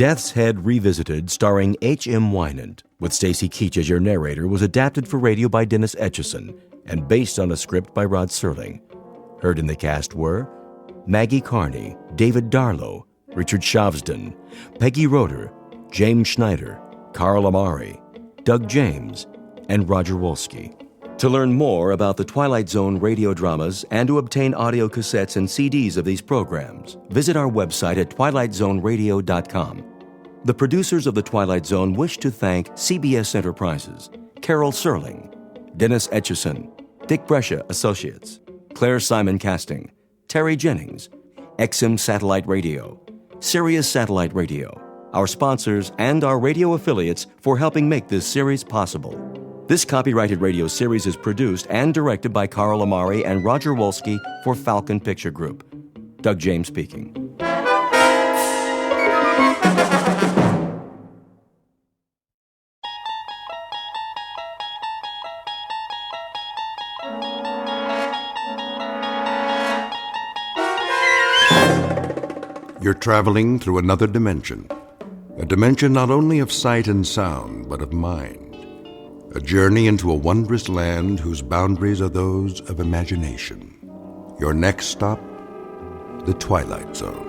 Death's Head Revisited, starring H.M. Wynant, with Stacy Keach as your narrator, was adapted for radio by Dennis Etchison and based on a script by Rod Serling. Heard in the cast were Maggie Carney, David Darlow, Richard Shavsden, Peggy Roeder, James Schneider, Carl Amari, Doug James, and Roger Wolski. To learn more about the Twilight Zone radio dramas and to obtain audio cassettes and CDs of these programs, visit our website at twilightzoneradio.com. The producers of The Twilight Zone wish to thank CBS Enterprises, Carol Serling, Dennis Etchison, Dick Brescia Associates, Claire Simon Casting, Terry Jennings, XM Satellite Radio, Sirius Satellite Radio, our sponsors, and our radio affiliates for helping make this series possible. This copyrighted radio series is produced and directed by Carl Amari and Roger Wolski for Falcon Picture Group. Doug James speaking. You're traveling through another dimension. A dimension not only of sight and sound, but of mind. A journey into a wondrous land whose boundaries are those of imagination. Your next stop, the Twilight Zone.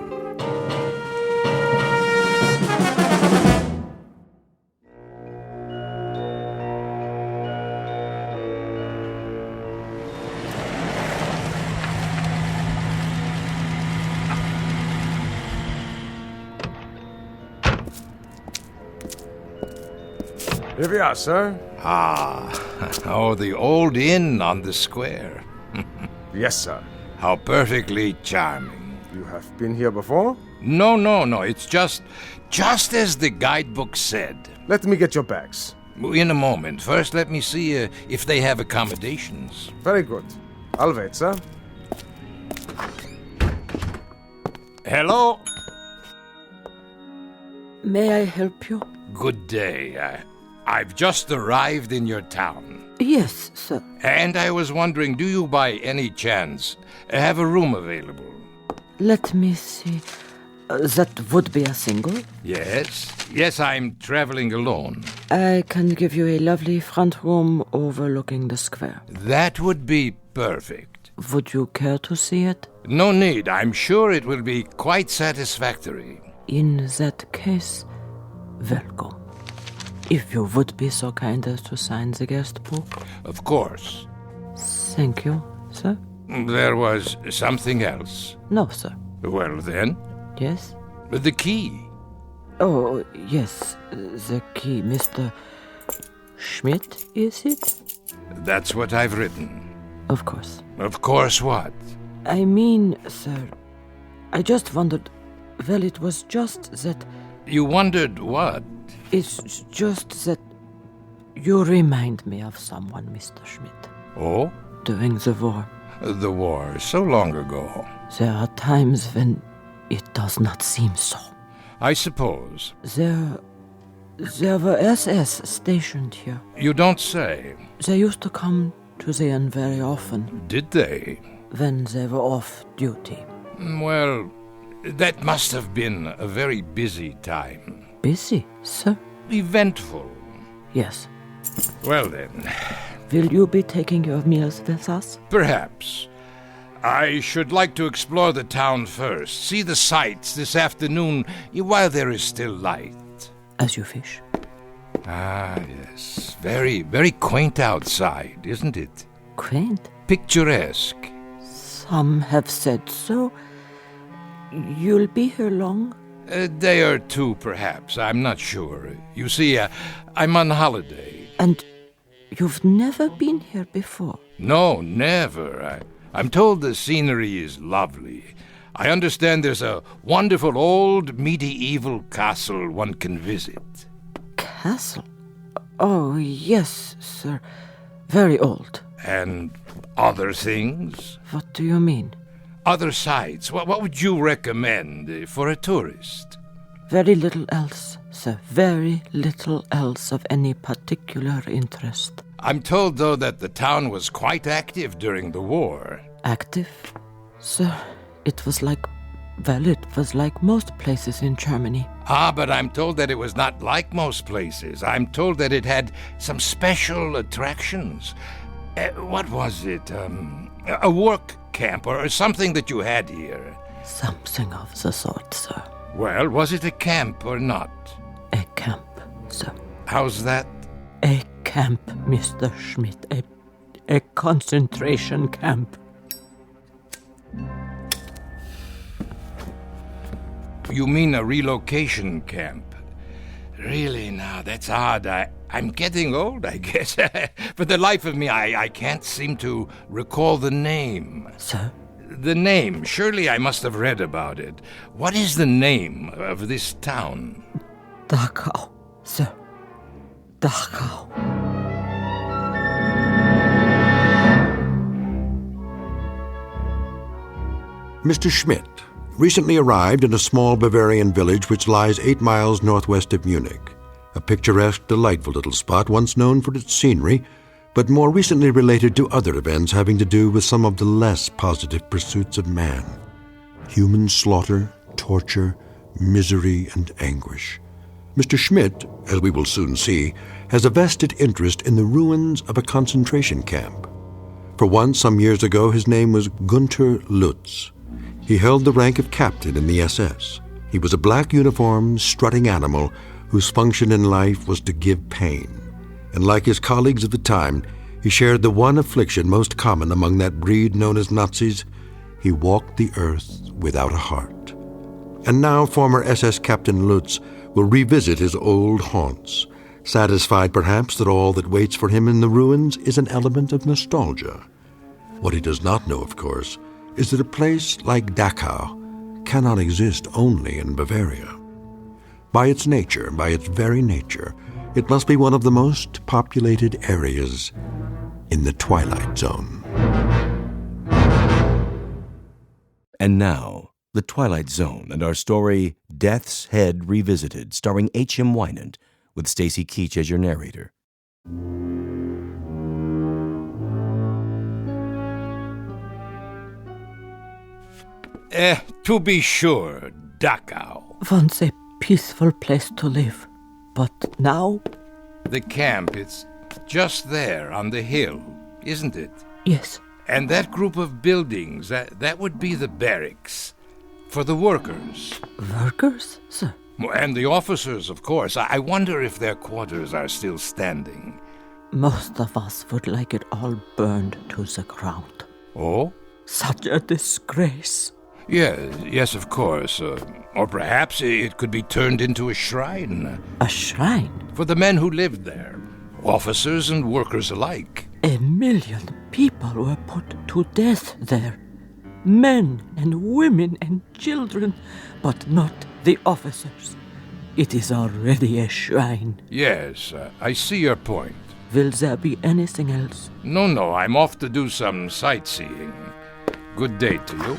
Here we are, sir. The old inn on the square. Yes, sir. How perfectly charming. You have been here before? No. It's just as the guidebook said. Let me get your bags. In a moment. First, let me see if they have accommodations. Very good. I'll wait, sir. Hello? May I help you? Good day. I've just arrived in your town. Yes, sir. And I was wondering, do you by any chance have a room available? Let me see. That would be a single? Yes, I'm traveling alone. I can give you a lovely front room overlooking the square. That would be perfect. Would you care to see it? No need. I'm sure it will be quite satisfactory. In that case, welcome. If you would be so kind as to sign the guest book. Of course. Thank you, sir. There was something else. No, sir. Well, then? Yes? The key. Oh, yes, the key. Mr. Schmidt, is it? That's what I've written. Of course. Of course what? I mean, sir, I just wondered... Well, it was just that... You wondered what? It's just that you remind me of someone, Mr. Schmidt. Oh? During the war. The war, so long ago. There are times when it does not seem so. I suppose. There were SS stationed here. You don't say. They used to come to the inn very often. Did they? When they were off duty. Well, that must have been a very busy time. Busy, sir? Eventful. Yes. Well then. Will you be taking your meals with us? Perhaps. I should like to explore the town first, see the sights this afternoon while there is still light. As you wish. Ah, yes. Very, very quaint outside, isn't it? Quaint? Picturesque. Some have said so. You'll be here long? A day or two, perhaps. I'm not sure. You see, I'm on holiday. And you've never been here before? No, never. I'm told the scenery is lovely. I understand there's a wonderful old medieval castle one can visit. Castle? Oh, yes, sir. Very old. And other things? What do you mean? Other sights. What would you recommend for a tourist? Very little else, sir. Very little else of any particular interest. I'm told, though, that the town was quite active during the war. Active? Sir, it was like most places in Germany. Ah, but I'm told that it was not like most places. I'm told that it had some special attractions. What was it? A work camp or something that you had here? Something of the sort, sir. Well, was it a camp or not? A camp, sir. How's that? A camp, Mr. Schmidt. A concentration camp. You mean a relocation camp? Really, now, that's odd. I'm getting old, I guess. For the life of me, I can't seem to recall the name. Sir? The name. Surely I must have read about it. What is the name of this town? Dachau, sir. Dachau. Mr. Schmidt recently arrived in a small Bavarian village which lies 8 miles northwest of Munich, a picturesque, delightful little spot once known for its scenery, but more recently related to other events having to do with some of the less positive pursuits of man: human slaughter, torture, misery, and anguish. Mr. Schmidt, as we will soon see, has a vested interest in the ruins of a concentration camp. For once, some years ago, his name was Gunther Lutz. He held the rank of captain in the SS. He was a black-uniformed, strutting animal whose function in life was to give pain. And like his colleagues of the time, he shared the one affliction most common among that breed known as Nazis. He walked the earth without a heart. And now former SS Captain Lutz will revisit his old haunts, satisfied perhaps that all that waits for him in the ruins is an element of nostalgia. What he does not know, of course, is that a place like Dachau cannot exist only in Bavaria. By its nature, by its very nature, it must be one of the most populated areas in the Twilight Zone. And now, the Twilight Zone and our story, Death's Head Revisited, starring H.M. Wynant, with Stacy Keach as your narrator. To be sure, Dachau. Once a peaceful place to live, but now? The camp, it's just there on the hill, isn't it? Yes. And that group of buildings, that would be the barracks for the workers. Workers, sir? And the officers, of course. I wonder if their quarters are still standing. Most of us would like it all burned to the ground. Oh? Such a disgrace. Yes, of course. Or perhaps it could be turned into a shrine. A shrine? For the men who lived there, officers and workers alike. 1 million people were put to death there. Men and women and children, but not the officers. It is already a shrine. Yes, I see your point. Will there be anything else? No, I'm off to do some sightseeing. Good day to you.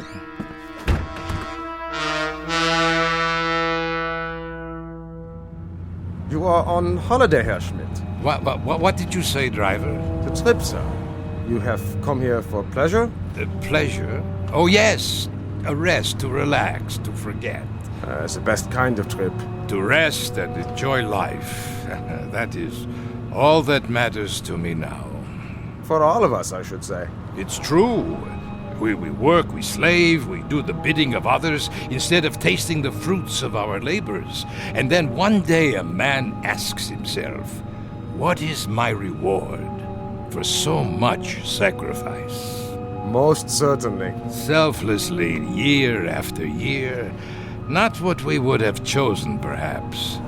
You are on holiday, Herr Schmidt. What did you say, driver? The trip, sir. You have come here for pleasure? Pleasure? Oh, yes. A rest, to relax, to forget. It's the best kind of trip. To rest and enjoy life. That is all that matters to me now. For all of us, I should say. It's true. We work, we slave, we do the bidding of others instead of tasting the fruits of our labors. And then one day a man asks himself, what is my reward for so much sacrifice? Most certainly. Selflessly, year after year. Not what we would have chosen, perhaps.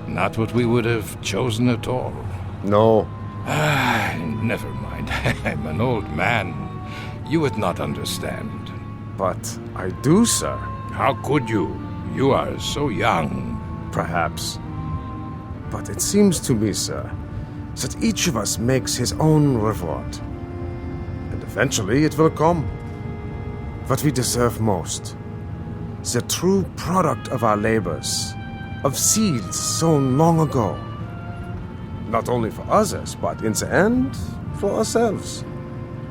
Not what we would have chosen at all. No. Never mind. I'm an old man. You would not understand. But I do, sir. How could you? You are so young. Perhaps. But it seems to me, sir, that each of us makes his own reward. And eventually it will come. What we deserve most. The true product of our labors. Of seeds sown long ago. Not only for others, but in the end, for ourselves.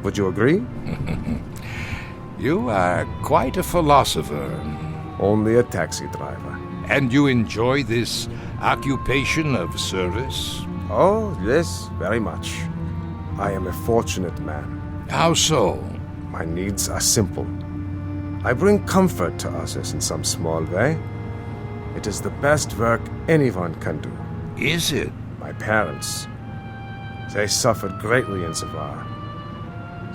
Would you agree? You are quite a philosopher. Only a taxi driver. And you enjoy this occupation of service? Oh, yes, very much. I am a fortunate man. How so? My needs are simple. I bring comfort to others in some small way. It is the best work anyone can do. Is it? My parents, they suffered greatly in the war.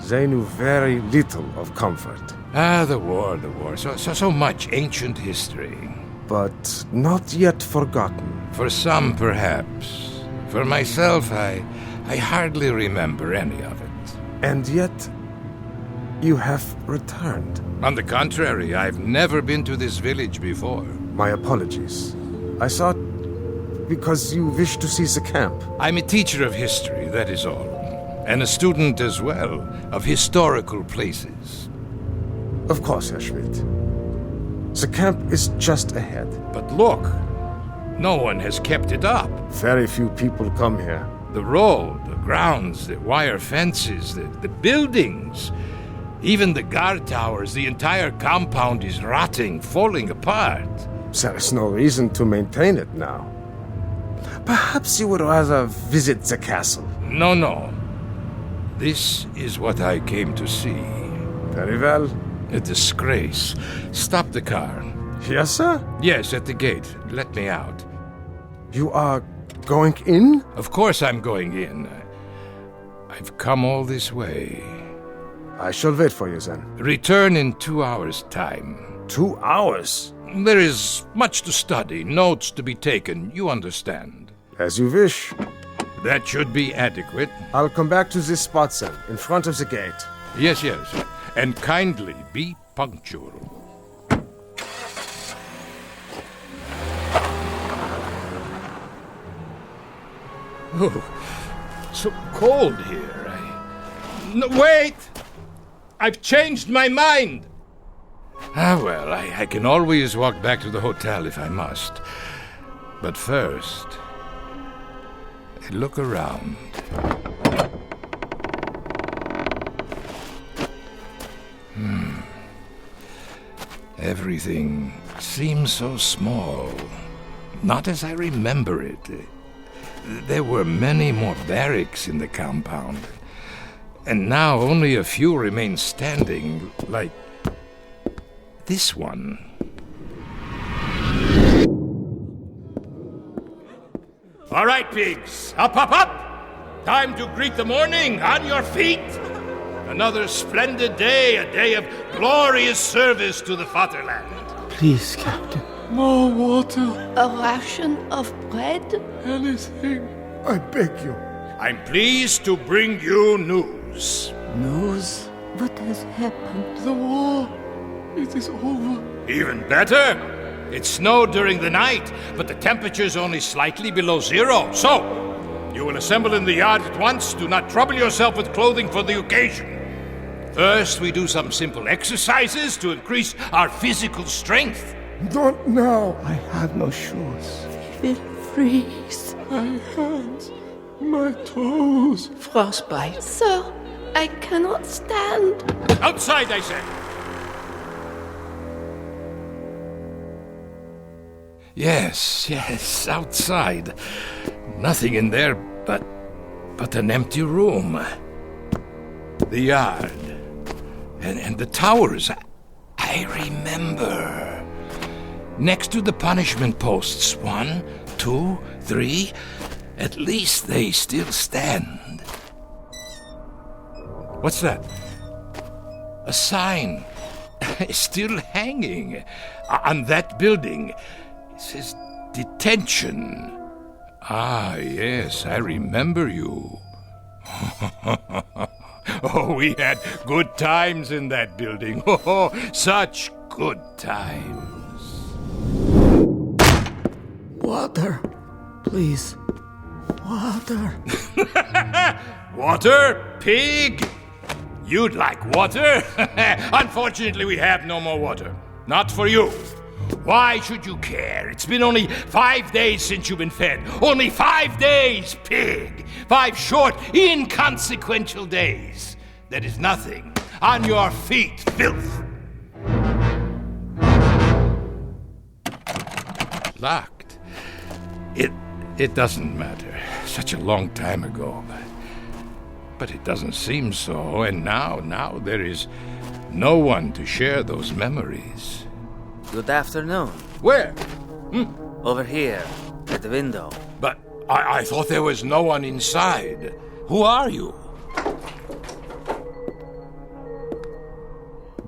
They knew very little of comfort. The war. So much ancient history. But not yet forgotten. For some, perhaps. For myself, I hardly remember any of it. And yet, you have returned. On the contrary, I've never been to this village before. My apologies. I thought because you wish to see the camp. I'm a teacher of history, that is all. And a student as well of historical places. Of course, Herr Schmidt. The camp is just ahead. But look, no one has kept it up. Very few people come here. The road, the grounds, the wire fences, the buildings, even the guard towers, the entire compound is rotting, falling apart. There is no reason to maintain it now. Perhaps you would rather visit the castle. No. This is what I came to see. Very well. A disgrace. Stop the car. Yes, sir? Yes, at the gate. Let me out. You are going in? Of course I'm going in. I've come all this way. I shall wait for you then. Return in 2 hours' time. 2 hours? There is much to study, notes to be taken, you understand. As you wish. That should be adequate. I'll come back to this spot then, in front of the gate. Yes. And kindly be punctual. Oh, so cold here. No, wait! I've changed my mind! Well, I can always walk back to the hotel if I must. But first, look around. Everything seems so small. Not as I remember it. There were many more barracks in the compound. And now only a few remain standing, like this one. All right, pigs. Up. Time to greet the morning. On your feet. Another splendid day, a day of glorious service to the fatherland. Please, Captain. More water. A ration of bread? Anything. I beg you. I'm pleased to bring you news. News? What has happened? The war. It is over. Even better. It snowed during the night, but the temperature's only slightly below zero. So, you will assemble in the yard at once. Do not trouble yourself with clothing for the occasion. First, we do some simple exercises to increase our physical strength. Not now. I have no shoes. We will freeze. My hands. My toes. Frostbite. Sir, I cannot stand. Outside, I said. Yes, outside. Nothing in there but an empty room. The yard. And the towers. I remember. Next to the punishment posts. 1, 2, 3. At least they still stand. What's that? A sign. Still hanging. On that building. It says detention. Ah, yes, I remember you. Oh, we had good times in that building. Oh, such good times. Water. Please. Water. Water, pig? You'd like water? Unfortunately, we have no more water. Not for you. Why should you care? It's been only 5 days since you've been fed. Only 5 days, pig. 5 short, inconsequential days. That is nothing. On your feet, filth. Locked? It doesn't matter. Such a long time ago. But it doesn't seem so, and now there is no one to share those memories. Good afternoon. Where? Over here, at the window. But I thought there was no one inside. Who are you?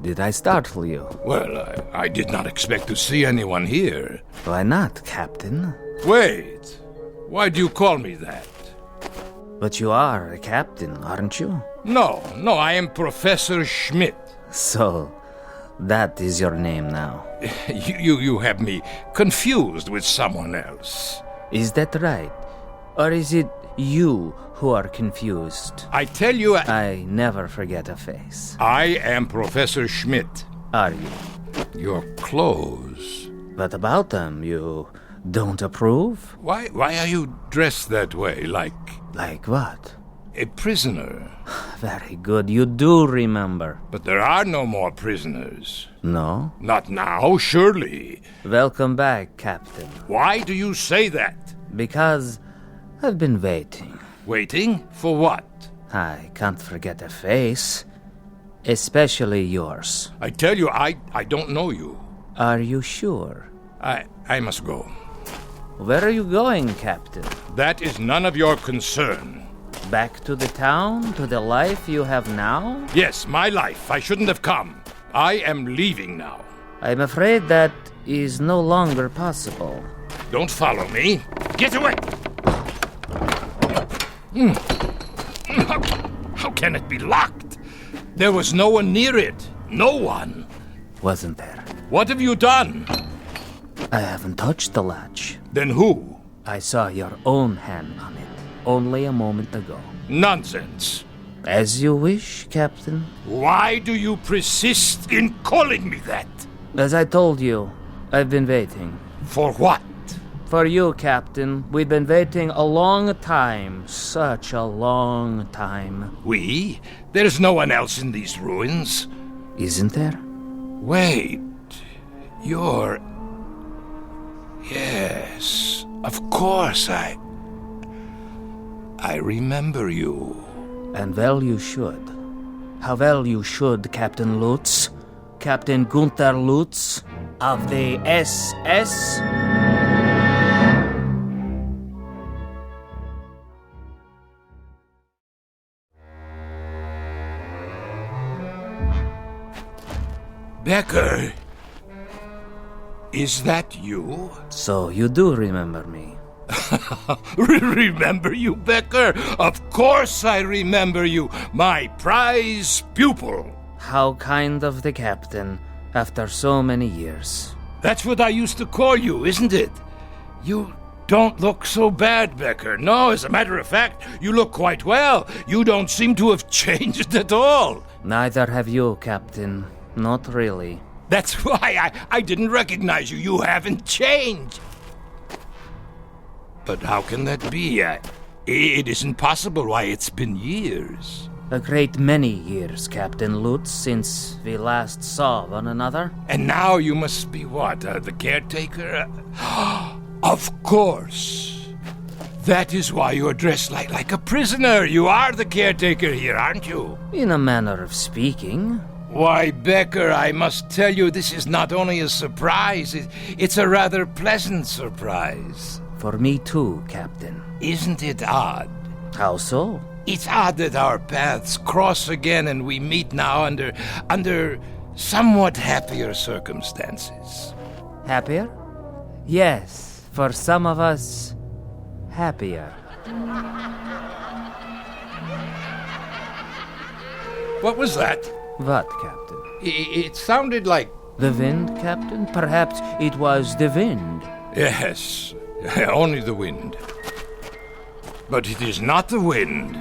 Did I startle you? Well, I did not expect to see anyone here. Why not, Captain? Wait. Why do you call me that? But you are a captain, aren't you? No, I am Professor Schmidt. So, that is your name now. You have me confused with someone else. Is that right? Or is it you who are confused? I tell you, I never forget a face. I am Professor Schmidt. Are you? Your clothes. But about them, you don't approve? Why are you dressed that way, like... Like what? A prisoner. Very good, you do remember. But there are no more prisoners. No? Not now, surely. Welcome back, Captain. Why do you say that? Because I've been waiting. Waiting? For what? I can't forget a face. Especially yours. I tell you, I don't know you. Are you sure? I must go. Where are you going, Captain? That is none of your concern. Back to the town? To the life you have now? Yes, my life. I shouldn't have come. I am leaving now. I'm afraid that is no longer possible. Don't follow me. Get away! How can it be locked? There was no one near it. No one. Wasn't there? What have you done? I haven't touched the latch. Then who? I saw your own hand on it only a moment ago. Nonsense. As you wish, Captain. Why do you persist in calling me that? As I told you, I've been waiting. For what? For you, Captain. We've been waiting a long time. Such a long time. We? There's no one else in these ruins. Isn't there? Wait. You're... Yes, of course, I remember you. And well you should. How well you should, Captain Lutz. Captain Gunther Lutz of the SS. Becker, is that you? So you do remember me. Remember you, Becker? Of course I remember you, my prize pupil. How kind of the captain, after so many years. That's what I used to call you, isn't it? You don't look so bad, Becker. No, as a matter of fact, you look quite well. You don't seem to have changed at all. Neither have you, Captain. Not really. That's why I didn't recognize you. You haven't changed. But how can that be? It isn't possible. Why, it's been years. A great many years, Captain Lutz, since we last saw one another. And now you must be what, the caretaker? Of course. That is why you're dressed like a prisoner. You are the caretaker here, aren't you? In a manner of speaking. Why, Becker, I must tell you, this is not only a surprise, it's a rather pleasant surprise. For me too, Captain. Isn't it odd? How so? It's odd that our paths cross again and we meet now under somewhat happier circumstances. Happier? Yes, for some of us, happier. What was that? What, Captain? It sounded like... The wind, Captain? Perhaps it was the wind. Yes, only the wind. But it is not the wind.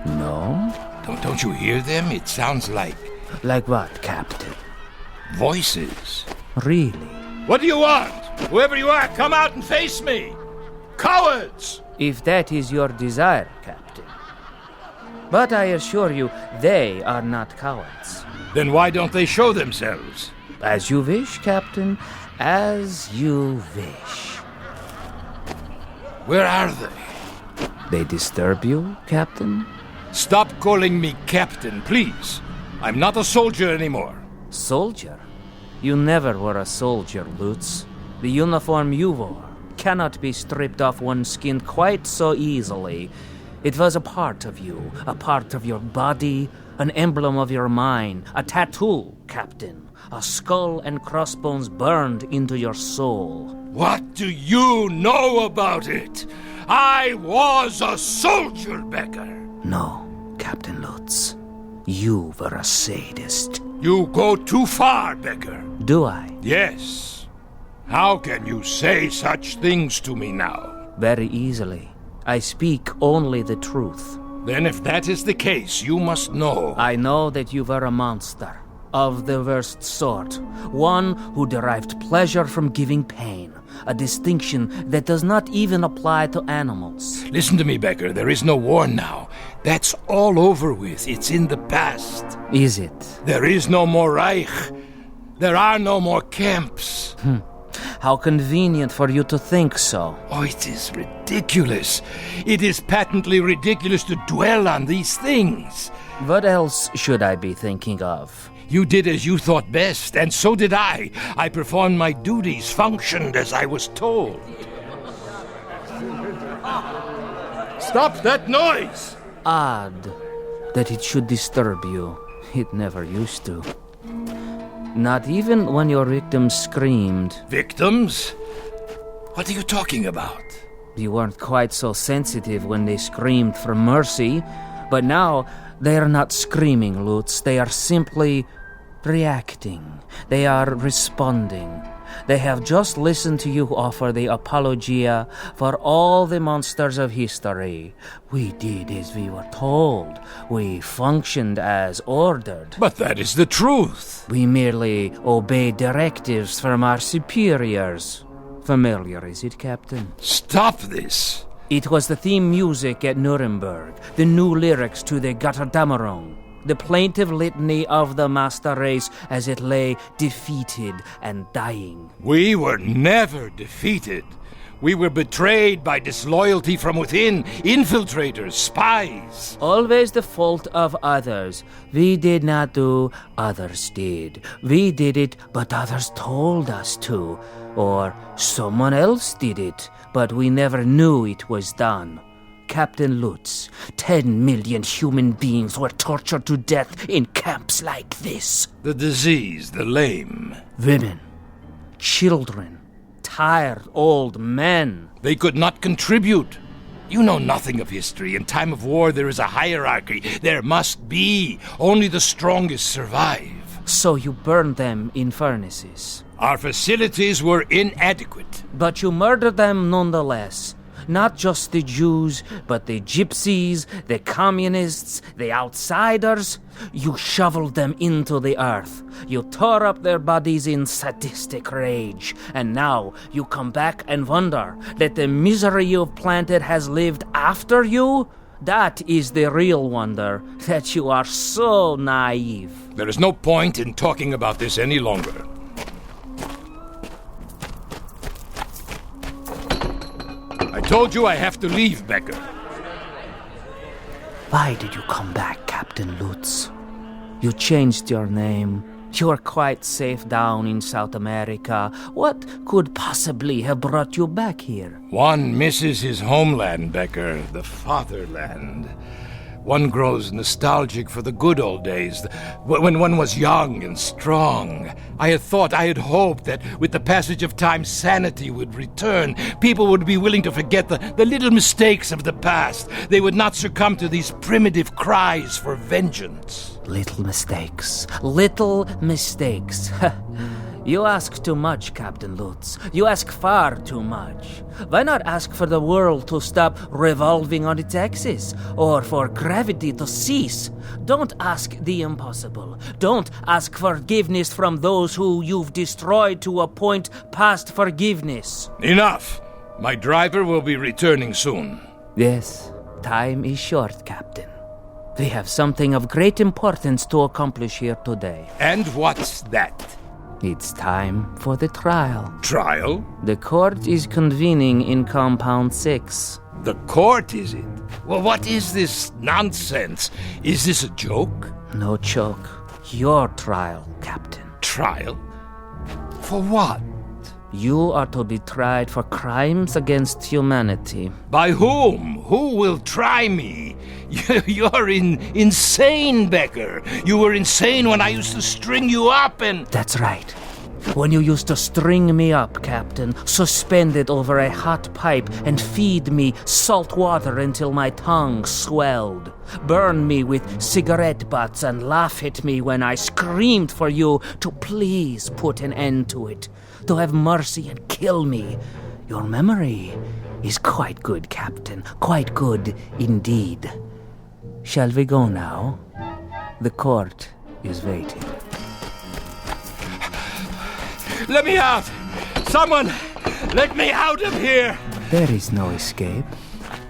No? Don't you hear them? It sounds like... Like what, Captain? Voices. Really? What do you want? Whoever you are, come out and face me! Cowards! If that is your desire, Captain. But I assure you, they are not cowards. Then why don't they show themselves? As you wish, Captain. As you wish. Where are they? They disturb you, Captain? Stop calling me Captain, please. I'm not a soldier anymore. Soldier? You never were a soldier, Lutz. The uniform you wore cannot be stripped off one's skin quite so easily. It was a part of you, a part of your body, an emblem of your mind, a tattoo, Captain. A skull and crossbones burned into your soul. What do you know about it? I was a soldier, Becker. No, Captain Lutz. You were a sadist. You go too far, Becker. Do I? Yes. How can you say such things to me now? Very easily. I speak only the truth. Then if that is the case, you must know. I know that you were a monster. Of the worst sort. One who derived pleasure from giving pain. A distinction that does not even apply to animals. Listen to me, Becker. There is no war now. That's all over with. It's in the past. Is it? There is no more Reich. There are no more camps. How convenient for you to think so. Oh, it is ridiculous. It is patently ridiculous to dwell on these things. What else should I be thinking of? You did as you thought best, and so did I. I performed my duties, functioned as I was told. Stop that noise! Odd that it should disturb you. It never used to. Not even when your victims screamed. Victims? What are you talking about? You weren't quite so sensitive when they screamed for mercy, but now they are not screaming, Lutz. They are simply reacting. They are responding. They have just listened to you offer the apologia for all the monsters of history. We did as we were told. We functioned as ordered. But that is the truth. We merely obeyed directives from our superiors. Familiar, is it, Captain? Stop this. It was the theme music at Nuremberg, the new lyrics to the Götterdämmerung, the plaintive litany of the master race as it lay defeated and dying. We were never defeated. We were betrayed by disloyalty from within, infiltrators, spies. Always the fault of others. We did not do, others did. We did it, but others told us to. Or someone else did it, but we never knew it was done. Captain Lutz, 10 million human beings were tortured to death in camps like this. The diseased, the lame. Women, children, tired old men. They could not contribute. You know nothing of history. In time of war, there is a hierarchy. There must be. Only the strongest survive. So you burned them in furnaces. Our facilities were inadequate. But you murdered them nonetheless. Not just the Jews, but the gypsies, the communists, the outsiders. You shoveled them into the earth. You tore up their bodies in sadistic rage. And now you come back and wonder that the misery you've planted has lived after you? That is the real wonder, that you are so naive. There is no point in talking about this any longer. I told you I have to leave, Becker. Why did you come back, Captain Lutz? You changed your name. You are quite safe down in South America. What could possibly have brought you back here? One misses his homeland, Becker, the fatherland. One grows nostalgic for the good old days, when one was young and strong. I had hoped that with the passage of time, sanity would return. People would be willing to forget the little mistakes of the past. They would not succumb to these primitive cries for vengeance. Little mistakes. Little mistakes. You ask too much, Captain Lutz. You ask far too much. Why not ask for the world to stop revolving on its axis, or for gravity to cease? Don't ask the impossible. Don't ask forgiveness from those who you've destroyed to a point past forgiveness. Enough! My driver will be returning soon. Yes, time is short, Captain. We have something of great importance to accomplish here today. And what's that? It's time for the trial. Trial? The court is convening in Compound 6. The court, is it? Well, what is this nonsense? Is this a joke? No joke. Your trial, Captain. Trial? For what? You are to be tried for crimes against humanity. By whom? Who will try me? You're insane, Becker. You were insane when I used to string you up and... That's right. When you used to string me up, Captain, suspended over a hot pipe and feed me salt water until my tongue swelled, burn me with cigarette butts and laugh at me when I screamed for you to please put an end to it, to have mercy and kill me. Your memory is quite good, Captain, quite good indeed. Shall we go now? The court is waiting. Let me out! Someone, let me out of here! There is no escape.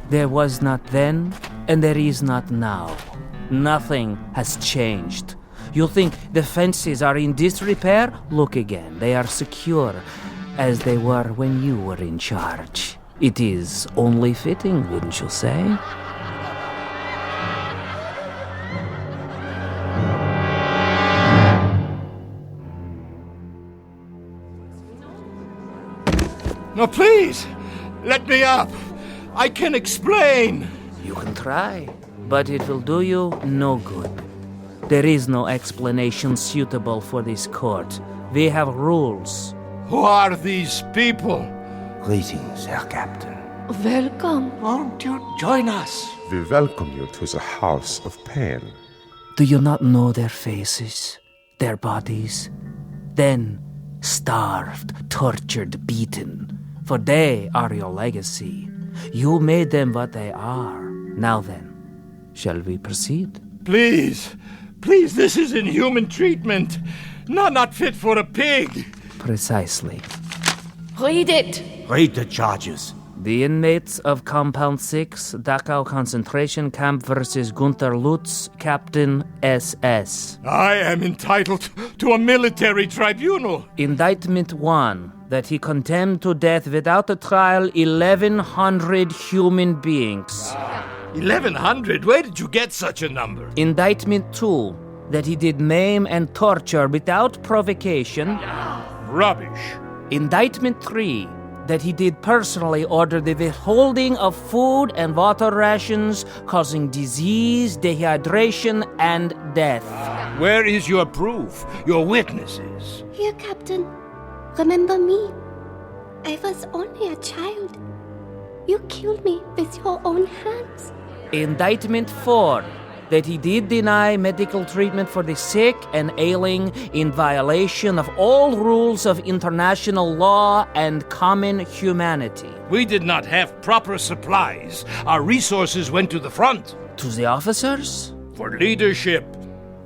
There was not then, and there is not now. Nothing has changed. You think the fences are in disrepair? Look again. They are secure, as they were when you were in charge. It is only fitting, wouldn't you say? No, please! Let me up! I can explain! You can try, but it will do you no good. There is no explanation suitable for this court. We have rules. Who are these people? Greetings, Herr Captain. Welcome. Won't you join us? We welcome you to the house of pain. Do you not know their faces, their bodies? Then, starved, tortured, beaten. For they are your legacy. You made them what they are. Now then, shall we proceed? Please, please, this is inhuman treatment. Not fit for a pig. Precisely. Read it. Read the charges. The inmates of Compound 6, Dachau concentration camp versus Gunther Lutz, Captain SS. I am entitled to a military tribunal. Indictment 1, that he condemned to death without a trial 1,100 human beings. 1,100? Where did you get such a number? Indictment 2, that he did maim and torture without provocation. Rubbish. Indictment 3, that he did personally order the withholding of food and water rations, causing disease, dehydration, and death. Where is your proof, your witnesses? Here, Captain. Remember me. I was only a child. You killed me with your own hands. Indictment 4, that he did deny medical treatment for the sick and ailing in violation of all rules of international law and common humanity. We did not have proper supplies. Our resources went to the front. To the officers? For leadership.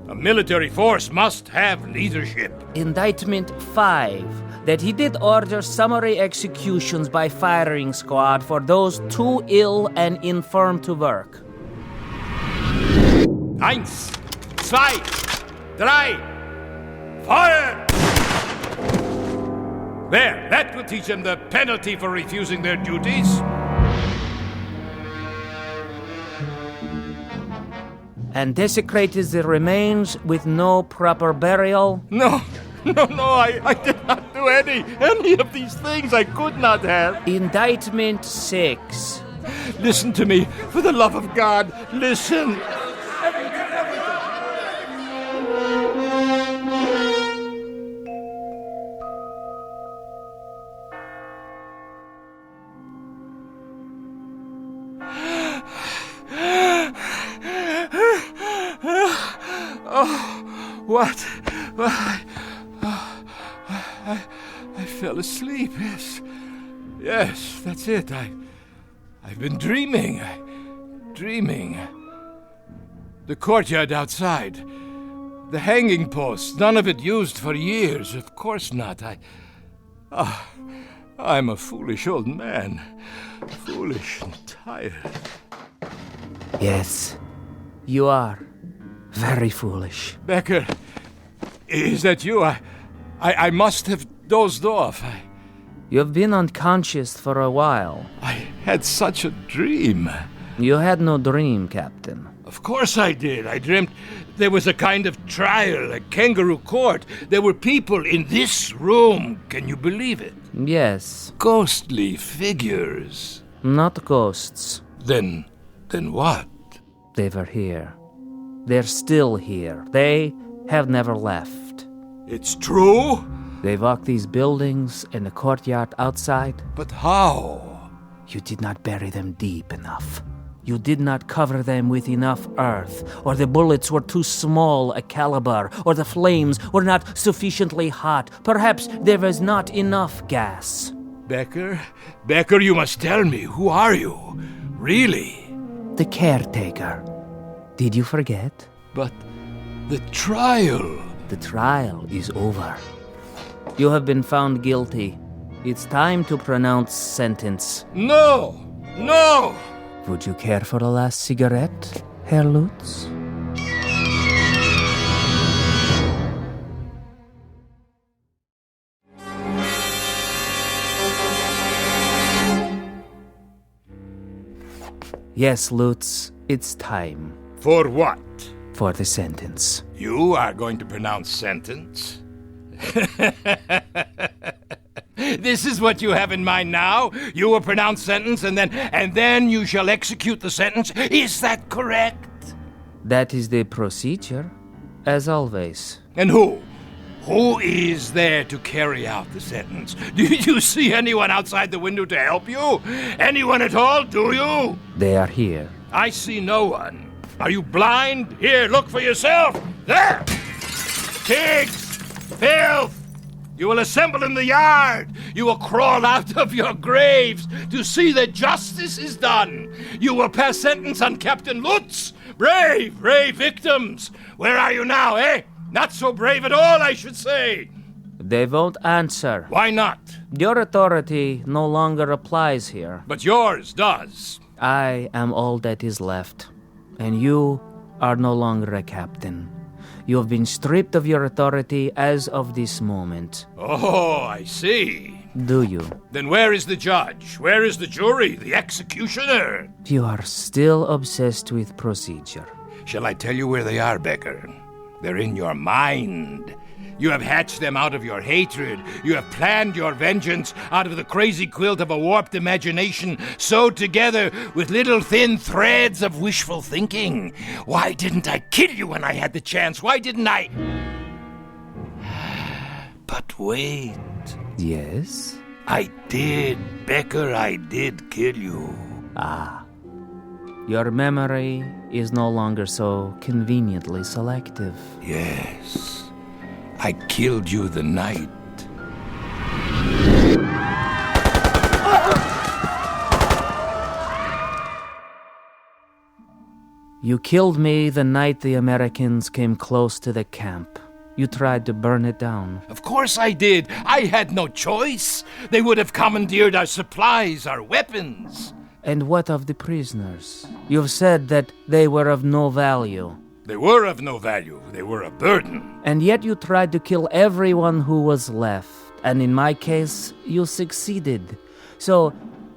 A military force must have leadership. Indictment 5, that he did order summary executions by firing squad for those too ill and infirm to work. 1, 2, 3, fire! There, that will teach them the penalty for refusing their duties. And desecrated the remains with no proper burial. No, I did not do any of these things. I could not have. Indictment 6. Listen to me, for the love of God, listen. What? I fell asleep, Yes, that's it. I've been dreaming. The courtyard outside. The hanging post, none of it used for years. Of course not. I'm a foolish old man. Foolish and tired. Yes, you are. Very foolish. Becker, is that you? I must have dozed off. You've been unconscious for a while. I had such a dream. You had no dream, Captain. Of course I did. I dreamt there was a kind of trial, a kangaroo court. There were people in this room. Can you believe it? Yes. Ghostly figures. Not ghosts. Then what? They were here. They're still here. They have never left. It's true? They walk these buildings and the courtyard outside. But how? You did not bury them deep enough. You did not cover them with enough earth, or the bullets were too small a caliber, or the flames were not sufficiently hot. Perhaps there was not enough gas. Becker, you must tell me. Who are you? Really? The caretaker. Did you forget? But the trial... The trial is over. You have been found guilty. It's time to pronounce sentence. No! Would you care for a last cigarette, Herr Lutz? Yes, Lutz, it's time. For what? For the sentence. You are going to pronounce sentence? This is what you have in mind now? You will pronounce sentence and then you shall execute the sentence? Is that correct? That is the procedure, as always. And who? Who is there to carry out the sentence? Do you see anyone outside the window to help you? Anyone at all, do you? They are here. I see no one. Are you blind? Here, look for yourself. There! Pigs! Filth! You will assemble in the yard. You will crawl out of your graves to see that justice is done. You will pass sentence on Captain Lutz. Brave victims. Where are you now, eh? Not so brave at all, I should say. They won't answer. Why not? Your authority no longer applies here. But yours does. I am all that is left, and you are no longer a captain. You have been stripped of your authority as of this moment. Oh, I see. Do you? Then where is the judge? Where is the jury? The executioner? You are still obsessed with procedure. Shall I tell you where they are, Becker? They're in your mind. You have hatched them out of your hatred. You have planned your vengeance out of the crazy quilt of a warped imagination, sewed together with little thin threads of wishful thinking. Why didn't I kill you when I had the chance? Why didn't I? But wait. Yes? I did, Becker, I did kill you. Ah. Your memory is no longer so conveniently selective. Yes. I killed you the night. You killed me the night the Americans came close to the camp. You tried to burn it down. Of course I did. I had no choice. They would have commandeered our supplies, our weapons. And what of the prisoners? You've said that they were of no value. They were of no value. They were a burden. And yet you tried to kill everyone who was left. And in my case, you succeeded. So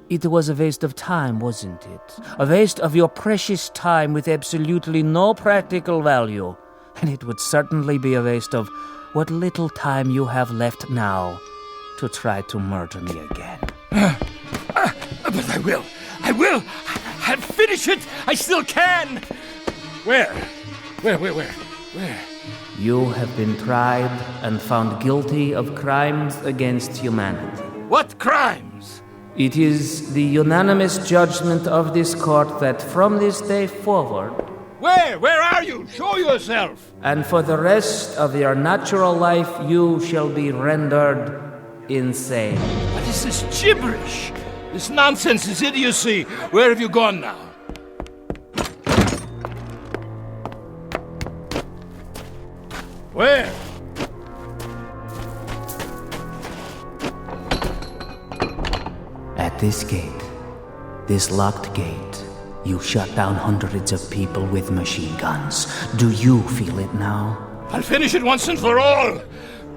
it was a waste of time, wasn't it? A waste of your precious time with absolutely no practical value. And it would certainly be a waste of what little time you have left now to try to murder me again. But I will. I'll finish it. I still can. Where? You have been tried and found guilty of crimes against humanity. What crimes? It is the unanimous judgment of this court that from this day forward... Where are you? Show yourself! And for the rest of your natural life, you shall be rendered insane. What is this gibberish? This nonsense, this idiocy. Where have you gone now? Where? At this gate, this locked gate, you shut down hundreds of people with machine guns. Do you feel it now? I'll finish it once and for all.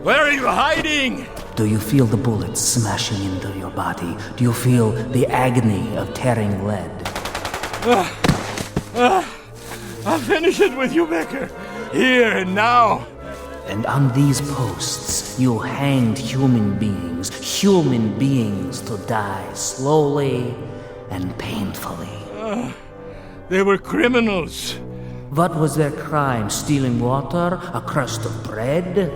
Where are you hiding? Do you feel the bullets smashing into your body? Do you feel the agony of tearing lead? I'll finish it with you, Becker. Here and now. And on these posts, you hanged human beings to die slowly and painfully. They were criminals. What was their crime? Stealing water? A crust of bread?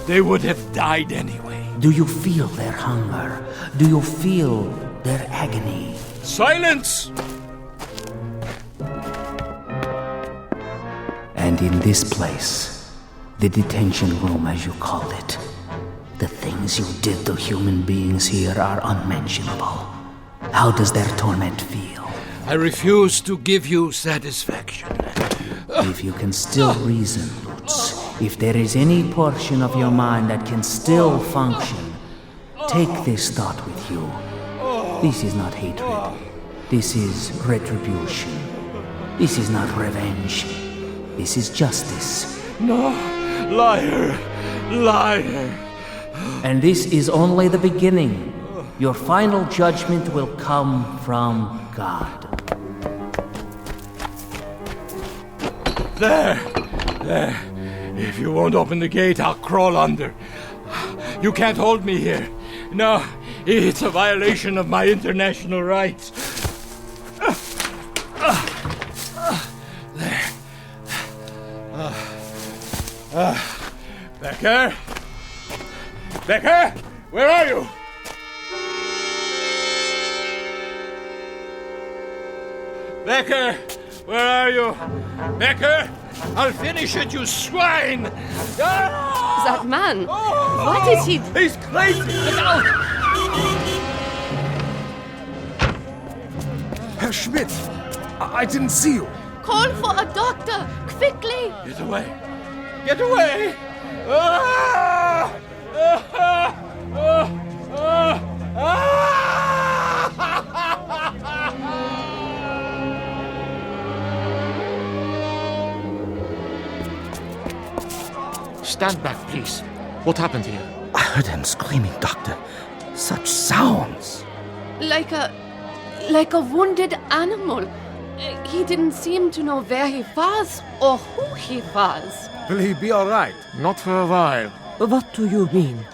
They would have died anyway. Do you feel their hunger? Do you feel their agony? Silence! And in this place, the detention room as you call it, the things you did to human beings here are unmentionable. How does their torment feel? I refuse to give you satisfaction. If you can still reason, Lutz, if there is any portion of your mind that can still function, take this thought with you. This is not hatred. This is retribution. This is not revenge. This is justice. No, liar, liar. And this is only the beginning. Your final judgment will come from God. There. If you won't open the gate, I'll crawl under. You can't hold me here. No, it's a violation of my international rights. There. Becker? Becker? Where are you? Becker? Where are you? Becker? I'll finish it, you swine! Ah! That man! What is he? He's crazy! Get out! Herr Schmidt, I didn't see you. Call for a doctor! Quickly! Get away! Get away! Ah! Ah! Ah! Ah! Ah! Stand back, please. What happened here? I heard him screaming, Doctor. Such sounds. Like a wounded animal. He didn't seem to know where he was or who he was. Will he be all right? Not for a while. What do you mean?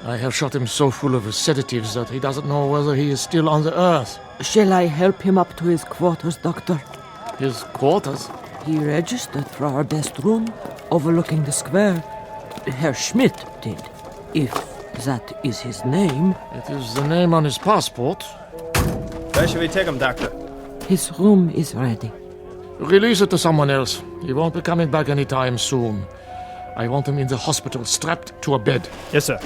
I have shot him so full of sedatives that he doesn't know whether he is still on the earth. Shall I help him up to his quarters, Doctor? His quarters? He registered for our best room, overlooking the square. Herr Schmidt did, if that is his name. It is the name on his passport. Where should we take him, Doctor? His room is ready. Release it to someone else. He won't be coming back anytime soon. I want him in the hospital, strapped to a bed. Yes, sir.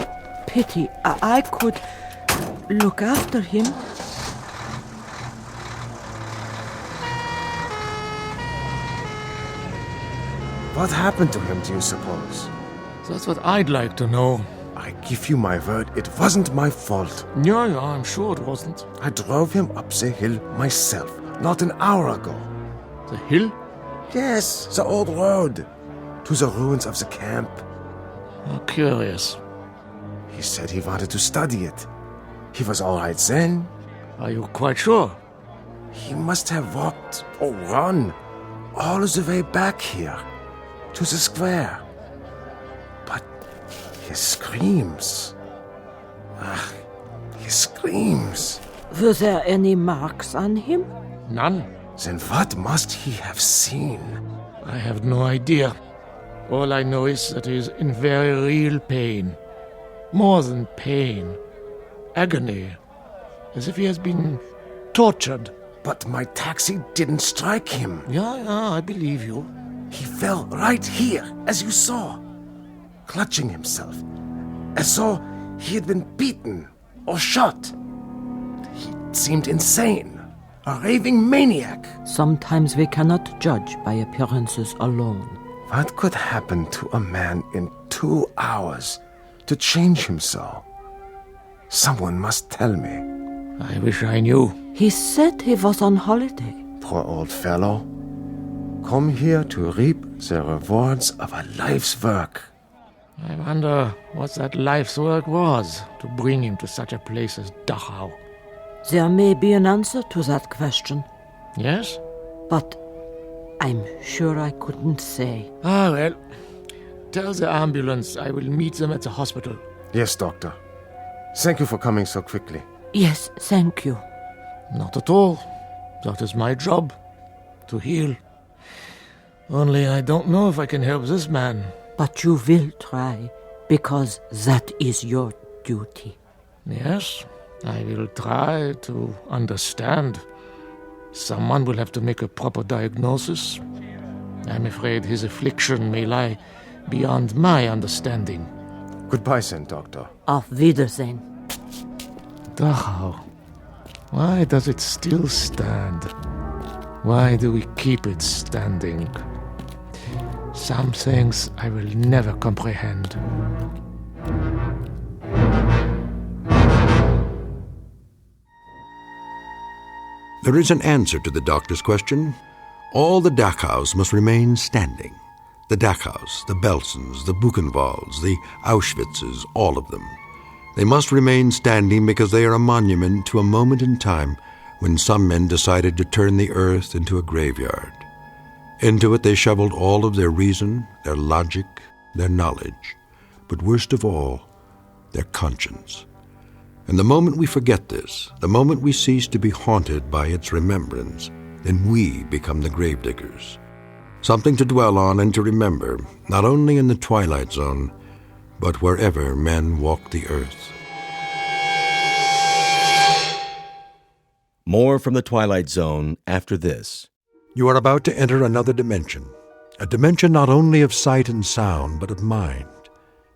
Pity, I could look after him. What happened to him, do you suppose? That's what I'd like to know. I give you my word, it wasn't my fault. Yeah, I'm sure it wasn't. I drove him up the hill myself, not an hour ago. The hill? Yes, the old road. To the ruins of the camp. Oh, curious. He said he wanted to study it. He was all right then. Are you quite sure? He must have walked or run all the way back here to the square. But his screams. His screams. Were there any marks on him? None. Then what must he have seen? I have no idea. All I know is that he is in very real pain. More than pain. Agony. As if he has been tortured. But my taxi didn't strike him. Yeah, I believe you. He fell right here, as you saw, clutching himself, as though he had been beaten or shot. He seemed insane, a raving maniac. Sometimes we cannot judge by appearances alone. What could happen to a man in 2 hours to change him so? Someone must tell me. I wish I knew. He said he was on holiday. Poor old fellow. Come here to reap the rewards of a life's work. I wonder what that life's work was to bring him to such a place as Dachau. There may be an answer to that question. Yes? But I'm sure I couldn't say. Ah, well, tell the ambulance I will meet them at the hospital. Yes, Doctor. Thank you for coming so quickly. Yes, thank you. Not at all. That is my job, to heal. Only I don't know if I can help this man. But you will try, because that is your duty. Yes, I will try to understand. Someone will have to make a proper diagnosis. I'm afraid his affliction may lie beyond my understanding. Goodbye, then, Doctor. Auf Wiedersehen. Dachau. Why does it still stand? Why do we keep it standing? Some things I will never comprehend. There is an answer to the doctor's question. All the Dachaus must remain standing. The Dachaus, the Belsens, the Buchenwalds, the Auschwitzes, all of them. They must remain standing because they are a monument to a moment in time when some men decided to turn the earth into a graveyard. Into it they shoveled all of their reason, their logic, their knowledge, but worst of all, their conscience. And the moment we forget this, the moment we cease to be haunted by its remembrance, then we become the gravediggers. Something to dwell on and to remember, not only in the Twilight Zone, but wherever men walk the earth. More from the Twilight Zone after this. You are about to enter another dimension, a dimension not only of sight and sound, but of mind,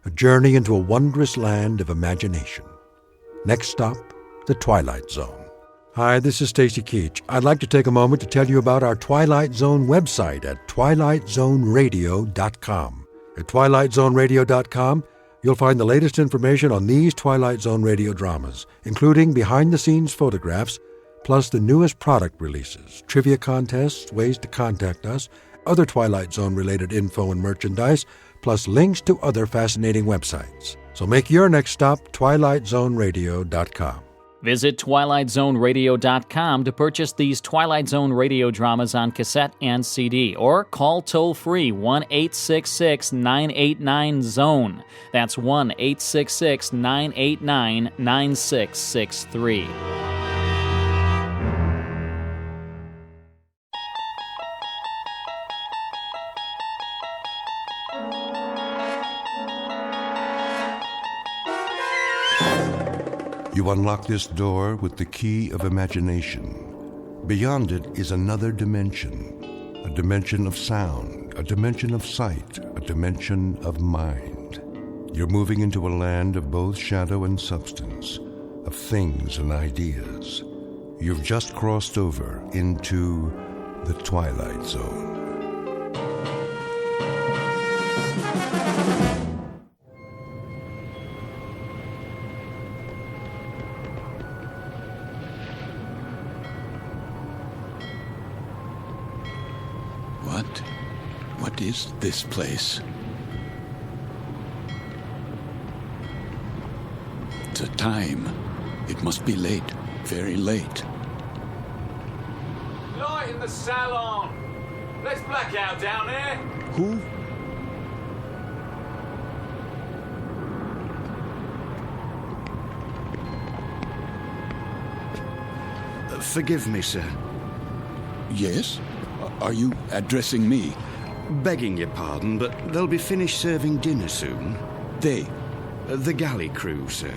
a journey into a wondrous land of imagination. Next stop, the Twilight Zone. Hi, this is Stacy Keach. I'd like to take a moment to tell you about our Twilight Zone website at twilightzoneradio.com. At twilightzoneradio.com, you'll find the latest information on these Twilight Zone radio dramas, including behind-the-scenes photographs, plus the newest product releases, trivia contests, ways to contact us, other Twilight Zone-related info and merchandise, plus links to other fascinating websites. So make your next stop twilightzoneradio.com. Visit twilightzoneradio.com to purchase these Twilight Zone radio dramas on cassette and CD, or call toll-free 1-866-989-ZONE. That's 1-866-989-9663. You unlock this door with the key of imagination. Beyond it is another dimension, a dimension of sound, a dimension of sight, a dimension of mind. You're moving into a land of both shadow and substance, of things and ideas. You've just crossed over into the Twilight Zone. What is this place? The time. It must be late. Very late. Light in the salon. Let's black out down there. Who? Forgive me, sir. Yes? Are you addressing me? Begging your pardon, but they'll be finished serving dinner soon. They? The galley crew, sir.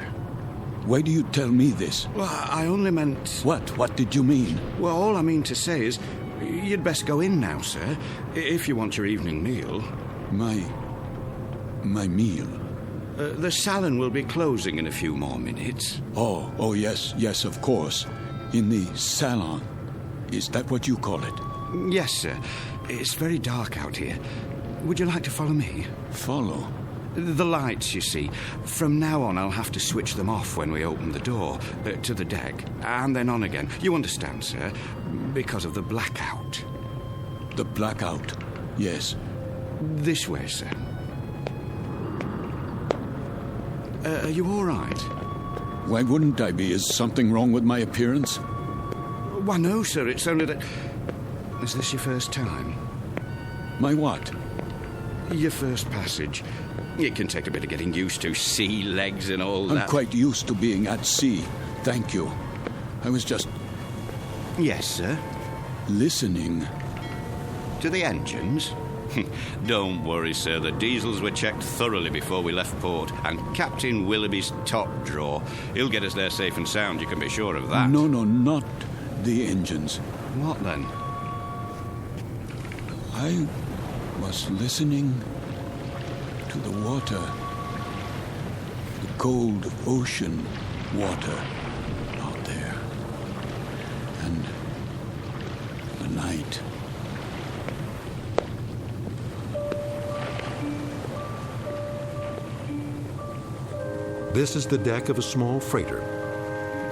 Why do you tell me this? Well, I only meant... What? What did you mean? Well, all I mean to say is, you'd best go in now, sir, if you want your evening meal. My meal? The salon will be closing in a few more minutes. Oh, yes, of course. In the salon. Is that what you call it? Yes, sir. It's very dark out here. Would you like to follow me? Follow? The lights, you see. From now on, I'll have to switch them off when we open the door to the deck, and then on again. You understand, sir? Because of the blackout. The blackout? Yes. This way, sir. Are you all right? Why wouldn't I be? Is something wrong with my appearance? Why, no, sir. It's only that... Is this your first time? My what? Your first passage. It can take a bit of getting used to. Sea legs and all that. I'm quite used to being at sea. Thank you. I was just... Yes, sir? Listening. To the engines? Don't worry, sir. The diesels were checked thoroughly before we left port, and Captain Willoughby's top drawer. He'll get us there safe and sound, you can be sure of that. No, not the engines. What then? I was listening to the water. The cold ocean water out there. And the night. This is the deck of a small freighter,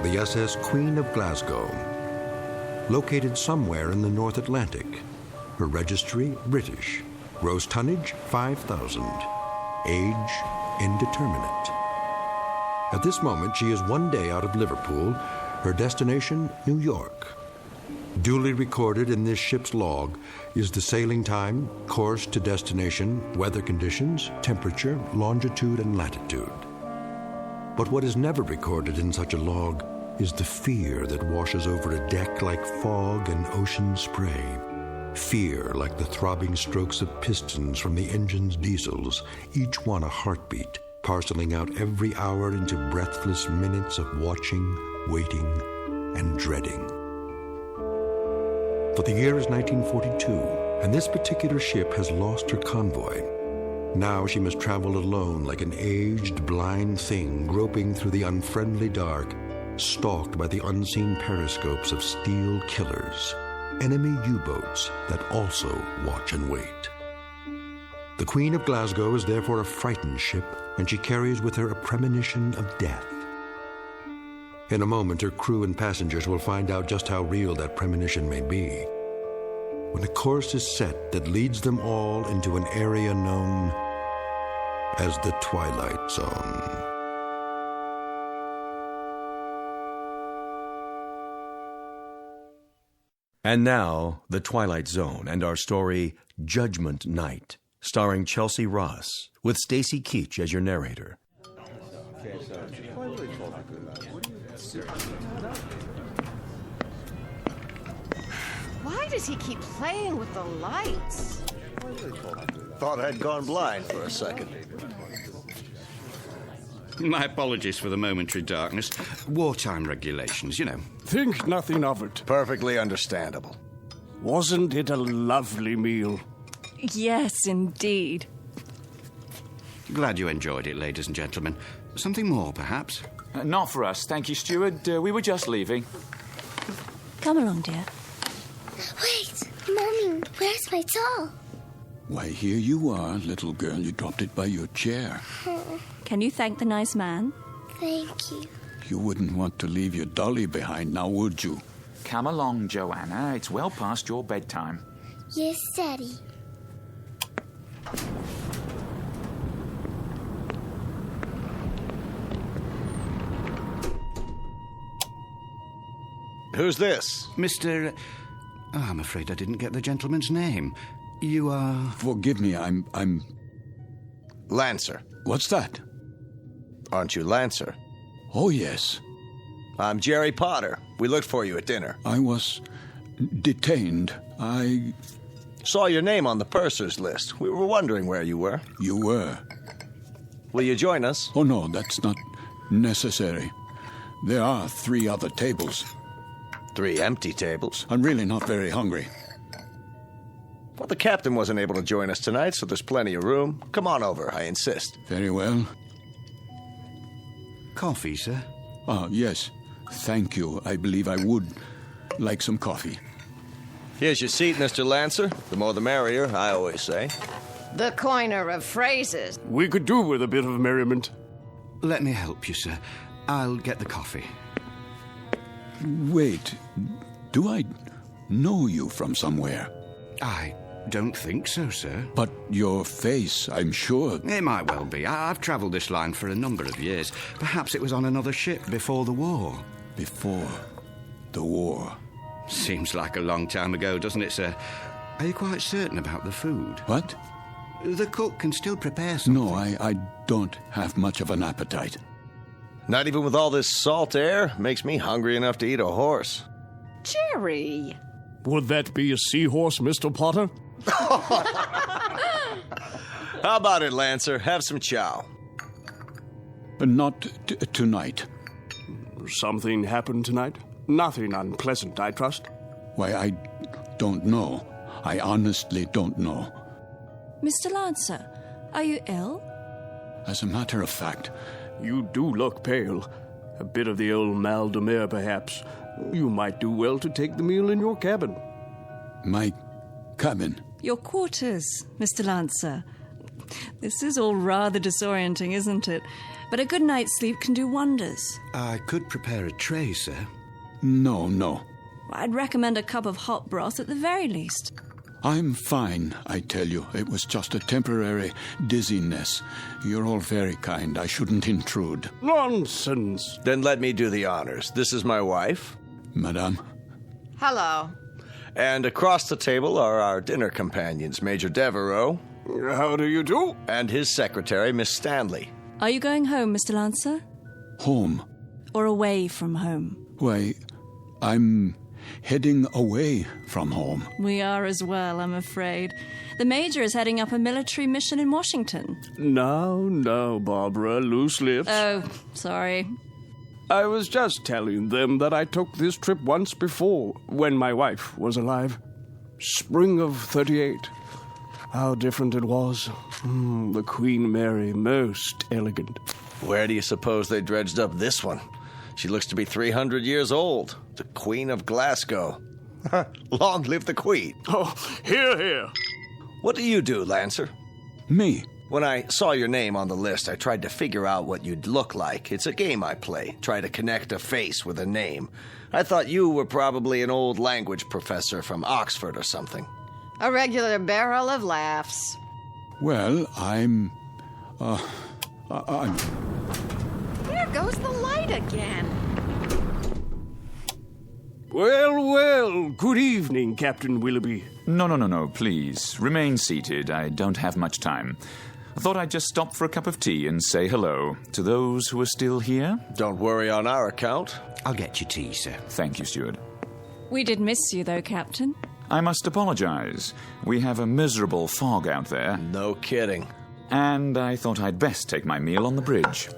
the SS Queen of Glasgow, located somewhere in the North Atlantic. Her registry, British. Gross tonnage, 5,000. Age, indeterminate. At this moment, she is 1 day out of Liverpool. Her destination, New York. Duly recorded in this ship's log is the sailing time, course to destination, weather conditions, temperature, longitude, and latitude. But what is never recorded in such a log is the fear that washes over a deck like fog and ocean spray. Fear like the throbbing strokes of pistons from the engine's diesels, each one a heartbeat, parceling out every hour into breathless minutes of watching, waiting, and dreading. For the year is 1942, and this particular ship has lost her convoy. Now she must travel alone like an aged, blind thing groping through the unfriendly dark, stalked by the unseen periscopes of steel killers, enemy U-boats that also watch and wait. The Queen of Glasgow is therefore a frightened ship, and she carries with her a premonition of death. In a moment, her crew and passengers will find out just how real that premonition may be, when a course is set that leads them all into an area known as the Twilight Zone. And now, The Twilight Zone and our story, Judgement Night, starring Chelsea Ross, with Stacy Keach as your narrator. Why does he keep playing with the lights? Thought I'd gone blind for a second. My apologies for the momentary darkness. Wartime regulations, you know. Think nothing of it. Perfectly understandable. Wasn't it a lovely meal? Yes, indeed. Glad you enjoyed it, ladies and gentlemen. Something more, perhaps? Not for us, thank you, steward. We were just leaving. Come along, dear. Wait, Mommy, where's my doll? Why, here you are, little girl. You dropped it by your chair. Can you thank the nice man? Thank you. You wouldn't want to leave your dolly behind now, would you? Come along, Joanna. It's well past your bedtime. Yes, Daddy. Who's this? Mr... Oh, I'm afraid I didn't get the gentleman's name. You are... Forgive me, I'm... Lancer. What's that? Aren't you Lancer? Oh, yes. I'm Jerry Potter. We looked for you at dinner. I was detained. I... saw your name on the purser's list. We were wondering where you were. You were. Will you join us? Oh, no, that's not necessary. There are 3 other tables. 3 empty tables? I'm really not very hungry. Well, the captain wasn't able to join us tonight, so there's plenty of room. Come on over, I insist. Very well. Coffee, sir? Ah, yes. Thank you. I believe I would like some coffee. Here's your seat, Mr. Lancer. The more the merrier, I always say. The coiner of phrases. We could do with a bit of merriment. Let me help you, sir. I'll get the coffee. Wait. Do I know you from somewhere? I don't think so, sir. But your face, I'm sure. It might well be. I've travelled this line for a number of years. Perhaps it was on another ship before the war. Before the war? Seems like a long time ago, doesn't it, sir? Are you quite certain about the food? What? The cook can still prepare something. No, I don't have much of an appetite. Not even with all this salt air? Makes me hungry enough to eat a horse. Jerry! Would that be a seahorse, Mr. Potter? How about it, Lancer? Have some chow. Not tonight. Something happened tonight? Nothing unpleasant, I trust? Why, I don't know. I honestly don't know. Mr. Lancer, are you ill? As a matter of fact... You do look pale. A bit of the old mal de mer, perhaps. You might do well to take the meal in your cabin. My cabin? Your quarters, Mr. Lancer. This is all rather disorienting, isn't it? But a good night's sleep can do wonders. I could prepare a tray, sir. No. I'd recommend a cup of hot broth at the very least. I'm fine, I tell you. It was just a temporary dizziness. You're all very kind. I shouldn't intrude. Nonsense. Then let me do the honors. This is my wife. Madame. Hello. And across the table are our dinner companions, Major Devereaux. How do you do? And his secretary, Miss Stanley. Are you going home, Mr. Lancer? Home? Or away from home? Why, I'm heading away from home. We are as well, I'm afraid. The Major is heading up a military mission in Washington. Now, Barbara, loose lips. Oh, sorry. I was just telling them that I took this trip once before, when my wife was alive. Spring of 38. How different it was. The Queen Mary, most elegant. Where do you suppose they dredged up this one? She looks to be 300 years old. The Queen of Glasgow. Long live the Queen. Oh, hear. What do you do, Lancer? Me? When I saw your name on the list, I tried to figure out what you'd look like. It's a game I play. Try to connect a face with a name. I thought you were probably an old language professor from Oxford or something. A regular barrel of laughs. Well, I'm... There goes the light again. Well, good evening, Captain Willoughby. No, please. Remain seated. I don't have much time. I thought I'd just stop for a cup of tea and say hello to those who are still here. Don't worry on our account. I'll get you tea, sir. Thank you, steward. We did miss you, though, Captain. I must apologize. We have a miserable fog out there. No kidding. And I thought I'd best take my meal on the bridge.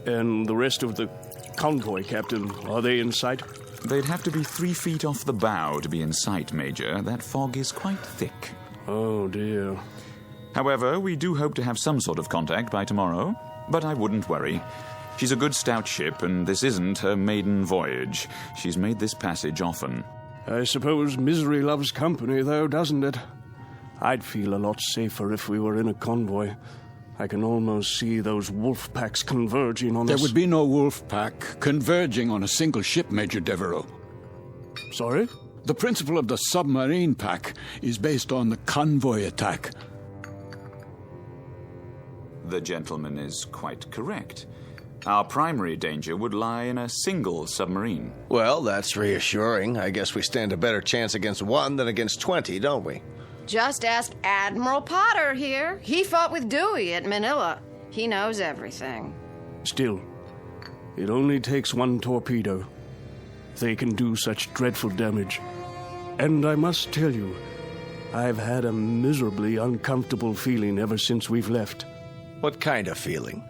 And the rest of the convoy, Captain, are they in sight? They'd have to be 3 feet off the bow to be in sight, Major. That fog is quite thick. Oh, dear. However, we do hope to have some sort of contact by tomorrow. But I wouldn't worry. She's a good stout ship, and this isn't her maiden voyage. She's made this passage often. I suppose misery loves company, though, doesn't it? I'd feel a lot safer if we were in a convoy. I can almost see those wolf packs converging on us. There would be no wolf pack converging on a single ship, Major Devereaux. Sorry? The principle of the submarine pack is based on the convoy attack. The gentleman is quite correct. Our primary danger would lie in a single submarine. Well, that's reassuring. I guess we stand a better chance against one than against 20, don't we? Just ask Admiral Potter here. He fought with Dewey at Manila. He knows everything. Still, it only takes one torpedo. They can do such dreadful damage. And I must tell you, I've had a miserably uncomfortable feeling ever since we've left. What kind of feeling?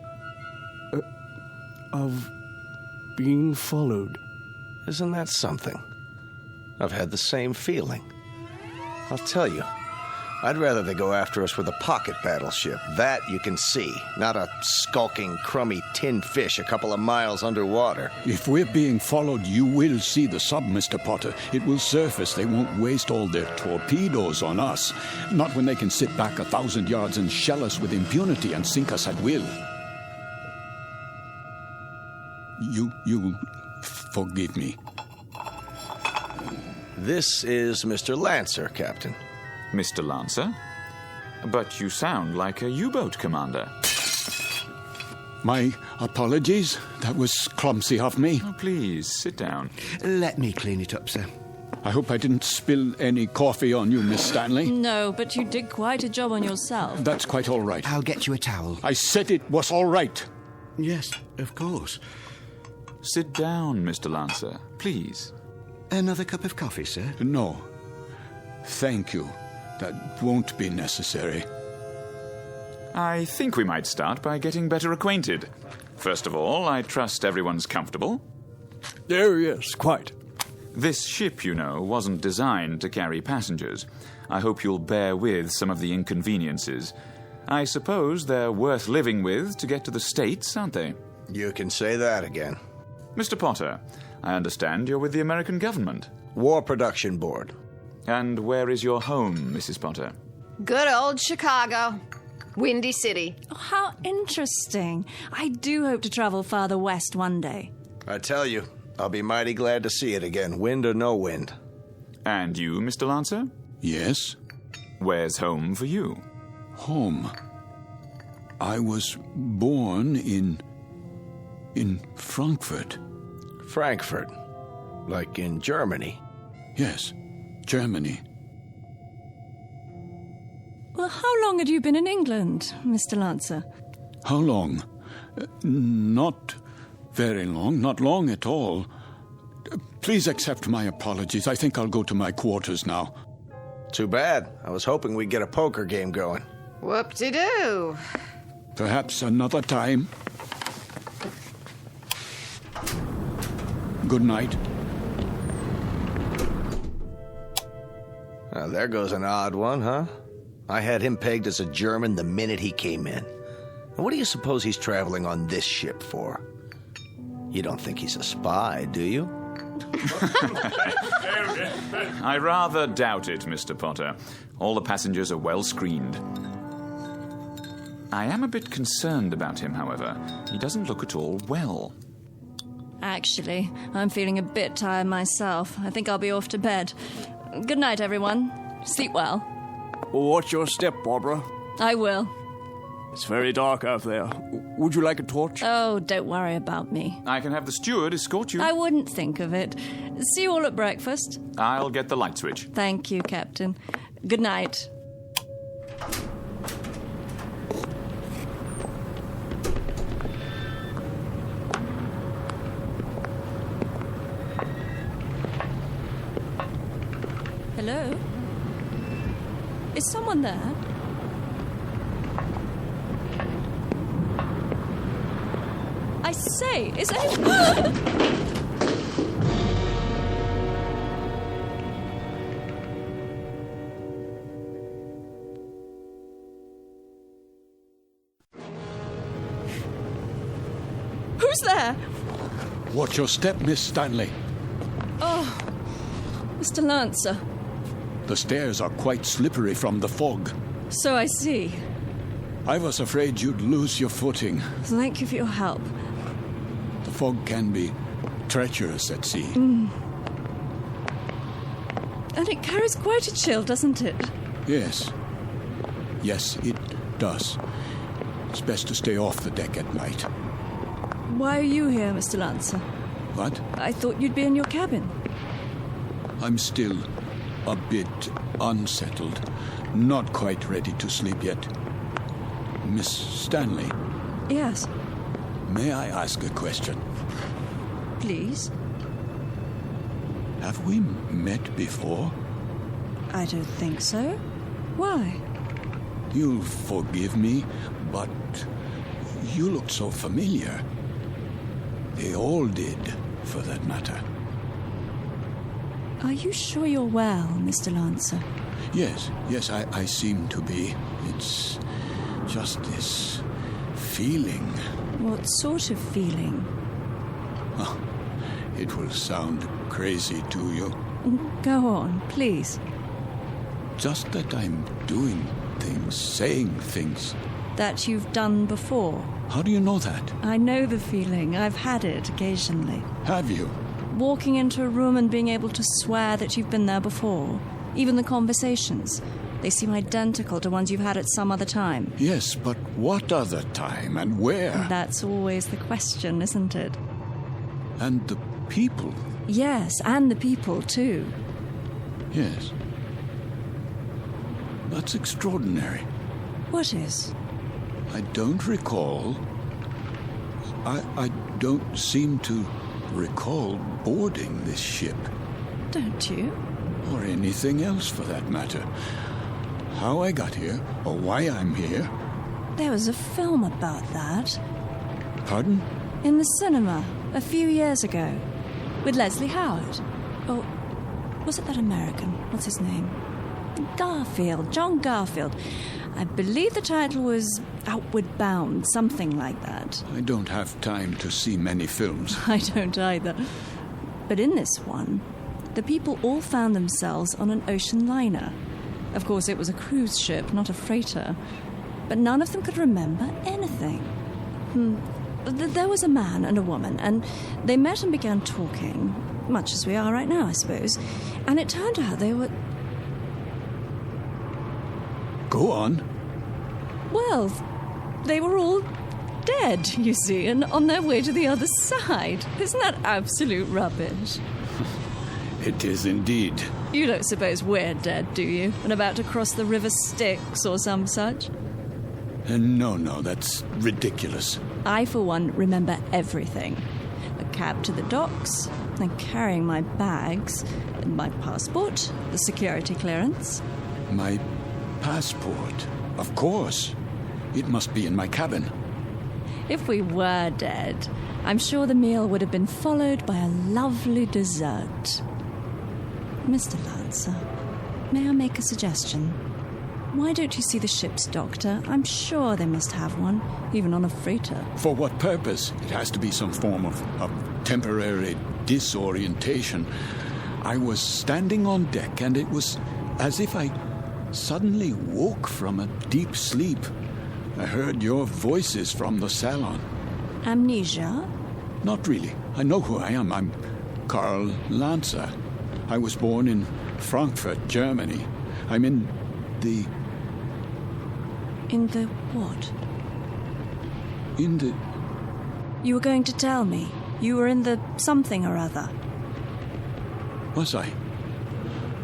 Of being followed. Isn't that something? I've had the same feeling. I'll tell you, I'd rather they go after us with a pocket battleship. That you can see, not a skulking, crummy tin fish a couple of miles underwater. If we're being followed, you will see the sub, Mr. Potter. It will surface. They won't waste all their torpedoes on us. Not when they can sit back 1,000 yards and shell us with impunity and sink us at will. You forgive me. This is Mr. Lancer, Captain. Mr. Lancer? But you sound like a U-boat commander. My apologies. That was clumsy of me. Oh, please, sit down. Let me clean it up, sir. I hope I didn't spill any coffee on you, Miss Stanley. No, but you did quite a job on yourself. That's quite all right. I'll get you a towel. I said it was all right. Yes, of course. Sit down, Mr. Lancer, please. Another cup of coffee, sir? No. Thank you. That won't be necessary. I think we might start by getting better acquainted. First of all, I trust everyone's comfortable. Oh, yes, quite. This ship, you know, wasn't designed to carry passengers. I hope you'll bear with some of the inconveniences. I suppose they're worth living with to get to the States, aren't they? You can say that again. Mr. Potter, I understand you're with the American government. War Production Board. And where is your home, Mrs. Potter? Good old Chicago. Windy City. Oh, how interesting. I do hope to travel farther west one day. I tell you, I'll be mighty glad to see it again, wind or no wind. And you, Mr. Lancer? Yes? Where's home for you? Home? I was born in Frankfurt. Frankfurt? Like in Germany? Yes, Germany. Well, how long had you been in England, Mr. Lancer? How long? Not very long, not long at all. Please accept my apologies. I think I'll go to my quarters now. Too bad. I was hoping we'd get a poker game going. Whoop-de-doo. Perhaps another time. Good night. There goes an odd one, huh? I had him pegged as a German the minute he came in. And what do you suppose he's traveling on this ship for? You don't think he's a spy, do you? I rather doubt it, Mr. Potter. All the passengers are well screened. I am a bit concerned about him, however. He doesn't look at all well. Actually, I'm feeling a bit tired myself. I think I'll be off to bed. Good night, everyone. Sleep well. Watch your step, Barbara. I will. It's very dark out there. Would you like a torch? Oh, don't worry about me. I can have the steward escort you. I wouldn't think of it. See you all at breakfast. I'll get the light switch. Thank you, Captain. Good night. Hello? Is someone there? I say, is anyone... Who's there? Watch your step, Miss Stanley. Oh, Mr. Lancer. The stairs are quite slippery from the fog. So I see. I was afraid you'd lose your footing. Thank you for your help. The fog can be treacherous at sea. And it carries quite a chill, doesn't it? Yes. Yes, it does. It's best to stay off the deck at night. Why are you here, Mr. Lancer? What? I thought you'd be in your cabin. I'm still a bit unsettled. Not quite ready to sleep yet. Miss Stanley? Yes. May I ask a question? Please. Have we met before? I don't think so. Why? You'll forgive me, but you looked so familiar. They all did, for that matter. Are you sure you're well, Mr. Lancer? Yes, I seem to be. It's just this feeling. What sort of feeling? Oh, it will sound crazy to you. Go on, please. Just that I'm doing things, saying things. That you've done before. How do you know that? I know the feeling. I've had it occasionally. Have you? Walking into a room and being able to swear that you've been there before. Even the conversations. They seem identical to ones you've had at some other time. Yes, but what other time and where? That's always the question, isn't it? And the people? Yes, and the people, too. Yes. That's extraordinary. What is? I don't recall. I don't seem to recall boarding this ship. Don't you? Or anything else, for that matter. How I got here, or why I'm here. There was a film about that. Pardon? In the cinema, a few years ago. With Leslie Howard. Oh, was it that American? What's his name? Garfield. John Garfield. I believe the title was Outward Bound, something like that. I don't have time to see many films. I don't either. But in this one, the people all found themselves on an ocean liner. Of course, it was a cruise ship, not a freighter. But none of them could remember anything. There was a man and a woman, and they met and began talking, much as we are right now, I suppose. And it turned out they were... Go on. Well, they were all dead, you see, and on their way to the other side. Isn't that absolute rubbish? It is indeed. You don't suppose we're dead, do you? And about to cross the River Styx or some such? No, that's ridiculous. I, for one, remember everything. The cab to the docks, and carrying my bags, my passport, the security clearance. My passport? Of course. It must be in my cabin. If we were dead, I'm sure the meal would have been followed by a lovely dessert. Mr. Lancer, may I make a suggestion? Why don't you see the ship's doctor? I'm sure they must have one, even on a freighter. For what purpose? It has to be some form of temporary disorientation. I was standing on deck, and it was as if I suddenly woke from a deep sleep. I heard your voices from the salon. Amnesia? Not really. I know who I am. I'm Karl Lancer. I was born in Frankfurt, Germany. I'm in the... In the what? In the... You were going to tell me. You were in the something or other. Was I?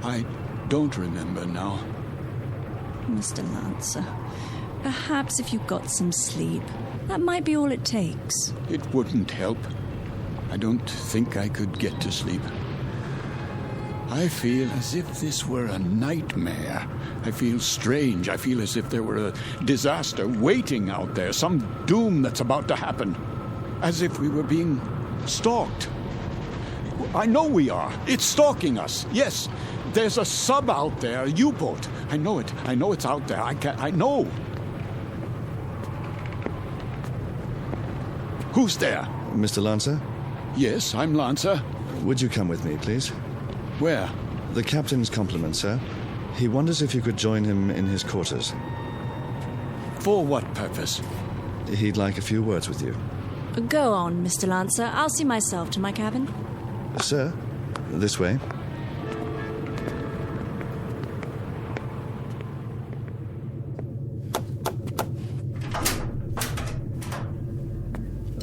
I don't remember now. Mr. Lancer, perhaps if you got some sleep, that might be all it takes. It wouldn't help. I don't think I could get to sleep. I feel as if this were a nightmare. I feel strange. I feel as if there were a disaster waiting out there, some doom that's about to happen. As if we were being stalked. I know we are. It's stalking us. Yes, there's a sub out there, a U-boat. I know it. I know it's out there. I know. Who's there? Mr. Lancer? Yes, I'm Lancer. Would you come with me, please? Where? The captain's compliments, sir. He wonders if you could join him in his quarters. For what purpose? He'd like a few words with you. Go on, Mr. Lancer. I'll see myself to my cabin. Sir, this way.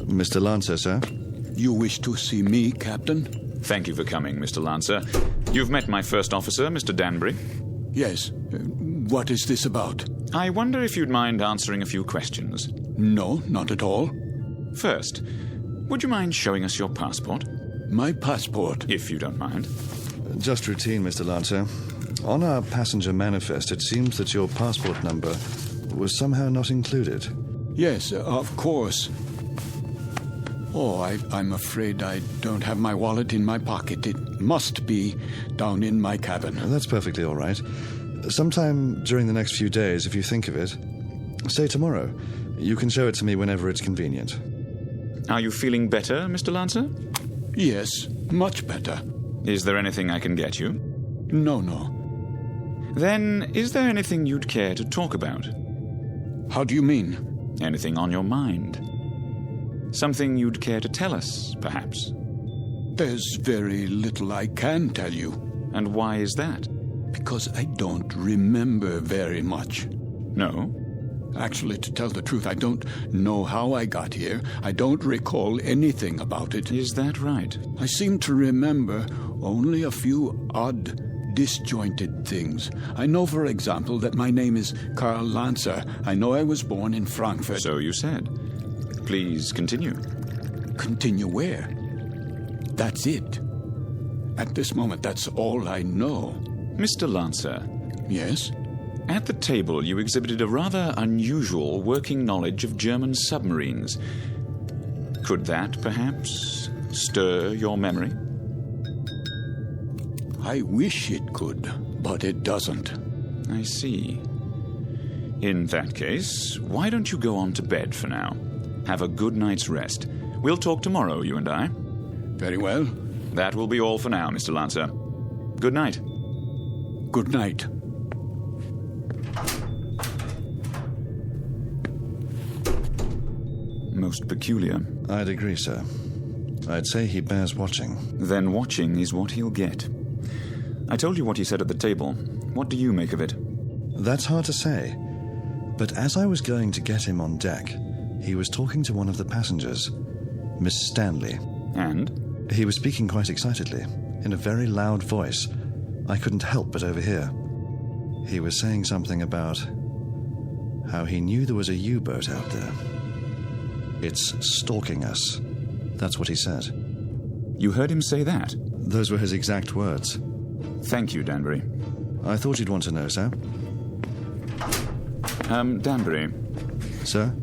Mr. Lancer, sir. You wish to see me, Captain? Thank you for coming, Mr. Lancer. You've met my first officer, Mr. Danbury. Yes. What is this about? I wonder if you'd mind answering a few questions. No, not at all. First, would you mind showing us your passport? My passport? If you don't mind. Just routine, Mr. Lancer. On our passenger manifest, it seems that your passport number was somehow not included. Yes, of course. Oh, I'm afraid I don't have my wallet in my pocket. It must be down in my cabin. That's perfectly all right. Sometime during the next few days, if you think of it, say tomorrow. You can show it to me whenever it's convenient. Are you feeling better, Mr. Lancer? Yes, much better. Is there anything I can get you? No. Then, is there anything you'd care to talk about? How do you mean? Anything on your mind? Something you'd care to tell us, perhaps? There's very little I can tell you. And why is that? Because I don't remember very much. No? Actually, to tell the truth, I don't know how I got here. I don't recall anything about it. Is that right? I seem to remember only a few odd, disjointed things. I know, for example, that my name is Karl Lancer. I know I was born in Frankfurt. So you said. Please continue. Continue where? That's it. At this moment, that's all I know. Mr. Lancer. Yes? At the table, you exhibited a rather unusual working knowledge of German submarines. Could that, perhaps, stir your memory? I wish it could, but it doesn't. I see. In that case, why don't you go on to bed for now? Have a good night's rest. We'll talk tomorrow, you and I. Very well. That will be all for now, Mr. Lancer. Good night. Good night. Most peculiar. I'd agree, sir. I'd say he bears watching. Then watching is what he'll get. I told you what he said at the table. What do you make of it? That's hard to say. But as I was going to get him on deck, he was talking to one of the passengers, Miss Stanley. And? He was speaking quite excitedly, in a very loud voice. I couldn't help but overhear. He was saying something about how he knew there was a U-boat out there. It's stalking us. That's what he said. You heard him say that? Those were his exact words. Thank you, Danbury. I thought you'd want to know, sir. Danbury. Sir?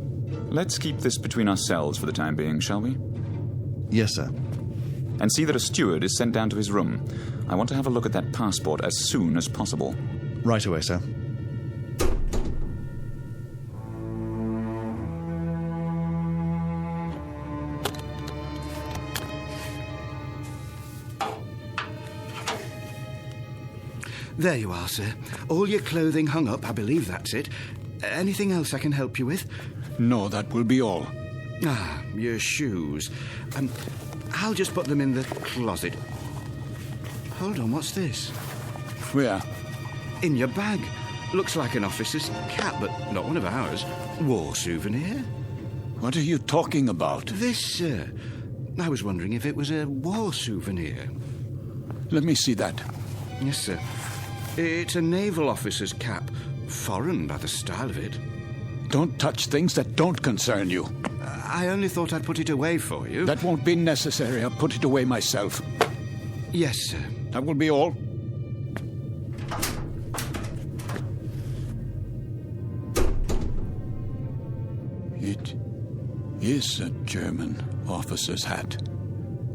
Let's keep this between ourselves for the time being, shall we? Yes, sir. And see that a steward is sent down to his room. I want to have a look at that passport as soon as possible. Right away, sir. There you are, sir. All your clothing hung up, I believe that's it. Anything else I can help you with? No, that will be all. Ah, your shoes. I'll just put them in the closet. Hold on, what's this? Where? In your bag. Looks like an officer's cap, but not one of ours. War souvenir. What are you talking about? This, sir. I was wondering if it was a war souvenir. Let me see that. Yes, sir. It's a naval officer's cap. Foreign by the style of it. Don't touch things that don't concern you. I only thought I'd put it away for you. That won't be necessary. I'll put it away myself. Yes, sir. That will be all. It is a German officer's hat.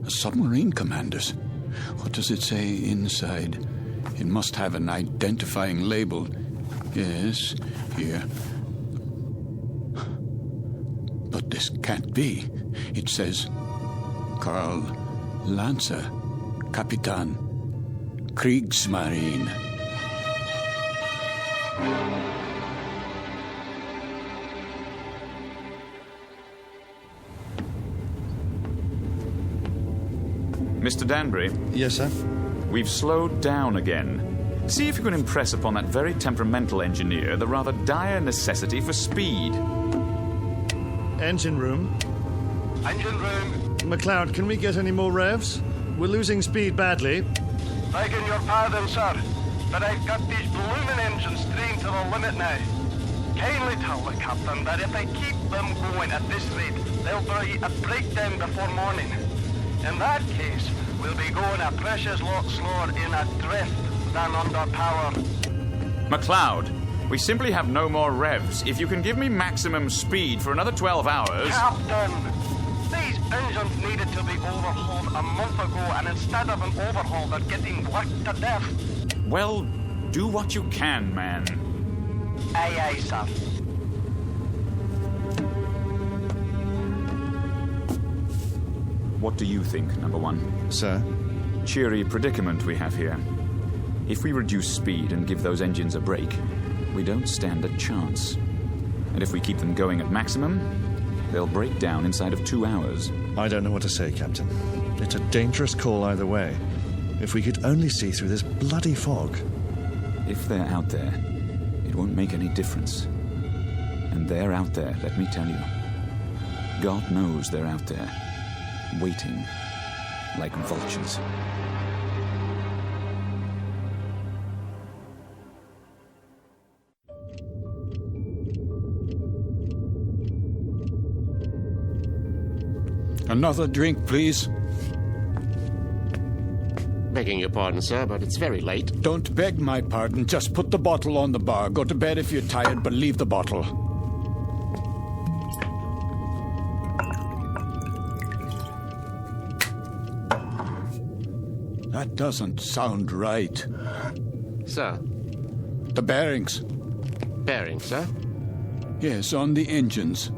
A submarine commander's. What does it say inside? It must have an identifying label. Yes, here. But this can't be. It says, Karl Lancer, Kapitan, Kriegsmarine. Mr. Danbury? Yes, sir? We've slowed down again. See if you can impress upon that very temperamental engineer the rather dire necessity for speed. Engine room. Engine room. McLeod, can we get any more revs? We're losing speed badly. Begging your pardon, sir, but I've got these blooming engines trained to the limit now. Kindly tell the captain that if I keep them going at this rate, there'll be a breakdown before morning. In that case, we'll be going a precious lot slower in a drift than under power. McLeod, we simply have no more revs. If you can give me maximum speed for another 12 hours... Captain! These engines needed to be overhauled a month ago, and instead of an overhaul, they're getting worked to death. Well, do what you can, man. Aye, aye, sir. What do you think, number one? Sir? Cheery predicament we have here. If we reduce speed and give those engines a break, we don't stand a chance. And if we keep them going at maximum, they'll break down inside of 2 hours. I don't know what to say, Captain. It's a dangerous call either way. If we could only see through this bloody fog. If they're out there, it won't make any difference. And they're out there, let me tell you. God knows they're out there, waiting like vultures. Another drink, please. Begging your pardon, sir, but it's very late. Don't beg my pardon. Just put the bottle on the bar. Go to bed if you're tired, but leave the bottle. That doesn't sound right. Sir? The bearings. Bearings, sir? Yes, on the engines.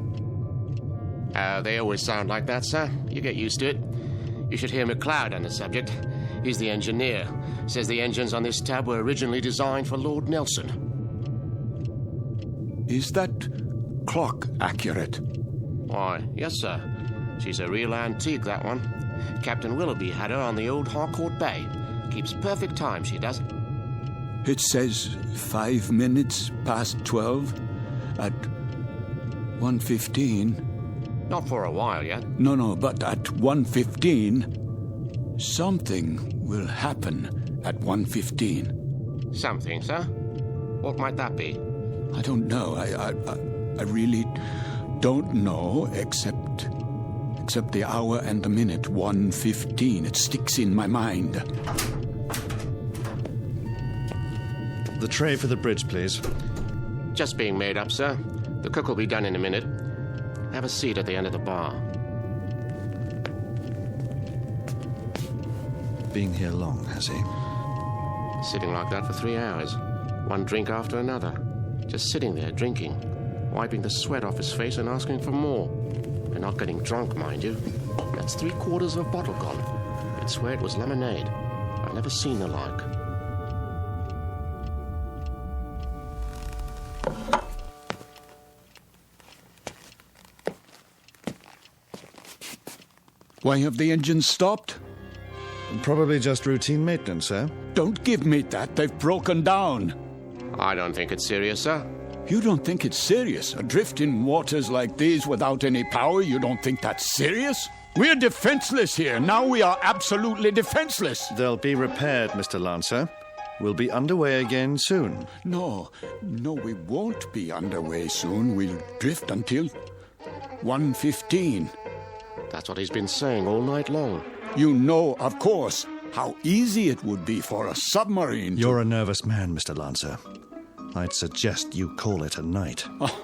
They always sound like that, sir. You get used to it. You should hear McLeod on the subject. He's the engineer. Says the engines on this tab were originally designed for Lord Nelson. Is that clock accurate? Why, yes, sir. She's a real antique, that one. Captain Willoughby had her on the old Harcourt Bay. Keeps perfect time, she does. It says 5 minutes past 12 at 1:15. Not for a while yet. No, but at 1:15, something will happen at 1:15. Something, sir? What might that be? I don't know. I really don't know, except the hour and the minute, 1:15. It sticks in my mind. The tray for the bridge, please. Just being made up, sir. The cook will be done in a minute. Have a seat at the end of the bar. Been here long, has he? Sitting like that for 3 hours. One drink after another. Just sitting there, drinking. Wiping the sweat off his face and asking for more. And not getting drunk, mind you. That's 3/4 of a bottle gone. I'd swear it was lemonade. I've never seen the like. Why have the engines stopped? Probably just routine maintenance, sir. Don't give me that. They've broken down. I don't think it's serious, sir. You don't think it's serious? Adrift in waters like these without any power, you don't think that's serious? We're defenseless here. Now we are absolutely defenseless. They'll be repaired, Mr. Lancer. We'll be underway again soon. No, we won't be underway soon. We'll drift until 1:15. That's what he's been saying all night long. You know, of course, how easy it would be for a submarine to... You're a nervous man, Mr. Lancer. I'd suggest you call it a night. Oh,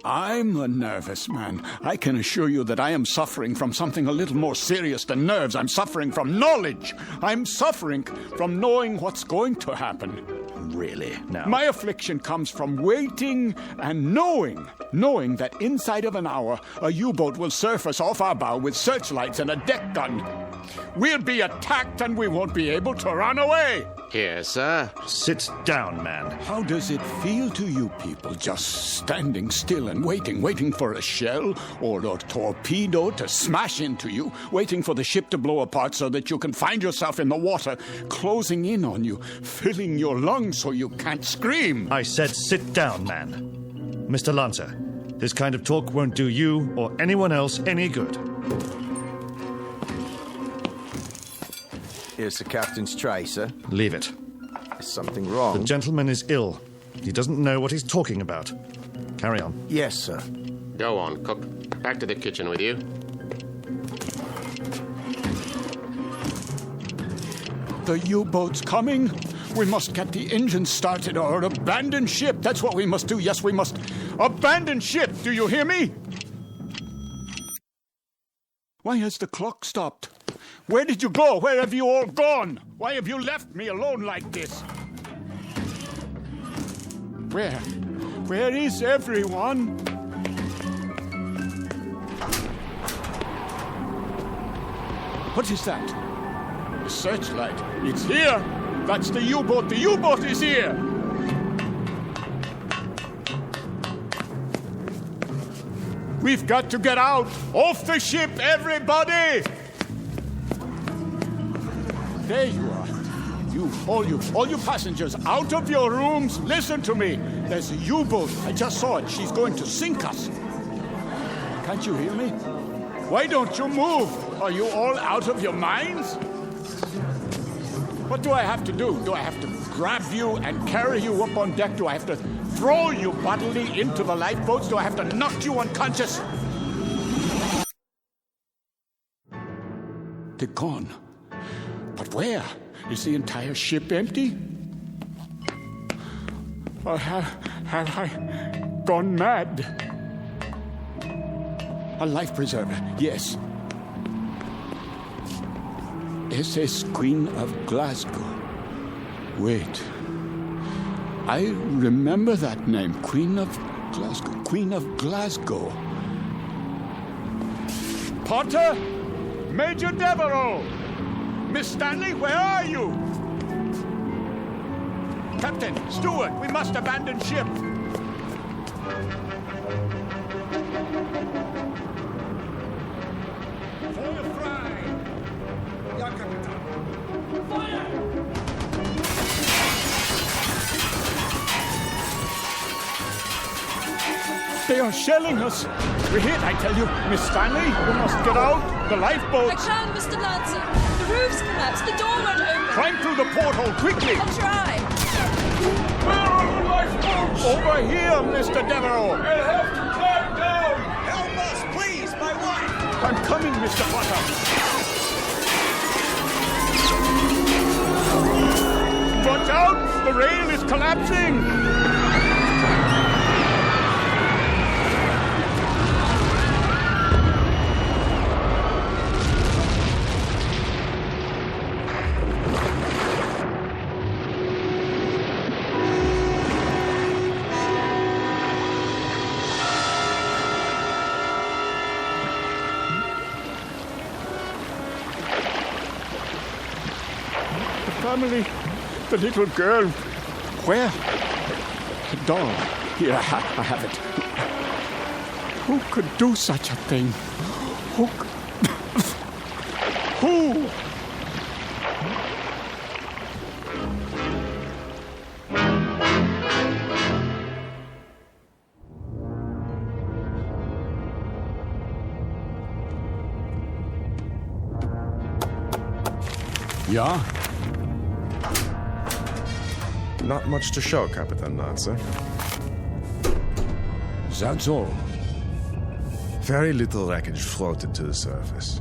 I'm a nervous man. I can assure you that I am suffering from something a little more serious than nerves. I'm suffering from knowledge. I'm suffering from knowing what's going to happen. Really? Now? My affliction comes from waiting and knowing that inside of an hour, a U-boat will surface off our bow with searchlights and a deck gun. We'll be attacked and we won't be able to run away. Here, sir. Sit down, man. How does it feel to you people just standing still and waiting for a shell or a torpedo to smash into you, waiting for the ship to blow apart so that you can find yourself in the water, closing in on you, filling your lungs so you can't scream? I said sit down, man. Mr. Lancer, this kind of talk won't do you or anyone else any good. Here's the captain's tray, sir. Leave it. Is something wrong? The gentleman is ill. He doesn't know what he's talking about. Carry on. Yes, sir. Go on, cook. Back to the kitchen with you. The U-boat's coming. We must get the engines started or abandon ship. That's what we must do. Yes, we must abandon ship. Do you hear me? Why has the clock stopped? Where did you go? Where have you all gone? Why have you left me alone like this? Where is everyone? What is that? The searchlight. It's here. That's the U-boat. The U-boat is here. We've got to get out. Off the ship, everybody. There you are. all you passengers, out of your rooms. Listen to me. There's a U-boat. I just saw it. She's going to sink us. Can't you hear me? Why don't you move? Are you all out of your minds? What do I have to do? Do I have to grab you and carry you up on deck? Do I have to throw you bodily into the lifeboats? Do I have to knock you unconscious? They're gone. But where? Is the entire ship empty? Or have I gone mad? A life preserver, yes. SS Queen of Glasgow. Wait. I remember that name. Queen of Glasgow. Queen of Glasgow. Potter? Major Devereaux! Miss Stanley, where are you? Captain, steward, we must abandon ship. Fire fry! Ja, Captain. Fire! They are shelling us. We're hit, I tell you. Miss Stanley, we must get out. The lifeboat. I can, Mr. Lancer. The roof's collapsed. The door won't open. Climb through the porthole, quickly. I'll try. Where are the lifeboats? Over here, Mr. Devereaux. We'll have to climb down. Help us, please, my wife. I'm coming, Mr. Potter. Watch out! The rail is collapsing. Family, the little girl. Where? The doll. Here, I have it. Who could do such a thing? Who? Who? Ja? Not much to show, Captain Lancer. That's all. Very little wreckage floated to the surface.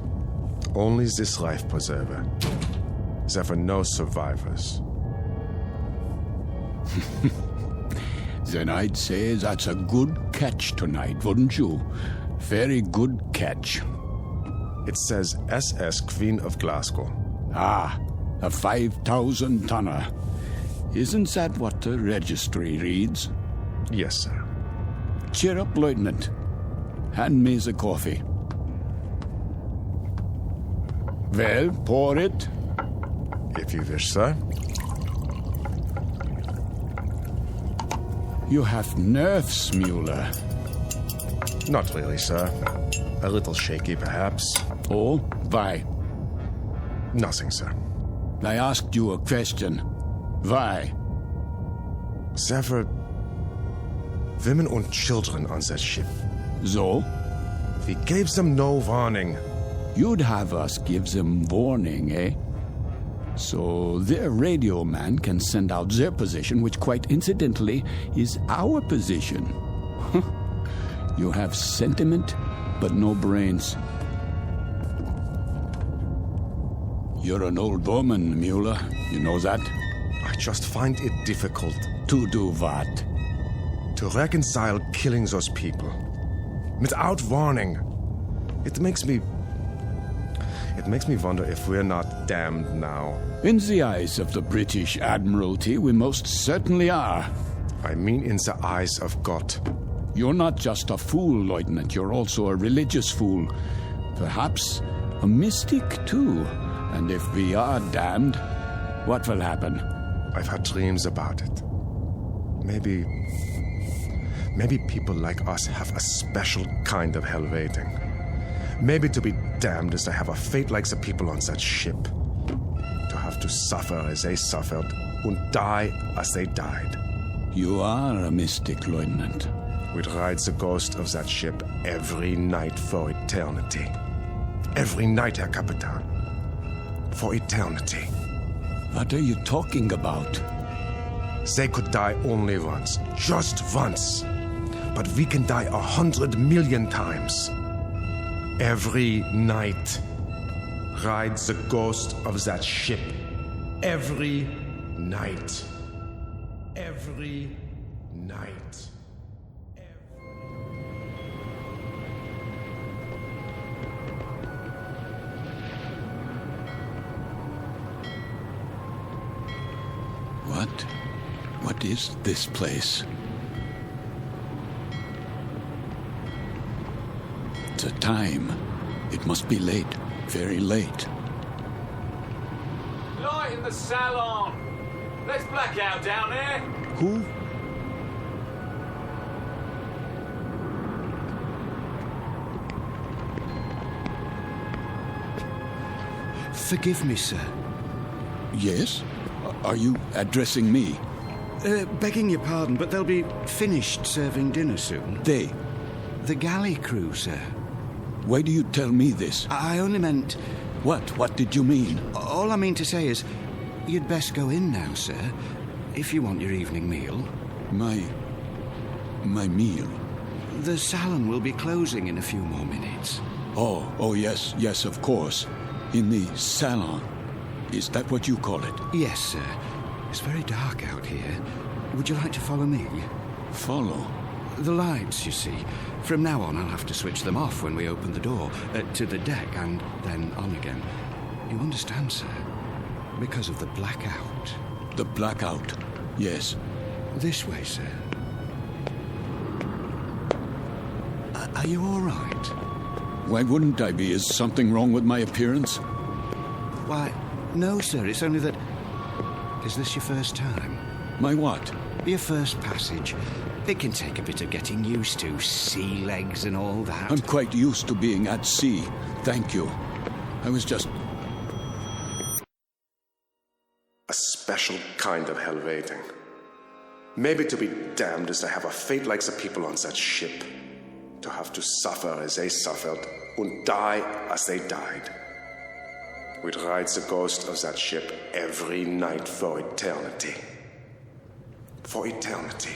Only this life preserver. There were no survivors. Then I'd say that's a good catch tonight, wouldn't you? Very good catch. It says SS Queen of Glasgow. Ah, a 5,000-tonner. Isn't that what the registry reads? Yes, sir. Cheer up, Lieutenant. Hand me the coffee. Well, pour it. If you wish, sir. You have nerves, Mueller. Not really, sir. A little shaky, perhaps. Oh, why? Nothing, sir. I asked you a question. Why? There were women and children on that ship. So? We gave them no warning. You'd have us give them warning, eh? So their radio man can send out their position, which quite incidentally is our position. You have sentiment, but no brains. You're an old woman, Mueller. You know that? I just find it difficult. To do what? To reconcile killing those people. Without warning. It makes me wonder if we're not damned now. In the eyes of the British Admiralty, we most certainly are. I mean in the eyes of God. You're not just a fool, Lieutenant. You're also a religious fool. Perhaps a mystic, too. And if we are damned, what will happen? I've had dreams about it. Maybe people like us have a special kind of hell waiting. Maybe to be damned is to have a fate like the people on that ship. To have have to suffer as they suffered and die as they died. You are a mystic, Lieutenant. We'd ride the ghost of that ship every night for eternity. Every night, Herr Capitan. For eternity. What are you talking about? They could die only once. Just once. But we can die 100 million times. Every night. Ride the ghost of that ship. Every night. Every night. What is this place? The time. It must be late. Very late. Light in the salon. Let's black out down there. Who? Forgive me, sir. Yes? Are you addressing me? Begging your pardon, but they'll be finished serving dinner soon. They? The galley crew, sir. Why do you tell me this? I only meant... What? What did you mean? All I mean to say is, you'd best go in now, sir, if you want your evening meal. My meal? The salon will be closing in a few more minutes. Oh, yes, of course. In the salon. Is that what you call it? Yes, sir. It's very dark out here. Would you like to follow me? Follow? The lights, you see. From now on, I'll have to switch them off when we open the door to the deck and then on again. You understand, sir? Because of the blackout. The blackout? Yes. This way, sir. Are you all right? Why wouldn't I be? Is something wrong with my appearance? Why, no, sir. It's only that... Is this your first time? My what? Your first passage. It can take a bit of getting used to. Sea legs and all that. I'm quite used to being at sea. Thank you. I was just... A special kind of hell waiting. Maybe to be damned is to have a fate like the people on that ship. To have to suffer as they suffered and die as they died. We'd ride the ghost of that ship every night for eternity. For eternity.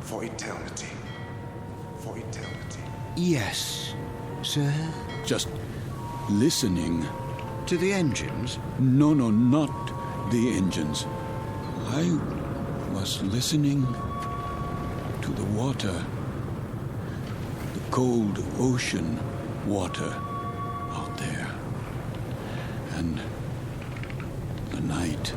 For eternity. For eternity. Yes, sir? Just listening. To the engines? No, not the engines. I was listening to the water. The cold ocean water out there. And the night.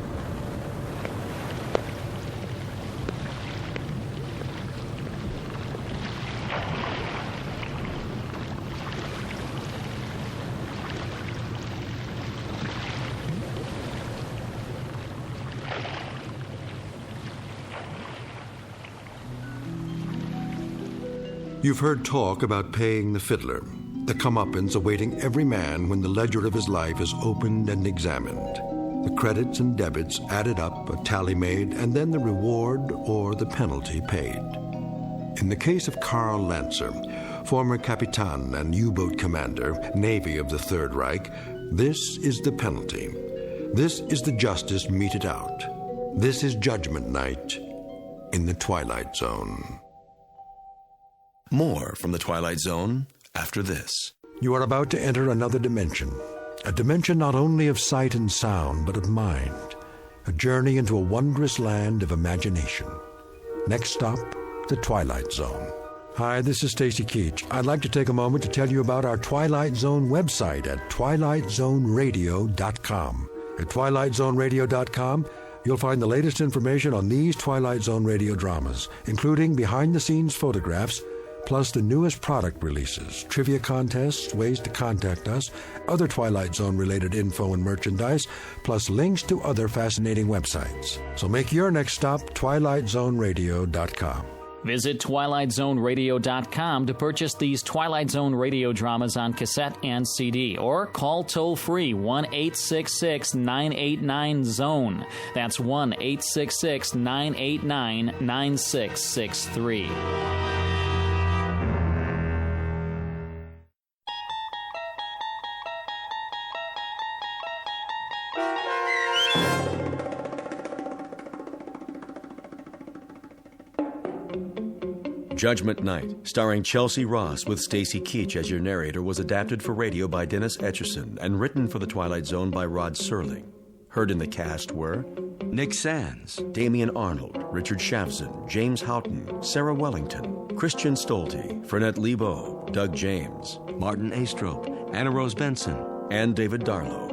You've heard talk about paying the fiddler, the comeuppance awaiting every man when the ledger of his life is opened and examined. The credits and debits added up, a tally made, and then the reward or the penalty paid. In the case of Karl Lancer, former Capitan and U-boat commander, Navy of the Third Reich, this is the penalty. This is the justice meted out. This is Judgement Night in the Twilight Zone. More from the Twilight Zone after this. You are about to enter another dimension. A dimension not only of sight and sound, but of mind. A journey into a wondrous land of imagination. Next stop, the Twilight Zone. Hi, this is Stacy Keach. I'd like to take a moment to tell you about our Twilight Zone website at twilightzoneradio.com. At twilightzoneradio.com, you'll find the latest information on these Twilight Zone radio dramas, including behind-the-scenes photographs, plus the newest product releases, trivia contests, ways to contact us, other Twilight Zone-related info and merchandise, plus links to other fascinating websites. So make your next stop twilightzoneradio.com. Visit TwilightZoneRadio.com to purchase these Twilight Zone radio dramas on cassette and CD, or call toll-free 1-866-989-ZONE. That's 1-866-989-9663. Judgement Night, starring Chelsea Ross with Stacy Keach as your narrator, was adapted for radio by Dennis Etchison and written for The Twilight Zone by Rod Serling. Heard in the cast were Nick Sands, Damian Arnold, Richard Shavson, James Houghton, Sarah Wellington, Christian Stolte, Fernette Lebo, Doug James, Martin Astrop, Anna Rose Benson, and David Darlow.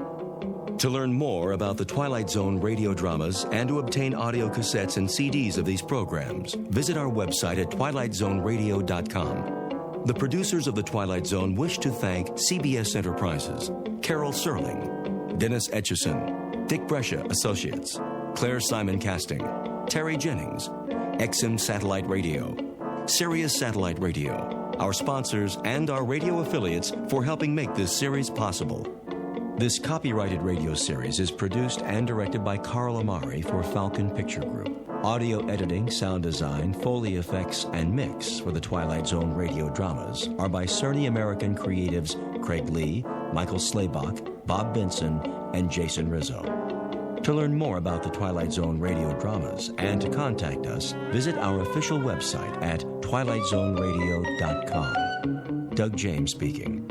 To learn more about the Twilight Zone radio dramas and to obtain audio cassettes and CDs of these programs, visit our website at twilightzoneradio.com. The producers of The Twilight Zone wish to thank CBS Enterprises, Carol Serling, Dennis Etchison, Dick Brescia Associates, Claire Simon Casting, Terry Jennings, XM Satellite Radio, Sirius Satellite Radio, our sponsors and our radio affiliates for helping make this series possible. This copyrighted radio series is produced and directed by Carl Amari for Falcon Picture Group. Audio editing, sound design, Foley effects, and mix for the Twilight Zone radio dramas are by Cerny American creatives Craig Lee, Michael Slaybach, Bob Benson, and Jason Rizzo. To learn more about the Twilight Zone radio dramas and to contact us, visit our official website at twilightzoneradio.com. Doug James speaking.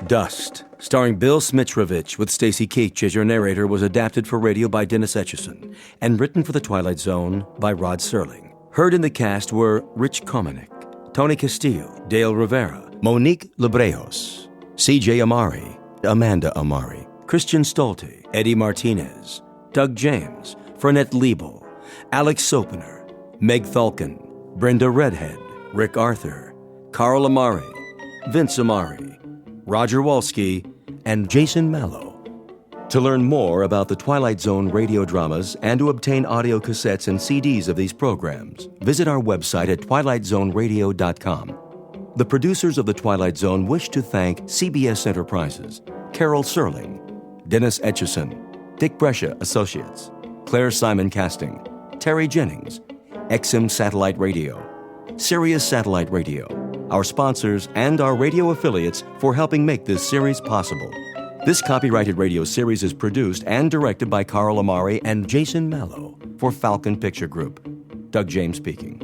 Dust, starring Bill Smitrovich with Stacy Keach as your narrator, was adapted for radio by Dennis Etchison and written for The Twilight Zone by Rod Serling. Heard in the cast were Rich Komanek, Tony Castillo, Dale Rivera, Monique Lebrejos, C.J. Amari, Amanda Amari, Christian Stolte, Eddie Martinez, Doug James, Fernette Liebel, Alex Sopener, Meg Thalken, Brenda Redhead, Rick Arthur, Carl Amari, Vince Amari, Roger Walski, and Jason Mallow. To learn more about the Twilight Zone radio dramas and to obtain audio cassettes and CDs of these programs, visit our website at twilightzoneradio.com. The producers of The Twilight Zone wish to thank CBS Enterprises, Carol Serling, Dennis Etchison, Dick Brescia Associates, Claire Simon Casting, Terry Jennings, XM Satellite Radio, Sirius Satellite Radio, our sponsors and our radio affiliates for helping make this series possible. This copyrighted radio series is produced and directed by Carl Amari and Jason Mallow for Falcon Picture Group. Doug James speaking.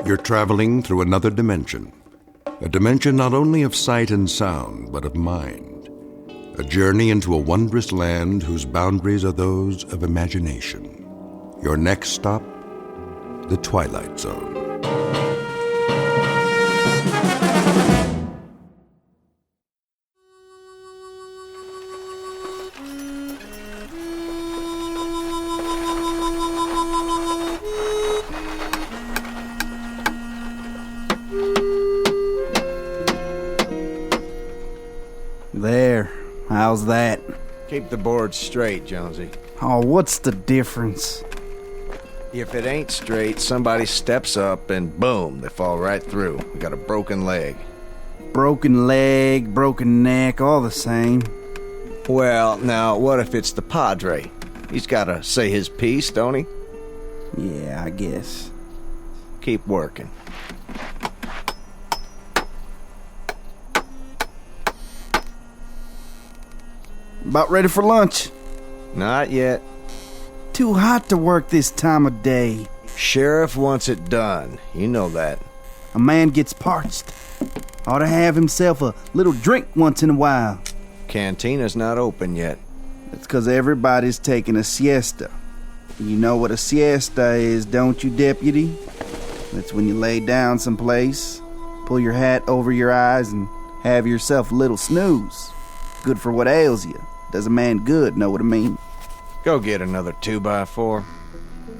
You're traveling through another dimension. A dimension not only of sight and sound, but of mind. A journey into a wondrous land whose boundaries are those of imagination. Your next stop, the Twilight Zone. There. How's that? Keep the board straight, Jonesy. Oh, what's the difference? If it ain't straight, somebody steps up and boom, they fall right through. We got a broken leg. Broken leg, broken neck, all the same. Well, now, what if it's the Padre? He's gotta say his piece, don't he? Yeah, I guess. Keep working. About ready for lunch? Not yet. Too hot to work this time of day. Sheriff wants it done. You know that. A man gets parched. Ought to have himself a little drink once in a while. Cantina's not open yet. That's because everybody's taking a siesta. You know what a siesta is, don't you, deputy? That's when you lay down someplace, pull your hat over your eyes, and have yourself a little snooze. Good for what ails you. Does a man good, know what I mean? Go get another 2x4.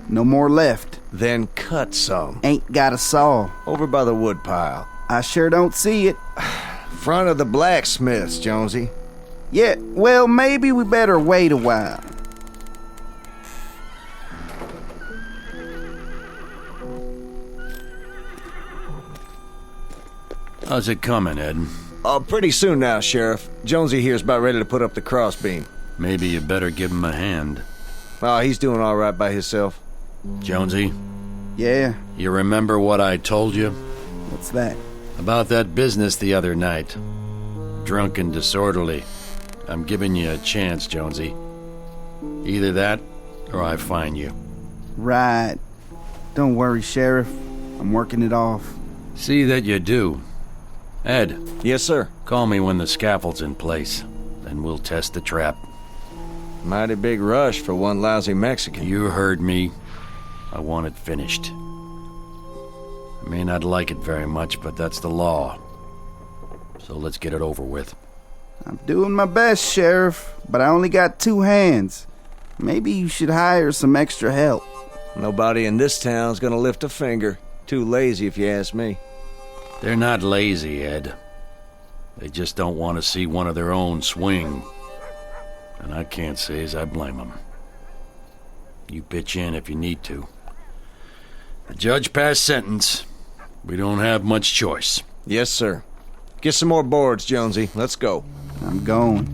No more left. Then cut some. Ain't got a saw. Over by the wood pile. I sure don't see it. Front of the blacksmith's, Jonesy. Yeah, well, maybe we better wait a while. How's it coming, Ed? Pretty soon now, Sheriff. Jonesy here's about ready to put up the crossbeam. Maybe you better give him a hand. Oh, he's doing all right by himself. Jonesy? Yeah? You remember what I told you? What's that? About that business the other night. Drunk and disorderly. I'm giving you a chance, Jonesy. Either that, or I fine you. Right. Don't worry, Sheriff. I'm working it off. See that you do. Ed. Yes, sir. Call me when the scaffold's in place. Then we'll test the trap. Mighty big rush for one lousy Mexican. You heard me. I want it finished. I may not like it very much, but that's the law. So let's get it over with. I'm doing my best, Sheriff, but I only got 2 hands. Maybe you should hire some extra help. Nobody in this town's gonna lift a finger. Too lazy, if you ask me. They're not lazy, Ed. They just don't want to see one of their own swing. And I can't say as I blame them. You pitch in if you need to. The judge passed sentence. We don't have much choice. Yes, sir. Get some more boards, Jonesy. Let's go. I'm going.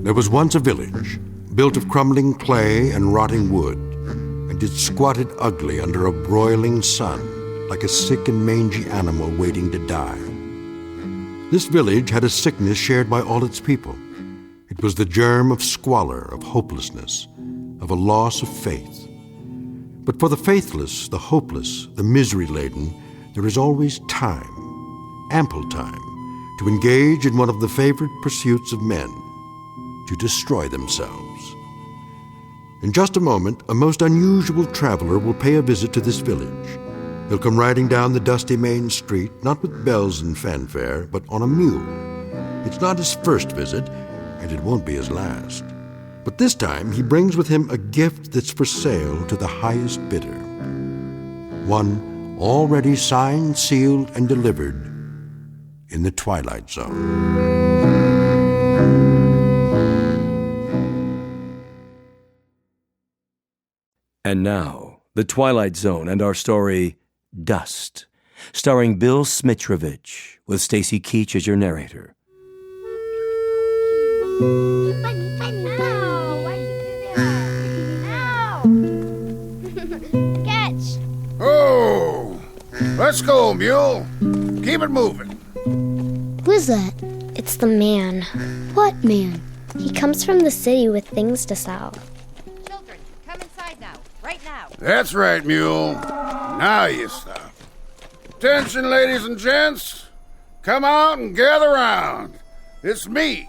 There was once a village, built of crumbling clay and rotting wood, and it squatted ugly under a broiling sun, like a sick and mangy animal waiting to die. This village had a sickness shared by all its people. It was the germ of squalor, of hopelessness, of a loss of faith. But for the faithless, the hopeless, the misery-laden, there is always time, ample time, to engage in one of the favorite pursuits of men, to destroy themselves. In just a moment, a most unusual traveler will pay a visit to this village. He'll come riding down the dusty main street, not with bells and fanfare, but on a mule. It's not his first visit, and it won't be his last. But this time, he brings with him a gift that's for sale to the highest bidder. One already signed, sealed, and delivered in the Twilight Zone. And now, The Twilight Zone and our story, Dust, starring Bill Smitrovich, with Stacy Keach as your narrator. Catch! Oh! Let's go, mule. Keep it moving. Who's that? It's the man. What man? He comes from the city with things to sell. Children, come inside now. Right now. That's right, mule. Now you stop. Attention, ladies and gents. Come out and gather round. It's me,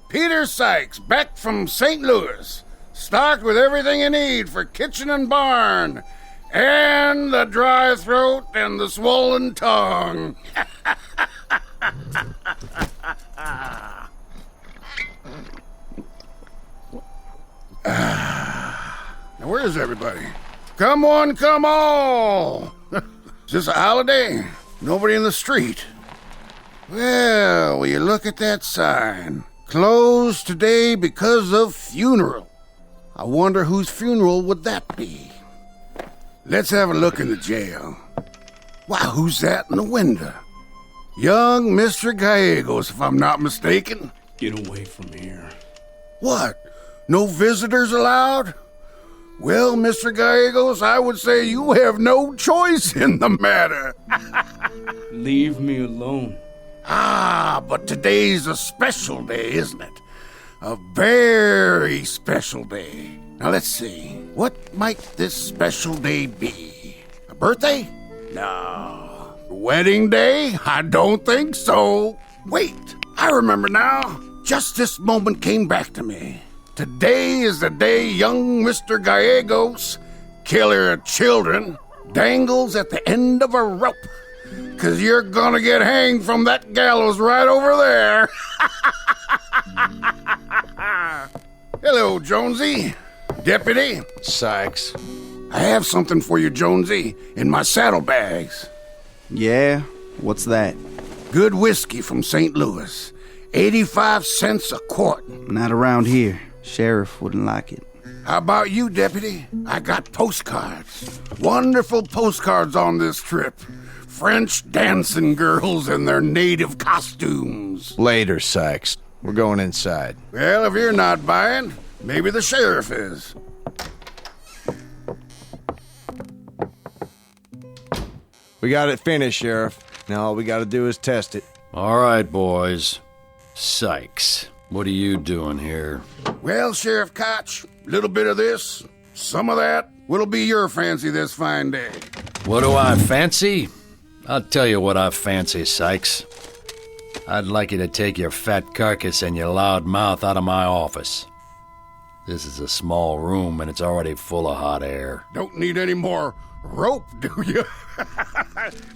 Peter Sykes, back from St. Louis, stocked with everything you need for kitchen and barn, and the dry throat and the swollen tongue. Now, where is everybody? Come one, come all. Is this a holiday? Nobody in the street. Well, will you look at that sign? Closed today because of funeral. I wonder whose funeral would that be? Let's have a look in the jail. Wow, who's that in the window? Young Mr. Gallegos, if I'm not mistaken. Get away from here. What? No visitors allowed? Well, Mr. Gallegos, I would say you have no choice in the matter. Leave me alone. Ah, but today's a special day, isn't it? A very special day. Now, let's see. What might this special day be? A birthday? No. Wedding day? I don't think so. Wait, I remember now. Just this moment came back to me. Today is the day young Mr. Gallegos, killer of children, dangles at the end of a rope. 'Cause you're gonna get hanged from that gallows right over there. Hello, Jonesy. Deputy. Sykes. I have something for you, Jonesy, in my saddlebags. Yeah? What's that? Good whiskey from St. Louis. 85 cents a quart. Not around here. Sheriff wouldn't like it. How about you, Deputy? I got postcards. Wonderful postcards on this trip. French dancing girls in their native costumes. Later, Sykes. We're going inside. Well, if you're not buying, maybe the sheriff is. We got it finished, Sheriff. Now all we gotta do is test it. All right, boys. Sykes, what are you doing here? Well, Sheriff Koch, little bit of this, some of that. What'll be your fancy this fine day? What do I fancy? I'll tell you what I fancy, Sykes. I'd like you to take your fat carcass and your loud mouth out of my office. This is a small room and it's already full of hot air. Don't need any more rope, do you?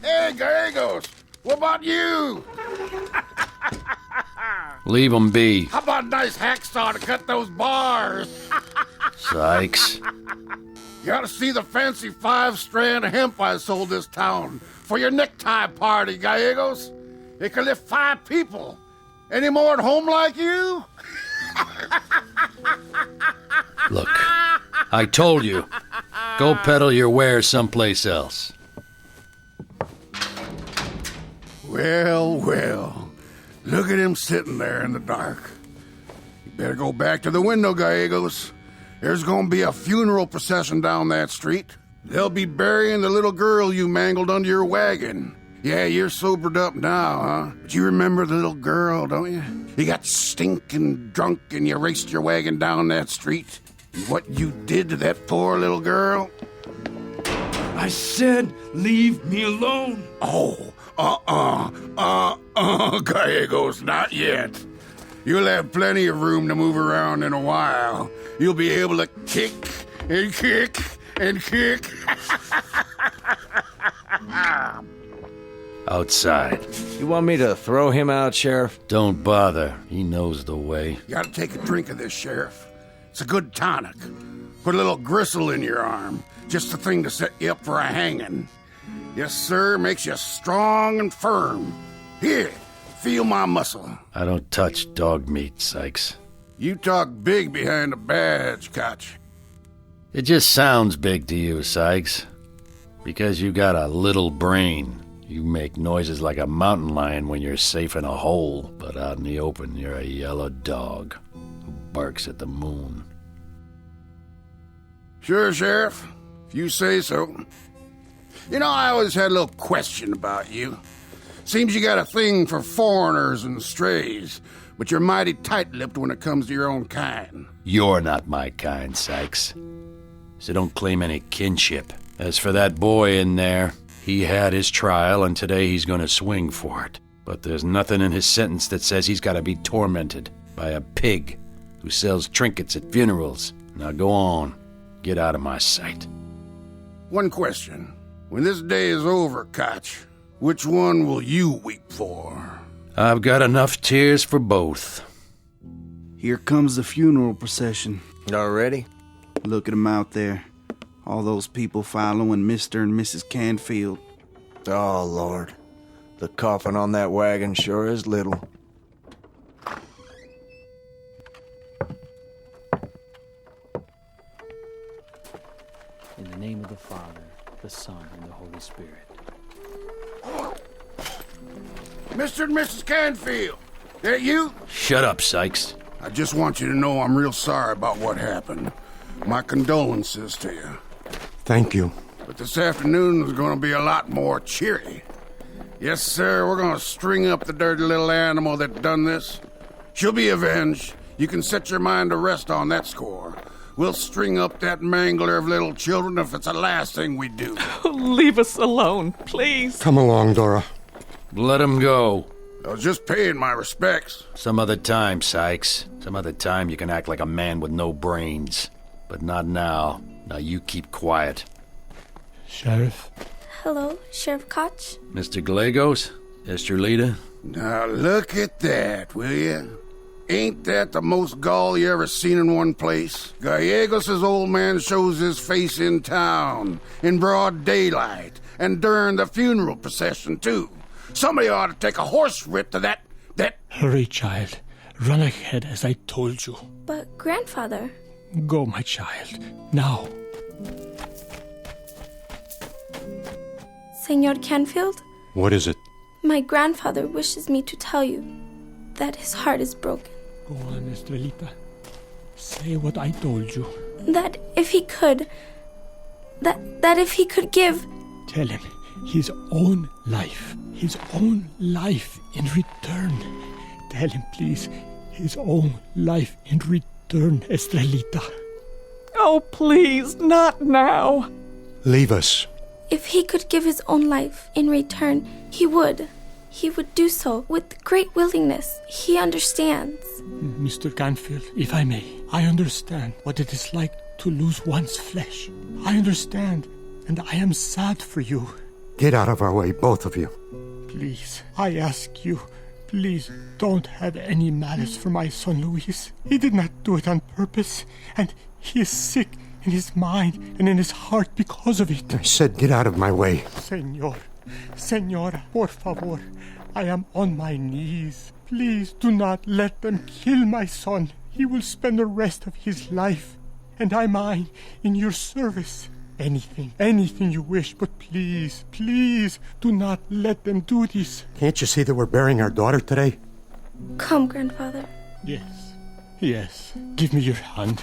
Hey, Gallegos, what about you? Leave 'em be. How about a nice hacksaw to cut those bars? Sykes. You ought to see the fancy 5-strand hemp I sold this town for your necktie party, Gallegos. It can lift 5 people. Any more at home like you? Look, I told you. Go peddle your wares someplace else. Well, well. Look at him sitting there in the dark. You better go back to the window, Gallegos. There's gonna be a funeral procession down that street. They'll be burying the little girl you mangled under your wagon. Yeah, you're sobered up now, huh? But you remember the little girl, don't you? You got stinking drunk and you raced your wagon down that street. And what you did to that poor little girl? I said, leave me alone. Oh, Gallegos, not yet. You'll have plenty of room to move around in a while. You'll be able to kick and kick and kick. Outside. You want me to throw him out, Sheriff? Don't bother. He knows the way. You gotta take a drink of this, Sheriff. It's a good tonic. Put a little gristle in your arm. Just the thing to set you up for a hanging. Yes, sir, makes you strong and firm. Here, feel my muscle. I don't touch dog meat, Sykes. You talk big behind a badge, Koch. It just sounds big to you, Sykes. Because you got a little brain. You make noises like a mountain lion when you're safe in a hole, but out in the open, you're a yellow dog who barks at the moon. Sure, Sheriff. If you say so. You know, I always had a little question about you. Seems you got a thing for foreigners and strays, but you're mighty tight-lipped when it comes to your own kind. You're not my kind, Sykes. So don't claim any kinship. As for that boy in there, he had his trial, and today he's going to swing for it. But there's nothing in his sentence that says he's got to be tormented by a pig who sells trinkets at funerals. Now go on. Get out of my sight. One question. When this day is over, Koch, which one will you weep for? I've got enough tears for both. Here comes the funeral procession. Already? Look at them out there. All those people following Mr. and Mrs. Canfield. Oh, Lord. The coffin on that wagon sure is little. In the name of the Father, the Son, and the Holy Spirit. Mr. and Mrs. Canfield, that you? Shut up, Sykes. I just want you to know I'm real sorry about what happened. My condolences to you. Thank you. But this afternoon is going to be a lot more cheery. Yes, sir, we're going to string up the dirty little animal that done this. She'll be avenged. You can set your mind to rest on that score. We'll string up that mangler of little children if it's the last thing we do. Leave us alone, please. Come along, Dora. Let him go. I was just paying my respects. Some other time, Sykes. Some other time you can act like a man with no brains. But not now. Now you keep quiet. Sheriff? Hello, Sheriff Koch? Mr. Gallegos? Estrelita? Now look at that, will you? Ain't that the most gall you ever seen in one place? Gallegos' old man shows his face in town, in broad daylight, and during the funeral procession, too. Somebody ought to take a horse rip to that... Hurry, child. Run ahead as I told you. But, Grandfather... Go, my child. Now. Senor Canfield? What is it? My grandfather wishes me to tell you that his heart is broken. Go on, Estrelita. Say what I told you. That if he could... That if he could give... Tell him his own life. His own life in return. Tell him, please, his own life in return, Estrelita. Oh, please, not now. Leave us. If he could give his own life in return, he would. He would do so with great willingness. He understands. Mr. Canfield, if I may, I understand what it is like to lose one's flesh. I understand, and I am sad for you. Get out of our way, both of you. Please, I ask you, please don't have any malice for my son Luis. He did not do it on purpose, and he is sick in his mind and in his heart because of it. I said get out of my way. Senora, por favor, I am on my knees. Please do not let them kill my son. He will spend the rest of his life, and I mine, in your service. Anything you wish, but please, do not let them do this. Can't you see that we're burying our daughter today? Come, Grandfather. Yes. Give me your hand.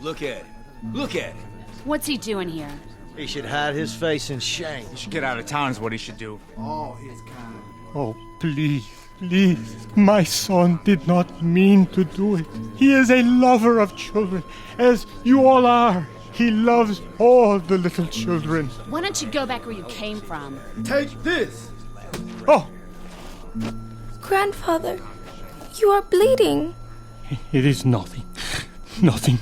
Look at it. What's he doing here? He should hide his face in shame. He should get out of town is what he should do. Oh, he's kind. Oh, please. My son did not mean to do it. He is a lover of children, as you all are. He loves all the little children. Why don't you go back where you came from? Take this. Oh! Grandfather, you are bleeding. It is nothing. Nothing.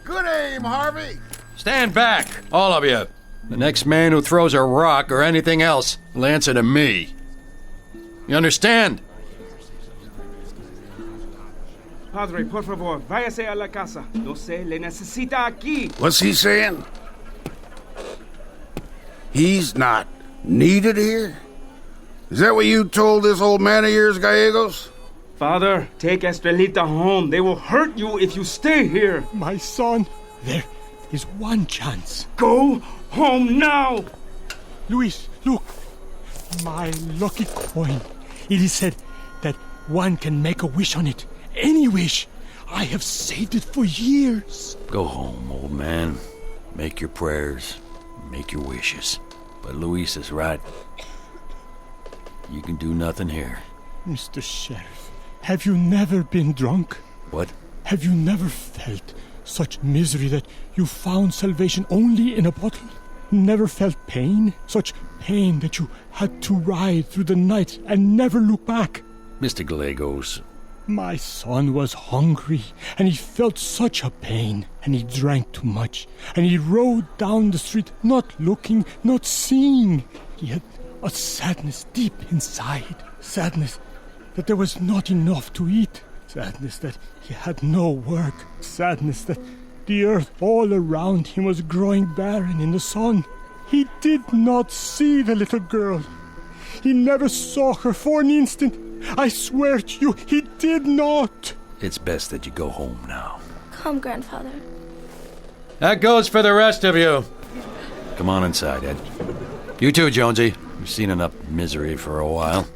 Good aim, Harvey. Stand back, all of you. The next man who throws a rock or anything else will answer to me. You understand? Padre, por favor, váyase a la casa. No se le necesita aquí. What's he saying? He's not needed here? Is that what you told this old man of yours, Gallegos? Father, take Estrelita home. They will hurt you if you stay here. My son, there is one chance. Go home now. Luis, look. My lucky coin. It is said that one can make a wish on it. Any wish. I have saved it for years. Go home, old man. Make your prayers. Make your wishes. But Luis is right. You can do nothing here. Mr. Sheriff, have you never been drunk? What? Have you never felt such misery that you found salvation only in a bottle? Never felt pain? Such pain that you had to ride through the night and never look back? Mr. Gallegos. My son was hungry, and he felt such a pain, and he drank too much, and he rode down the street not looking, not seeing. He had a sadness deep inside, sadness that there was not enough to eat, sadness that he had no work, sadness that the earth all around him was growing barren in the sun. He did not see the little girl. He never saw her for an instant. I swear to you, he did not. It's best that you go home now. Come, Grandfather. That goes for the rest of you. Come on inside, Ed. You too, Jonesy. You've seen enough misery for a while.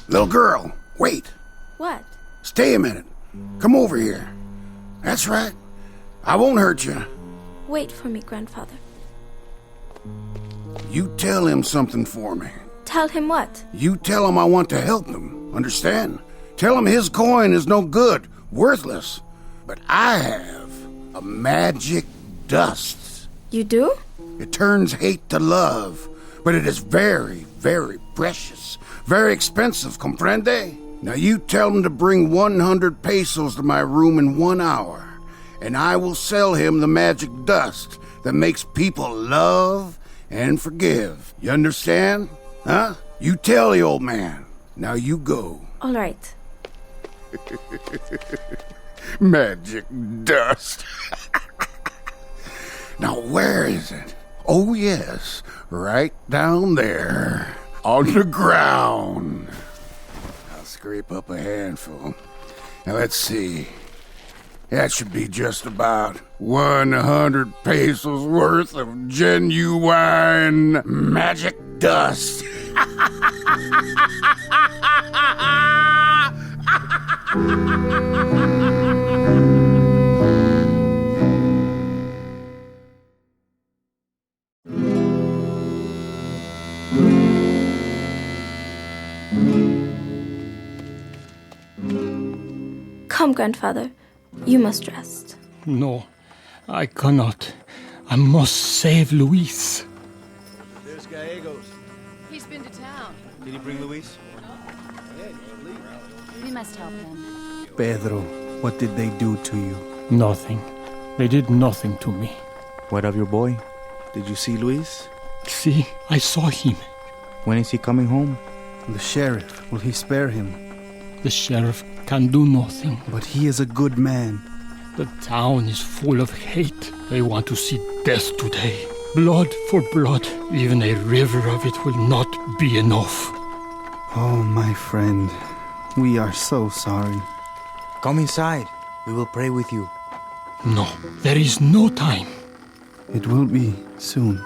Little girl, wait. What? Stay a minute. Come over here. That's right. I won't hurt you. Wait for me, grandfather. You tell him something for me. Tell him what? You tell him I want to help him. Understand? Tell him his coin is no good, worthless. But I have a magic dust. You do? It turns hate to love, but it is very, very precious. Very expensive, comprende? Now you tell him to bring 100 pesos to my room in 1 hour, and I will sell him the magic dust that makes people love and forgive. You understand? Huh? You tell the old man. Now you go. All right. Magic dust. Now where is it? Oh yes, right down there. On the ground. I'll scrape up a handful. Now let's see. That should be just about 100 pesos worth of genuine magic dust. Come, grandfather. You must rest. No, I cannot. I must save Luis. There's Gallegos. He's been to town. Did he bring Luis? We must help him. Pedro, what did they do to you? Nothing. They did nothing to me. What of your boy? Did you see Luis? See, I saw him. When is he coming home? The sheriff, will he spare him? The sheriff can do nothing. But he is a good man. The town is full of hate. They want to see death today. Blood for blood. Even a river of it will not be enough. Oh, my friend. We are so sorry. Come inside. We will pray with you. No, there is no time. It will be soon.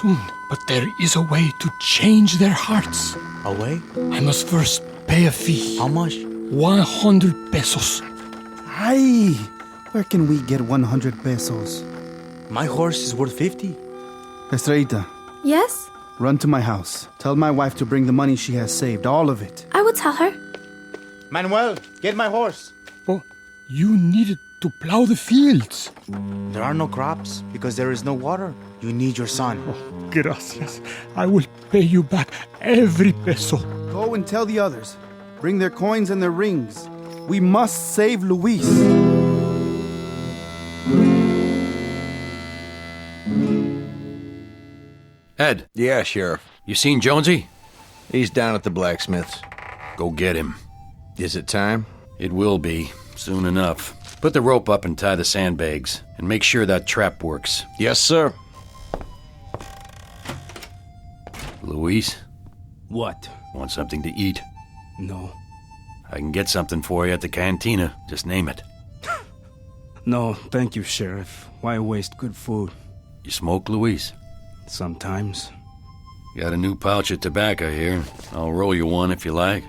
Soon, but there is a way to change their hearts. A way? I must first pay a fee. How much? 100 pesos. Ay! Where can we get 100 pesos? My horse is worth 50. Estrellita. Yes? Run to my house. Tell my wife to bring the money she has saved, all of it. I will tell her. Manuel, get my horse. Oh, you needed to plow the fields. There are no crops because there is no water. You need your son. Oh, gracias. I will pay you back every peso. Go and tell the others. Bring their coins and their rings. We must save Luis. Ed. Yeah, Sheriff. You seen Jonesy? He's down at the blacksmith's. Go get him. Is it time? It will be, soon enough. Put the rope up and tie the sandbags, and make sure that trap works. Yes, sir. Luis? What? Want something to eat? No. I can get something for you at the cantina. Just name it. No, thank you, Sheriff. Why waste good food? You smoke, Luis? Sometimes. Got a new pouch of tobacco here. I'll roll you one if you like.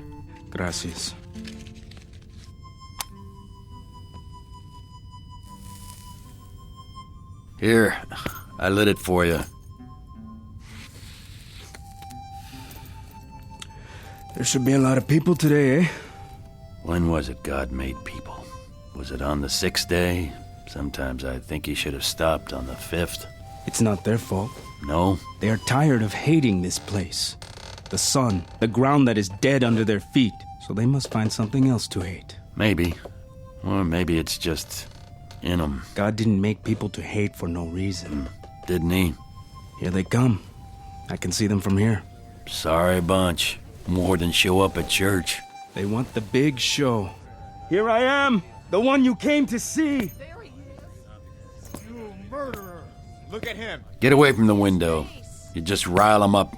Gracias. Here, I lit it for you. There should be a lot of people today, eh? When was it God made people? Was it on the 6th day? Sometimes I think he should have stopped on the 5th. It's not their fault. No? They are tired of hating this place. The sun, the ground that is dead under their feet. So they must find something else to hate. Maybe. Or maybe it's just in them. God didn't make people to hate for no reason. Didn't he? Here they come. I can see them from here. Sorry bunch. More than show up at church. They want the big show. Here I am, the one you came to see. There he is. You murderer. Look at him. Get away from the window. You just rile them up.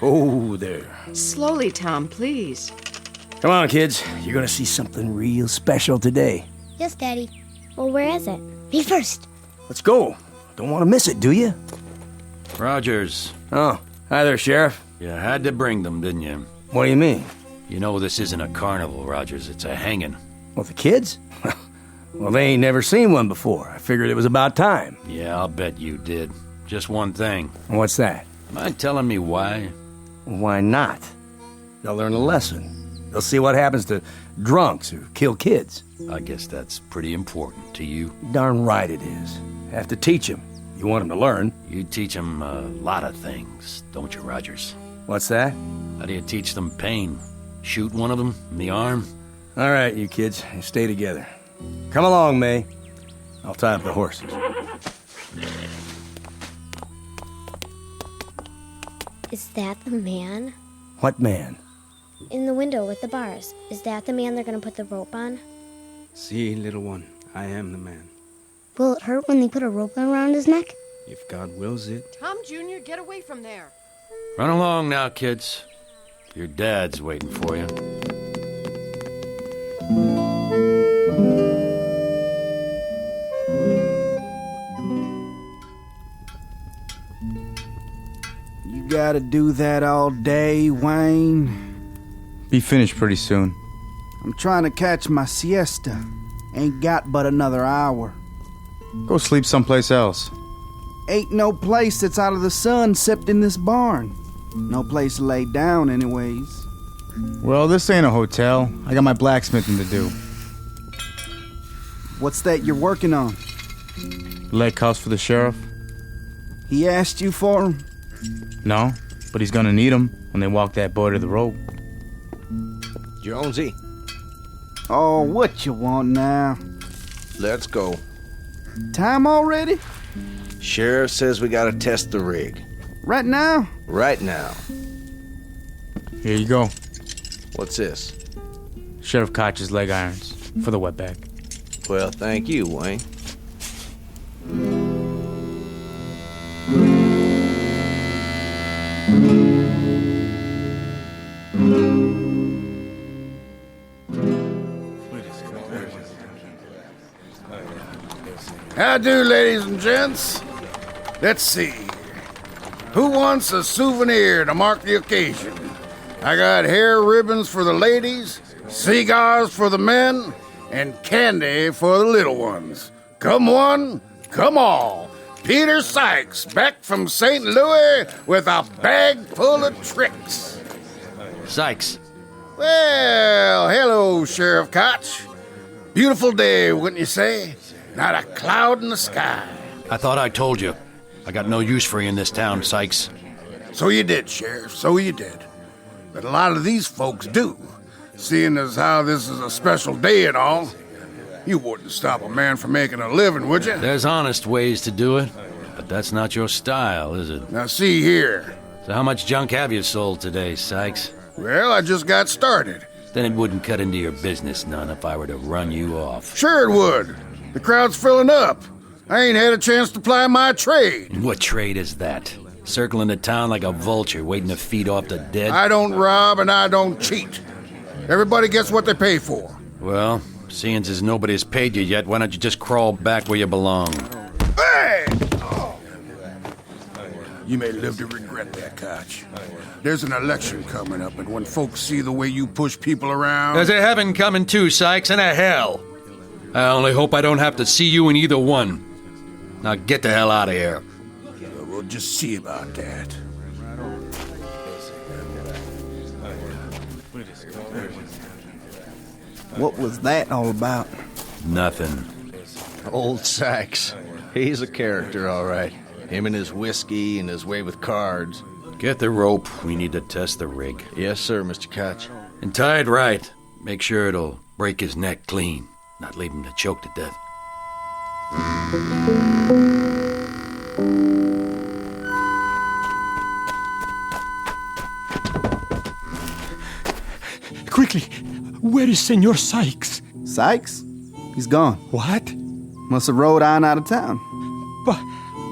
Oh, there. Slowly, Tom, please. Come on, kids. You're gonna see something real special today. Yes, Daddy. Well, where is it? Me first. Let's go. Don't want to miss it, do you? Rogers. Oh, hi there, Sheriff. You had to bring them, didn't you? What do you mean? You know this isn't a carnival, Rogers. It's a hanging. Well, the kids? Well, they ain't never seen one before. I figured it was about time. Yeah, I'll bet you did. Just one thing. What's that? Mind telling me why? Why not? They'll learn a lesson. They'll see what happens to drunks who kill kids. I guess that's pretty important to you. Darn right it is. Have to teach them. You want them to learn. You teach them a lot of things, don't you, Rogers? What's that? How do you teach them pain? Shoot one of them in the arm? All right, you kids, stay together. Come along, May. I'll tie up the horses. Is that the man? What man? In the window with the bars. Is that the man they're going to put the rope on? See, little one, I am the man. Will it hurt when they put a rope around his neck? If God wills it. Tom Jr., get away from there. Run along now, kids. Your dad's waiting for you. You gotta do that all day, Wayne? Be finished pretty soon. I'm trying to catch my siesta. Ain't got but another hour. Go sleep someplace else. Ain't no place that's out of the sun except in this barn. No place to lay down anyways. Well, this ain't a hotel. I got my blacksmithing to do. What's that you're working on? Leg cuffs for the sheriff? He asked you for them? No, but he's gonna need them when they walk that boy to the rope. Jonesy. Oh, what you want now? Let's go. Time already? Sheriff says we gotta test the rig. Right now? Right now. Here you go. What's this? Sheriff Koch's leg irons for the wetback. Well, thank you, Wayne. How do, ladies and gents? Let's see. Who wants a souvenir to mark the occasion? I got hair ribbons for the ladies, cigars for the men, and candy for the little ones. Come one, come all. Peter Sykes, back from St. Louis with a bag full of tricks. Sykes. Well, hello, Sheriff Koch. Beautiful day, wouldn't you say? Not a cloud in the sky. I thought I told you. I got no use for you in this town, Sykes. So you did, Sheriff, so you did. But a lot of these folks do. Seeing as how this is a special day and all, you wouldn't stop a man from making a living, would you? There's honest ways to do it, but that's not your style, is it? Now see here. So how much junk have you sold today, Sykes? Well, I just got started. Then it wouldn't cut into your business none if I were to run you off. Sure it would. The crowd's filling up. I ain't had a chance to ply my trade. What trade is that? Circling the town like a vulture, waiting to feed off the dead? I don't rob and I don't cheat. Everybody gets what they pay for. Well, seeing as nobody's paid you yet, why don't you just crawl back where you belong? Hey! You may live to regret that, Koch. There's an election coming up, and when folks see the way you push people around... There's a heaven coming too, Sykes, and a hell. I only hope I don't have to see you in either one. Now get the hell out of here. We'll just see about that. What was that all about? Nothing. Old Sykes. He's a character, all right. Him and his whiskey and his way with cards. Get the rope. We need to test the rig. Yes, sir, Mr. Koch. And tie it right. Make sure it'll break his neck clean. Not leave him to choke to death. Quickly, where is Senor Sykes? Sykes? He's gone. What? Must have rode on out of town. But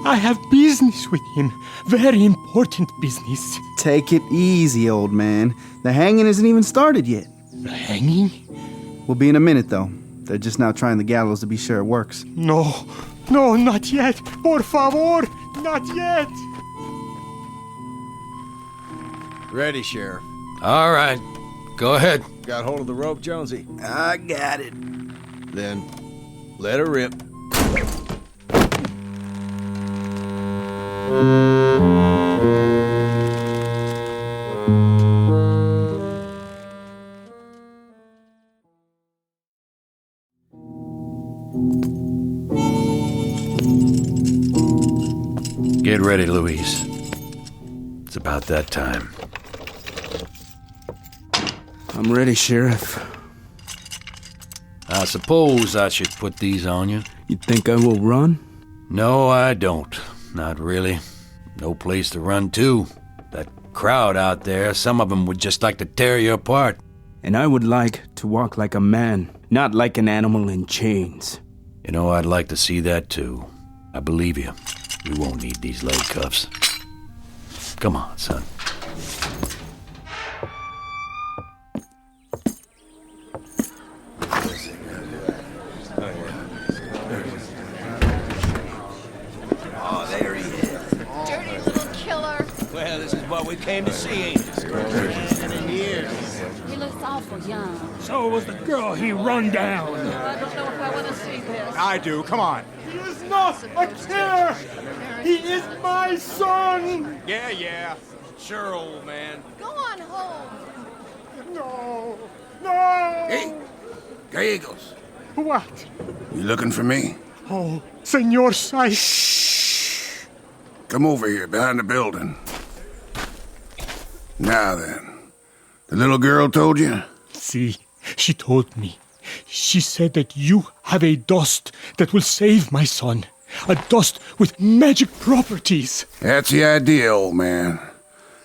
I have business with him. Very important business. Take it easy, old man. The hanging isn't even started yet. The hanging? We'll be in a minute, though. They're just now trying the gallows to be sure it works. No, No, not yet. Por favor, not yet. Ready, Sheriff. All right. Go ahead. Got hold of the rope, Jonesy? I got it. Then let her rip. Get ready, Louise. It's about that time. I'm ready, Sheriff. I suppose I should put these on you. You think I will run? No, I don't. Not really. No place to run to. That crowd out there, some of them would just like to tear you apart. And I would like to walk like a man, not like an animal in chains. You know, I'd like to see that too. I believe you. We won't need these leg cuffs. Come on, son. Oh, there he is. Dirty little killer. Well, this is what we came to see, ain't it? He looks awful young. So was the girl he run down. I don't know if I want to see this. I do. Come on. He is not a killer. He is my son. Yeah. Sure, old man. Go on home. No. Hey, Gallegos, What? you looking for me? Oh, Senor Sykes. Come over here, behind the building. Now then, the little girl told you? See, she told me. She said that you have a dust that will save my son. A dust with magic properties. That's the idea, old man.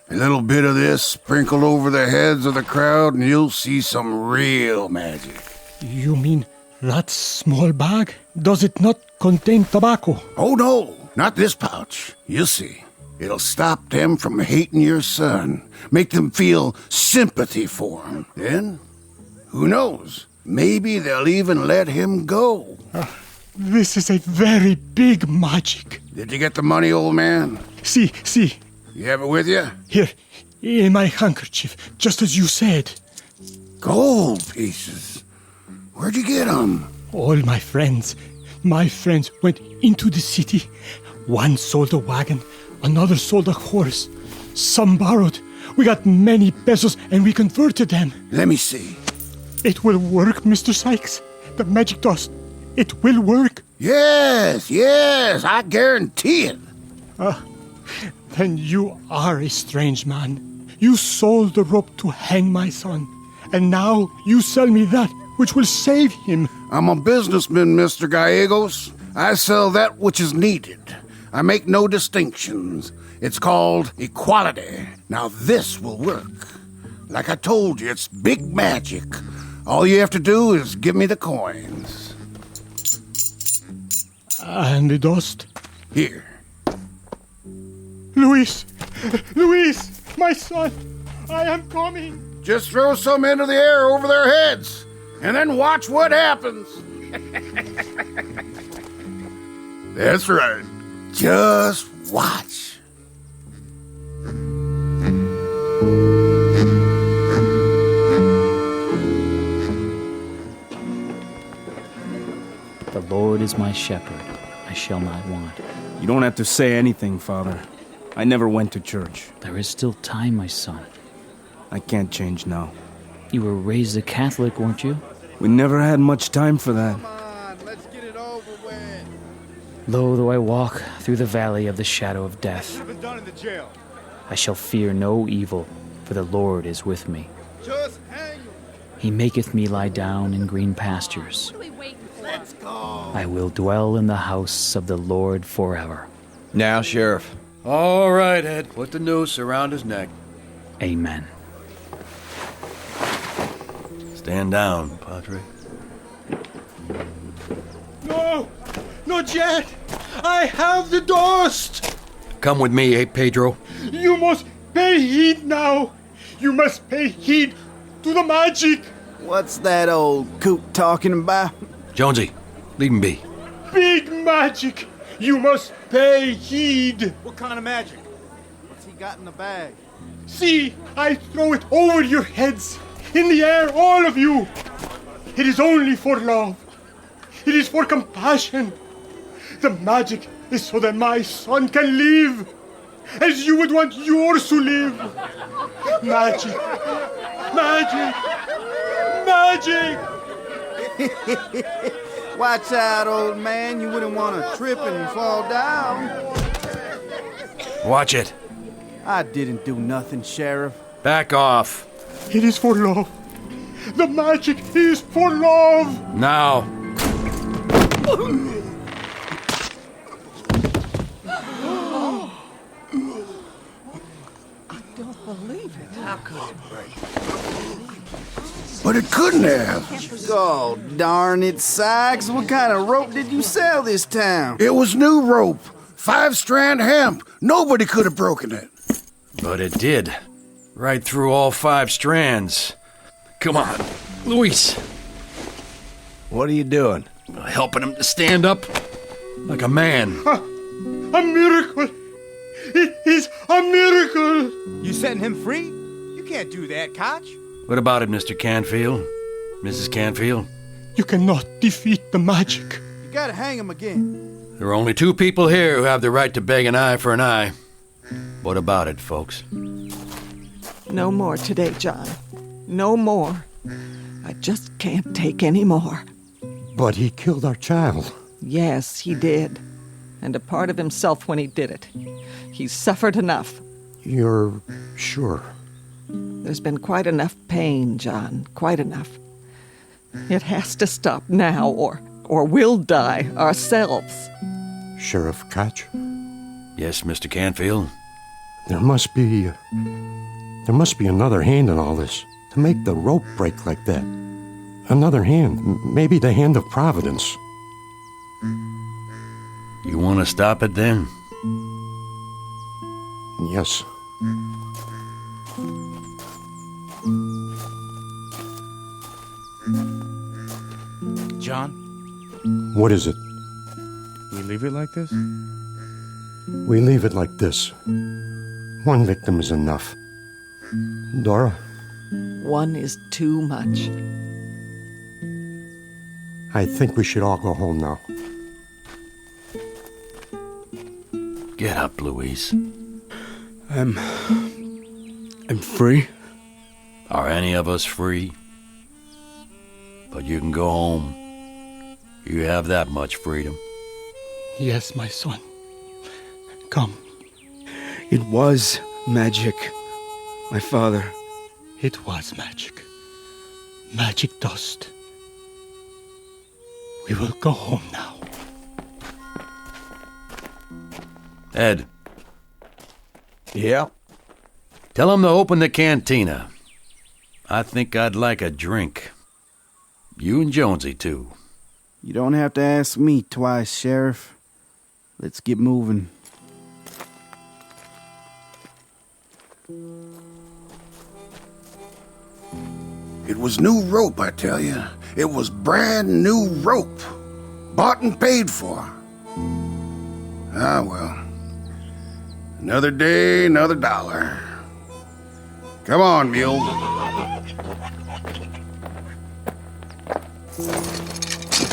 A little bit of this sprinkled over the heads of the crowd and you'll see some real magic. You mean that small bag? Does it not contain tobacco? Oh, no, not this pouch. You'll see. It'll stop them from hating your son, make them feel sympathy for him. Then, who knows, maybe they'll even let him go. This is a very big magic. Did you get the money, old man? See. You have it with you? Here, in my handkerchief, just as you said. Gold pieces. Where'd you get them? All my friends went into the city. One sold a wagon, another sold a horse. Some borrowed. We got many pesos and we converted them. Let me see. It will work, Mr. Sykes. The magic dust. It will work. Yes, I guarantee it. Then you are a strange man. You sold the rope to hang my son, and now you sell me that which will save him. I'm a businessman, Mr. Gallegos. I sell that which is needed. I make no distinctions. It's called equality. Now this will work. Like I told you, it's big magic. All you have to do is give me the coins. And the dust? Here. Luis, my son, I am coming. Just throw some into the air over their heads, and then watch what happens. That's right. Just watch. The Lord is my shepherd, I shall not want. You don't have to say anything, Father. I never went to church. There is still time, my son. I can't change now. You were raised a Catholic, weren't you? We never had much time for that. Come on, let's get it over with. Lo, though I walk through the valley of the shadow of death, Been done in the jail. I shall fear no evil, for the Lord is with me. Just hang him. He maketh me lie down in green pastures. Let's go. I will dwell in the house of the Lord forever. Now, Sheriff. All right, Ed. Put the noose around his neck. Amen. Stand down, Padre. No, not yet. I have the dust. Come with me, Pedro? You must pay heed now. You must pay heed to the magic. What's that old coot talking about? Jonesy, leave him be. big magic. You must pay heed. What kind of magic? What's he got in the bag? See, I throw it over your heads. In the air, all of you. It is only for love. It is for compassion. The magic is so that my son can live as you would want yours to live. Magic. Magic. Magic. Watch out, old man. You wouldn't want to trip and fall down. Watch it. I didn't do nothing, Sheriff. Back off. It is for love. The magic is for love. Now. I don't believe it. How could it break? But it couldn't have. Oh, darn it, Sykes. What kind of rope did you sell this town? It was new rope. 5-strand hemp. Nobody could have broken it. But it did. Right through all 5 strands. Come on, Luis. What are you doing? Helping him to stand up like a man. A miracle. It is a miracle. You setting him free? You can't do that, Koch. What about it, Mr. Canfield? Mrs. Canfield? You cannot defeat the magic. You gotta hang him again. There are only 2 people here who have the right to beg an eye for an eye. What about it, folks? No more today, John. No more. I just can't take any more. But he killed our child. Yes, he did. And a part of himself when he did it. He's suffered enough. You're sure? There's been quite enough pain, John. Quite enough. It has to stop now, or we'll die ourselves. Sheriff Koch? Yes, Mr. Canfield? There must be another hand in all this to make the rope break like that. Another hand, maybe the hand of Providence. You want to stop it then? Yes. John? What is it? We leave it like this? We leave it like this. One victim is enough. Dora? One is too much. I think we should all go home now. Get up, Luis. I'm free. Are any of us free? But you can go home. You have that much freedom. Yes, my son. Come. It was magic. My father. It was magic. Magic dust. We will go home now. Ed. Yeah? Tell him to open the cantina. I think I'd like a drink. You and Jonesy, too. You don't have to ask me twice, Sheriff. Let's get moving. It was new rope, I tell you. It was brand new rope. Bought and paid for. Ah, well. Another day, another dollar. Come on, mule.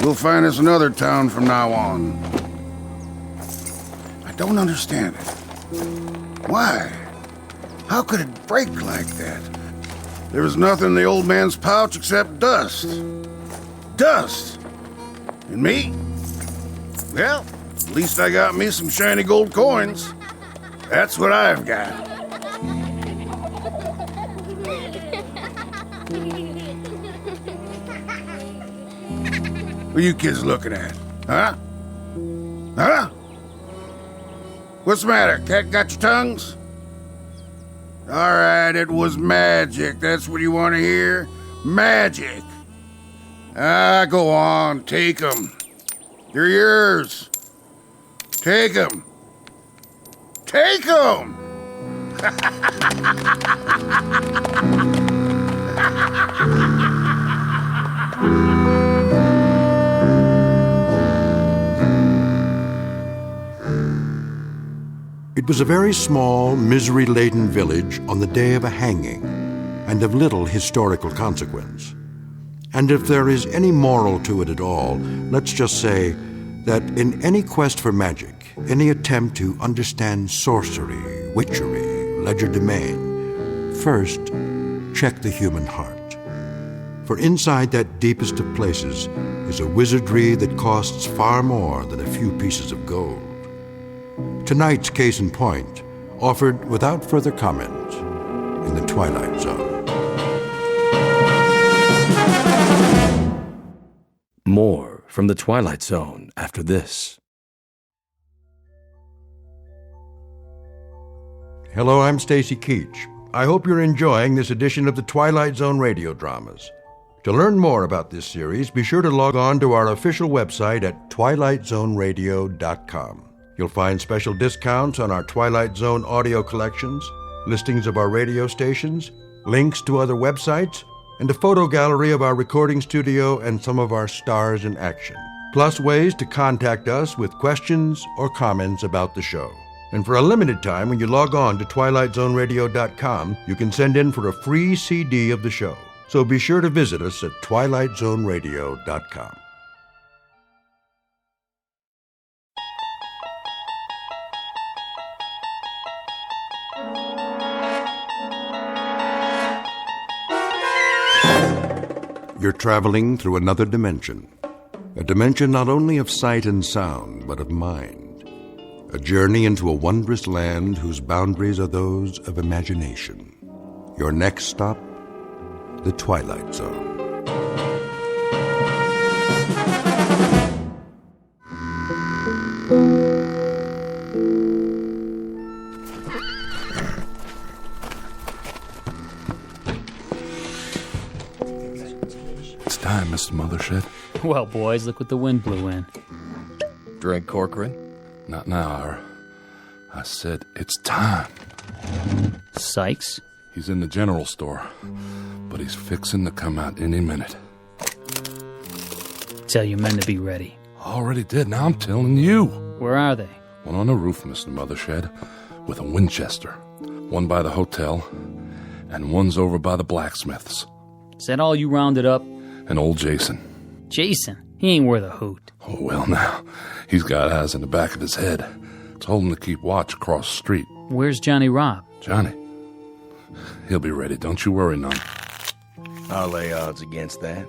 We'll find us another town from now on. I don't understand it. Why? How could it break like that? There was nothing in the old man's pouch except dust. Dust! And me? Well, at least I got me some shiny gold coins. That's what I've got. What are you kids looking at? Huh? Huh? What's the matter? Cat got your tongues? All right, it was magic. That's what you want to hear? Magic. Ah, go on. Take them. They're yours. Take them. Take them! It was a very small, misery-laden village on the day of a hanging, and of little historical consequence. And if there is any moral to it at all, let's just say that in any quest for magic, any attempt to understand sorcery, witchery, legerdemain, first, check the human heart. For inside that deepest of places is a wizardry that costs far more than a few pieces of gold. Tonight's case in point, offered without further comment in the Twilight Zone. More from the Twilight Zone after this. Hello, I'm Stacy Keach. I hope you're enjoying this edition of the Twilight Zone Radio Dramas. To learn more about this series, be sure to log on to our official website at twilightzoneradio.com. You'll find special discounts on our Twilight Zone audio collections, listings of our radio stations, links to other websites, and a photo gallery of our recording studio and some of our stars in action, plus ways to contact us with questions or comments about the show. And for a limited time, when you log on to twilightzoneradio.com, you can send in for a free CD of the show. So be sure to visit us at twilightzoneradio.com. You're traveling through another dimension. A dimension not only of sight and sound, but of mind. A journey into a wondrous land whose boundaries are those of imagination. Your next stop, the Twilight Zone. It's time, Mr. Mothershed. Well, boys, look what the wind blew in. Drink, Corcoran? Not now, I said it's time. Sykes? He's in the general store, but he's fixing to come out any minute. Tell your men to be ready. Already did, now I'm telling you. Where are they? One on the roof, Mr. Mothershed, with a Winchester. One by the hotel, and one's over by the blacksmith's. Is that all you rounded up? And old Jason. Jason? He ain't worth a hoot. Oh, well, now, he's got eyes in the back of his head. Told him to keep watch across the street. Where's Johnny Robb? Johnny? He'll be ready, don't you worry none. I'll lay odds against that.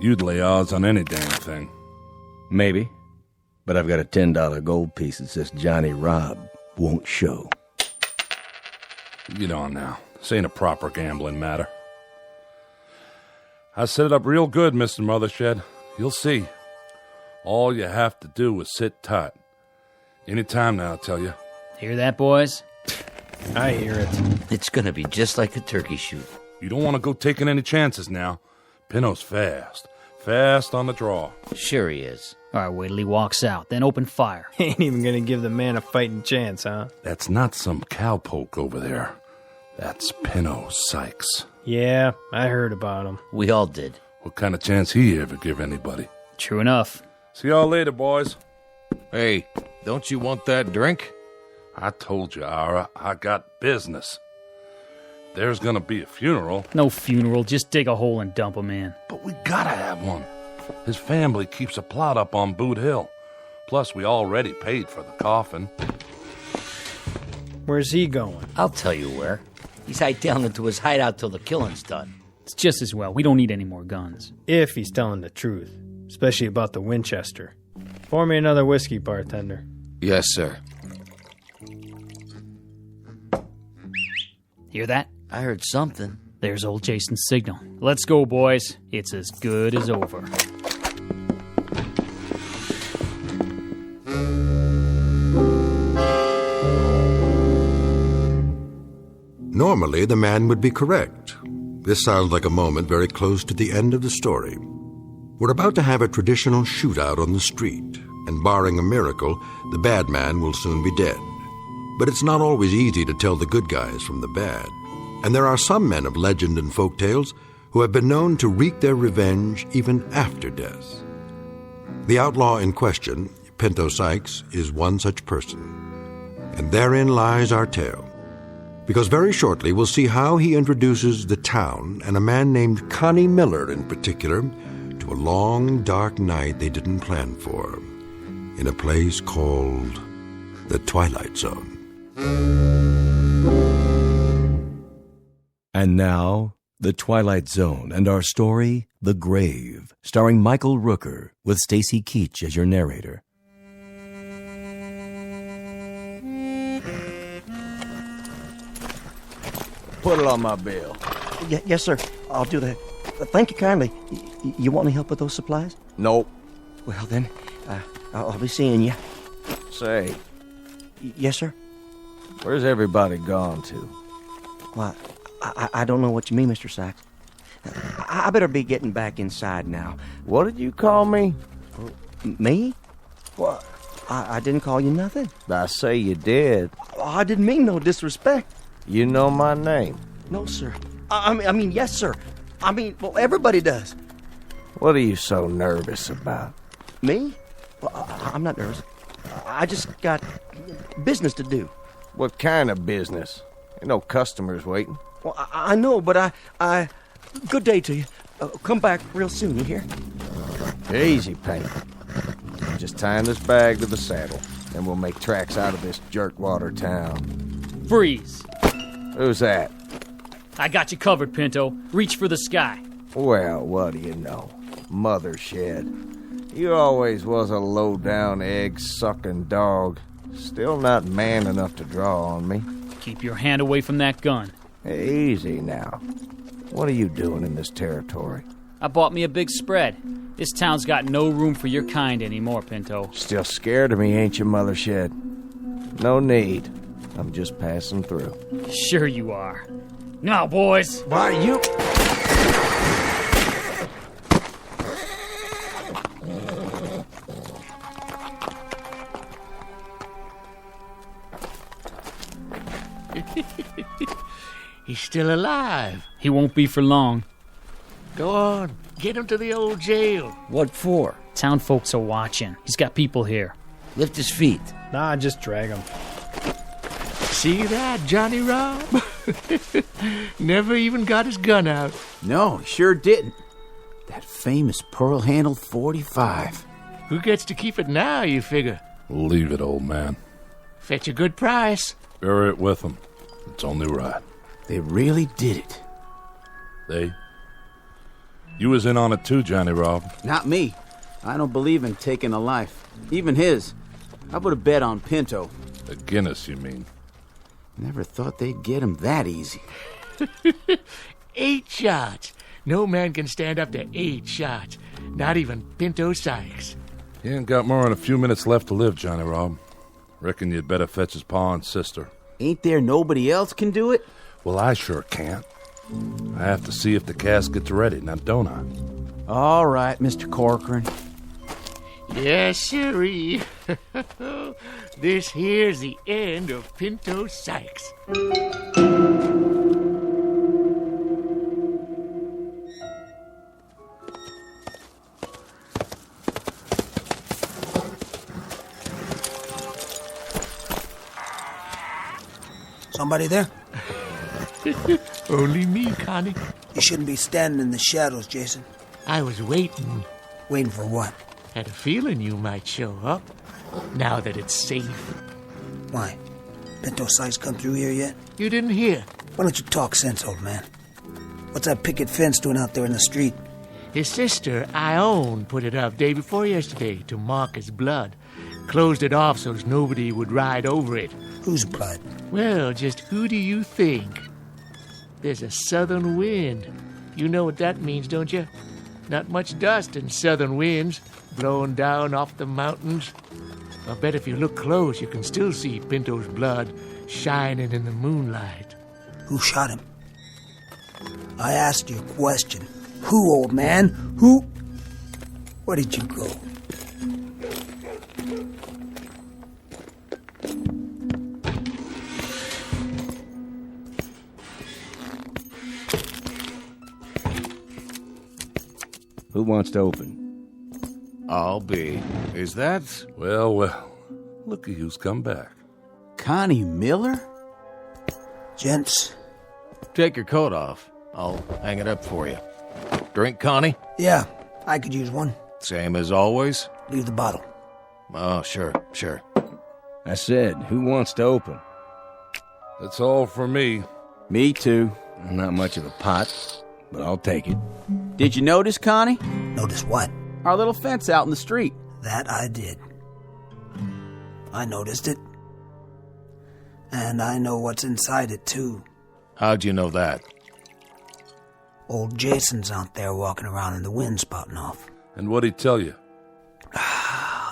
You'd lay odds on any damn thing. Maybe. But I've got a $10 gold piece that says Johnny Robb won't show. Get on now. This ain't a proper gambling matter. I set it up real good, Mr. Mothershed. You'll see. All you have to do is sit tight. Any time now, I tell you. Hear that, boys? I hear it. It's gonna be just like a turkey shoot. You don't want to go taking any chances now. Pinno's fast. Fast on the draw. Sure he is. All right, wait till he walks out, then open fire. Ain't even gonna give the man a fighting chance, huh? That's not some cowpoke over there. That's Pinno Sykes. Yeah, I heard about him. We all did. What kind of chance he ever give anybody? True enough. See y'all later, boys. Hey, don't you want that drink? I told you, Ira, I got business. There's gonna be a funeral. No funeral, just dig a hole and dump him in. But we gotta have one. His family keeps a plot up on Boot Hill. Plus, we already paid for the coffin. Where's he going? I'll tell you where. He's hiked down into his hideout till the killing's done. It's just as well. We don't need any more guns. If he's telling the truth. Especially about the Winchester. Pour me another whiskey, bartender. Yes, sir. Hear that? I heard something. There's old Jason's signal. Let's go, boys. It's as good as over. Normally, the man would be correct. This sounds like a moment very close to the end of the story. We're about to have a traditional shootout on the street, and barring a miracle, the bad man will soon be dead. But it's not always easy to tell the good guys from the bad. And there are some men of legend and folk tales who have been known to wreak their revenge even after death. The outlaw in question, Pinto Sykes, is one such person. And therein lies our tale. Because very shortly we'll see how he introduces the town, and a man named Connie Miller in particular, to a long, dark night they didn't plan for, in a place called the Twilight Zone. And now, The Twilight Zone and our story, The Grave, starring Michael Rooker, with Stacy Keach as your narrator. Put it on my bill. Yes, sir. I'll do that. Thank you kindly. You want any help with those supplies? Nope. Well, then, I'll be seeing you. Say. Yes, sir? Where's everybody gone to? Well, I don't know what you mean, Mr. Sachs. I better be getting back inside now. What did you call me? Me? Well, I didn't call you nothing. I say you did. I didn't mean no disrespect. You know my name? No, sir. I mean, yes, sir. I mean, well, everybody does. What are you so nervous about? Me? Well, I'm not nervous. I just got business to do. What kind of business? Ain't no customers waiting. Well, I know, but I... Good day to you. Come back real soon, you hear? Easy, Payne. Just tying this bag to the saddle, and we'll make tracks out of this jerkwater town. Freeze. Who's that? I got you covered, Pinto. Reach for the sky. Well, what do you know? Mother shed. You always was a low-down, egg-sucking dog. Still not man enough to draw on me. Keep your hand away from that gun. Easy now. What are you doing in this territory? I bought me a big spread. This town's got no room for your kind anymore, Pinto. Still scared of me, ain't you, Mother Shed? No need. I'm just passing through. Sure you are. Now, boys. Why, you... He's still alive. He won't be for long. Go on. Get him to the old jail. What for? Town folks are watching. He's got people here. Lift his feet. Nah, just drag him. See that, Johnny Rob? Never even got his gun out. No, he sure didn't. That famous pearl-handled .45. Who gets to keep it now, you figure? Leave it, old man. Fetch a good price. Bury it with them. It's only right. They really did it. They? You was in on it too, Johnny Rob. Not me. I don't believe in taking a life. Even his. I put a bet on Pinto. A Guinness, you mean? Never thought they'd get him that easy. 8 shots. No man can stand up to 8 shots. Not even Pinto Sykes. He ain't got more than a few minutes left to live, Johnny Rob. Reckon you'd better fetch his pa and sister. Ain't there nobody else can do it? Well, I sure can't. I have to see if the casket's ready, now don't I? All right, Mr. Corcoran. Yes, sirree. This here's the end of Pinto Sykes. Somebody there? Only me, Connie. You shouldn't be standing in the shadows, Jason. I was waiting. Waiting for what? Had a feeling you might show up, now that it's safe. Why? Pinto Sykes come through here yet? You didn't hear. Why don't you talk sense, old man? What's that picket fence doing out there in the street? His sister, Ione, put it up day before yesterday to mark his blood. Closed it off so nobody would ride over it. Whose blood? Well, just who do you think? There's a southern wind. You know what that means, don't you? Not much dust in southern winds, blowing down off the mountains. I bet if you look close, you can still see Pinto's blood shining in the moonlight. Who shot him? I asked you a question. Who, old man? Who? Where did you go? Who wants to open? I'll be. Is that? Well, well. Look at who's come back. Connie Miller? Gents. Take your coat off. I'll hang it up for you. Drink, Connie? Yeah, I could use one. Same as always? Leave the bottle. Oh, sure. I said, who wants to open? That's all for me. Me too. Not much of a pot, but I'll take it. Did you notice, Connie? Notice what? Our little fence out in the street. That I did. I noticed it. And I know what's inside it, too. How'd you know that? Old Jason's out there walking around in the wind spouting off. And what'd he tell you?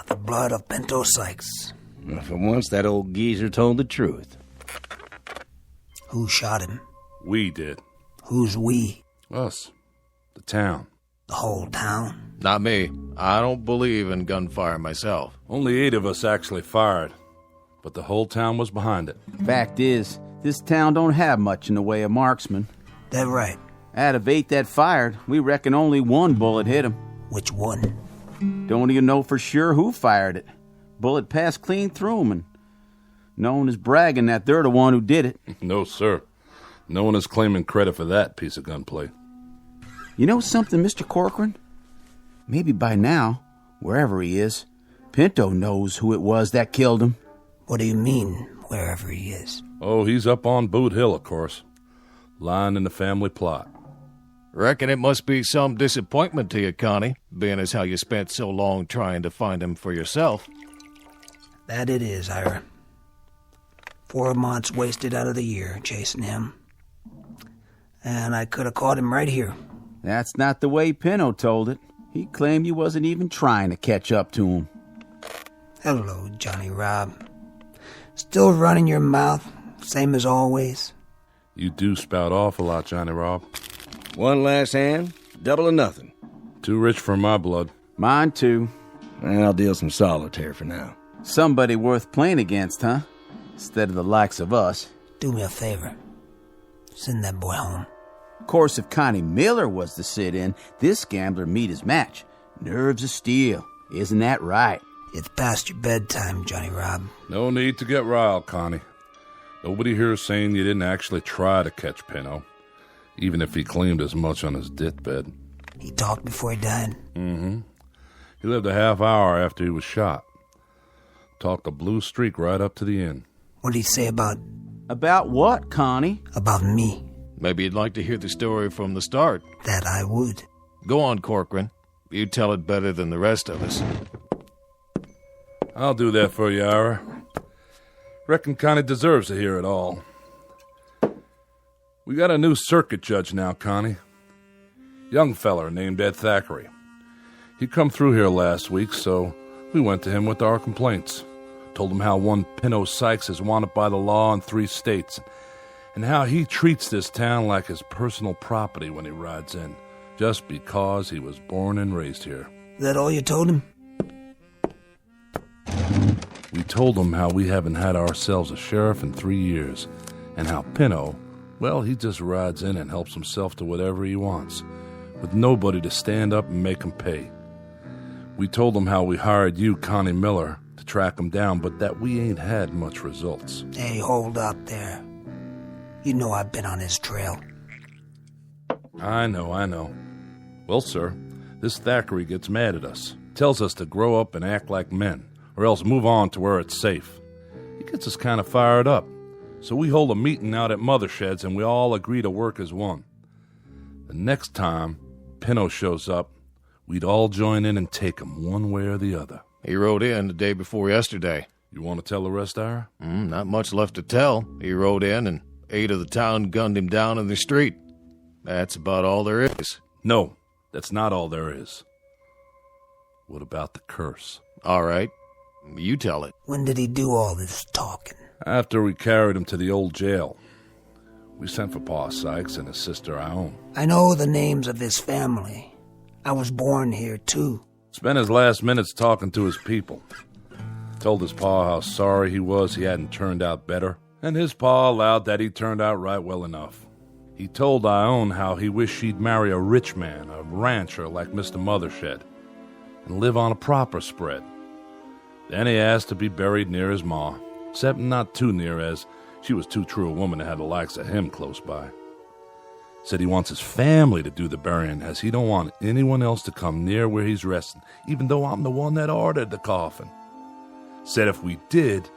The blood of Pinto Sykes. Well, for once, that old geezer told the truth. Who shot him? We did. Who's we? Us. The town. The whole town? Not me. I don't believe in gunfire myself. Only 8 of us actually fired, but the whole town was behind it. Fact is, this town don't have much in the way of marksmen. That right. Out of 8 that fired, we reckon only 1 bullet hit him. Which one? Don't even know for sure who fired it. Bullet passed clean through him, and no one is bragging that they're the one who did it. No, sir. No one is claiming credit for that piece of gunplay. You know something, Mr. Corcoran? Maybe by now, wherever he is, Pinto knows who it was that killed him. What do you mean, wherever he is? Oh, he's up on Boot Hill, of course. Lying in the family plot. Reckon it must be some disappointment to you, Connie, being as how you spent so long trying to find him for yourself. That it is, Ira. 4 months wasted out of the year chasing him. And I could have caught him right here. That's not the way Pinto told it. He claimed you wasn't even trying to catch up to him. Hello, Johnny Rob. Still running your mouth, same as always? You do spout off a lot, Johnny Rob. One last hand, double or nothing. Too rich for my blood. Mine too. And I'll deal some solitaire for now. Somebody worth playing against, huh? Instead of the likes of us. Do me a favor. Send that boy home. Of course, if Connie Miller was to sit in, this gambler meet his match. Nerves of steel. Isn't that right? It's past your bedtime, Johnny Rob. No need to get riled, Connie. Nobody here is saying you didn't actually try to catch Pinto, even if he claimed as much on his deathbed. He talked before he died? Mm-hmm. He lived a half hour after he was shot. Talked a blue streak right up to the end. What did he say about... About what, Connie? About me. Maybe you'd like to hear the story from the start. That I would. Go on, Corcoran. You tell it better than the rest of us. I'll do that for you, Ira. Reckon Connie deserves to hear it all. We got a new circuit judge now, Connie. Young feller named Ed Thackeray. He come through here last week, so we went to him with our complaints. Told him how one Pinto Sykes is wanted by the law in 3 states, and how he treats this town like his personal property when he rides in, just because he was born and raised here. That all you told him? We told him how we haven't had ourselves a sheriff in 3 years, and how Pinto, well, he just rides in and helps himself to whatever he wants, with nobody to stand up and make him pay. We told him how we hired you, Connie Miller, to track him down, but that we ain't had much results. Hey, hold up there. You know I've been on his trail. I know. Well, sir, this Thackeray gets mad at us, tells us to grow up and act like men, or else move on to where it's safe. He gets us kind of fired up, so we hold a meeting out at Mothershed's and we all agree to work as one. The next time Pinto shows up, we'd all join in and take him one way or the other. He rode in the day before yesterday. You want to tell the rest, Ira? Not much left to tell. He rode in and 8 of the town gunned him down in the street. That's about all there is. No, that's not all there is. What about the curse? All right. You tell it. When did he do all this talking? After we carried him to the old jail. We sent for Pa Sykes and his sister Ione. I know the names of his family. I was born here, too. Spent his last minutes talking to his people. Told his pa how sorry he was he hadn't turned out better, and his pa allowed that he turned out right well enough. He told Ione how he wished she'd marry a rich man, a rancher like Mr. Mothershed, and live on a proper spread. Then he asked to be buried near his ma, except not too near, as she was too true a woman to have the likes of him close by. Said he wants his family to do the burying, as he don't want anyone else to come near where he's resting, even though I'm the one that ordered the coffin. Said if we did,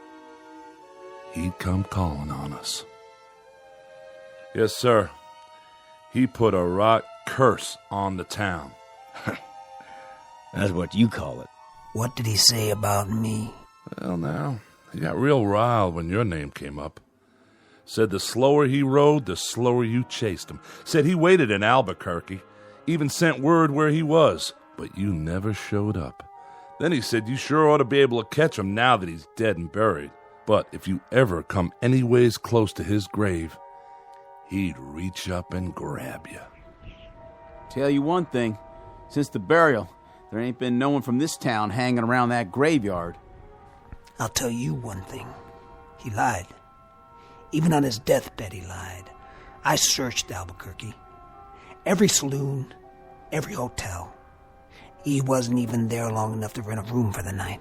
he'd come calling on us. Yes, sir. He put a right curse on the town. That's what you call it. What did he say about me? Well, now, he got real riled when your name came up. Said the slower he rode, the slower you chased him. Said he waited in Albuquerque, even sent word where he was, but you never showed up. Then he said you sure ought to be able to catch him now that he's dead and buried. But if you ever come anyways close to his grave, he'd reach up and grab you. Tell you one thing, since the burial, there ain't been no one from this town hanging around that graveyard. I'll tell you one thing. He lied. Even on his deathbed, he lied. I searched Albuquerque. Every saloon, every hotel. He wasn't even there long enough to rent a room for the night.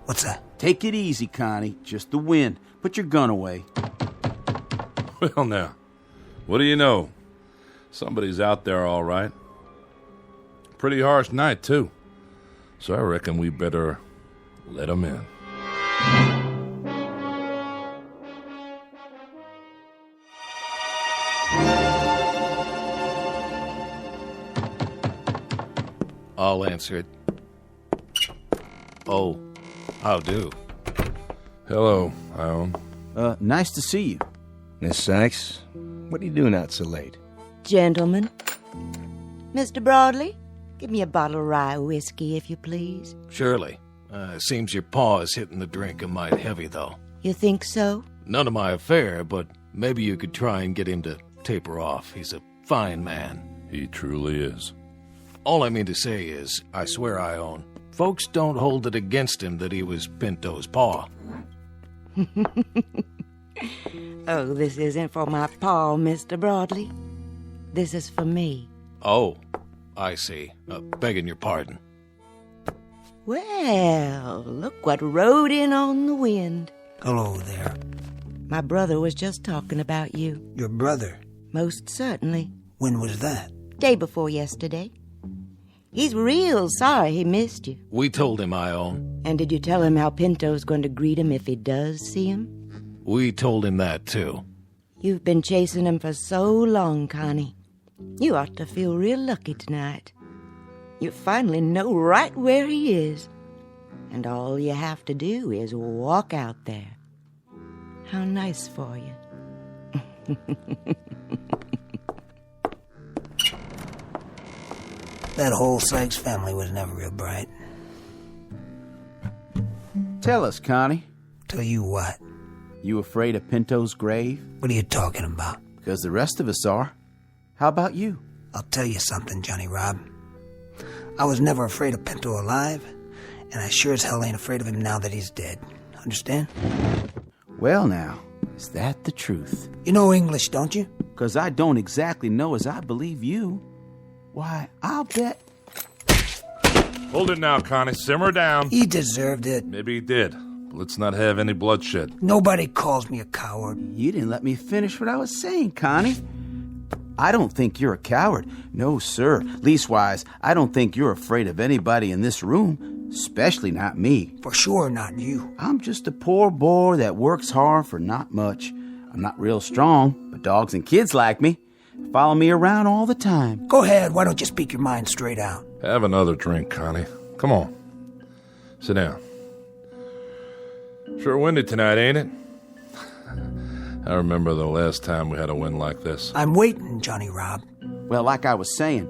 What's that? Take it easy, Connie. Just the wind. Put your gun away. Well, now, what do you know? Somebody's out there, all right. Pretty harsh night, too. So I reckon we better let him in. I'll answer it. Oh, how do? Hello, Ione. Nice to see you. Miss Sykes, what are you doing out so late? Gentlemen. Mr. Broadley, give me a bottle of rye whiskey, if you please. Surely. Seems your paw is hitting the drink a mite heavy, though. You think so? None of my affair, but maybe you could try and get him to taper off. He's a fine man. He truly is. All I mean to say is, I swear Ione, folks don't hold it against him that he was Pinto's paw. Oh, this isn't for my paw, Mr. Broadley. This is for me. Oh, I see. Begging your pardon. Well, look what rode in on the wind. Hello there. My brother was just talking about you. Your brother? Most certainly. When was that? Day before yesterday. He's real sorry he missed you. We told him, Ione. And did you tell him how Pinto's going to greet him if he does see him? We told him that, too. You've been chasing him for so long, Connie. You ought to feel real lucky tonight. You finally know right where he is. And all you have to do is walk out there. How nice for you. That whole Sykes family was never real bright. Tell us, Connie. Tell you what? You afraid of Pinto's grave? What are you talking about? Because the rest of us are. How about you? I'll tell you something, Johnny Rob. I was never afraid of Pinto alive, and I sure as hell ain't afraid of him now that he's dead. Understand? Well, now, is that the truth? You know English, don't you? Because I don't exactly know as I believe you. Why, I'll bet... Hold it now, Connie. Simmer down. He deserved it. Maybe he did. But let's not have any bloodshed. Nobody calls me a coward. You didn't let me finish what I was saying, Connie. I don't think you're a coward. No, sir. Leastwise, I don't think you're afraid of anybody in this room, especially not me. For sure not you. I'm just a poor boy that works hard for not much. I'm not real strong, but dogs and kids like me. Follow me around all the time. Go ahead. Why don't you speak your mind straight out? Have another drink, Connie. Come on. Sit down. Sure windy tonight, ain't it? I remember the last time we had a wind like this. I'm waiting, Johnny Rob. Well, like I was saying,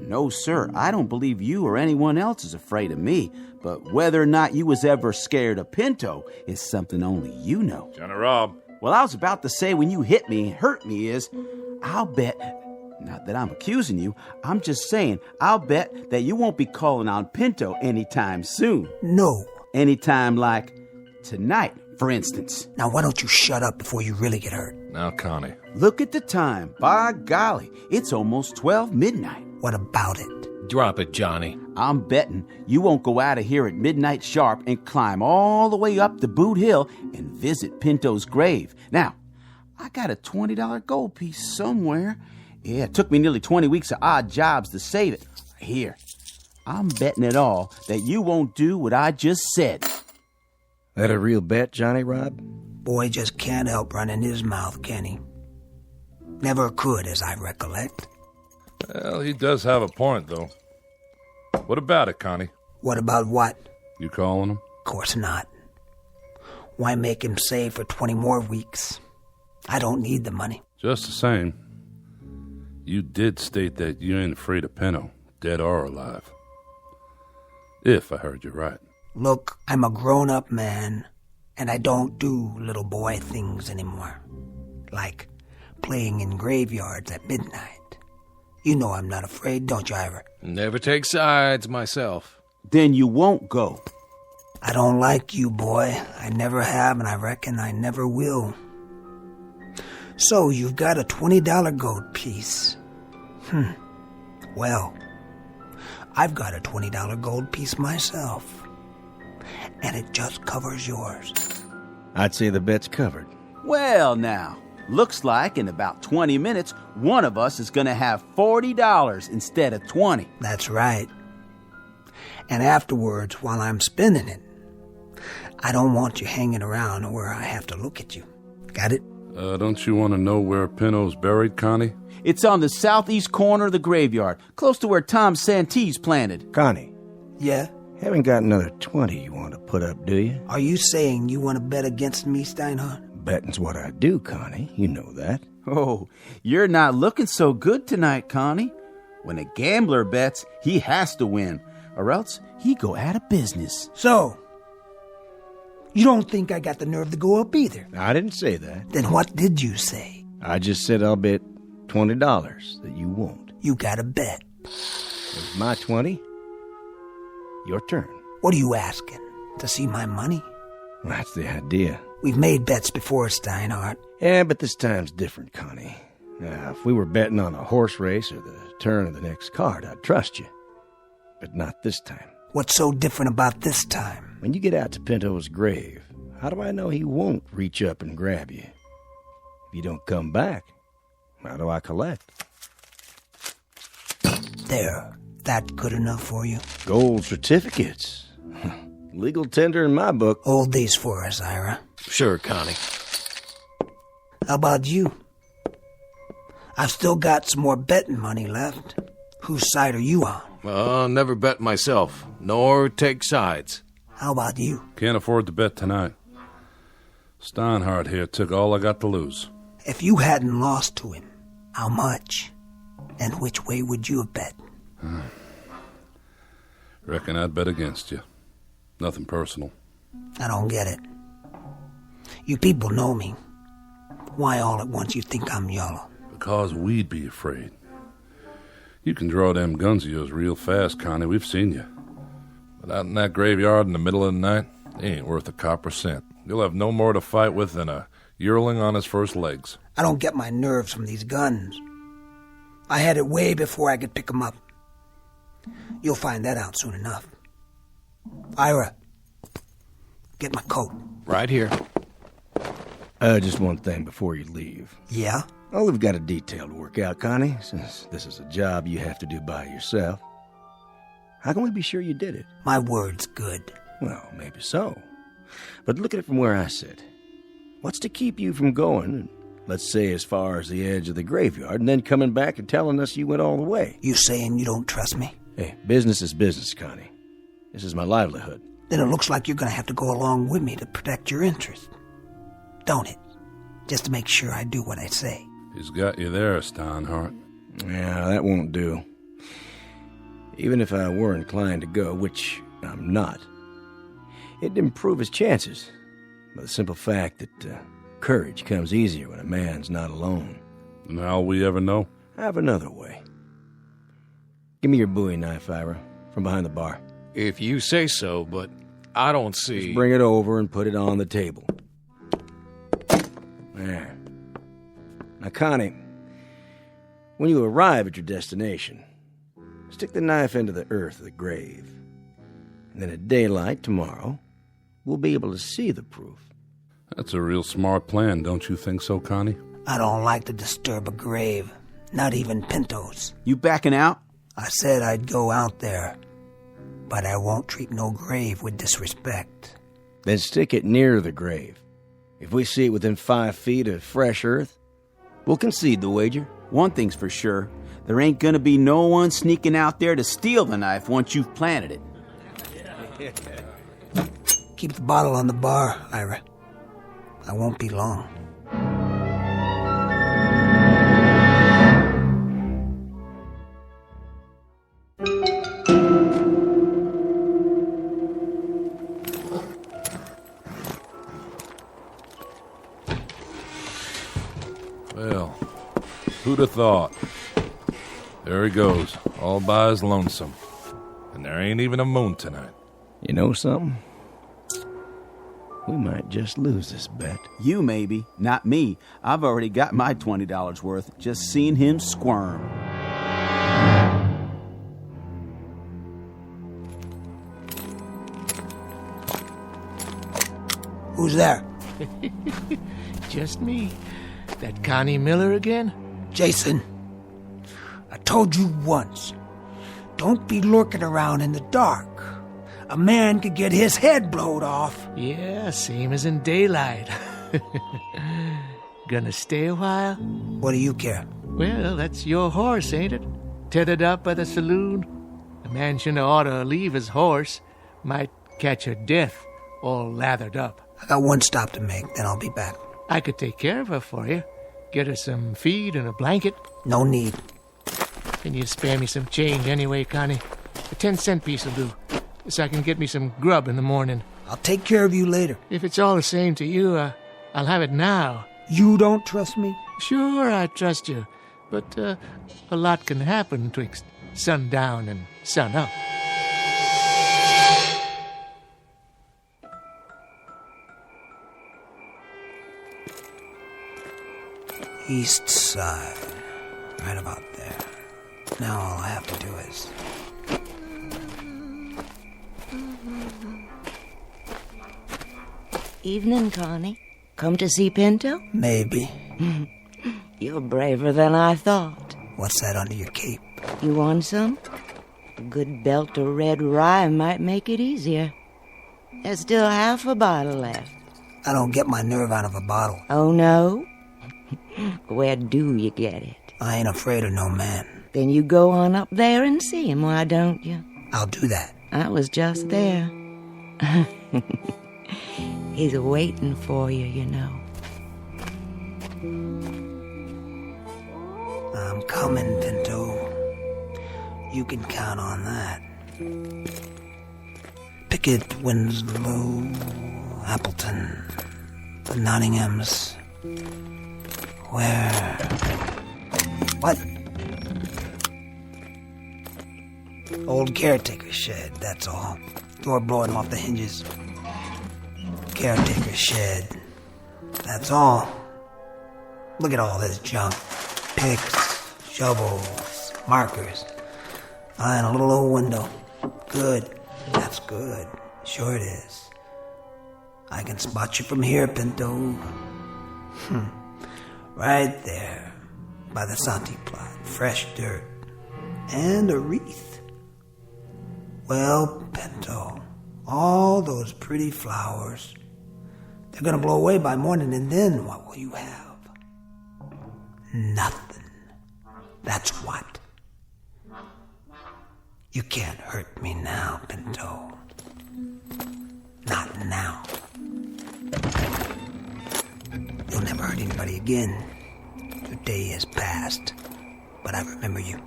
no, sir, I don't believe you or anyone else is afraid of me. But whether or not you was ever scared of Pinto is something only you know. Johnny Rob. Well, I was about to say when you hit me and hurt me is, I'll bet, not that I'm accusing you, I'm just saying, I'll bet that you won't be calling on Pinto anytime soon. No. Anytime like tonight, for instance. Now, why don't you shut up before you really get hurt? Now, Connie. Look at the time. By golly, it's almost 12 midnight. What about it? Drop it, Johnny. I'm betting you won't go out of here at midnight sharp and climb all the way up to Boot Hill and visit Pinto's grave. Now, I got a $20 gold piece somewhere. Yeah, it took me nearly 20 weeks of odd jobs to save it. Here, I'm betting it all that you won't do what I just said. That a real bet, Johnny Rob? Boy just can't help running his mouth, can he? Never could, as I recollect. Well, he does have a point, though. What about it, Connie? What about what? You calling him? Of course not. Why make him save for 20 more weeks? I don't need the money. Just the same, you did state that you ain't afraid of Pinto, dead or alive. If I heard you right. Look, I'm a grown-up man, and I don't do little boy things anymore. Like playing in graveyards at midnight. You know I'm not afraid, don't you, Ira? Never take sides myself. Then you won't go. I don't like you, boy. I never have, and I reckon I never will. So, you've got a $20 gold piece. Well, I've got a $20 gold piece myself. And it just covers yours. I'd say the bet's covered. Well, now, looks like in about 20 minutes, one of us is going to have $40 instead of 20. That's right. And afterwards, while I'm spending it, I don't want you hanging around where I have to look at you. Got it? Don't you want to know where Pinto's buried, Connie? It's on the southeast corner of the graveyard, close to where Tom Santee's planted. Connie. Yeah? Haven't got another 20 you want to put up, do you? Are you saying you want to bet against me, Steinhardt? Betting's what I do, Connie. You know that. Oh, you're not looking so good tonight, Connie. When a gambler bets, he has to win, or else he go out of business. So, you don't think I got the nerve to go up either? I didn't say that. Then what did you say? I just said I'll bet $20 that you won't. You got a bet. It's my 20. Your turn. What are you asking? To see my money? That's the idea. We've made bets before, Steinhardt. Yeah, but this time's different, Connie. Now, if we were betting on a horse race or the turn of the next card, I'd trust you. But not this time. What's so different about this time? When you get out to Pinto's grave, how do I know he won't reach up and grab you? If you don't come back, how do I collect? There. That good enough for you? Gold certificates. Legal tender in my book. Hold these for us, Ira. Sure, Connie. How about you? I've still got some more betting money left. Whose side are you on? Never bet myself, nor take sides. How about you? Can't afford to bet tonight. Steinhardt here took all I got to lose. If you hadn't lost to him, how much? And which way would you have bet? Reckon I'd bet against you. Nothing personal. I don't get it. You people know me. Why all at once you think I'm yellow? Because we'd be afraid. You can draw them guns of yours real fast, Connie. We've seen you. But out in that graveyard in the middle of the night, they ain't worth a copper cent. You'll have no more to fight with than a yearling on his first legs. I don't get my nerves from these guns. I had it way before I could pick 'em up. You'll find that out soon enough. Ira, get my coat. Right here. Just one thing before you leave. Yeah? Oh, we've got a detail to work out, Connie, since this is a job you have to do by yourself. How can we be sure you did it? My word's good. Well, maybe so. But look at it from where I sit. What's to keep you from going, let's say as far as the edge of the graveyard, and then coming back and telling us you went all the way? You saying you don't trust me? Hey, business is business, Connie. This is my livelihood. Then it looks like you're going to have to go along with me to protect your interest. Don't it? Just to make sure I do what I say. He's got you there, Steinhardt. Yeah, that won't do. Even if I were inclined to go, which I'm not, it'd improve his chances by the simple fact that courage comes easier when a man's not alone. And how'll we ever know? I have another way. Give me your Bowie knife, Ira, from behind the bar. If you say so, but I don't see... Just bring it over and put it on the table. There. Now, Connie, when you arrive at your destination, Stick the knife into the earth of the grave. And then at daylight tomorrow, we'll be able to see the proof. That's a real smart plan, don't you think so, Connie? I don't like to disturb a grave, not even Pinto's. You backing out? I said I'd go out there, but I won't treat no grave with disrespect. Then stick it near the grave. If we see it within 5 feet of fresh earth, we'll concede the wager. One thing's for sure. There ain't gonna be no one sneaking out there to steal the knife once you've planted it. Keep the bottle on the bar, Ira. I won't be long. Well, who'd have thought? There he goes, all by his lonesome. And there ain't even a moon tonight. You know something? We might just lose this bet. You maybe, not me. I've already got my $20 worth just seeing him squirm. Who's there? Just me. That Connie Miller again? Jason, I told you once, don't be lurking around in the dark. A man could get his head blowed off. Yeah, same as in daylight. Gonna stay a while? What do you care? Well, that's your horse, ain't it? Tethered up by the saloon. A man shouldn't ought to leave his horse. Might catch a death, all lathered up. I got one stop to make, then I'll be back. I could take care of her for you. Get her some feed and a blanket. No need. Can you spare me some change anyway, Connie? A 10-cent piece will do, so I can get me some grub in the morning. I'll take care of you later. If it's all the same to you, I'll have it now. You don't trust me? Sure, I trust you. But a lot can happen twixt sundown and sunup. East side. Right about there. Now all I have to do is... Evening, Connie. Come to see Pinto? Maybe. You're braver than I thought. What's that under your cape? You want some? A good belt of red rye might make it easier. There's still half a bottle left. I don't get my nerve out of a bottle. Oh, no? Where do you get it? I ain't afraid of no man. Then you go on up there and see him, why don't you? I'll do that. I was just there. He's waiting for you, you know. I'm coming, Pinto. You can count on that. Pickett, Winslow, Appleton, the Nottinghams. Where? What? Old caretaker's shed, that's all. Door blowing off the hinges. Caretaker's shed. That's all. Look at all this junk. Picks, shovels, markers. And a little old window. Good. That's good. Sure it is. I can spot you from here, Pinto. Right there. By the Santi plot. Fresh dirt. And a wreath. Well, Pinto, all those pretty flowers, they're gonna blow away by morning, and then what will you have? Nothing. That's what. You can't hurt me now, Pinto. Not now. You'll never hurt anybody again. Your day has passed. But I remember you.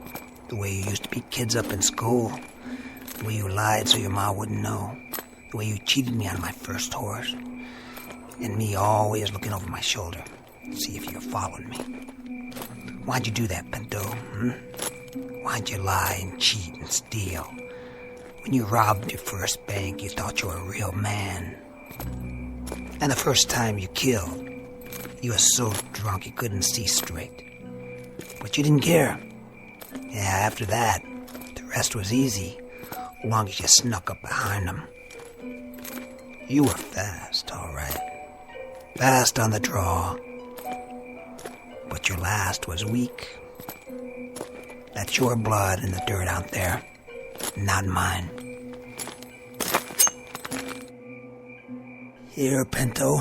The way you used to beat kids up in school. The way you lied so your ma wouldn't know. The way you cheated me out of my first horse. And me always looking over my shoulder. See if you're following me. Why'd you do that, Pinto? Why'd you lie and cheat and steal? When you robbed your first bank, you thought you were a real man. And the first time you killed, you were so drunk you couldn't see straight. But you didn't care. Yeah, after that, the rest was easy, as long as you snuck up behind them. You were fast, all right. Fast on the draw. But your last was weak. That's your blood in the dirt out there, not mine. Here, Pinto.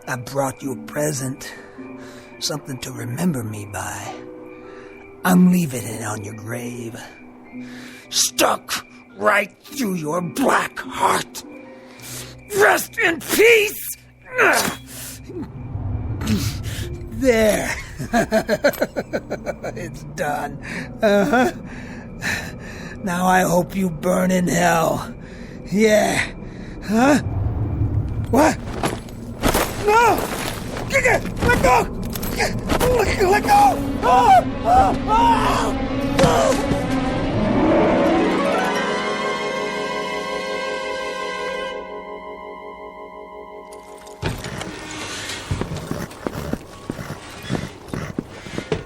I brought you a present. Something to remember me by. I'm leaving it on your grave. Stuck right through your black heart. Rest in peace! There. It's done. Now I hope you burn in hell. Yeah. Huh? What? No! Let go! Let go!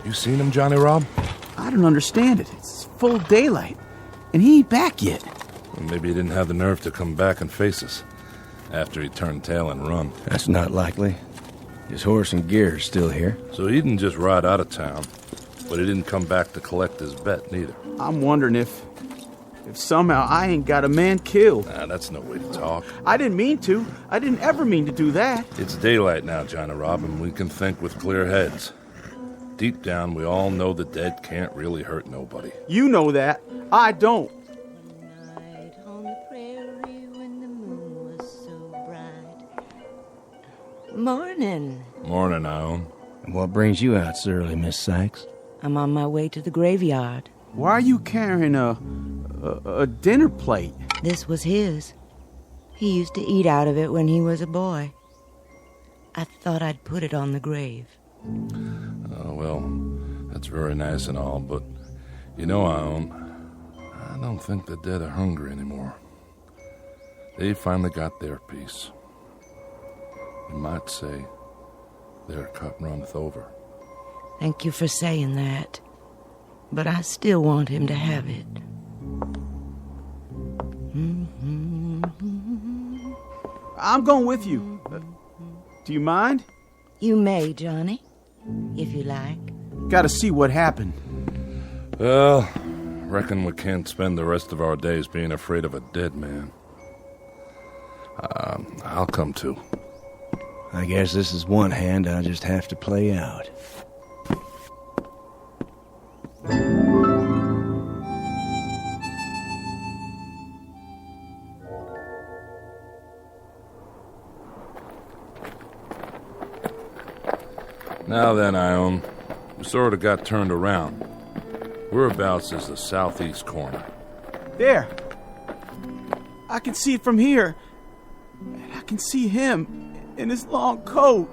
You seen him, Johnny Rob? I don't understand it. It's full daylight, and he ain't back yet. Well, maybe he didn't have the nerve to come back and face us after he turned tail and run. That's not likely. His horse and gear are still here. So he didn't just ride out of town, but he didn't come back to collect his bet, neither. I'm wondering if somehow I ain't got a man killed. Nah, that's no way to talk. I didn't mean to. I didn't ever mean to do that. It's daylight now, Johnny Rob, and we can think with clear heads. Deep down, we all know the dead can't really hurt nobody. You know that. I don't. Morning. Morning, Ione. And what brings you out so early, Miss Sykes? I'm on my way to the graveyard. Why are you carrying a dinner plate? This was his. He used to eat out of it when he was a boy. I thought I'd put it on the grave. Oh, well, that's very nice and all, but you know, Ione, I don't think the dead are hungry anymore. They finally got their piece. You might say their cup runneth over. Thank you for saying that. But I still want him to have it. I'm going with you. Do you mind? You may, Johnny, if you like. Gotta see what happened. Well, reckon we can't spend the rest of our days being afraid of a dead man. I'll come too. I guess this is one hand I'll just have to play out. Now then, Ione, we sort of got turned around. Whereabouts is the southeast corner? There. I can see it from here. And I can see him in his long coat.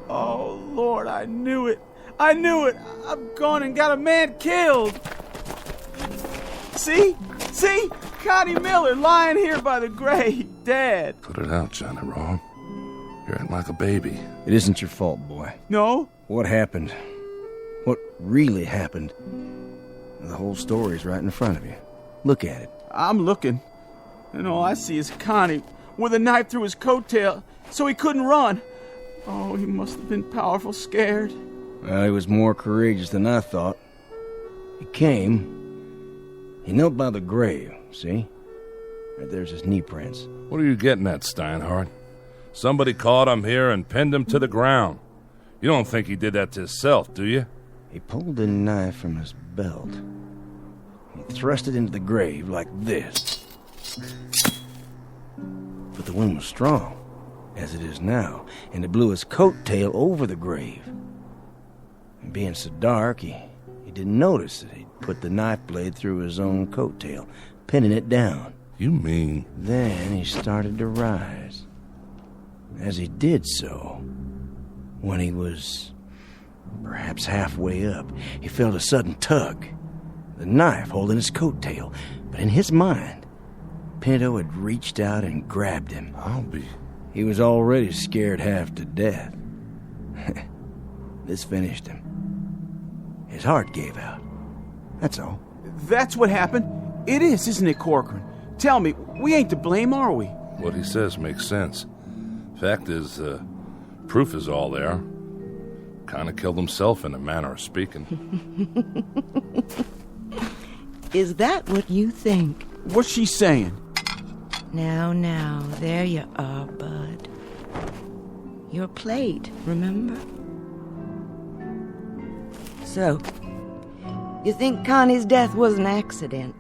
Oh, Lord, I knew it. I knew it. I've gone and got a man killed. See? See? Connie Miller lying here by the grave, dead. Put it out, Johnny Rob. You're acting like a baby. It isn't your fault, boy. No? What happened? What really happened? The whole story's right in front of you. Look at it. I'm looking. And all I see is Connie with a knife through his coattail so he couldn't run. Oh, he must have been powerful scared. Well, he was more courageous than I thought. He came. He knelt by the grave, see? Right there's his knee prints. What are you getting at, Steinhardt? Somebody caught him here and pinned him to the ground. You don't think he did that to himself, do you? He pulled the knife from his belt. He thrust it into the grave like this. But the wind was strong, as it is now, and it blew his coat tail over the grave. And being so dark, he didn't notice that he'd put the knife blade through his own coat tail, pinning it down. You mean? Then he started to rise. As he did so, when he was perhaps halfway up, he felt a sudden tug, the knife holding his coat tail. But in his mind, Pinto had reached out and grabbed him. He was already scared half to death. This finished him. His heart gave out. That's all. That's what happened. It is, isn't it, Corcoran? Tell me, we ain't to blame, are we? What he says makes sense. Fact is, proof is all there. Kind of killed himself in a manner of speaking. Is that what you think? What's she saying? Now, there you are, Bud. Your plate, remember? So, you think Connie's death was an accident?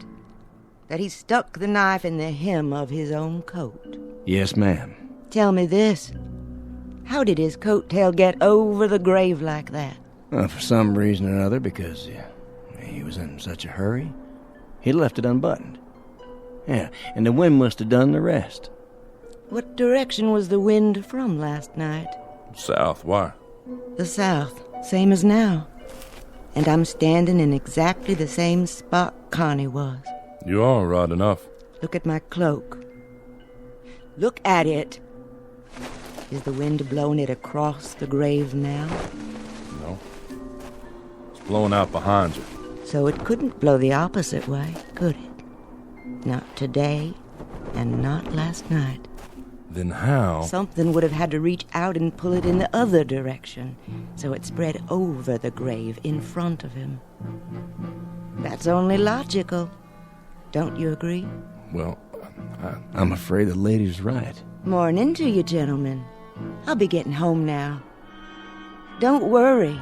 That he stuck the knife in the hem of his own coat? Yes, ma'am. Tell me this. How did his coat tail get over the grave like that? Well, for some reason or another, because he was in such a hurry, he left it unbuttoned. Yeah, and the wind must have done the rest. What direction was the wind from last night? South, why? The south, same as now. And I'm standing in exactly the same spot Connie was. You are right enough. Look at my cloak. Look at it. Is the wind blowing it across the grave now? No. It's blowing out behind you. So it couldn't blow the opposite way, could it? Not today, and not last night. Then how? Something would have had to reach out and pull it in the other direction, so it spread over the grave in front of him. That's only logical. Don't you agree? Well, I'm afraid the lady's right. Morning to you, gentlemen. I'll be getting home now. Don't worry.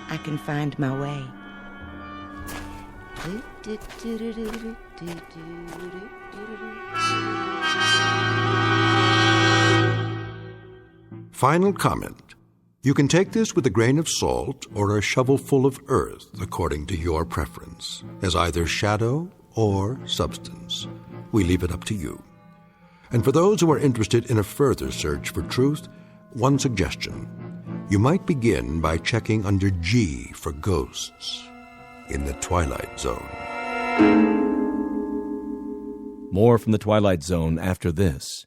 I can find my way. Final comment. You can take this with a grain of salt or a shovelful of earth, according to your preference, as either shadow or substance. We leave it up to you. And for those who are interested in a further search for truth, one suggestion. You might begin by checking under G for ghosts in the Twilight Zone. More from the Twilight Zone after this.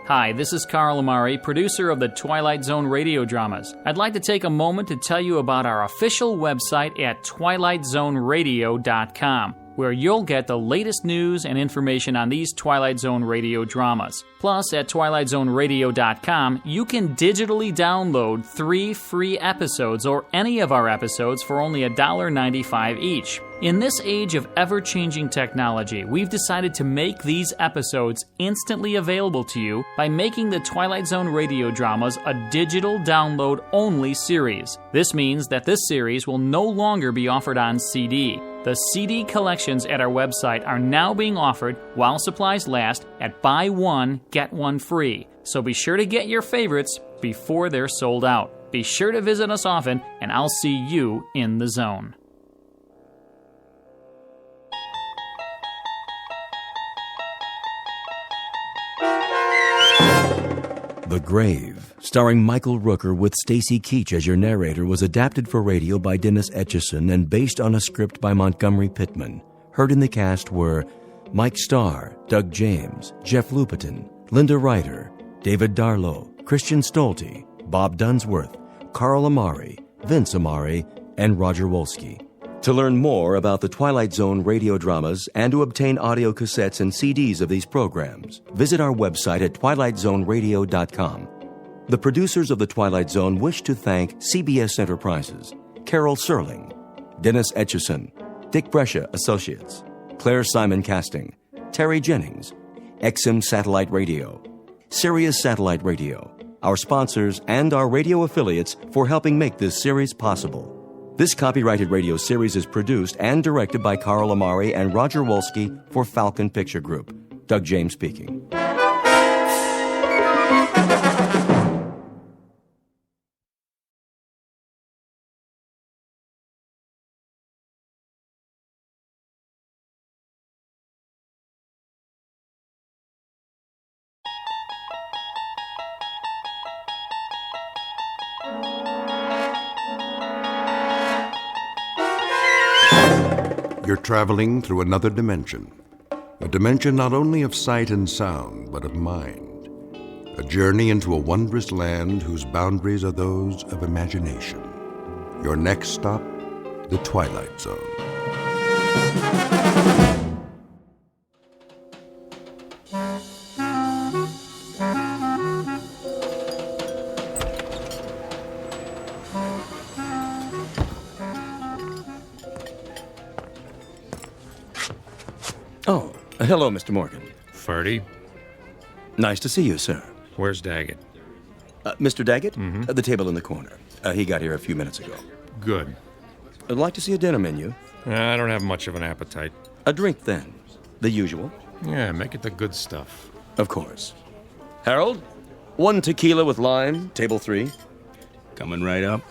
Hi, this is Carl Amari, producer of the Twilight Zone Radio Dramas. I'd like to take a moment to tell you about our official website at twilightzoneradio.com, where you'll get the latest news and information on these Twilight Zone radio dramas. Plus, at twilightzoneradio.com, you can digitally download 3 free episodes or any of our episodes for only $1.95 each. In this age of ever-changing technology, we've decided to make these episodes instantly available to you by making the Twilight Zone radio dramas a digital download-only series. This means that this series will no longer be offered on CD. The CD collections at our website are now being offered, while supplies last, at buy one, get one free. So be sure to get your favorites before they're sold out. Be sure to visit us often, and I'll see you in the zone. The Grave, starring Michael Rooker with Stacy Keach as your narrator, was adapted for radio by Dennis Etchison and based on a script by Montgomery Pittman. Heard in the cast were Mike Starr, Doug James, Jeff Lupetin, Linda Ryder, David Darlow, Christian Stolte, Bob Dunsworth, Carl Amari, Vince Amari, and Roger Wolski. To learn more about the Twilight Zone radio dramas and to obtain audio cassettes and CDs of these programs, visit our website at twilightzoneradio.com. The producers of The Twilight Zone wish to thank CBS Enterprises, Carol Serling, Dennis Etchison, Dick Brescia Associates, Claire Simon Casting, Terry Jennings, XM Satellite Radio, Sirius Satellite Radio, our sponsors, and our radio affiliates for helping make this series possible. This copyrighted radio series is produced and directed by Carl Amari and Roger Wolski for Falcon Picture Group. Doug James speaking. You're traveling through another dimension. A dimension not only of sight and sound, but of mind. A journey into a wondrous land whose boundaries are those of imagination. Your next stop, the Twilight Zone. Oh, hello, Mr. Morgan. Ferdy? Nice to see you, sir. Where's Daggett? Mr. Daggett? Mm-hmm. The table in the corner. He got here a few minutes ago. Good. I'd like to see a dinner menu. I don't have much of an appetite. A drink, then. The usual. Yeah, make it the good stuff. Of course. Harold, 1 tequila with lime, table 3. Coming right up.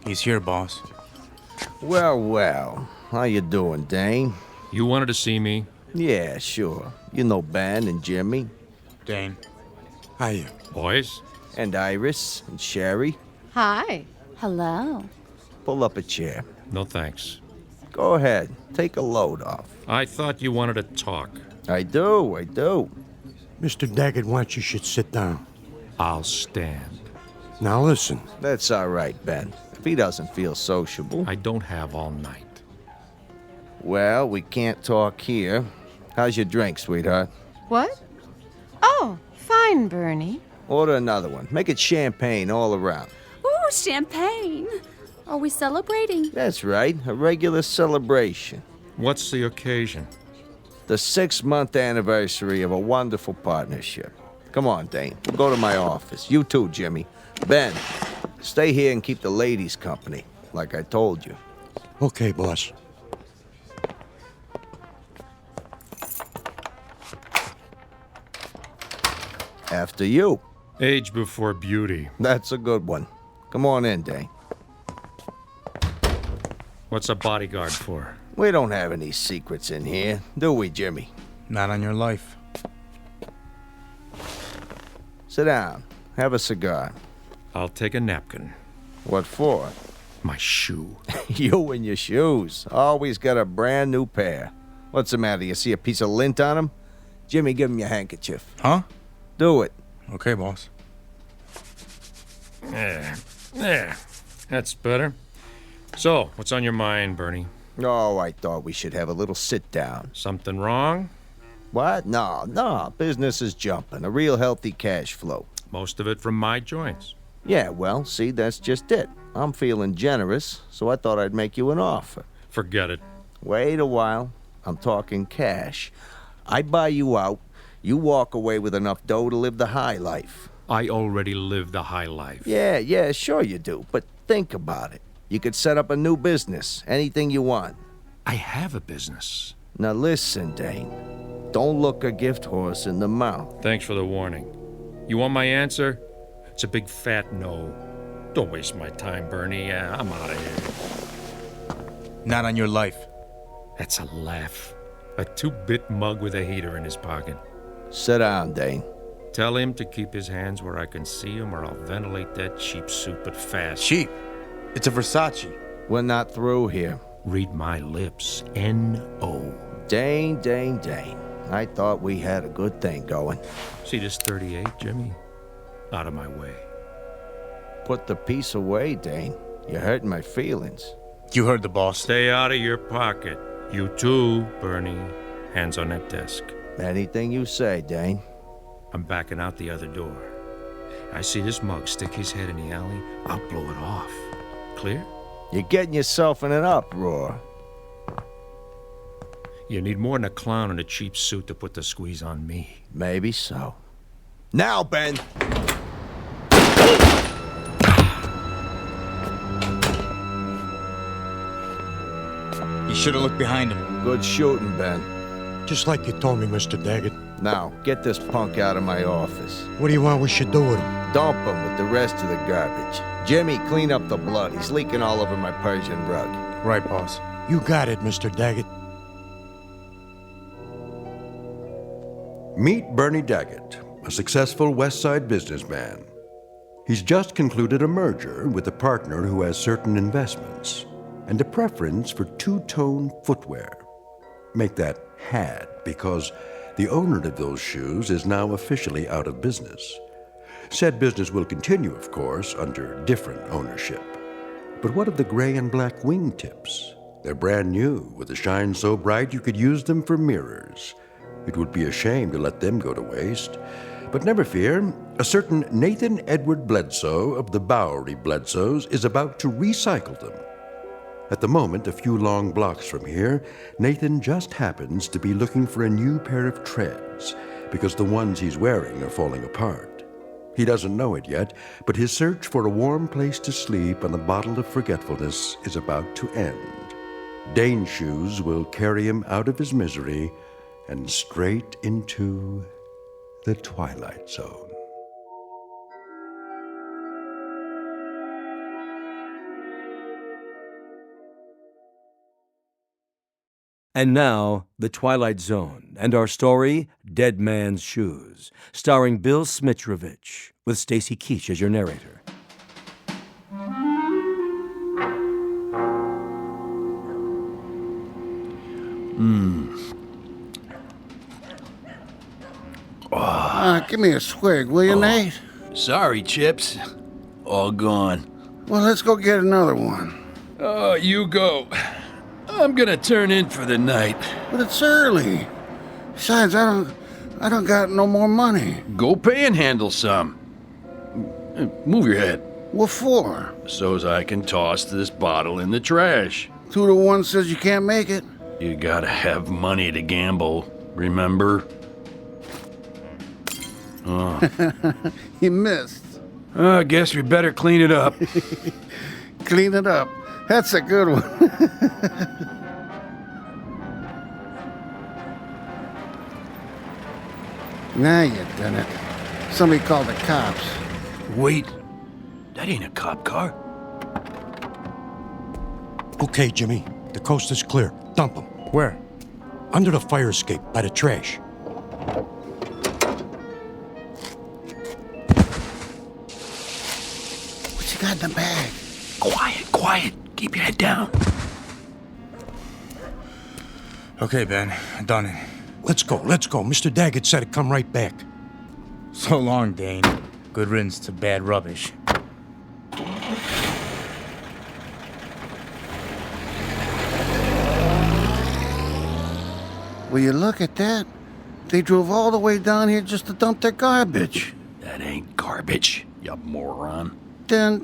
He's here, boss. Well, well. How you doing, Dane? You wanted to see me? Yeah, sure. You know Ben and Jimmy. Dane. Hiya. Boys? And Iris and Sherry. Hi. Hello. Pull up a chair. No thanks. Go ahead. Take a load off. I thought you wanted to talk. I do. Mr. Daggett wants you should sit down. I'll stand. Now listen. That's all right, Ben. If he doesn't feel sociable. I don't have all night. Well, we can't talk here. How's your drink, sweetheart? What? Oh, fine, Bernie. Order another one. Make it champagne all around. Ooh, champagne. Are we celebrating? That's right. A regular celebration. What's the occasion? The 6-month anniversary of a wonderful partnership. Come on, Dane. We'll go to my office. You too, Jimmy. Ben, stay here and keep the ladies company, like I told you. Okay, boss. After you. Age before beauty. That's a good one. Come on in, Dane. What's a bodyguard for? We don't have any secrets in here, do we, Jimmy? Not on your life. Sit down. Have a cigar. I'll take a napkin. What for? My shoe. You and your shoes. Always got a brand new pair. What's the matter? You see a piece of lint on them? Jimmy, give him your handkerchief. Huh? Do it. Okay, boss. There. That's better. So, what's on your mind, Bernie? Oh, I thought we should have a little sit-down. Something wrong? What? No. Business is jumping. A real healthy cash flow. Most of it from my joints. Yeah, well, see, that's just it. I'm feeling generous, so I thought I'd make you an offer. Forget it. Wait a while. I'm talking cash. I buy you out. You walk away with enough dough to live the high life. I already live the high life. Yeah, sure you do. But think about it. You could set up a new business. Anything you want. I have a business. Now listen, Dane. Don't look a gift horse in the mouth. Thanks for the warning. You want my answer? It's a big fat no. Don't waste my time, Bernie. I'm out of here. Not on your life. That's a laugh. A 2-bit mug with a heater in his pocket. Sit down, Dane. Tell him to keep his hands where I can see him, or I'll ventilate that cheap suit, but fast. Cheap? It's a Versace. We're not through here. Read my lips. N-O. Dane. I thought we had a good thing going. See this 38, Jimmy? Out of my way. Put the piece away, Dane. You're hurting my feelings. You heard the boss. Stay out of your pocket. You too, Bernie. Hands on that desk. Anything you say, Dane. I'm backing out the other door. I see this mug stick his head in the alley. I'll blow it off. Clear? You're getting yourself in an uproar. You need more than a clown in a cheap suit to put the squeeze on me. Maybe so. Now, Ben! You should have looked behind him. Good shooting, Ben. Just like you told me, Mr. Daggett. Now, get this punk out of my office. What do you want we should do with him? Dump him with the rest of the garbage. Jimmy, clean up the blood. He's leaking all over my Persian rug. Right, boss. You got it, Mr. Daggett. Meet Bernie Daggett, a successful West Side businessman. He's just concluded a merger with a partner who has certain investments and a preference for two-tone footwear. Make that had, because The owner of those shoes is now officially out of business. Said business will continue, of course, under different ownership. But what of the gray and black wingtips? They're brand new, with a shine so bright you could use them for mirrors. It would be a shame to let them go to waste. But never fear, a certain Nathan Edward Bledsoe of the Bowery Bledsoes is about to recycle them. At the moment, a few long blocks from here, Nathan just happens to be looking for a new pair of treads because the ones he's wearing are falling apart. He doesn't know it yet, but his search for a warm place to sleep and a bottle of forgetfulness is about to end. Dane's shoes will carry him out of his misery and straight into the Twilight Zone. And now, The Twilight Zone, and our story, Dead Man's Shoes, starring Bill Smitrovich, with Stacy Keach as your narrator. Give me a swig, will you, Nate? Sorry, Chips. All gone. Well, let's go get another one. Oh, you go. I'm gonna turn in for the night. But it's early. Besides, I don't got no more money. Go panhandle some. Move your head. What for? So's I can toss this bottle in the trash. 2 to 1 says you can't make it. You gotta have money to gamble, remember? Oh. You missed. I guess we better clean it up. Clean it up. That's a good one. Now you done it. Somebody called the cops. Wait. That ain't a cop car. Okay, Jimmy. The coast is clear. Dump them. Where? Under the fire escape, by the trash. What you got in the bag? Quiet. Keep your head down. Okay, Ben. Done it. Let's go. Mr. Daggett said to come right back. So long, Dane. Good riddance to bad rubbish. Will you look at that? They drove all the way down here just to dump their garbage. That ain't garbage, you moron. Then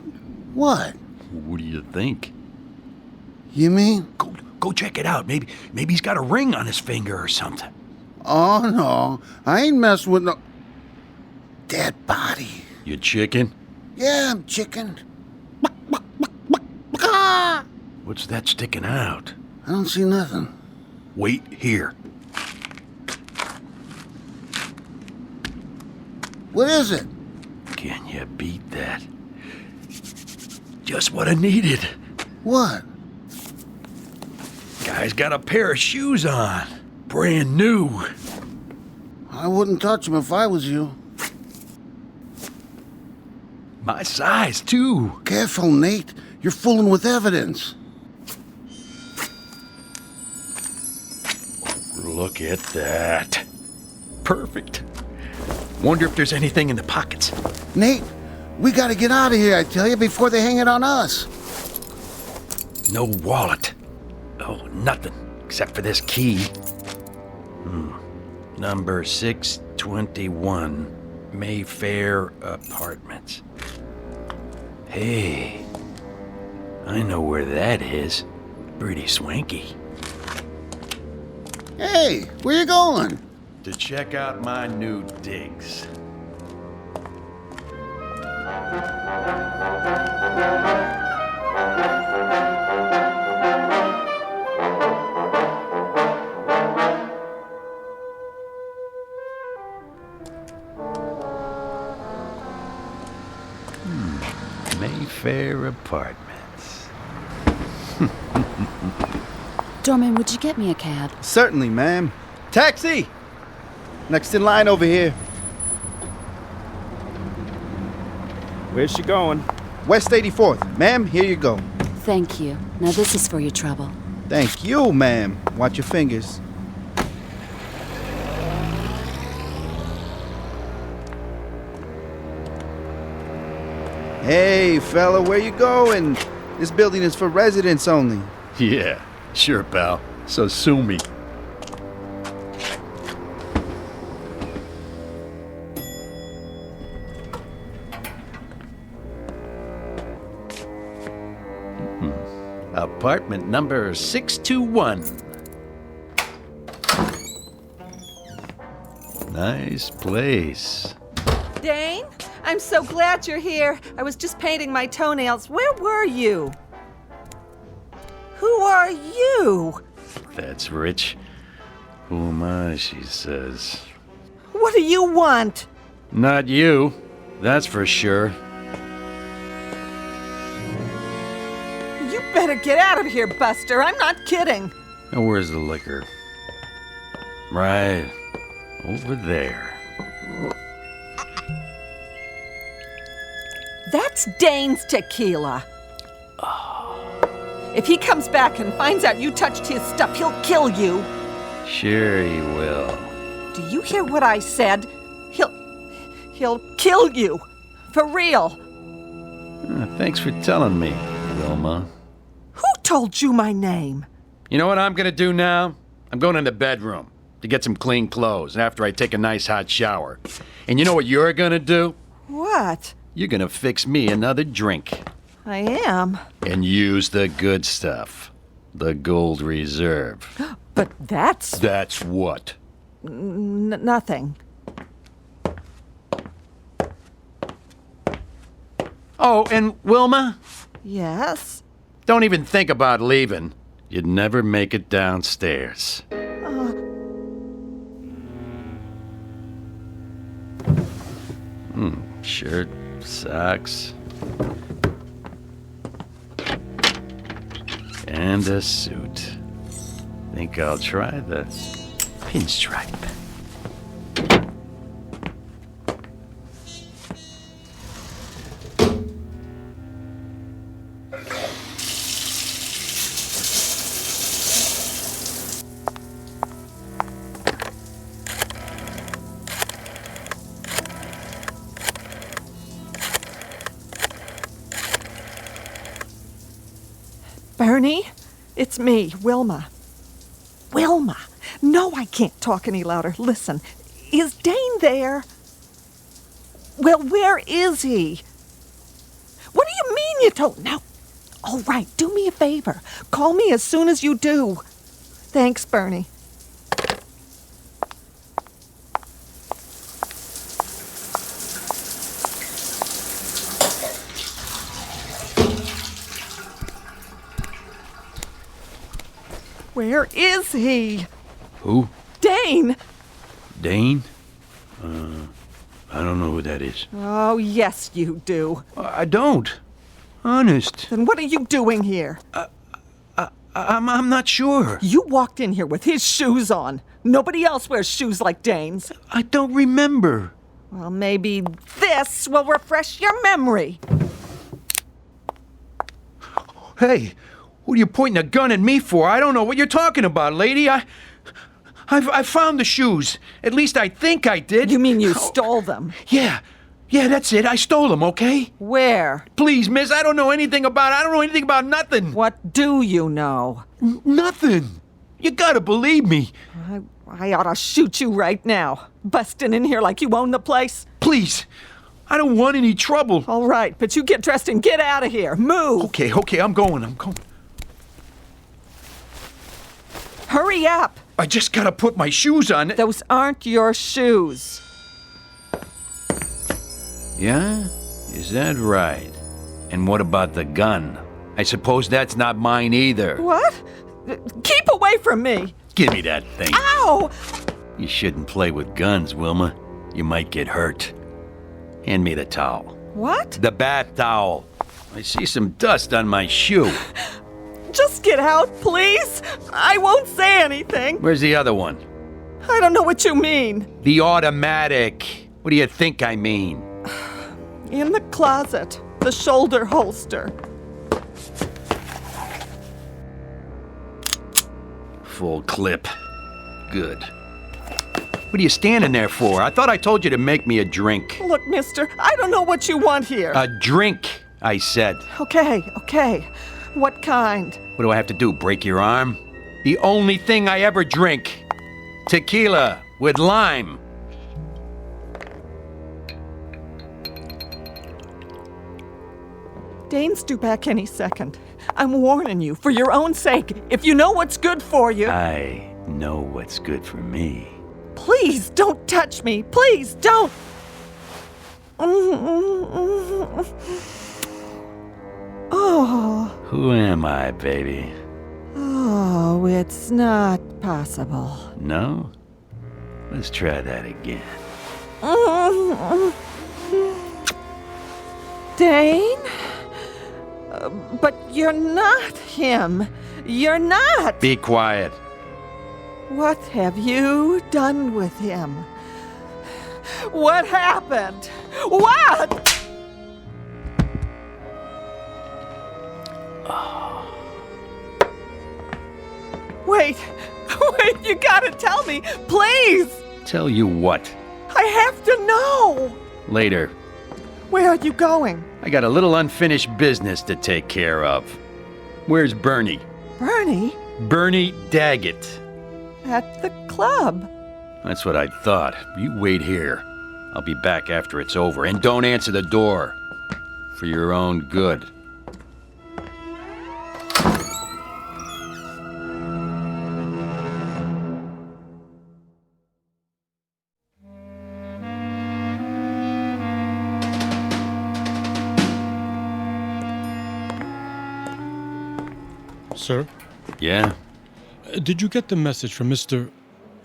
what? What do you think? You mean? Go check it out. Maybe he's got a ring on his finger or something. Oh, no. I ain't messing with no dead body. You chicken? Yeah, I'm chicken. What's that sticking out? I don't see nothing. Wait here. What is it? Can you beat that? Just what I needed. What? Guy's got a pair of shoes on. Brand new. I wouldn't touch him if I was you. My size, too. Careful, Nate. You're fooling with evidence. Look at that. Perfect. Wonder if there's anything in the pockets. Nate, we gotta get out of here, I tell you, before they hang it on us. No wallet. Oh, nothing. Except for this key. Number 621. Mayfair Apartments. Hey. I know where that is. Pretty swanky. Hey, where you going? To check out my new digs. Mayfair Apartments. Dorman, would you get me a cab? Certainly, ma'am. Taxi! Next in line over here. Where's she going? West 84th. Ma'am, here you go. Thank you. Now this is for your trouble. Thank you, ma'am. Watch your fingers. Hey, fella, where you going? This building is for residents only. Yeah, sure, pal. So sue me. Apartment number 621. Nice place. Dane, I'm so glad you're here. I was just painting my toenails. Where were you? Who are you? That's rich. Who am I, she says. What do you want? Not you, that's for sure. You better get out of here, Buster. I'm not kidding. Now, where's the liquor? Right over there. That's Dane's tequila. If he comes back and finds out you touched his stuff, he'll kill you. Sure he will. Do you hear what I said? He'll kill you. For real. Thanks for telling me, Wilma. Who told you my name? You know what I'm gonna do now? I'm going in the bedroom to get some clean clothes after I take a nice hot shower. And you know what you're gonna do? What? You're gonna fix me another drink. I am. And use the good stuff. The Gold Reserve. But that's... That's what? Nothing. Oh, and Wilma? Yes? Don't even think about leaving. You'd never make it downstairs. Shirt, socks, and a suit. Think I'll try the pinstripe. Bernie, it's me, Wilma. Wilma! No, I can't talk any louder. Listen, is Dane there? Well, where is he? What do you mean you don't know? All right, do me a favor. Call me as soon as you do. Thanks, Bernie. Where is he? Who? Dane! Dane? I don't know who that is. Oh, yes, you do. I don't. Honest. Then what are you doing here? I'm not sure. You walked in here with his shoes on. Nobody else wears shoes like Dane's. I don't remember. Well, maybe this will refresh your memory. Hey, what are you pointing a gun at me for? I don't know what you're talking about, lady. I found the shoes. At least I think I did. You mean you stole them? Yeah, that's it. I stole them, okay? Where? Please, miss, I don't know anything about nothing. What do you know? Nothing. You gotta believe me. I ought to shoot you right now. Busting in here like you own the place. Please, I don't want any trouble. All right, but you get dressed and get out of here. Move. Okay, I'm going. Hurry up. I just gotta put my shoes on. Those aren't your shoes. Yeah? Is that right? And what about the gun? I suppose that's not mine either. What? Keep away from me. Give me that thing. Ow! You shouldn't play with guns, Wilma. You might get hurt. Hand me the towel. What? The bath towel. I see some dust on my shoe. Just get out, please. I won't say anything. Where's the other one? I don't know what you mean. The automatic. What do you think I mean? In the closet. The shoulder holster. Full clip. Good. What are you standing there for? I thought I told you to make me a drink. Look, mister, I don't know what you want here. A drink, I said. Okay. What kind? What do I have to do, break your arm? The only thing I ever drink. Tequila with lime. Dane's due back any second. I'm warning you, for your own sake. If you know what's good for you... I know what's good for me. Please don't touch me. Please don't. Oh. Who am I, baby? Oh, it's not possible. No? Let's try that again. Dane? But you're not him. You're not. Be quiet. What have you done with him? What happened? What? Wait, you gotta tell me, please! Tell you what? I have to know! Later. Where are you going? I got a little unfinished business to take care of. Where's Bernie? Bernie? Bernie Daggett. At the club. That's what I thought. You wait here. I'll be back after it's over. And don't answer the door. For your own good. Sir? Yeah? Did you get the message from Mr...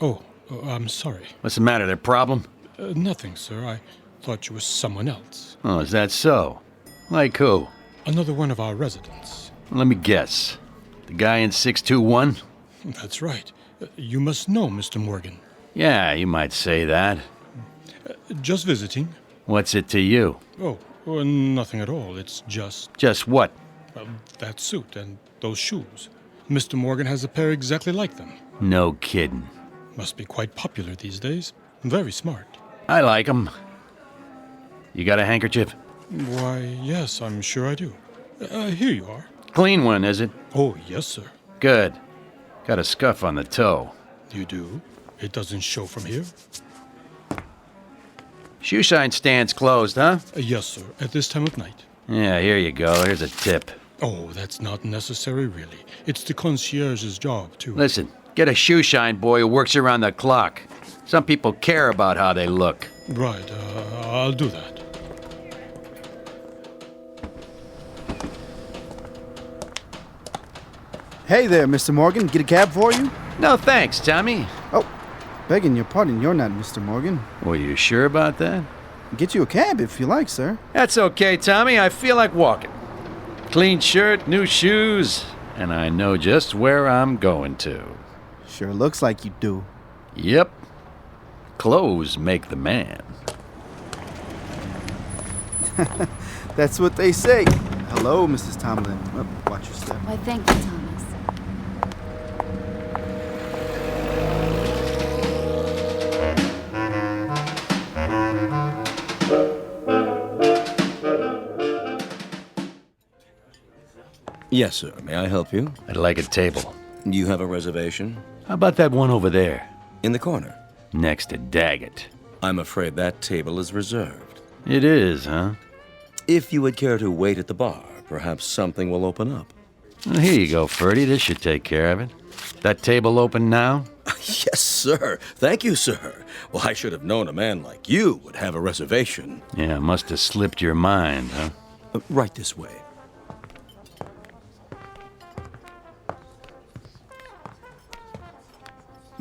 Oh, I'm sorry. What's the matter? There problem? Nothing, sir. I thought you were someone else. Oh, is that so? Like who? Another one of our residents. Let me guess. The guy in 621? That's right. You must know Mr. Morgan. Yeah, you might say that. Just visiting. What's it to you? Oh, nothing at all. It's just... Just what? That suit and those shoes. Mr. Morgan has a pair exactly like them. No kidding. Must be quite popular these days. Very smart. I like 'em. You got a handkerchief? Why, yes, I'm sure I do. Here you are. Clean one, is it? Oh, yes, sir. Good. Got a scuff on the toe. You do? It doesn't show from here? Shoe shine stand's closed, huh? Yes, sir. At this time of night. Yeah, here you go. Here's a tip. Oh, that's not necessary, really. It's the concierge's job, too. Listen, get a shoe shine boy who works around the clock. Some people care about how they look. Right, I'll do that. Hey there, Mr. Morgan. Get a cab for you? No thanks, Tommy. Oh, begging your pardon, you're not Mr. Morgan. Were you sure about that? Get you a cab if you like, sir. That's okay, Tommy. I feel like walking. Clean shirt, new shoes, and I know just where I'm going to. Sure looks like you do. Yep. Clothes make the man. That's what they say. Hello, Mrs. Tomlin. Oh, watch your step. Why, thank you, Thomas. Yes, sir. May I help you? I'd like a table. You have a reservation? How about that one over there? In the corner. Next to Daggett. I'm afraid that table is reserved. It is, huh? If you would care to wait at the bar, perhaps something will open up. Well, here you go, Ferdy. This should take care of it. That table open now? Yes, sir. Thank you, sir. Well, I should have known a man like you would have a reservation. Yeah, must have slipped your mind, huh? Right this way.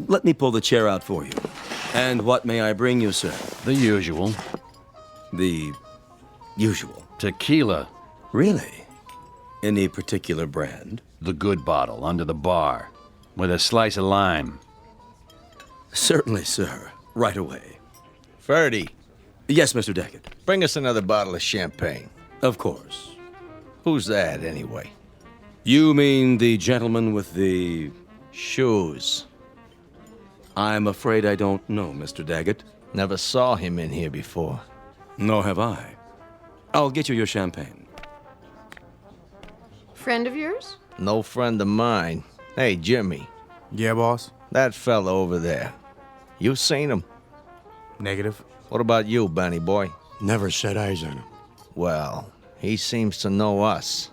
Let me pull the chair out for you. And what may I bring you, sir? The usual. The usual? Tequila. Really? Any particular brand? The good bottle, under the bar. With a slice of lime. Certainly, sir. Right away. Ferdy. Yes, Mr. Daggett. Bring us another bottle of champagne. Of course. Who's that, anyway? You mean the gentleman with the... shoes. I'm afraid I don't know, Mr. Daggett. Never saw him in here before. Nor have I. I'll get you your champagne. Friend of yours? No friend of mine. Hey, Jimmy. Yeah, boss? That fella over there. You seen him? Negative. What about you, Benny boy? Never set eyes on him. Well, he seems to know us.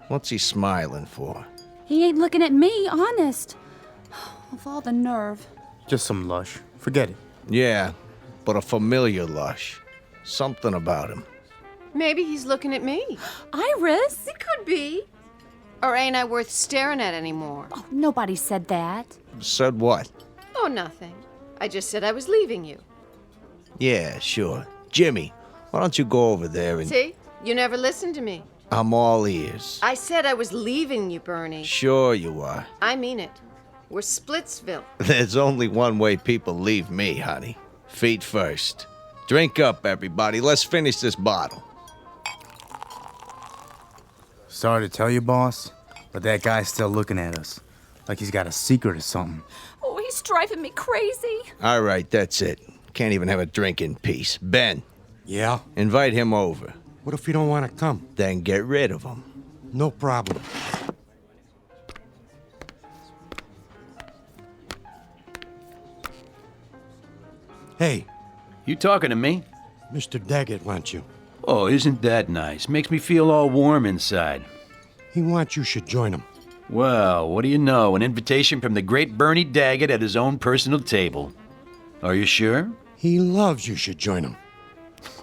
What's he smiling for? He ain't looking at me, honest. Of all the nerve. Just some lush. Forget it. Yeah, but a familiar lush. Something about him. Maybe he's looking at me. Iris? It could be. Or ain't I worth staring at anymore? Oh, nobody said that. Said what? Oh, nothing. I just said I was leaving you. Yeah, sure. Jimmy, why don't you go over there and... See? You never listened to me. I'm all ears. I said I was leaving you, Bernie. Sure you are. I mean it. We're Splitsville. There's only one way people leave me, honey. Feet first. Drink up, everybody. Let's finish this bottle. Sorry to tell you, boss, but that guy's still looking at us. Like he's got a secret or something. Oh, he's driving me crazy. All right, that's it. Can't even have a drink in peace. Ben. Yeah? Invite him over. What if you don't want to come? Then get rid of him. No problem. Hey. You talking to me? Mr. Daggett wants you. Oh, isn't that nice? Makes me feel all warm inside. He wants you should join him. Well, what do you know? An invitation from the great Bernie Daggett at his own personal table. Are you sure? He loves you should join him.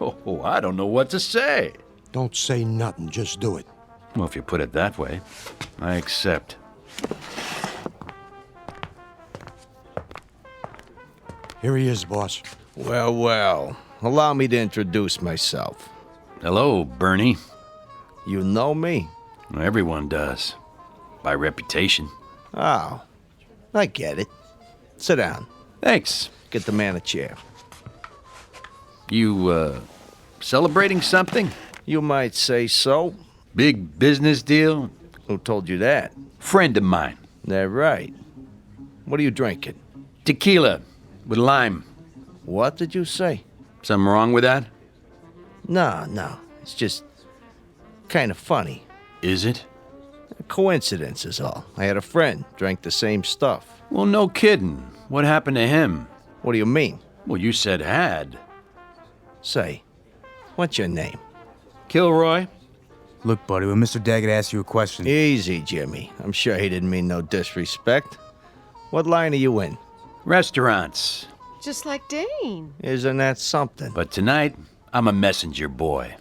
Oh, I don't know what to say. Don't say nothing, just do it. Well, if you put it that way, I accept. Here he is, boss. Well, well. Allow me to introduce myself. Hello, Bernie. You know me? Everyone does. By reputation. Oh, I get it. Sit down. Thanks. Get the man a chair. You, celebrating something? You might say so. Big business deal? Who told you that? Friend of mine. That right. What are you drinking? Tequila with lime. What did you say? Something wrong with that? No. It's just kind of funny. Is it? A coincidence is all. I had a friend drank the same stuff. Well, no kidding. What happened to him? What do you mean? Well, you said had. Say, what's your name? Kilroy? Look, buddy, when Mr. Daggett asks you a question... Easy, Jimmy. I'm sure he didn't mean no disrespect. What line are you in? Restaurants. Just like Dane. Isn't that something? But tonight, I'm a messenger boy.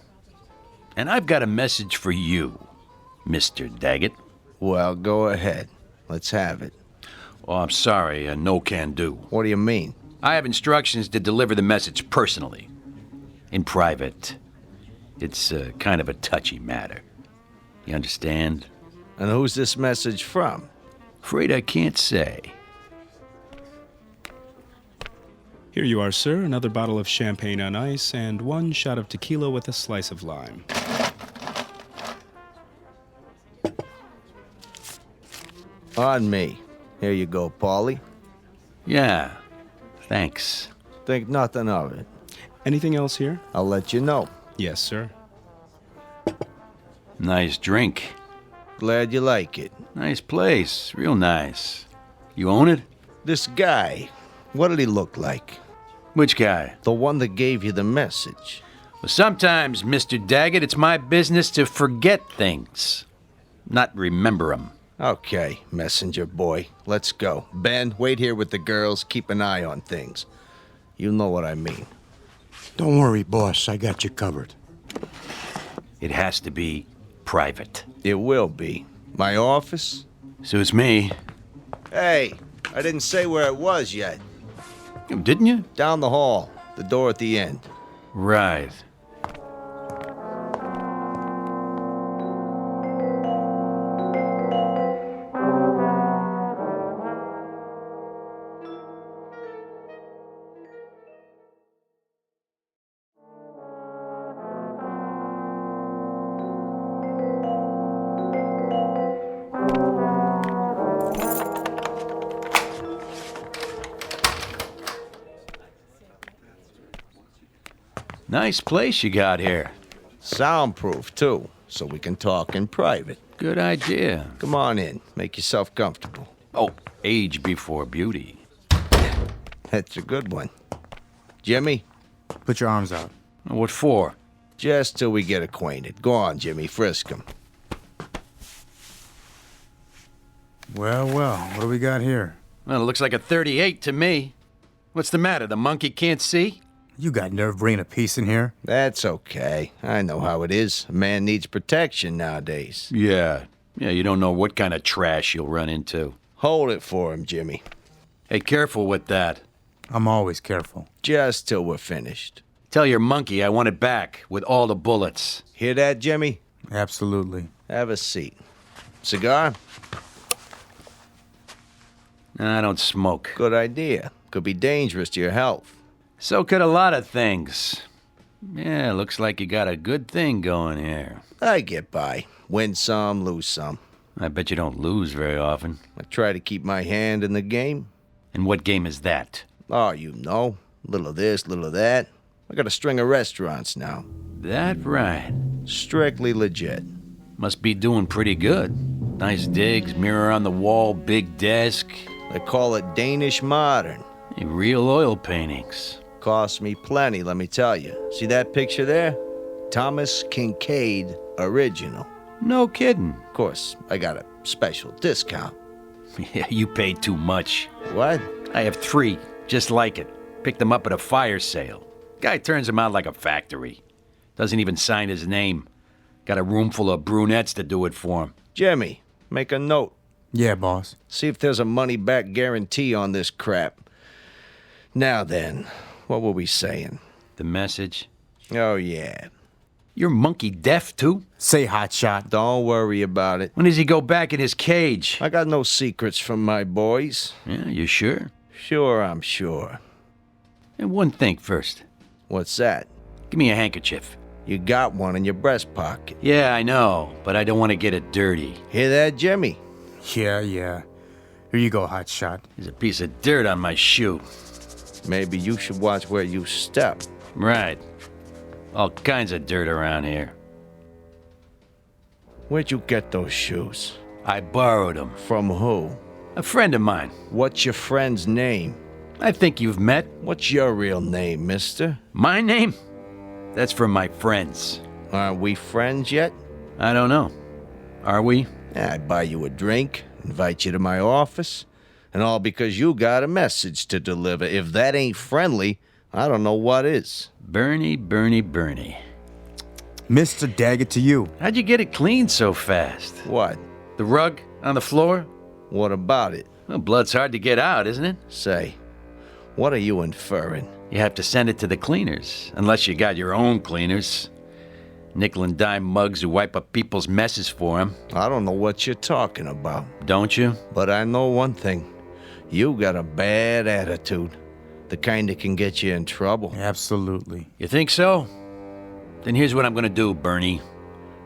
And I've got a message for you, Mr. Daggett. Well, go ahead. Let's have it. Oh, I'm sorry, no can do. What do you mean? I have instructions to deliver the message personally. In private. It's kind of a touchy matter. You understand? And who's this message from? Afraid I can't say. Here you are, sir. Another bottle of champagne on ice and one shot of tequila with a slice of lime. On me. Here you go, Paulie. Yeah, thanks. Think nothing of it. Anything else here? I'll let you know. Yes, sir. Nice drink. Glad you like it. Nice place. Real nice. You own it? This guy, what did he look like? Which guy? The one that gave you the message. Well, sometimes, Mr. Daggett, it's my business to forget things, not remember them. Okay, messenger boy. Let's go. Ben, wait here with the girls. Keep an eye on things. You know what I mean. Don't worry, boss. I got you covered. It has to be private. It will be. My office? Suits me. Hey, I didn't say where it was yet. Didn't you? Down the hall. The door at the end. Right. Nice place you got here. Soundproof, too, so we can talk in private. Good idea. Come on in. Make yourself comfortable. Oh, age before beauty. That's a good one. Jimmy? Put your arms out. What for? Just till we get acquainted. Go on, Jimmy. Frisk him. Well, what do we got here? Well, it looks like a 38 to me. What's the matter? The monkey can't see? You got nerve bringing a piece in here? That's okay. I know how it is. A man needs protection nowadays. Yeah, you don't know what kind of trash you'll run into. Hold it for him, Jimmy. Hey, careful with that. I'm always careful. Just till we're finished. Tell your monkey I want it back with all the bullets. Hear that, Jimmy? Absolutely. Have a seat. Cigar? I don't smoke. Good idea. Could be dangerous to your health. So could a lot of things. Yeah, looks like you got a good thing going here. I get by. Win some, lose some. I bet you don't lose very often. I try to keep my hand in the game. And what game is that? Oh, you know. Little of this, little of that. I got a string of restaurants now. That right. Strictly legit. Must be doing pretty good. Nice digs, mirror on the wall, big desk. They call it Danish modern. Real oil paintings. Cost me plenty, let me tell you. See that picture there? Thomas Kincaid original. No kidding. Of course, I got a special discount. Yeah, you paid too much. What? I have 3, just like it. Picked them up at a fire sale. Guy turns them out like a factory. Doesn't even sign his name. Got a room full of brunettes to do it for him. Jimmy, make a note. Yeah, boss. See if there's a money-back guarantee on this crap. Now then, what were we saying? The message? Oh, yeah. You're monkey deaf, too? Say, hotshot. Don't worry about it. When does he go back in his cage? I got no secrets from my boys. Yeah, you sure? Sure, I'm sure. And one thing first. What's that? Give me a handkerchief. You got one in your breast pocket. Yeah, I know, but I don't want to get it dirty. Hear that, Jimmy? Yeah. Here you go, hotshot. There's a piece of dirt on my shoe. Maybe you should watch where you step. Right. All kinds of dirt around here. Where'd you get those shoes? I borrowed them. From who? A friend of mine. What's your friend's name? I think you've met. What's your real name, mister? My name? That's from my friends. Aren't we friends yet? I don't know. Are we? I'd buy you a drink, invite you to my office, and all because you got a message to deliver. If that ain't friendly, I don't know what is. Bernie. Mr. Daggett to you. How'd you get it cleaned so fast? What? The rug on the floor? What about it? Well, blood's hard to get out, isn't it? Say, what are you inferring? You have to send it to the cleaners, unless you got your own cleaners. Nickel and dime mugs who wipe up people's messes for them. I don't know what you're talking about. Don't you? But I know one thing. You got a bad attitude. The kind that can get you in trouble. Absolutely. You think so? Then here's what I'm gonna do, Bernie.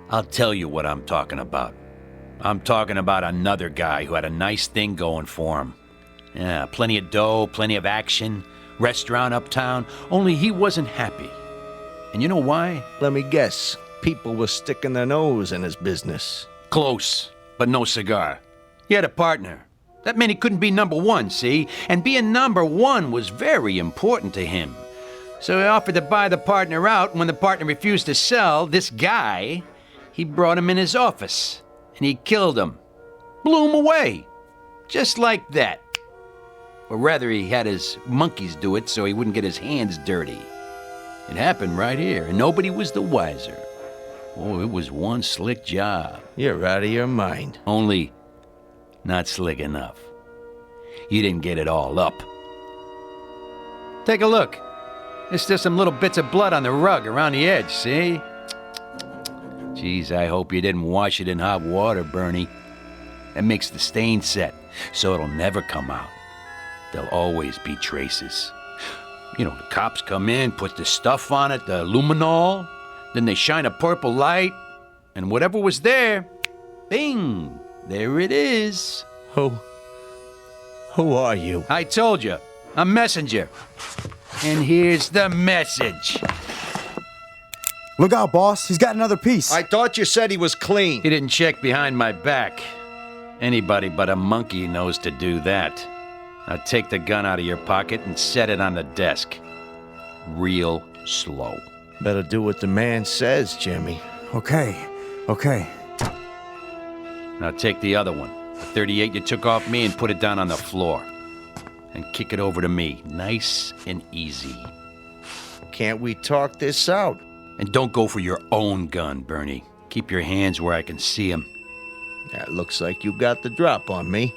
I'll tell you what I'm talking about. I'm talking about another guy who had a nice thing going for him. Yeah, plenty of dough, plenty of action, restaurant uptown, only he wasn't happy. And you know why? Let me guess. People were sticking their nose in his business. Close, but no cigar. He had a partner. That meant he couldn't be number 1, see? And being number 1 was very important to him. So he offered to buy the partner out, and when the partner refused to sell, this guy, he brought him in his office, and he killed him. Blew him away. Just like that. Or rather, he had his monkeys do it so he wouldn't get his hands dirty. It happened right here, and nobody was the wiser. Oh, it was one slick job. You're out of your mind. Only not slick enough. You didn't get it all up. Take a look. There's still some little bits of blood on the rug around the edge, see? Geez, I hope you didn't wash it in hot water, Bernie. That makes the stain set, so it'll never come out. There'll always be traces. You know, the cops come in, put the stuff on it, the luminol, then they shine a purple light, and whatever was there, bing, there it is. Who are you? I told you, a messenger. And here's the message. Look out, boss. He's got another piece. I thought you said he was clean. He didn't check behind my back. Anybody but a monkey knows to do that. Now take the gun out of your pocket and set it on the desk. Real slow. Better do what the man says, Jimmy. Okay. Now take the other one, the .38 you took off me, and put it down on the floor. And kick it over to me, nice and easy. Can't we talk this out? And don't go for your own gun, Bernie. Keep your hands where I can see them. That looks like you got the drop on me.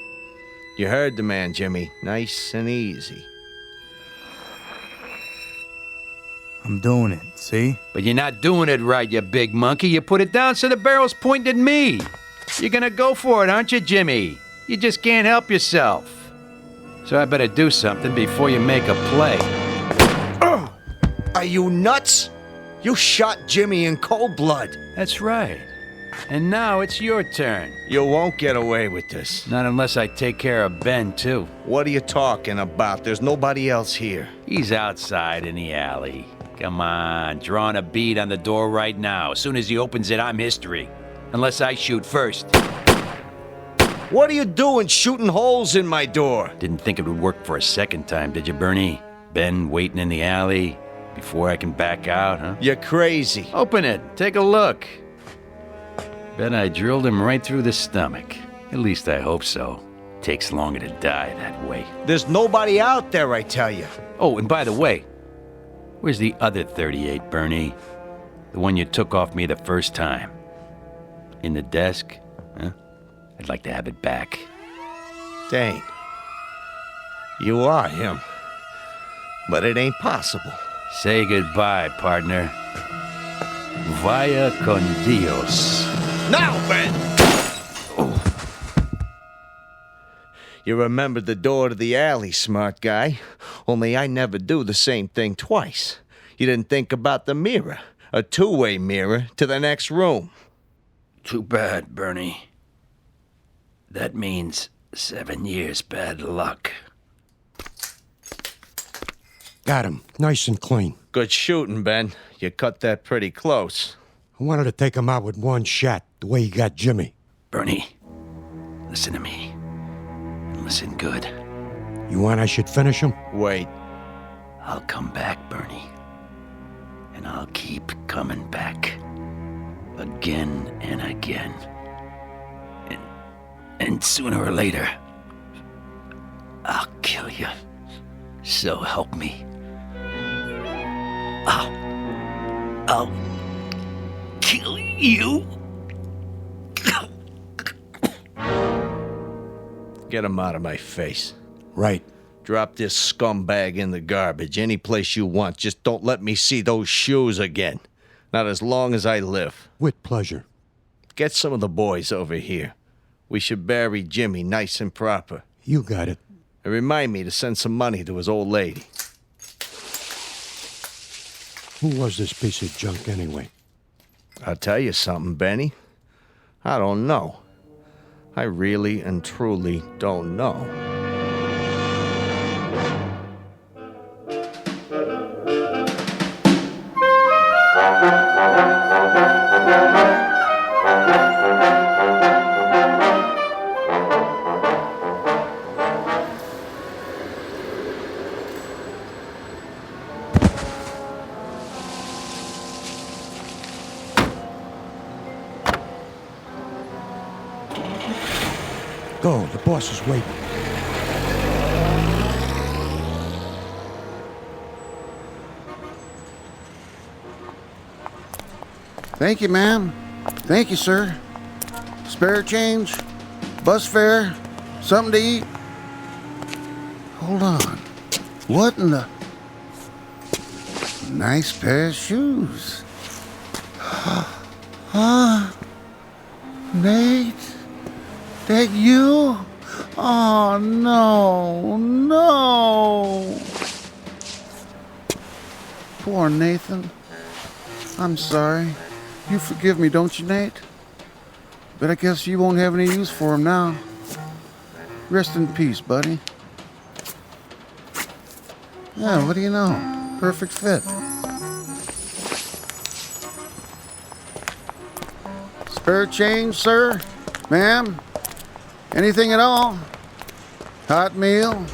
You heard the man, Jimmy. Nice and easy. I'm doing it, see? But you're not doing it right, you big monkey. You put it down so the barrel's pointed at me. You're gonna go for it, aren't you, Jimmy? You just can't help yourself. So I better do something before you make a play. Are you nuts? You shot Jimmy in cold blood. That's right. And now it's your turn. You won't get away with this. Not unless I take care of Ben, too. What are you talking about? There's nobody else here. He's outside in the alley. Come on, drawing a bead on the door right now. As soon as he opens it, I'm history. Unless I shoot first. What are you doing shooting holes in my door? Didn't think it would work for a second time, did you, Bernie? Ben waiting in the alley before I can back out, huh? You're crazy. Open it. Take a look. Bet I drilled him right through the stomach. At least I hope so. Takes longer to die that way. There's nobody out there, I tell you. Oh, and by the way, where's the other .38, Bernie? The one you took off me the first time. In the desk? Huh? I'd like to have it back. Dane, you are him. But it ain't possible. Say goodbye, partner. Vaya con Dios. Now, Ben! Oh. You remembered the door to the alley, smart guy. Only I never do the same thing twice. You didn't think about the mirror. A two-way mirror to the next room. Too bad, Bernie. That means 7 years bad luck. Got him. Nice and clean. Good shooting, Ben. You cut that pretty close. I wanted to take him out with one shot, the way he got Jimmy. Bernie, listen to me. Listen good. You want I should finish him? Wait. I'll come back, Bernie. And I'll keep coming back. Again and again. And sooner or later, I'll kill you. So help me. I'll kill you. Get him out of my face. Right. Drop this scumbag in the garbage any place you want. Just don't let me see those shoes again. Not as long as I live. With pleasure. Get some of the boys over here. We should bury Jimmy nice and proper. You got it. And remind me to send some money to his old lady. Who was this piece of junk anyway? I'll tell you something, Benny. I don't know. I really and truly don't know. Go, the boss is waiting. Thank you, ma'am. Thank you, sir. Spare change? Bus fare? Something to eat? Hold on. What in the... Nice pair of shoes. Huh? Nate? That you? Oh, no, no. Poor Nathan. I'm sorry. You forgive me, don't you, Nate? But I guess you won't have any use for him now. Rest in peace, buddy. Yeah, what do you know? Perfect fit. Spare change, sir? Ma'am? Anything at all? Hot meal?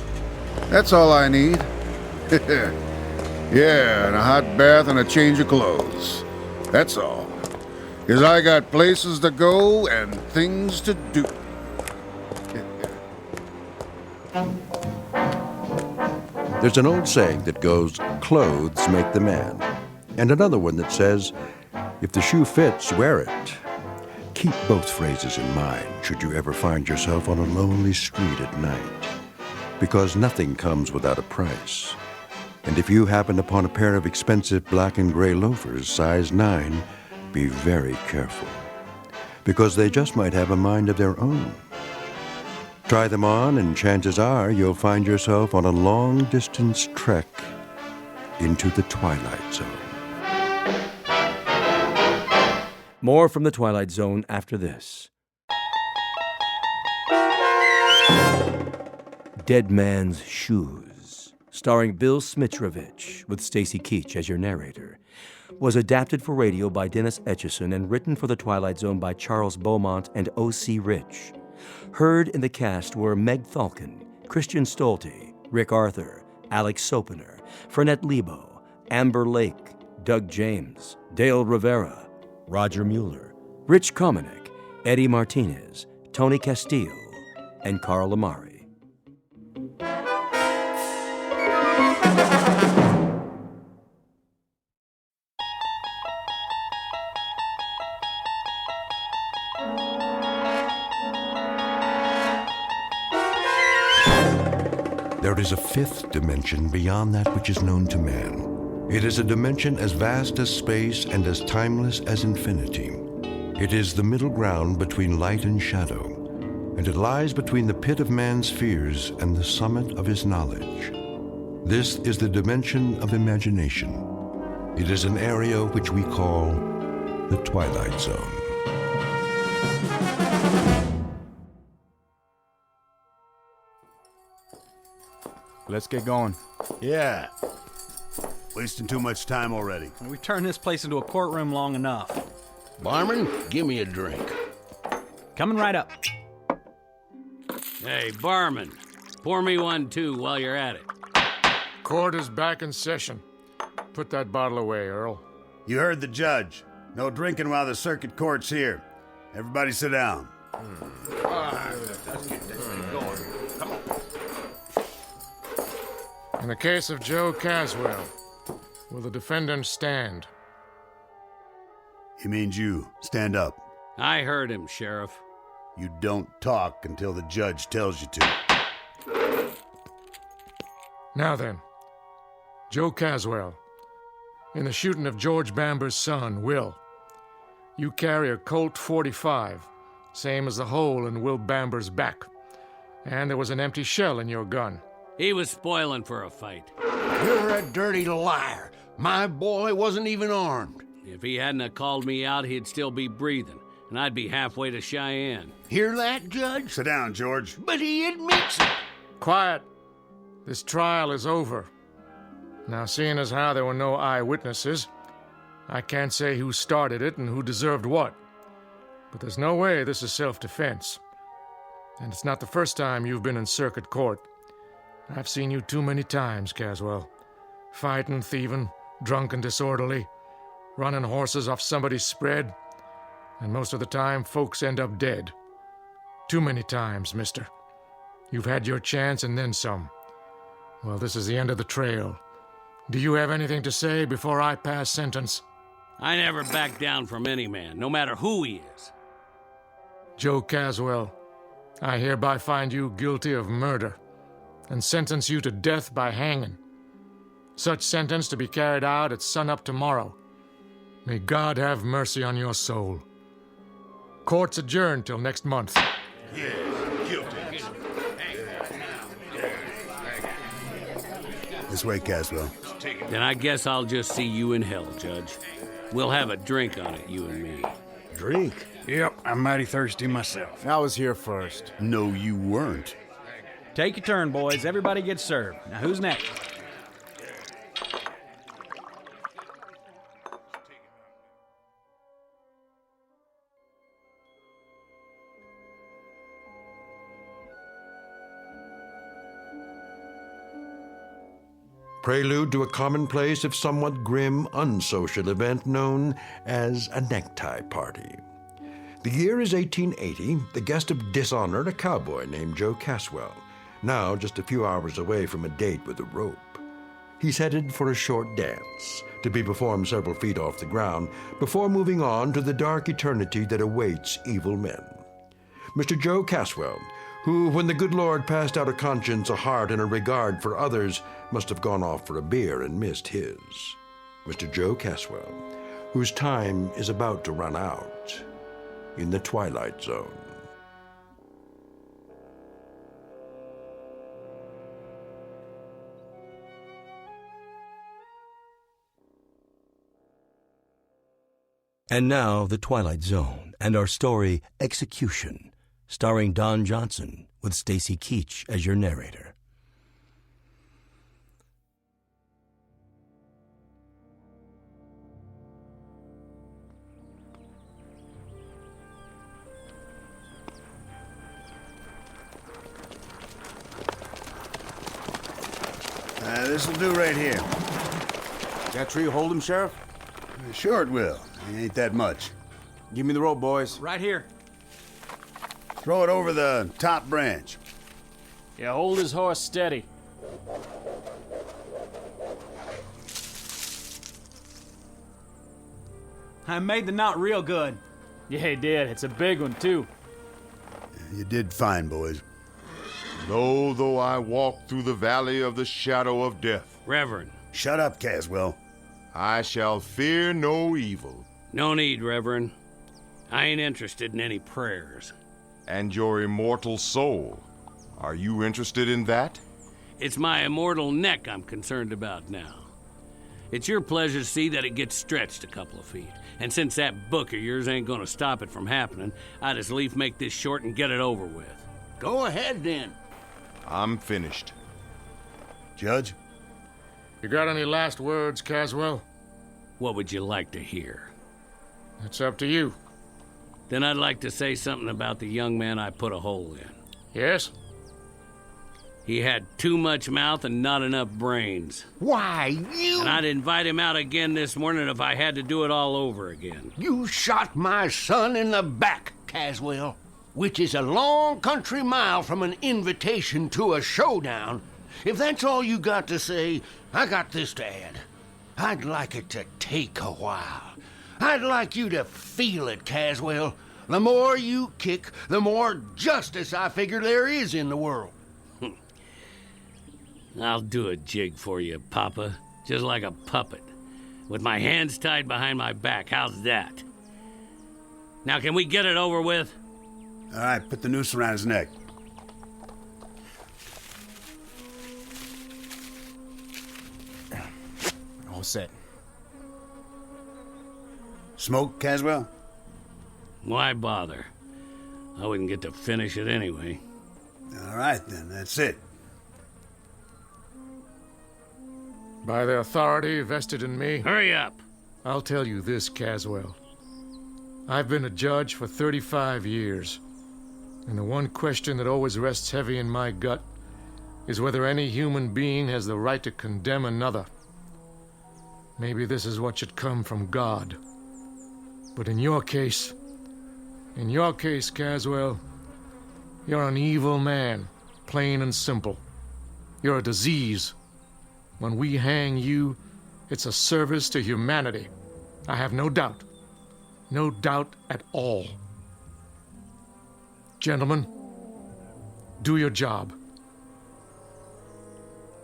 That's all I need. Yeah, and a hot bath and a change of clothes. That's all. 'Cause I got places to go and things to do. There's an old saying that goes, clothes make the man. And another one that says, if the shoe fits, wear it. Keep both phrases in mind should you ever find yourself on a lonely street at night. Because nothing comes without a price. And if you happen upon a pair of expensive black and gray loafers, size 9, be very careful. Because they just might have a mind of their own. Try them on, and chances are you'll find yourself on a long-distance trek into the Twilight Zone. More from the Twilight Zone after this. Dead Man's Shoes, starring Bill Smitrovich, with Stacy Keach as your narrator, was adapted for radio by Dennis Etchison and written for the Twilight Zone by Charles Beaumont and O.C. Rich. Heard in the cast were Meg Thalken, Christian Stolte, Rick Arthur, Alex Sopener, Fernette Lebo, Amber Lake, Doug James, Dale Rivera, Roger Mueller, Rich Komanek, Eddie Martinez, Tony Castillo, and Carl Amari. There is a fifth dimension beyond that which is known to man. It is a dimension as vast as space and as timeless as infinity. It is the middle ground between light and shadow, and it lies between the pit of man's fears and the summit of his knowledge. This is the dimension of imagination. It is an area which we call the Twilight Zone. Let's get going. Yeah. Wasting too much time already. We've turned this place into a courtroom long enough. Barman, give me a drink. Coming right up. Hey, barman, pour me one too while you're at it. Court is back in session. Put that bottle away, Earl. You heard the judge. No drinking while the circuit court's here. Everybody sit down. Let's get this thing going. Come on. In the case of Joe Caswell, will the defendant stand? He means you. Stand up. I heard him, Sheriff. You don't talk until the judge tells you to. Now then, Joe Caswell, in the shooting of George Bamber's son, Will, you carry a Colt .45, same as the hole in Will Bamber's back, and there was an empty shell in your gun. He was spoiling for a fight. You're a dirty liar. My boy wasn't even armed. If he hadn't have called me out, he'd still be breathing, and I'd be halfway to Cheyenne. Hear that, Judge? Sit down, George. But he admits it. Quiet. This trial is over. Now, seeing as how there were no eyewitnesses, I can't say who started it and who deserved what. But there's no way this is self-defense. And it's not the first time you've been in circuit court. I've seen you too many times, Caswell. Fighting, thieving, drunk and disorderly, running horses off somebody's spread, and most of the time, folks end up dead. Too many times, mister. You've had your chance and then some. Well, this is the end of the trail. Do you have anything to say before I pass sentence? I never back down from any man, no matter who he is. Joe Caswell, I hereby find you guilty of murder and sentence you to death by hanging. Such sentence to be carried out at sunup tomorrow. May God have mercy on your soul. Court's adjourned till next month. Yeah, guilty. This way, Caswell. Then I guess I'll just see you in hell, Judge. We'll have a drink on it, you and me. Drink? Yep, I'm mighty thirsty myself. I was here first. No, you weren't. Take your turn, boys. Everybody gets served. Now, who's next? prelude to a commonplace if somewhat grim, unsocial event known as a necktie party. The year is 1880, the guest of dishonor, a cowboy named Joe Caswell, now just a few hours away from a date with a rope. He's headed for a short dance, to be performed several feet off the ground, before moving on to the dark eternity that awaits evil men. Mr. Joe Caswell, who, when the good Lord passed out a conscience, a heart, and a regard for others, must have gone off for a beer and missed his. Mr. Joe Caswell, whose time is about to run out in the Twilight Zone. And now, The Twilight Zone, and our story, Execution, starring Don Johnson, with Stacy Keach as your narrator. This'll do right here. That tree hold him, Sheriff? Sure it will. It ain't that much. Give me the rope, boys. Right here. Throw it over the top branch. Yeah, hold his horse steady. I made the knot real good. Yeah, he did. It's a big one, too. You did fine, boys. Though I walk through the valley of the shadow of death. Reverend. Shut up, Caswell. I shall fear no evil. No need, Reverend. I ain't interested in any prayers. And your immortal soul. Are you interested in that? It's my immortal neck I'm concerned about now. It's your pleasure to see that it gets stretched a couple of feet. And since that book of yours ain't gonna stop it from happening, I'd as lief make this short and get it over with. Go ahead, then. I'm finished. Judge? You got any last words, Caswell? What would you like to hear? It's up to you. Then I'd like to say something about the young man I put a hole in. Yes? He had too much mouth and not enough brains. Why, you... And I'd invite him out again this morning if I had to do it all over again. You shot my son in the back, Caswell, which is a long country mile from an invitation to a showdown. If that's all you got to say, I got this to add. I'd like it to take a while. I'd like you to feel it, Caswell. The more you kick, the more justice I figure there is in the world. I'll do a jig for you, Papa, just like a puppet, with my hands tied behind my back. How's that? Now, can we get it over with? All right, put the noose around his neck. All set. Smoke, Caswell? Why bother? I wouldn't get to finish it anyway. All right, then, that's it. By the authority vested in me... Hurry up! I'll tell you this, Caswell. I've been a judge for 35 years, and the one question that always rests heavy in my gut is whether any human being has the right to condemn another. Maybe this is what should come from God. But in your case, Caswell, you're an evil man, plain and simple. You're a disease. When we hang you, it's a service to humanity. I have no doubt. No doubt at all. Gentlemen, do your job.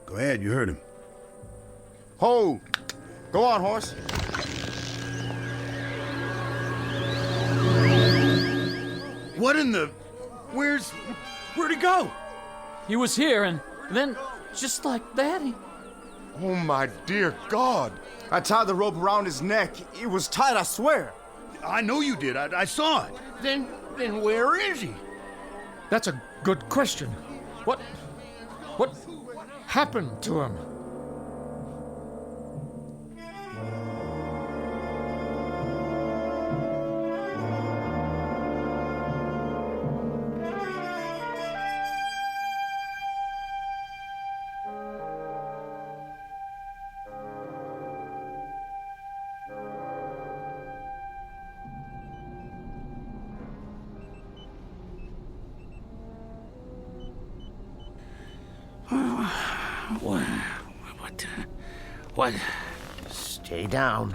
Go ahead, you heard him. Ho! Go on, horse. What in the... Where'd he go? He was here, and then, just like that, he... Oh, my dear God. I tied the rope around his neck. It was tight, I swear. I know you did. I saw it. Then where is he? That's a good question. What happened to him? What? Stay down.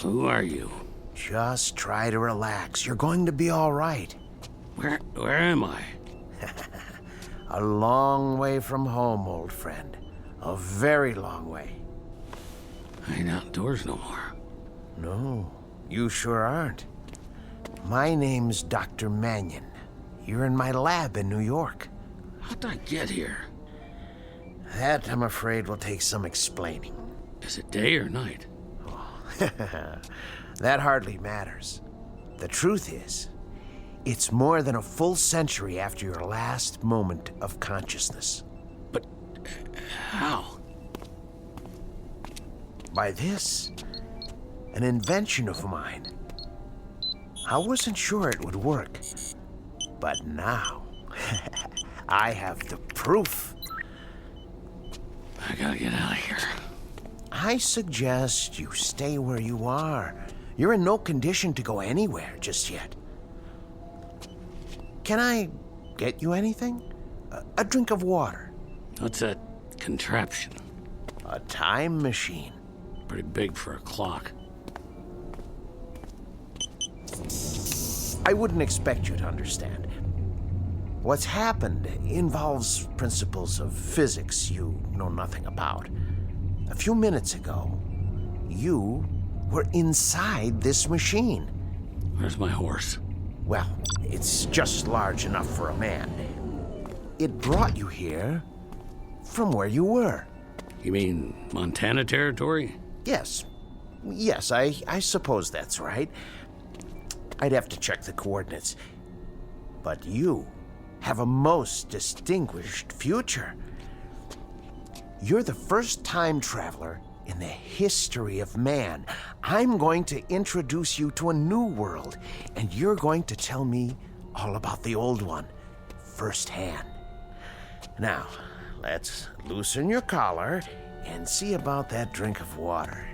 Who are you? Just try to relax. You're going to be all right. Where am I? A long way from home, old friend. A very long way. I ain't outdoors no more. No, you sure aren't. My name's Dr. Mannion. You're in my lab in New York. How'd I get here? That, I'm afraid, will take some explaining. Is it day or night? That hardly matters. The truth is, it's more than a full century after your last moment of consciousness. But how? By this, an invention of mine. I wasn't sure it would work, but now I have the proof. I gotta get out of here. I suggest you stay where you are. You're in no condition to go anywhere just yet. Can I get you anything? A drink of water? What's that contraption? A time machine. Pretty big for a clock. I wouldn't expect you to understand. What's happened involves principles of physics you know nothing about. A few minutes ago, you were inside this machine. Where's my horse? Well, it's just large enough for a man. It brought you here from where you were. You mean Montana territory? Yes. Yes, I suppose that's right. I'd have to check the coordinates. But you have a most distinguished future. You're the first time traveler in the history of man. I'm going to introduce you to a new world, and you're going to tell me all about the old one firsthand. Now, let's loosen your collar and see about that drink of water.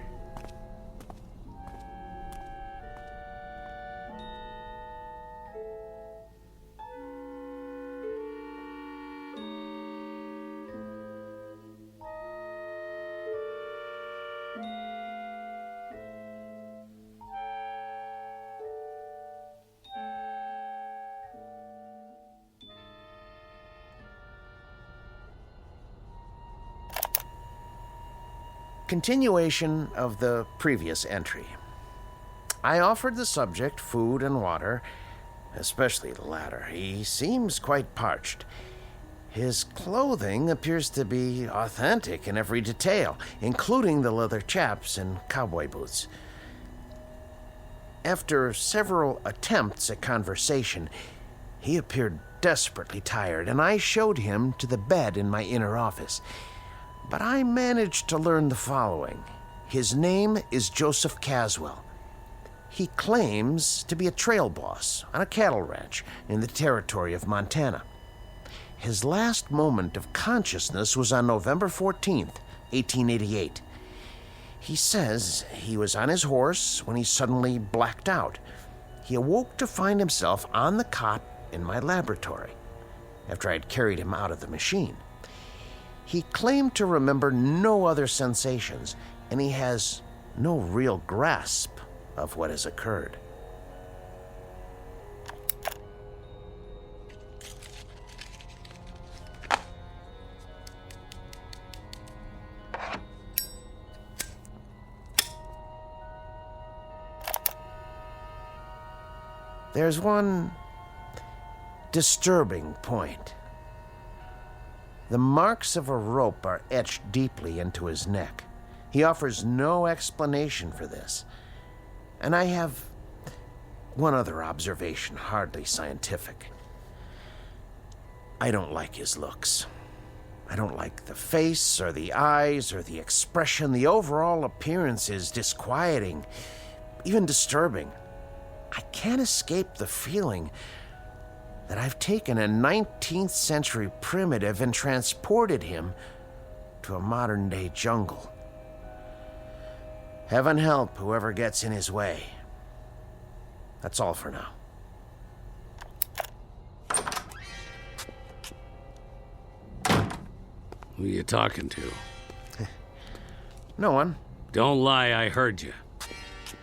Continuation of the previous entry. I offered the subject food and water, especially the latter. He seems quite parched. His clothing appears to be authentic in every detail, including the leather chaps and cowboy boots. After several attempts at conversation, he appeared desperately tired, and I showed him to the bed in my inner office. But I managed to learn the following. His name is Joseph Caswell. He claims to be a trail boss on a cattle ranch in the territory of Montana. His last moment of consciousness was on November 14th, 1888. He says he was on his horse when he suddenly blacked out. He awoke to find himself on the cot in my laboratory after I'd carried him out of the machine. He claimed to remember no other sensations, and he has no real grasp of what has occurred. There's one disturbing point. The marks of a rope are etched deeply into his neck. He offers no explanation for this. And I have one other observation, hardly scientific. I don't like his looks. I don't like the face or the eyes or the expression. The overall appearance is disquieting, even disturbing. I can't escape the feeling that I've taken a 19th century primitive and transported him to a modern-day jungle. Heaven help whoever gets in his way. That's all for now. Who are you talking to? No one. Don't lie, I heard you.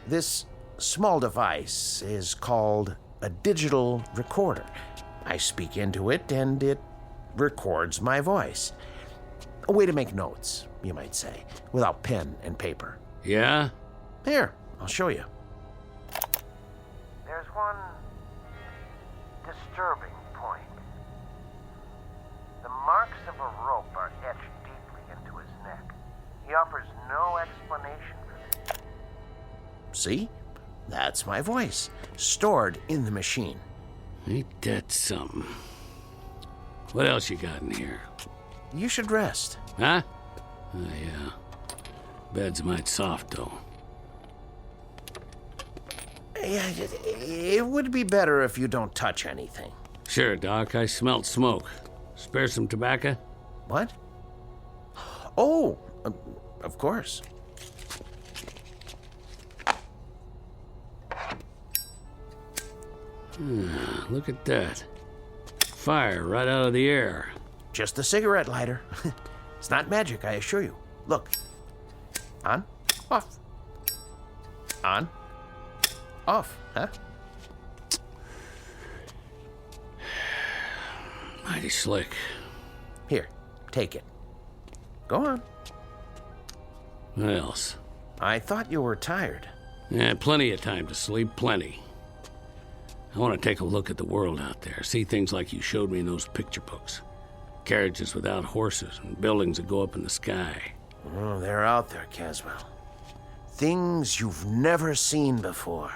This small device is called a digital recorder. I speak into it, and it records my voice. A way to make notes, you might say, without pen and paper. Yeah? Here, I'll show you. There's one disturbing point. The marks of a rope are etched deeply into his neck. He offers no explanation for this. See? That's my voice, stored in the machine. Ain't that something? What else you got in here? You should rest. Huh? Oh, yeah. Bed's might soft, though. Yeah, it would be better if you don't touch anything. Sure, Doc. I smelt smoke. Spare some tobacco? What? Oh, of course. Look at that. Fire right out of the air. Just a cigarette lighter. It's not magic, I assure you. Look. On, off. On, off, huh? Mighty slick. Here, take it. Go on. What else? I thought you were tired. Yeah, plenty of time to sleep, plenty. I want to take a look at the world out there, see things like you showed me in those picture books. Carriages without horses and buildings that go up in the sky. Oh, they're out there, Caswell. Things you've never seen before.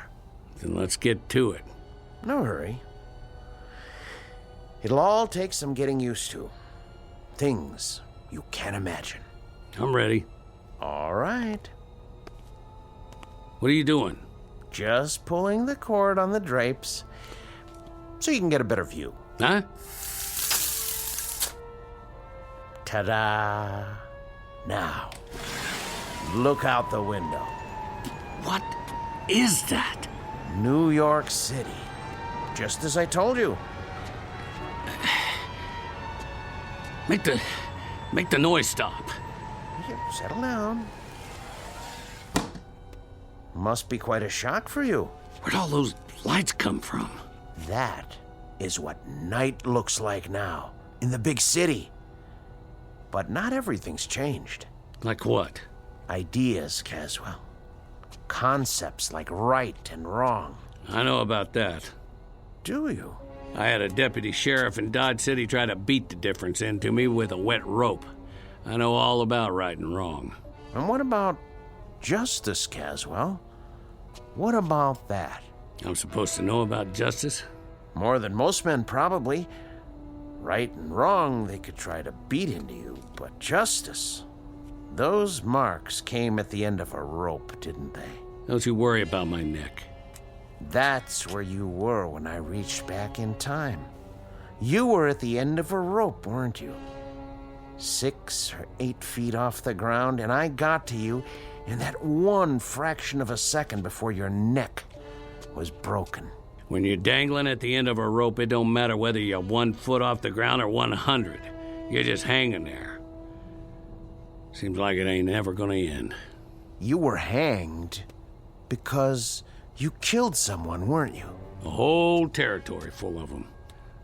Then let's get to it. No hurry. It'll all take some getting used to. Things you can't imagine. I'm ready. All right. What are you doing? Just pulling the cord on the drapes so you can get a better view. Huh? Ta-da! Now, look out the window. What is that? New York City. Just as I told you. Make the noise stop. Here, settle down. Must be quite a shock for you. Where'd all those lights come from? That is what night looks like now, in the big city. But not everything's changed. Like what? Ideas, Caswell. Concepts like right and wrong. I know about that. Do you? I had a deputy sheriff in Dodge City try to beat the difference into me with a wet rope. I know all about right and wrong. And what about justice, Caswell? What about that? I'm supposed to know about justice? More than most men, probably. Right and wrong, they could try to beat into you, but justice... Those marks came at the end of a rope, didn't they? Don't you worry about my neck. That's where you were when I reached back in time. You were at the end of a rope, weren't you? 6 or 8 feet off the ground, and I got to you in that one fraction of a second before your neck was broken. When you're dangling at the end of a rope, it don't matter whether you're 1 foot off the ground or 100. You're just hanging there. Seems like it ain't ever gonna end. You were hanged because you killed someone, weren't you? A whole territory full of them.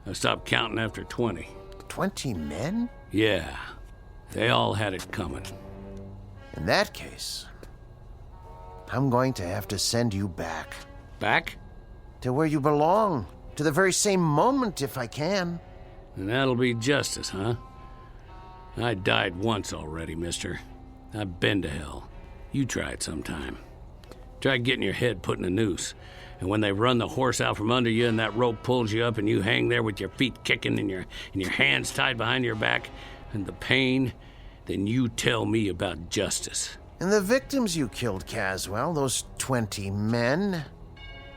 I stopped counting after 20. 20 men? Yeah. They all had it coming. In that case, I'm going to have to send you back. Back? To where you belong. To the very same moment, if I can. And that'll be justice, huh? I died once already, mister. I've been to hell. You try it sometime. Try getting your head put in a noose. And when they run the horse out from under you and that rope pulls you up and you hang there with your feet kicking and your hands tied behind your back and the pain, then you tell me about justice. And the victims you killed, Caswell, those 20 men,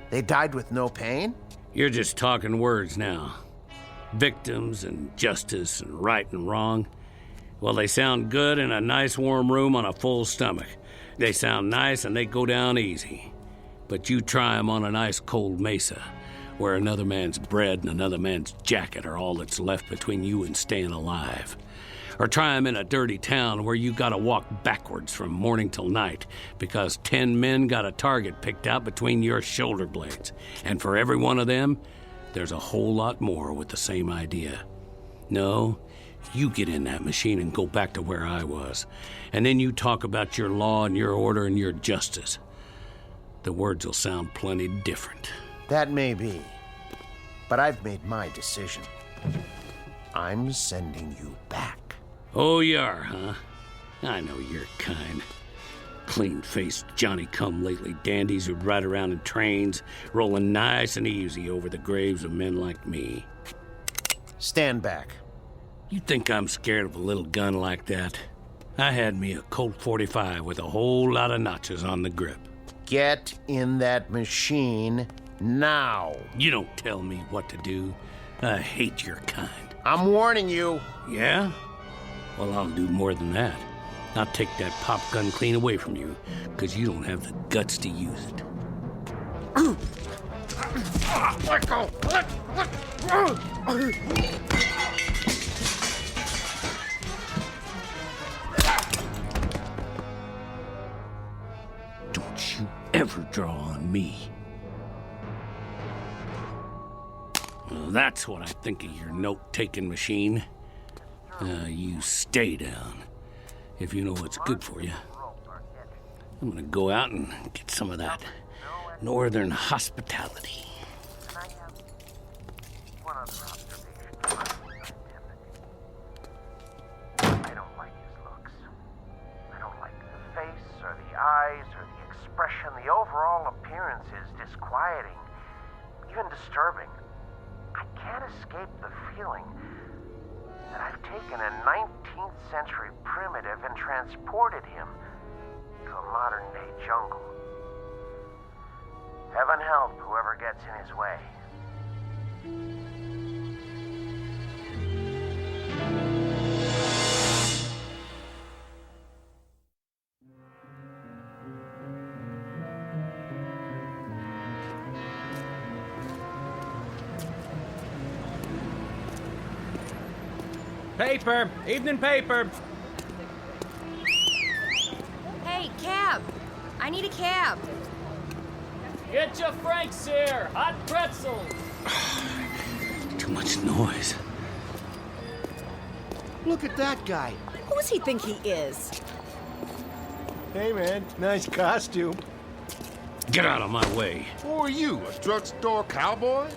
they died with no pain? You're just talking words now. Victims and justice and right and wrong. Well, they sound good in a nice warm room on a full stomach. They sound nice and they go down easy. But you try them on an ice cold mesa, where another man's bread and another man's jacket are all that's left between you and staying alive. Or try 'em in a dirty town where you gotta walk backwards from morning till night because 10 men got a target picked out between your shoulder blades. And for every one of them, there's a whole lot more with the same idea. No, you get in that machine and go back to where I was. And then you talk about your law and your order and your justice. The words will sound plenty different. That may be, but I've made my decision. I'm sending you back. Oh, you are, huh? I know your kind. Clean-faced, Johnny-come-lately dandies who'd ride around in trains, rolling nice and easy over the graves of men like me. Stand back. You think I'm scared of a little gun like that? I had me a Colt 45 with a whole lot of notches on the grip. Get in that machine now. You don't tell me what to do. I hate your kind. I'm warning you. Yeah? Well, I'll do more than that. I'll take that pop gun clean away from you, because you don't have the guts to use it. Let go! Don't you ever draw on me. Well, that's what I think of your note-taking machine. You stay down, if you know what's good for you. I'm gonna go out and get some of that northern hospitality. I don't like his looks. I don't like the face or the eyes or the expression. The overall appearance is disquieting, even disturbing. I can't escape the feeling that I've taken a 19th century primitive and transported him to a modern-day jungle. Heaven help whoever gets in his way. Paper! Evening paper! Hey, cab! I need a cab. Get your Franks here! Hot pretzels! Too much noise. Look at that guy. Who does he think he is? Hey, man. Nice costume. Get out of my way. Who are you, a drugstore cowboy?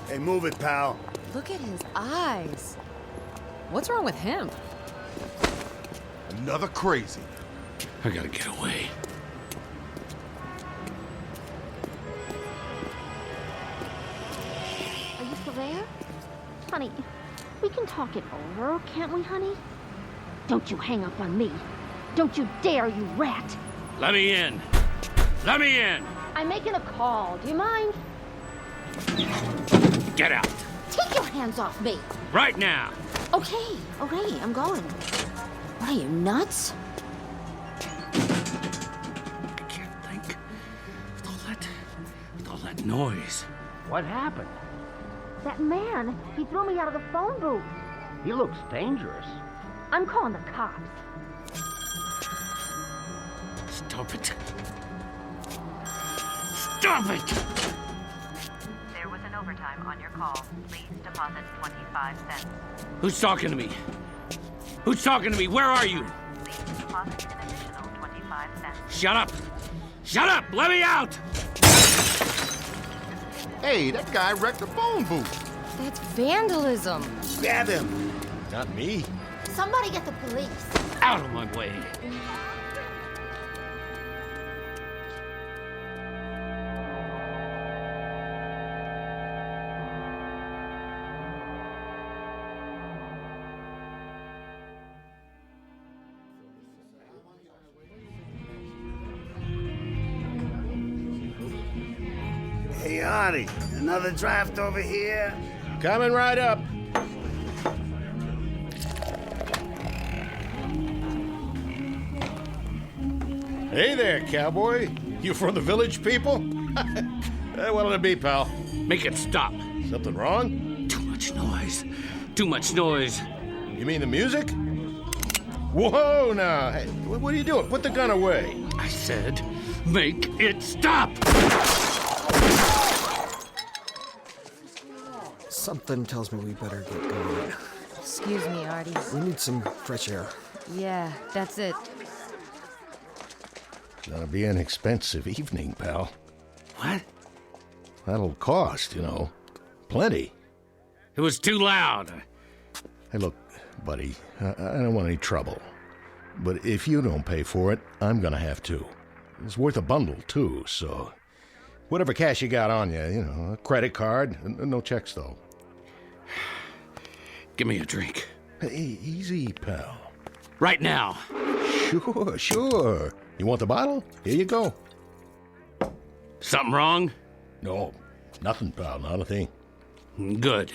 Hey, move it, pal. Look at his eyes. What's wrong with him? Another crazy. I gotta get away. Are you still there? Honey, we can talk it over, can't we, honey? Don't you hang up on me. Don't you dare, you rat. Let me in. Let me in. I'm making a call. Do you mind? Get out. Take your hands off me. Right now. Okay, I'm going. What are you, nuts? I can't think. With all that noise. What happened? That man, he threw me out of the phone booth. He looks dangerous. I'm calling the cops. Stop it. Stop it! There was an overtime on your call. Please deposit 25 cents. Who's talking to me? Who's talking to me? Where are you? Please deposit an additional 25 cents. Shut up! Shut up! Let me out! Hey, that guy wrecked the phone booth. That's vandalism. Grab him. Not me. Somebody get the police. Out of my way. Hey, Artie, another draft over here? Coming right up. Hey there, cowboy. You from the village people? What'll it be, pal? Make it stop. Something wrong? Too much noise. Too much noise. You mean the music? Whoa, now. Hey, what are you doing? Put the gun away. I said, make it stop. Something tells me we better get going. Excuse me, Artie. We need some fresh air. Yeah, that's it. Gonna be an expensive evening, pal. What? That'll cost, plenty. It was too loud. Hey, look, buddy, I don't want any trouble. But if you don't pay for it, I'm gonna have to. It's worth a bundle, too, so... Whatever cash you got on you, a credit card. No checks, though. Give me a drink. Hey, easy, pal. Right now. Sure. You want the bottle? Here you go. Something wrong? No, nothing, pal, not a thing. Good.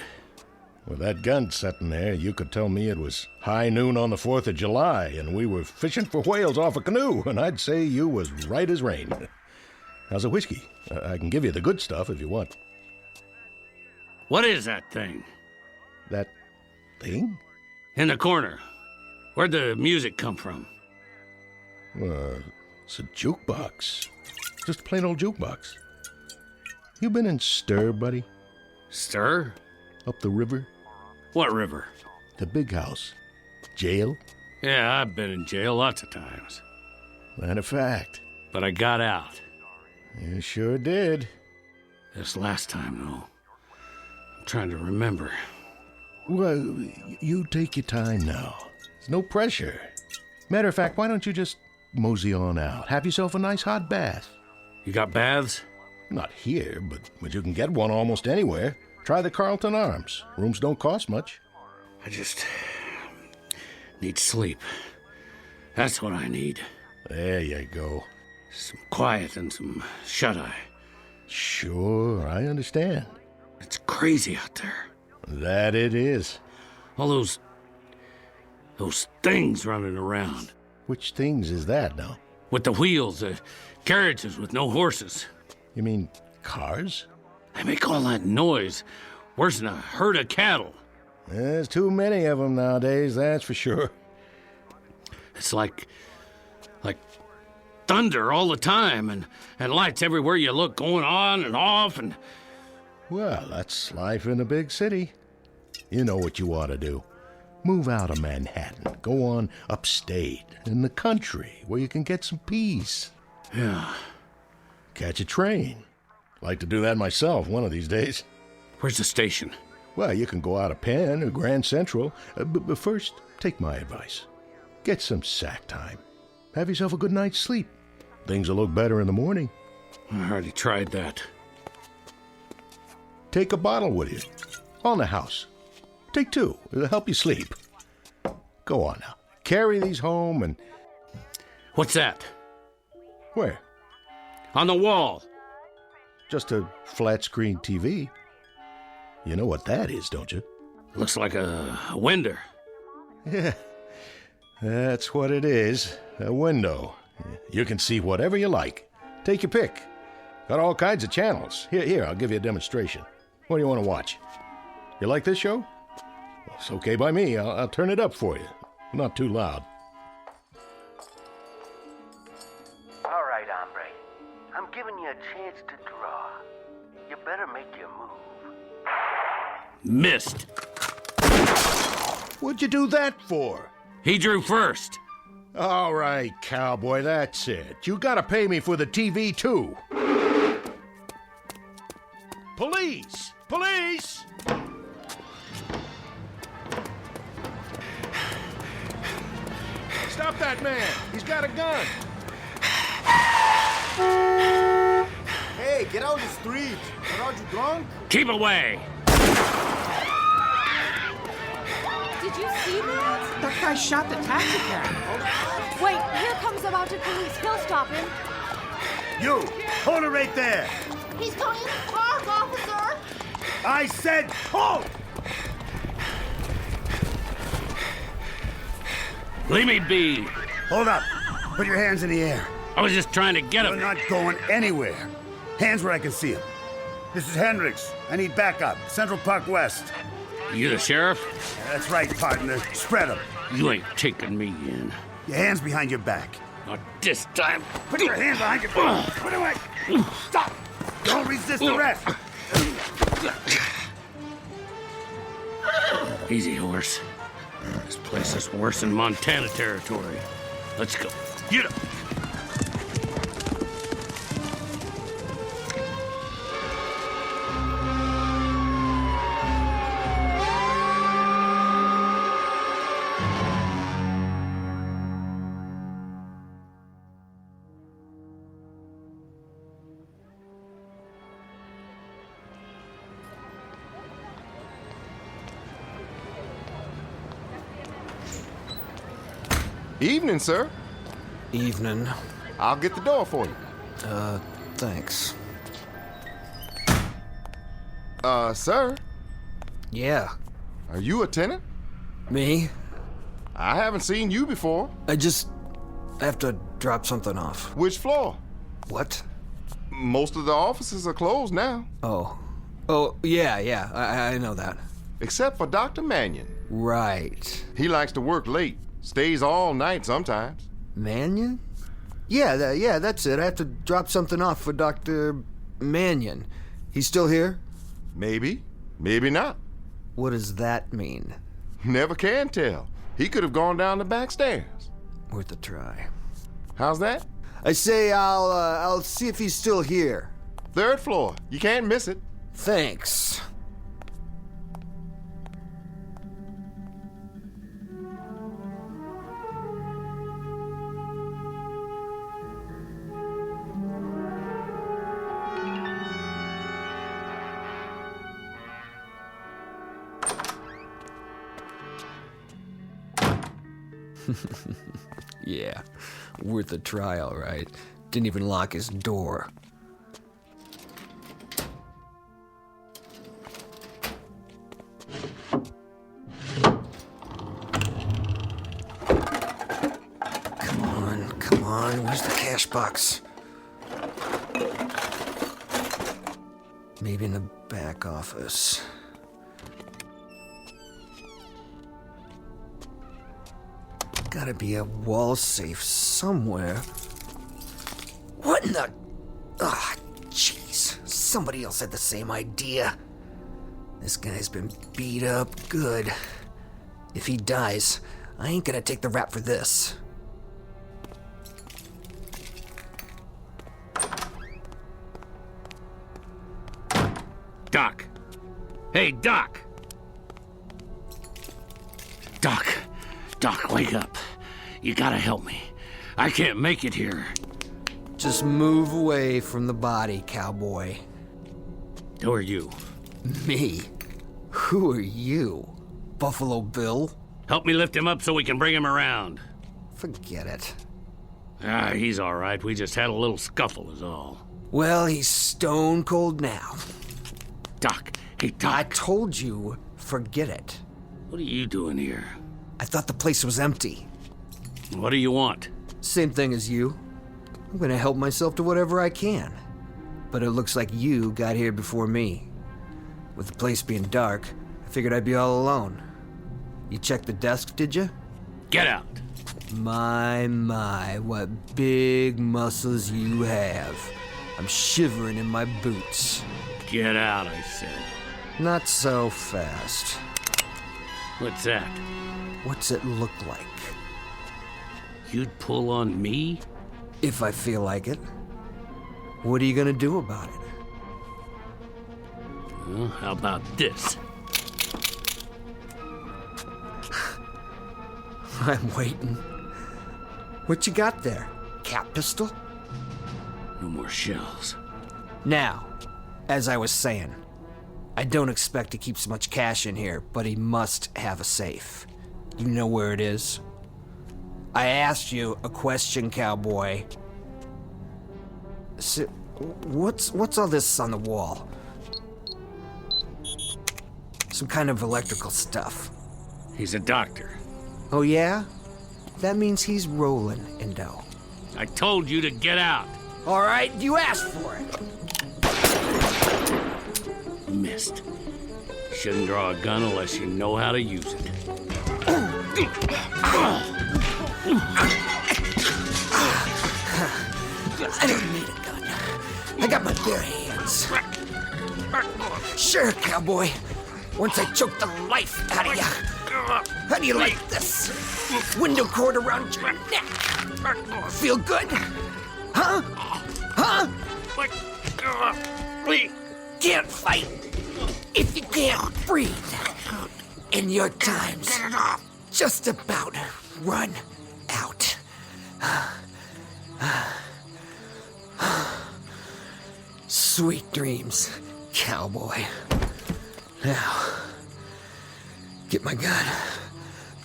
With that gun sitting there, you could tell me it was high noon on the 4th of July, and we were fishing for whales off a canoe, and I'd say you was right as rain. How's the whiskey? I can give you the good stuff if you want. What is that thing? That thing? In the corner. Where'd the music come from? It's a jukebox. Just a plain old jukebox. You been in Stir, buddy? Stir? Up the river? What river? The big house. Jail? Yeah, I've been in jail lots of times. Matter of fact. But I got out. You sure did. This last time, though. I'm trying to remember. Well, you take your time now. There's no pressure. Matter of fact, why don't you just mosey on out? Have yourself a nice hot bath. You got baths? Not here, but you can get one almost anywhere. Try the Carlton Arms. Rooms don't cost much. I just need sleep. That's what I need. There you go. Some quiet and some shut-eye. Sure, I understand. It's crazy out there. That it is. All those things running around. Which things is that now? With the wheels, the carriages with no horses. You mean cars? They make all that noise. Worse than a herd of cattle. There's too many of them nowadays, that's for sure. It's like thunder all the time, and lights everywhere you look going on and off, and... Well, that's life in a big city. You know what you ought to do. Move out of Manhattan. Go on upstate, in the country, where you can get some peace. Yeah. Catch a train. Like to do that myself one of these days. Where's the station? Well, you can go out of Penn or Grand Central. But first, take my advice. Get some sack time. Have yourself a good night's sleep. Things will look better in the morning. I already tried that. Take a bottle with you. On the house. Take 2. It'll help you sleep. Go on now. Carry these home and... What's that? Where? On the wall. Just a flat-screen TV. You know what that is, don't you? Looks like a window. Yeah, that's what it is. A window. You can see whatever you like. Take your pick. Got all kinds of channels. Here, I'll give you a demonstration. What do you want to watch? You like this show? Well, it's okay by me. I'll turn it up for you. Not too loud. All right, hombre. I'm giving you a chance to draw. You better make your move. Missed. What'd you do that for? He drew first. All right, cowboy, that's it. You gotta pay me for the TV, too. Police! Police! Stop that man! He's got a gun! Hey, get out of the street! Aren't you drunk? Keep away! Did you see that? That guy shot the taxi cab. Wait, here comes the mounted police. He'll stop him. You! Hold it right there! He's going in the park, officer! I said hold! Leave me be. Hold up. Put your hands in the air. I was just trying to get him. You're not going anywhere. Hands where I can see them. This is Hendricks. I need backup. Central Park West. You the sheriff? That's right, partner. Spread 'em. You ain't taking me in. Your hands behind your back. Not this time. Put your hands behind your back. Put away. Stop. Don't resist arrest. Easy, horse. This place is worse than Montana territory. Let's go. Get up. Evening, sir. Evening. I'll get the door for you. Thanks. Sir? Yeah. Are you a tenant? Me? I haven't seen you before. I have to drop something off. Which floor? What? Most of the offices are closed now. Oh, yeah, I know that. Except for Dr. Mannion. Right. He likes to work late. Stays all night sometimes. Mannion? Yeah, that's it. I have to drop something off for Dr. Mannion. He's still here? Maybe. Maybe not. What does that mean? Never can tell. He could have gone down the back stairs. Worth a try. How's that? I say I'll see if he's still here. 3rd floor. You can't miss it. Thanks. Yeah, worth a try, all right. Didn't even lock his door. Come on, where's the cash box? Maybe in the back office. Gotta be a wall safe somewhere. What in the... Ah, jeez. Somebody else had the same idea. This guy's been beat up good. If he dies, I ain't gonna take the rap for this. Doc. Hey, Doc. Doc, wake up. You gotta help me. I can't make it here. Just move away from the body, cowboy. Who are you? Me? Who are you? Buffalo Bill? Help me lift him up so we can bring him around. Forget it. He's all right. We just had a little scuffle is all. Well, he's stone cold now. Doc. Hey, Doc. I told you, forget it. What are you doing here? I thought the place was empty. What do you want? Same thing as you. I'm gonna help myself to whatever I can. But it looks like you got here before me. With the place being dark, I figured I'd be all alone. You checked the desk, did you? Get out. My, what big muscles you have. I'm shivering in my boots. Get out, I said. Not so fast. What's that? What's it look like? You'd pull on me? If I feel like it. What are you gonna do about it? Well, how about this? I'm waiting. What you got there? Cat pistol? No more shells. Now, as I was saying, I don't expect to keep so much cash in here, but he must have a safe. You know where it is? I asked you a question, cowboy. So, what's all this on the wall? Some kind of electrical stuff. He's a doctor. Oh yeah? That means he's rolling in dough. I told you to get out. All right, you asked for it. missed. Shouldn't draw a gun unless you know how to use it. I don't need a gun. I got my bare hands. Sure, cowboy. Once I choke the life out of you. How do you like this? Window cord around your neck. Feel good? Huh? Huh? Can't fight if you can't breathe. And your time's just about run out. Sweet dreams, cowboy. Now, get my gun.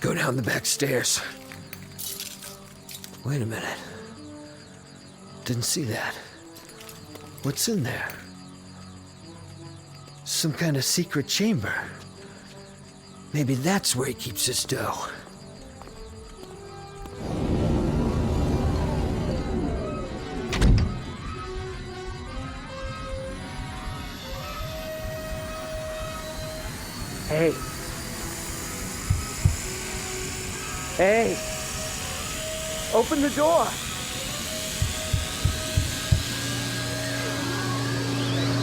Go down the back stairs. Wait a minute. Didn't see that. What's in there? Some kind of secret chamber. Maybe that's where he keeps his dough. Hey. Hey. Open the door.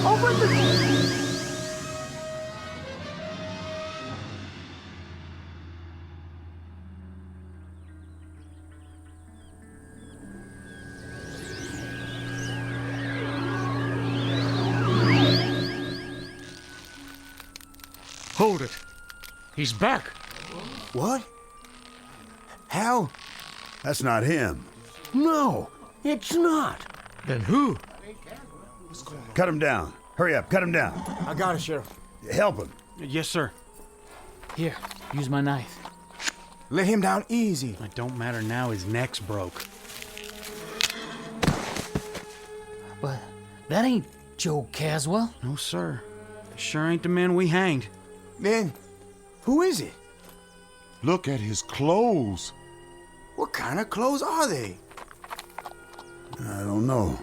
Open the door. Hold it. He's back. What? How? That's not him. No, it's not. Then who? Cut him down. Hurry up, cut him down. I got it, Sheriff. Help him. Yes, sir. Here, use my knife. Let him down easy. It don't matter now, his neck's broke. But that ain't Joe Caswell. No, sir. Sure ain't the man we hanged. Then, who is it? Look at his clothes. What kind of clothes are they? I don't know.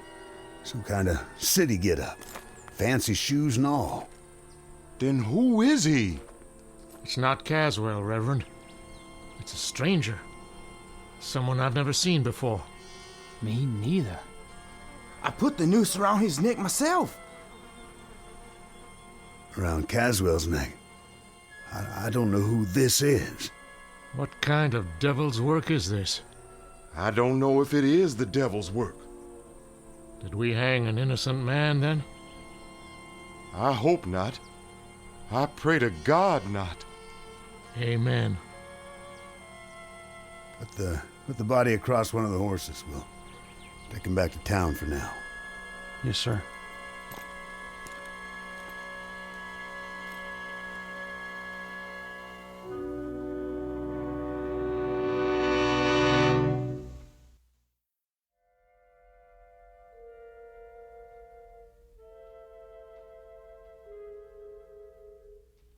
Some kind of city get-up. Fancy shoes and all. Then who is he? It's not Caswell, Reverend. It's a stranger. Someone I've never seen before. Me neither. I put the noose around his neck myself. Around Caswell's neck. I don't know who this is. What kind of devil's work is this? I don't know if it is the devil's work. Did we hang an innocent man, then? I hope not. I pray to God not. Amen. Put the body across one of the horses. We'll take him back to town for now. Yes, sir.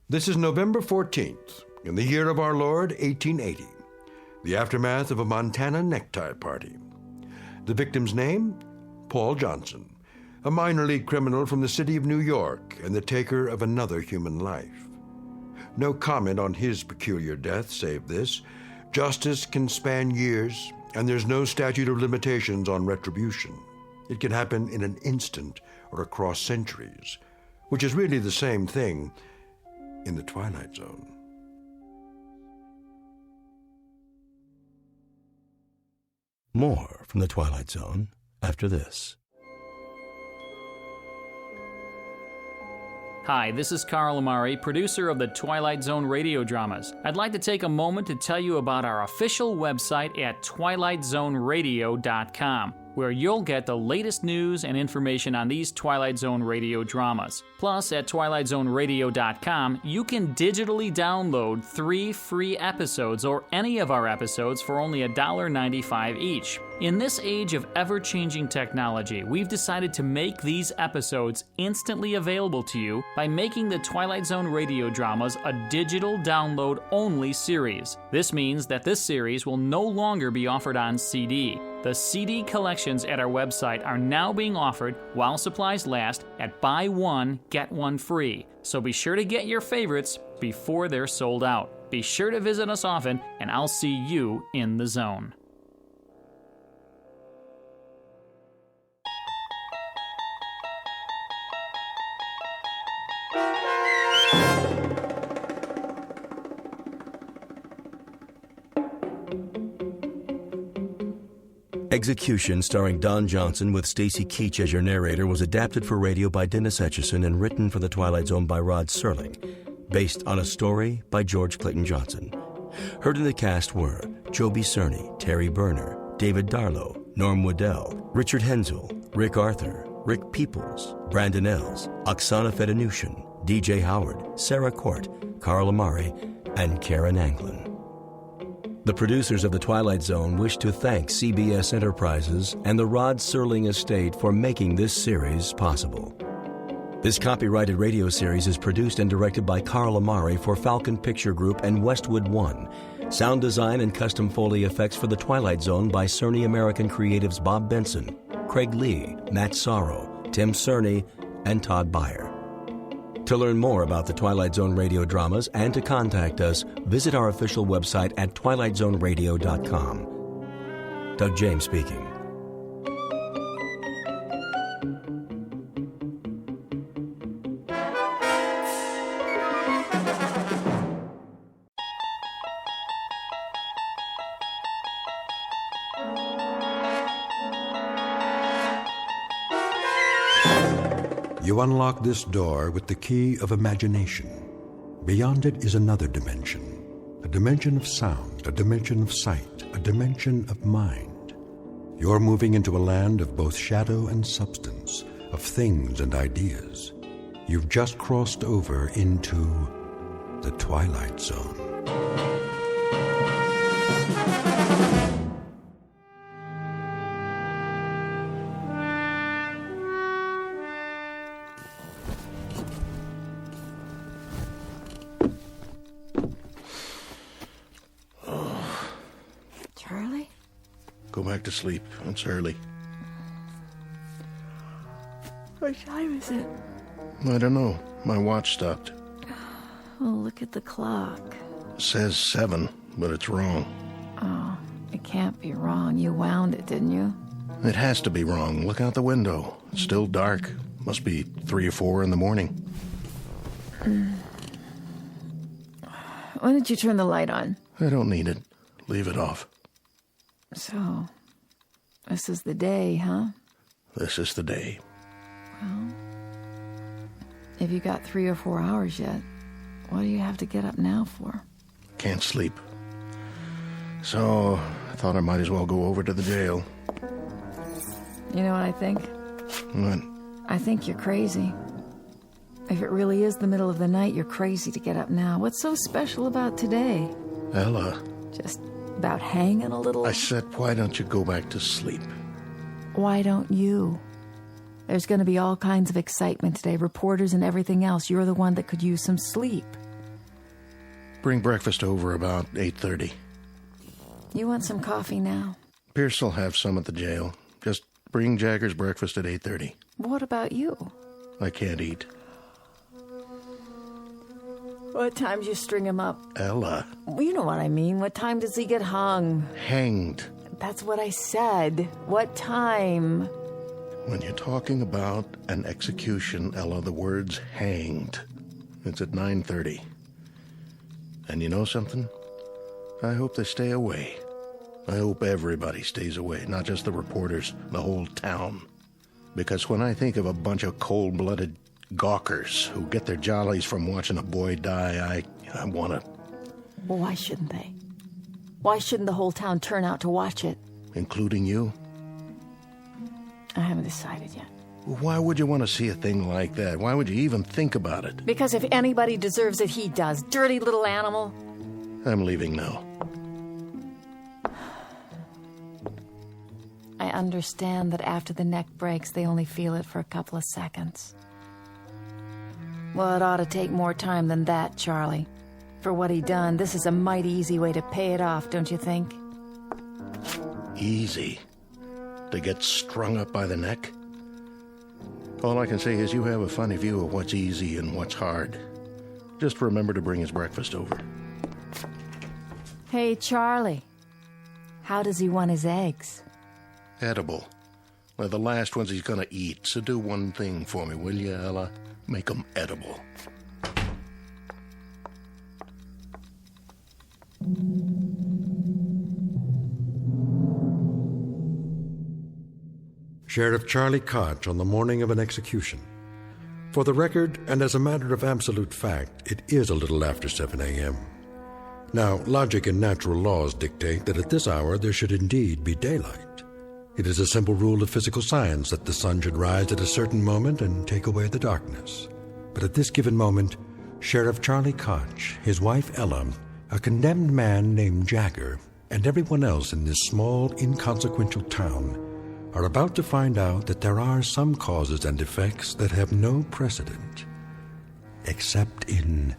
This is November 14th, in the year of our Lord, 1880, the aftermath of a Montana necktie party. The victim's name? Paul Johnson, a minor league criminal from the city of New York and the taker of another human life. No comment on his peculiar death save this: justice can span years, and there's no statute of limitations on retribution. It can happen in an instant or across centuries, which is really the same thing in the Twilight Zone. More from the Twilight Zone after this. Hi, this is Carl Amari, producer of the Twilight Zone Radio Dramas. I'd like to take a moment to tell you about our official website at twilightzoneradio.com, where you'll get the latest news and information on these Twilight Zone radio dramas. Plus, at twilightzoneradio.com, you can digitally download 3 free episodes or any of our episodes for only $1.95 each. In this age of ever-changing technology, we've decided to make these episodes instantly available to you by making the Twilight Zone radio dramas a digital download-only series. This means that this series will no longer be offered on CD. The CD collections at our website are now being offered while supplies last at buy one, get one free. So be sure to get your favorites before they're sold out. Be sure to visit us often, and I'll see you in the zone. Execution, starring Don Johnson with Stacy Keach as your narrator, was adapted for radio by Dennis Etchison and written for The Twilight Zone by Rod Serling, based on a story by George Clayton Johnson. Heard in the cast were Joby Cerny, Terry Berner, David Darlow, Norm Waddell, Richard Hensel, Rick Arthur, Rick Peoples, Brandon Els, Oksana Fedanushin, DJ Howard, Sarah Court, Carl Amari, and Karen Anglin. The producers of The Twilight Zone wish to thank CBS Enterprises and the Rod Serling Estate for making this series possible. This copyrighted radio series is produced and directed by Carl Amari for Falcon Picture Group and Westwood One. Sound design and custom Foley effects for The Twilight Zone by Cerny American Creatives Bob Benson, Craig Lee, Matt Sorrow, Tim Cerny, and Todd Beyer. To learn more about the Twilight Zone radio dramas and to contact us, visit our official website at twilightzoneradio.com. Doug James speaking. You unlock this door with the key of imagination. Beyond it is another dimension, a dimension of sound, a dimension of sight, a dimension of mind. You're moving into a land of both shadow and substance, of things and ideas. You've just crossed over into the Twilight Zone. Go back to sleep. It's early. What time is it? I don't know. My watch stopped. Oh, look at the clock. It says 7, but it's wrong. Oh, it can't be wrong. You wound it, didn't you? It has to be wrong. Look out the window. It's still dark. Must be 3 or 4 in the morning. When did you turn the light on? I don't need it. Leave it off. So, this is the day, huh? This is the day. Well, if you got 3 or 4 hours yet, what do you have to get up now for? Can't sleep. So, I thought I might as well go over to the jail. You know what I think? What? I think you're crazy. If it really is the middle of the night, you're crazy to get up now. What's so special about today? Ella. Just about hanging a little? I said, why don't you go back to sleep? Why don't you? There's going to be all kinds of excitement today, reporters and everything else. You're the one that could use some sleep. Bring breakfast over about 8:30. You want some coffee now? Pierce will have some at the jail. Just bring Jagger's breakfast at 8:30. What about you? I can't eat. What time do you string him up? Ella. Well, you know what I mean. What time does he get hung? Hanged. That's what I said. What time? When you're talking about an execution, Ella, the word's hanged. It's at 9:30. And you know something? I hope they stay away. I hope everybody stays away, not just the reporters, the whole town. Because when I think of a bunch of cold-blooded gawkers who get their jollies from watching a boy die, I want to... Well, why shouldn't they? Why shouldn't the whole town turn out to watch it? Including you? I haven't decided yet. Why would you want to see a thing like that? Why would you even think about it? Because if anybody deserves it, he does. Dirty little animal. I'm leaving now. I understand that after the neck breaks, they only feel it for a couple of seconds. Well, it ought to take more time than that, Charlie. For what he done, this is a mighty easy way to pay it off, don't you think? Easy? to get strung up by the neck? All I can say is you have a funny view of what's easy and what's hard. Just remember to bring his breakfast over. Hey, Charlie. How does he want his eggs? Edible. They're the last ones he's gonna eat, so do one thing for me, will you, Ella? Make them edible. Sheriff Charlie Koch on the morning of an execution. For the record, and as a matter of absolute fact, it is a little after 7 a.m. Now, logic and natural laws dictate that at this hour there should indeed be daylight. It is a simple rule of physical science that the sun should rise at a certain moment and take away the darkness. But at this given moment, Sheriff Charlie Koch, his wife Ella, a condemned man named Jagger, and everyone else in this small, inconsequential town are about to find out that there are some causes and effects that have no precedent, except in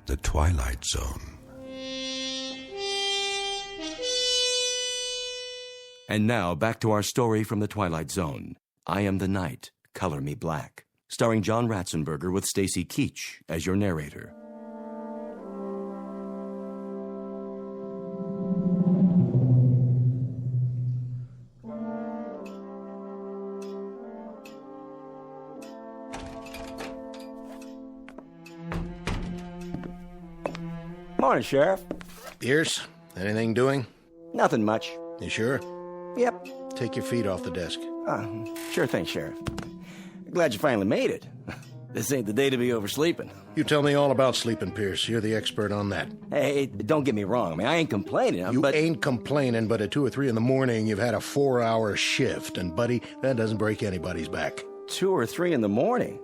the Twilight Zone. And now, back to our story from the Twilight Zone. I Am the Night, Color Me Black, starring John Ratzenberger with Stacy Keach as your narrator. Morning, Sheriff. Pierce, anything doing? Nothing much. You sure? Yep. Take your feet off the desk. Sure thing, Sheriff. Glad you finally made it. This ain't the day to be oversleeping. You tell me all about sleeping, Pierce. You're the expert on that. Hey, don't get me wrong. I mean, I ain't complaining. You ain't complaining, but at 2 or 3 in the morning, you've had a 4-hour shift. And, buddy, that doesn't break anybody's back. 2 or 3 in the morning?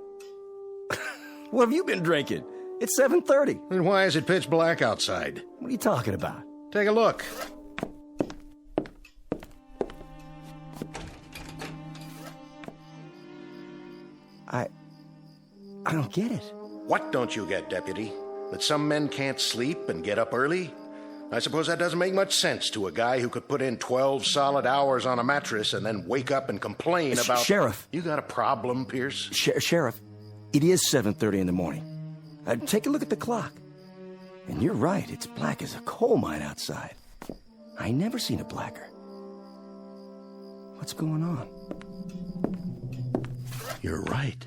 What have you been drinking? It's 7:30. Then why is it pitch black outside? What are you talking about? Take a look. I don't get it. What don't you get, Deputy? That some men can't sleep and get up early? I suppose that doesn't make much sense to a guy who could put in 12 solid hours on a mattress and then wake up and complain about... Sheriff. You got a problem, Pierce? Sheriff, it is 7:30 in the morning. Take a look at the clock. And you're right, it's black as a coal mine outside. I never seen it blacker. What's going on? You're right.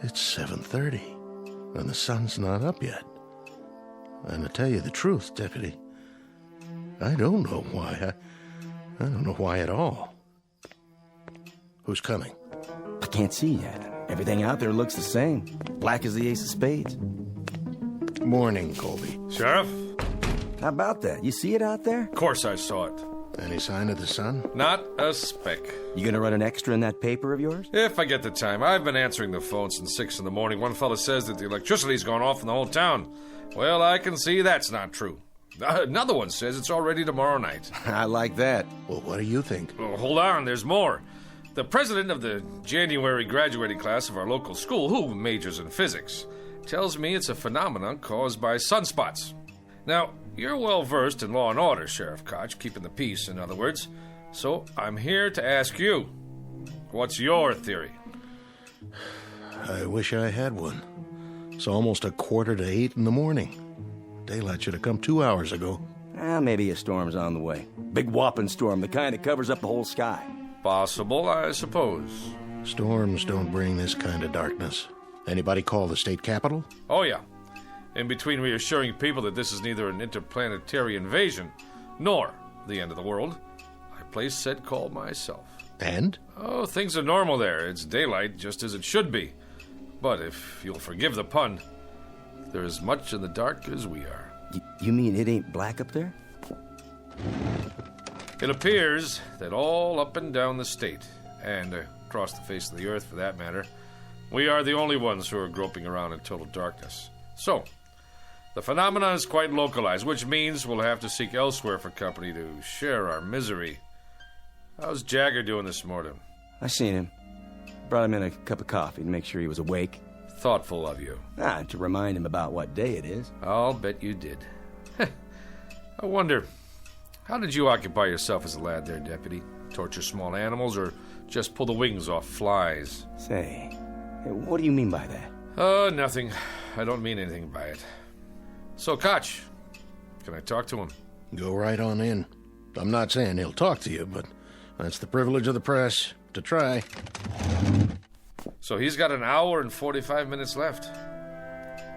It's 7:30, and the sun's not up yet. And to tell you the truth, Deputy, I don't know why. I don't know why at all. Who's coming? I can't see yet. Everything out there looks the same. Black as the ace of spades. Morning, Colby. Sheriff? How about that? You see it out there? Of course I saw it. Any sign of the sun? Not a speck. You gonna run an extra in that paper of yours? If I get the time. I've been answering the phone since 6 in the morning. One fella says that the electricity's gone off in the whole town. Well, I can see that's not true. Another one says it's already tomorrow night. I like that. Well, what do you think? Well, hold on, there's more. The president of the January graduating class of our local school, who majors in physics, tells me it's a phenomenon caused by sunspots. Now, you're well versed in law and order, Sheriff Koch, keeping the peace, in other words. So I'm here to ask you, what's your theory? I wish I had one. It's almost 7:45 in the morning. Daylight should have come 2 hours ago. Maybe a storm's on the way. Big whopping storm, the kind that covers up the whole sky. Possible, I suppose. Storms don't bring this kind of darkness. Anybody call the state capitol? Oh, yeah. In between reassuring people that this is neither an interplanetary invasion nor the end of the world, I placed said call myself. And? Oh, things are normal there. It's daylight, just as it should be. But if you'll forgive the pun, they're as much in the dark as we are. You mean it ain't black up there? It appears that all up and down the state, and across the face of the earth for that matter, we are the only ones who are groping around in total darkness. So, the phenomenon is quite localized, which means we'll have to seek elsewhere for company to share our misery. How's Jagger doing this morning? I seen him. Brought him in a cup of coffee to make sure he was awake. Thoughtful of you. To remind him about what day it is. I'll bet you did. I wonder, how did you occupy yourself as a lad there, Deputy? torture small animals, or just pull the wings off flies. Say, what do you mean by that? Nothing. I don't mean anything by it. So, Koch, can I talk to him? Go right on in. I'm not saying he'll talk to you, but that's the privilege of the press, to try. So he's got an hour and 45 minutes left.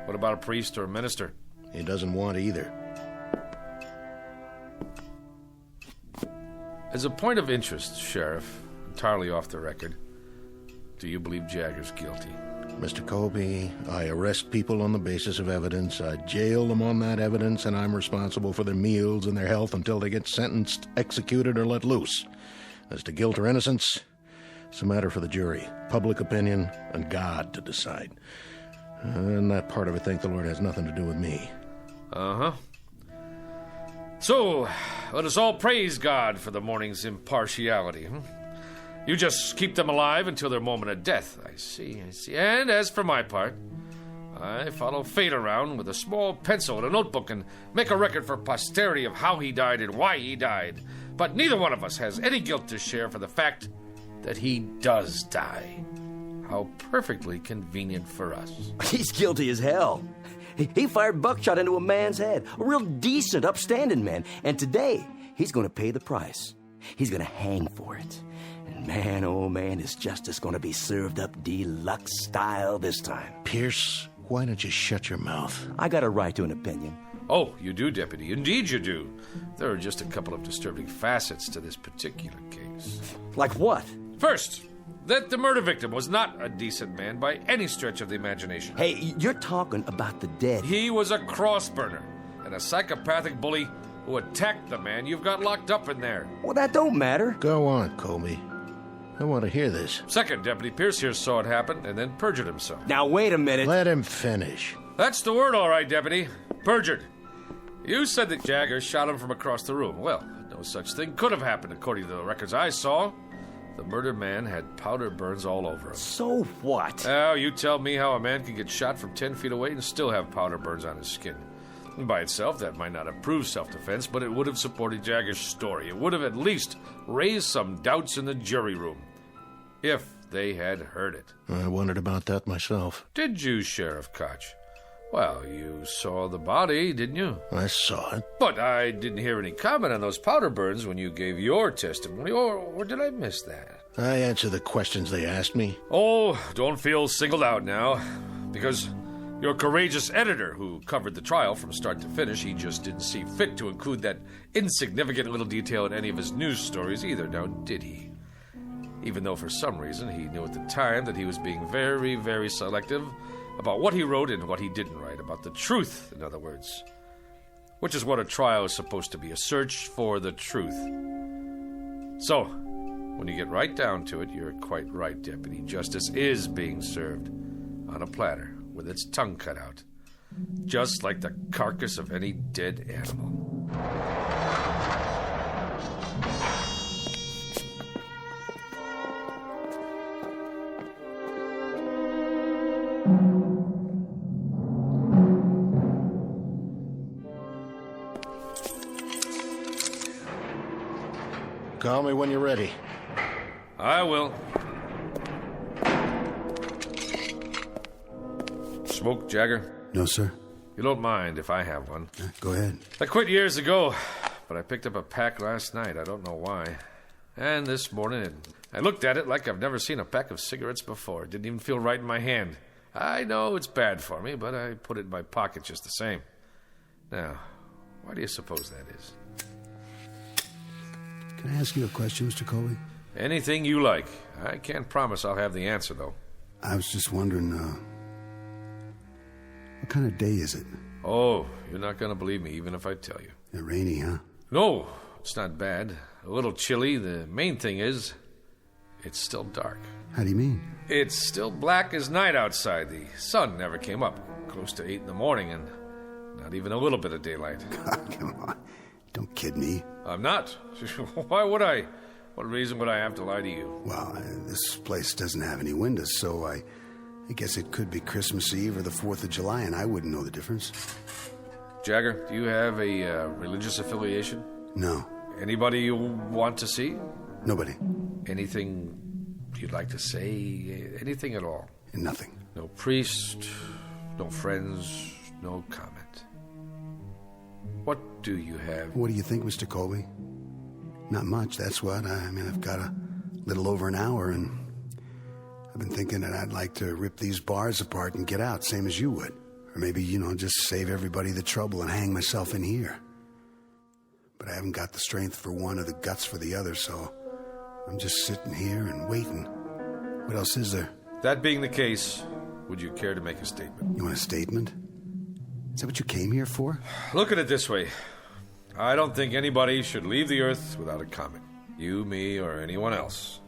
What about a priest or a minister? He doesn't want either. As a point of interest, Sheriff, entirely off the record, do you believe Jagger's guilty? Mr. Colby, I arrest people on the basis of evidence. I jail them on that evidence, and I'm responsible for their meals and their health until they get sentenced, executed, or let loose. As to guilt or innocence, it's a matter for the jury, public opinion, and God to decide. And that part of it, thank the Lord, has nothing to do with me. Uh-huh. So, let us all praise God for the morning's impartiality. You just keep them alive until their moment of death. I see. And as for my part, I follow fate around with a small pencil and a notebook and make a record for posterity of how he died and why he died. But neither one of us has any guilt to share for the fact that he does die. How perfectly convenient for us. He's guilty as hell. He fired buckshot into a man's head. A real decent, upstanding man. And today, he's going to pay the price. He's going to hang for it. And man, oh man, his justice going to be served up deluxe style this time. Pierce, why don't you shut your mouth? I got a right to an opinion. Oh, you do, Deputy. Indeed you do. There are just a couple of disturbing facets to this particular case. Like what? First, that the murder victim was not a decent man by any stretch of the imagination. Hey, you're talking about the dead. He was a cross-burner and a psychopathic bully who attacked the man you've got locked up in there. Well, that don't matter. Go on, Colby. I want to hear this. Second, Deputy Pierce here saw it happen and then perjured himself. Now, wait a minute. Let him finish. That's the word, all right, Deputy. Perjured. You said that Jagger shot him from across the room. Well, no such thing could have happened according to the records I saw. The murdered man had powder burns all over him. So what? Oh, you tell me how a man can get shot from 10 feet away and still have powder burns on his skin. By itself, that might not have proved self-defense, but it would have supported Jagger's story. It would have at least raised some doubts in the jury room, if they had heard it. I wondered about that myself. Did you, Sheriff Koch? Well, you saw the body, didn't you? I saw it. But I didn't hear any comment on those powder burns when you gave your testimony, or did I miss that? I answered the questions they asked me. Oh, don't feel singled out now, because your courageous editor who covered the trial from start to finish, he just didn't see fit to include that insignificant little detail in any of his news stories either, now did he? Even though for some reason he knew at the time that he was being very, very selective about what he wrote and what he didn't write, about the truth, in other words. Which is what a trial is supposed to be, a search for the truth. So, when you get right down to it, you're quite right, Deputy. Justice is being served on a platter with its tongue cut out, just like the carcass of any dead animal. Call me when you're ready. I will. Smoke, Jagger? No, sir. You don't mind if I have one? Go ahead. I quit years ago, but I picked up a pack last night. I don't know why. And this morning, I looked at it like I've never seen a pack of cigarettes before. It didn't even feel right in my hand. I know it's bad for me, but I put it in my pocket just the same. Now, why do you suppose that is? Can I ask you a question, Mr. Colby? Anything you like. I can't promise I'll have the answer, though. I was just wondering, what kind of day is it? Oh, you're not going to believe me, even if I tell you. It's rainy, huh? No, it's not bad. A little chilly. The main thing is, it's still dark. How do you mean? It's still black as night outside. The sun never came up. Close to 8 in the morning, and not even a little bit of daylight. God, come on. Don't kid me. I'm not. Why would I? What reason would I have to lie to you? Well, this place doesn't have any windows, so I guess it could be Christmas Eve or the 4th of July, and I wouldn't know the difference. Jagger, do you have a religious affiliation? No. Anybody you want to see? Nobody. Anything you'd like to say? Anything at all? Nothing. No priest, no friends, no comment. What do you have? What do you think, Mr. Colby? Not much, that's what. I mean, I've got a little over an hour, and I've been thinking that I'd like to rip these bars apart and get out, same as you would. Or maybe, just save everybody the trouble and hang myself in here. But I haven't got the strength for one or the guts for the other, so I'm just sitting here and waiting. What else is there? That being the case, would you care to make a statement? You want a statement? Is that what you came here for? Look at it this way. I don't think anybody should leave the Earth without a comment. You, me, or anyone else.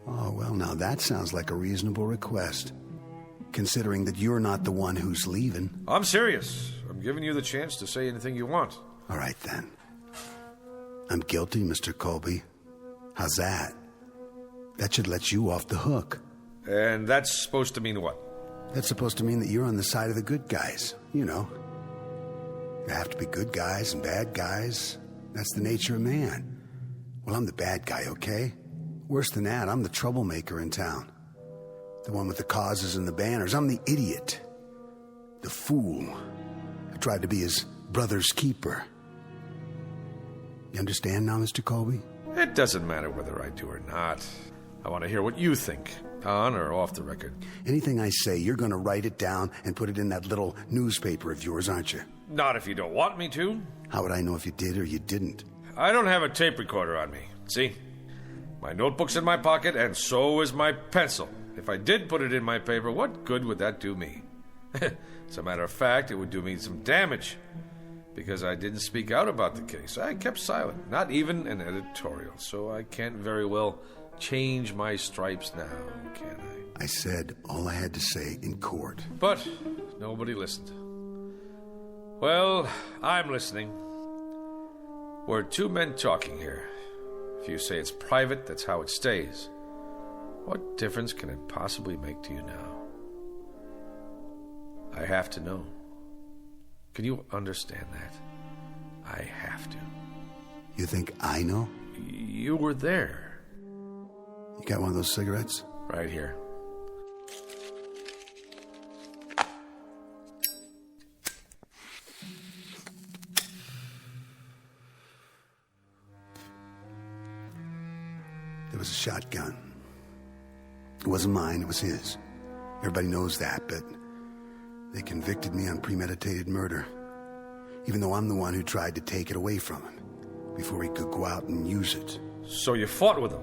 Oh, well, now that sounds like a reasonable request. Considering that you're not the one who's leaving. I'm serious. I'm giving you the chance to say anything you want. All right, then. I'm guilty, Mr. Colby. How's that? That should let you off the hook. And that's supposed to mean what? That's supposed to mean that you're on the side of the good guys. There have to be good guys and bad guys. That's the nature of man. Well, I'm the bad guy, okay? Worse than that, I'm the troublemaker in town. The one with the causes and the banners. I'm the idiot. The fool. I tried to be his brother's keeper. You understand now, Mr. Colby? It doesn't matter whether I do or not. I want to hear what you think, on or off the record. Anything I say, you're going to write it down and put it in that little newspaper of yours, aren't you? Not if you don't want me to. How would I know if you did or you didn't? I don't have a tape recorder on me. See? My notebook's in my pocket, and so is my pencil. If I did put it in my paper, what good would that do me? As a matter of fact, it would do me some damage. Because I didn't speak out about the case. I kept silent. Not even an editorial. So I can't very well change my stripes now, can I? I said all I had to say in court. But nobody listened. Well, I'm listening. We're two men talking here. If you say it's private, that's how it stays. What difference can it possibly make to you now? I have to know. Can you understand that? I have to. You think I know? You were there. You got one of those cigarettes? Right here. There was a shotgun. It wasn't mine, it was his. Everybody knows that, but they convicted me on premeditated murder. Even though I'm the one who tried to take it away from him before he could go out and use it. So you fought with him?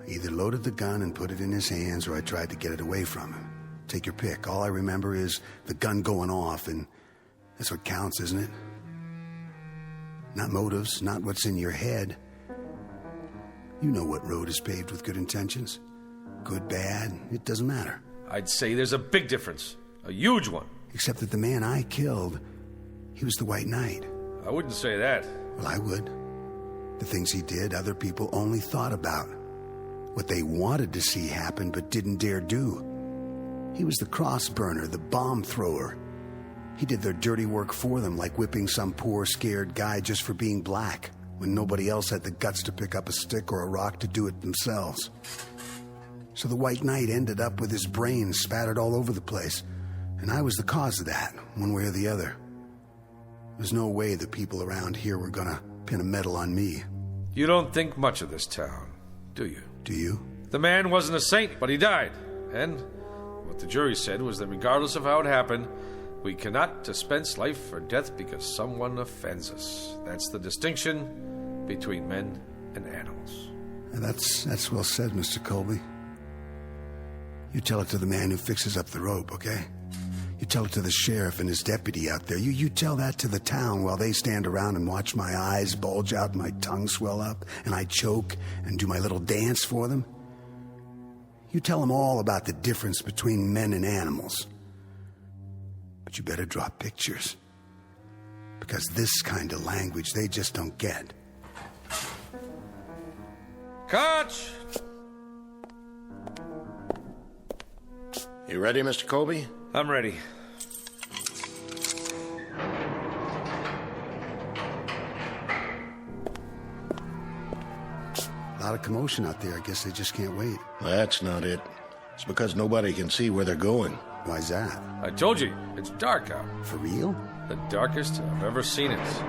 I either loaded the gun and put it in his hands, or I tried to get it away from him. Take your pick. All I remember is the gun going off, and that's what counts, isn't it? Not motives, not what's in your head. You know what road is paved with good intentions. Good, bad, it doesn't matter. I'd say there's a big difference. A huge one. Except that the man I killed, he was the White Knight. I wouldn't say that. Well, I would. The things he did, other people only thought about. What they wanted to see happen but didn't dare do. He was the cross burner, the bomb thrower. He did their dirty work for them, like whipping some poor, scared guy just for being black, when nobody else had the guts to pick up a stick or a rock to do it themselves. So the White Knight ended up with his brains spattered all over the place, and I was the cause of that, one way or the other. There's no way the people around here were gonna pin a medal on me. You don't think much of this town, do you? Do you? The man wasn't a saint, but he died. And what the jury said was that regardless of how it happened, we cannot dispense life or death because someone offends us. That's the distinction between men and animals. And that's well said, Mr. Colby. You tell it to the man who fixes up the rope, okay? You tell it to the sheriff and his deputy out there. You tell that to the town while they stand around and watch my eyes bulge out and my tongue swell up and I choke and do my little dance for them. You tell them all about the difference between men and animals. But you better draw pictures. Because this kind of language they just don't get. Coach! You ready, Mr. Colby? I'm ready. A lot of commotion out there. I guess they just can't wait. That's not it. It's because nobody can see where they're going. Why's that? I told you, it's dark out. For real? The darkest I've ever seen it.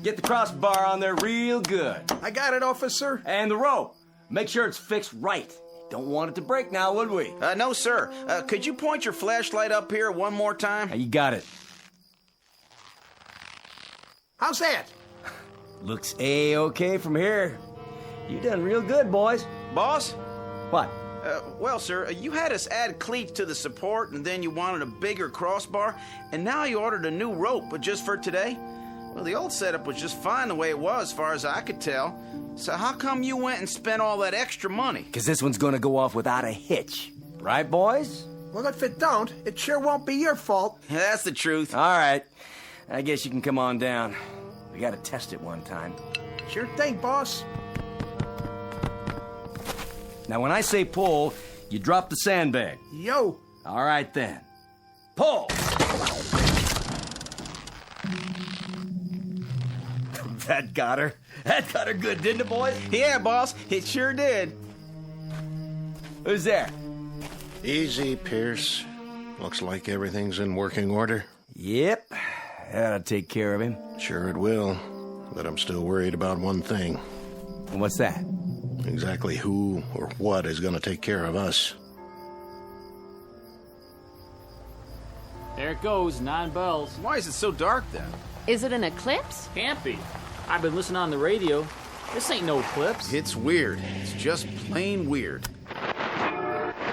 Get the crossbar on there real good. I got it, officer. And the rope. Make sure it's fixed right. Don't want it to break now, would we? No, sir. Could you point your flashlight up here one more time? You got it. How's that? Looks A-okay from here. You done real good, boys. Boss? What? Well, sir, you had us add cleats to the support, and then you wanted a bigger crossbar, and now you ordered a new rope, but just for today? Well, the old setup was just fine the way it was, as far as I could tell. So how come you went and spent all that extra money? Because this one's gonna go off without a hitch. Right, boys? Well, if it don't, it sure won't be your fault. That's the truth. All right. I guess you can come on down. We gotta test it one time. Sure thing, boss. Now, when I say pull, you drop the sandbag. Yo. All right, then. Pull! That got her. That got her good, didn't it, boys? Yeah, boss. It sure did. Who's there? Easy, Pierce. Looks like everything's in working order. Yep. That'll take care of him. Sure it will. But I'm still worried about one thing. And what's that? Exactly who or what is going to take care of us. There it goes, 9 bells. Why is it so dark then? Is it an eclipse? Can't be. I've been listening on the radio. This ain't no eclipse. It's weird. It's just plain weird.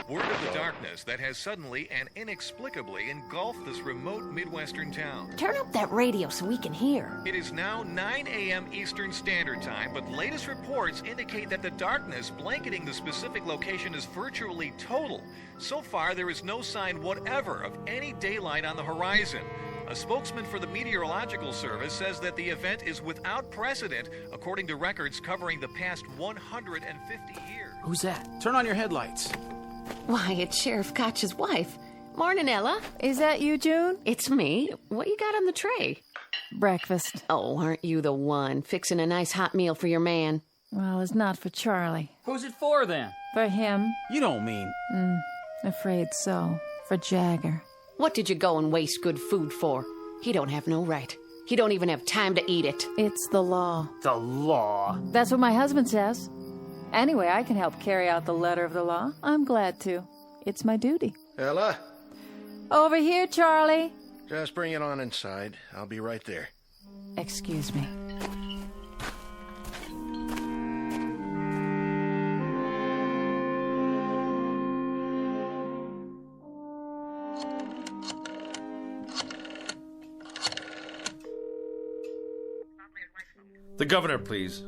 Word of the darkness that has suddenly and inexplicably engulfed this remote Midwestern town. Turn up that radio so we can hear. It is now 9 a.m. Eastern Standard Time, but latest reports indicate that the darkness blanketing the specific location is virtually total. So far, there is no sign whatever of any daylight on the horizon. A spokesman for the Meteorological Service says that the event is without precedent, according to records covering the past 150 years. Who's that? Turn on your headlights. Why, it's Sheriff Koch's wife. Morning, Ella. Is that you, June? It's me. What you got on the tray? Breakfast. Oh, aren't you the one? Fixing a nice hot meal for your man. Well, it's not for Charlie. Who's it for, then? For him. You don't mean... Afraid so. For Jagger. What did you go and waste good food for? He don't have no right. He don't even have time to eat it. It's the law. The law? That's what my husband says. Anyway, I can help carry out the letter of the law. I'm glad to. It's my duty. Ella? Over here, Charlie. Just bring it on inside. I'll be right there. Excuse me. The governor, please.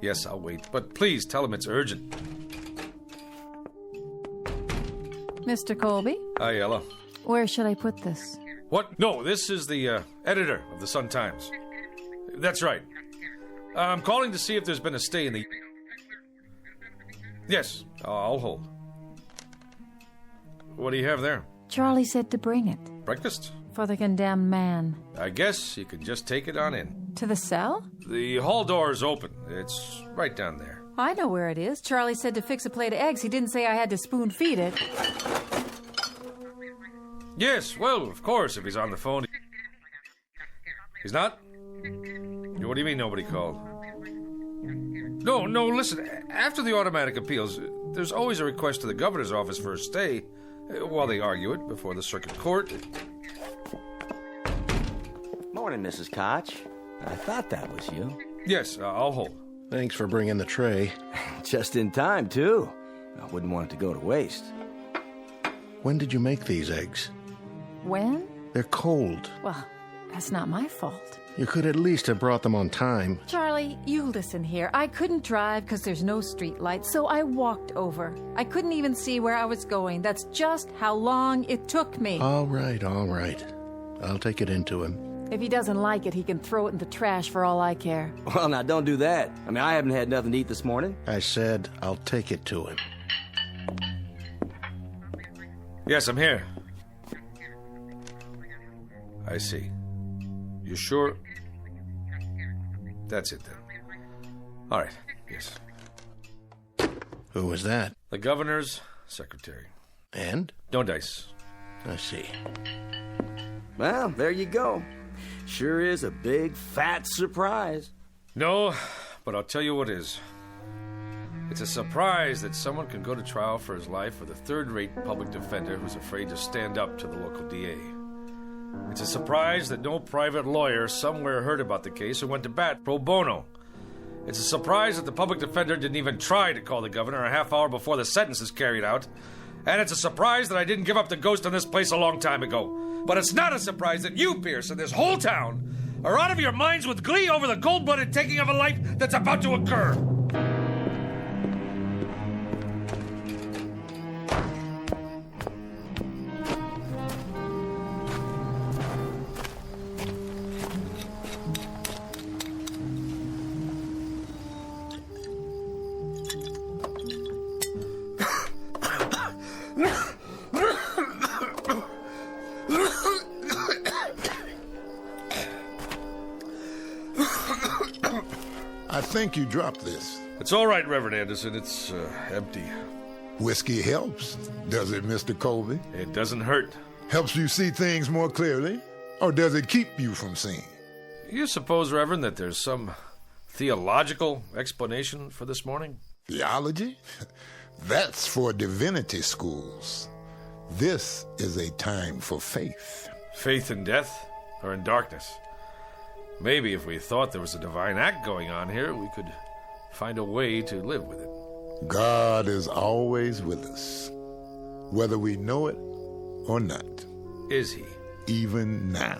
Yes, I'll wait, but please tell him it's urgent. Mr. Colby? Hi, Ella. Where should I put this? What? No, this is the editor of the Sun-Times. That's right. I'm calling to see if there's been a stay in the... Yes, I'll hold. What do you have there? Charlie said to bring it. Breakfast? For the condemned man. I guess you can just take it on in. To the cell? The hall door is open. It's right down there. I know where it is. Charlie said to fix a plate of eggs. He didn't say I had to spoon feed it. Yes, well, of course, if he's on the phone. He's not? What do you mean nobody called? No, listen. After the automatic appeals, there's always a request to the governor's office for a stay while they argue it before the circuit court. Morning, Mrs. Koch. I thought that was you. Yes, I'll hold. Thanks for bringing the tray. Just in time, too. I wouldn't want it to go to waste. When did you make these eggs? When? They're cold. Well, that's not my fault. You could at least have brought them on time. Charlie, you listen here. I couldn't drive because there's no street lights, so I walked over. I couldn't even see where I was going. That's just how long it took me. All right. I'll take it into him. If he doesn't like it, he can throw it in the trash for all I care. Well, now, don't do that. I mean, I haven't had nothing to eat this morning. I said I'll take it to him. Yes, I'm here. I see. You sure? That's it, then. All right, yes. Who was that? The governor's secretary. And? No dice. I see. Well, there you go. Sure is a big, fat surprise. No, but I'll tell you what is. It's a surprise that someone can go to trial for his life with a third-rate public defender who's afraid to stand up to the local DA. It's a surprise that no private lawyer somewhere heard about the case and went to bat pro bono. It's a surprise that the public defender didn't even try to call the governor a half hour before the sentence is carried out. And it's a surprise that I didn't give up the ghost on this place a long time ago. But it's not a surprise that you, Pierce, and this whole town are out of your minds with glee over the cold-blooded taking of a life that's about to occur. I think you dropped this. It's all right, Reverend Anderson. It's empty. Whiskey helps, does it, Mr. Colby? It doesn't hurt. Helps you see things more clearly? Or does it keep you from seeing? You suppose, Reverend, that there's some theological explanation for this morning? Theology? That's for divinity schools. This is a time for faith. Faith in death or in darkness? Maybe if we thought there was a divine act going on here, we could find a way to live with it. God is always with us, whether we know it or not. Is he? Even now.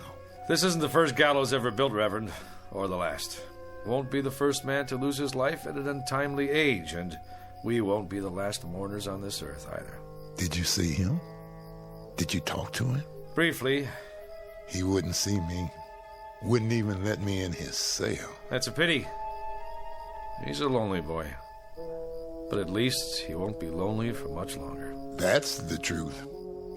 This isn't the first gallows ever built, Reverend, or the last. Won't be the first man to lose his life at an untimely age, and we won't be the last mourners on this earth either. Did you see him? Did you talk to him? Briefly. He wouldn't see me. Wouldn't even let me in his cell. That's a pity. He's a lonely boy. But at least he won't be lonely for much longer. That's the truth.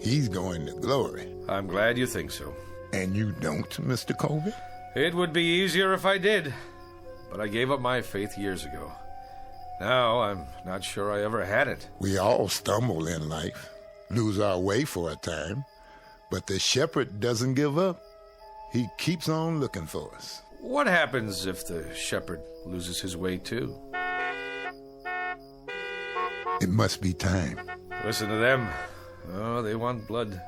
He's going to glory. I'm glad you think so. And you don't, Mr. Colby? It would be easier if I did. But I gave up my faith years ago. Now I'm not sure I ever had it. We all stumble in life, lose our way for a time. But the shepherd doesn't give up. He keeps on looking for us. What happens if the shepherd loses his way, too? It must be time. Listen to them. Oh, they want blood.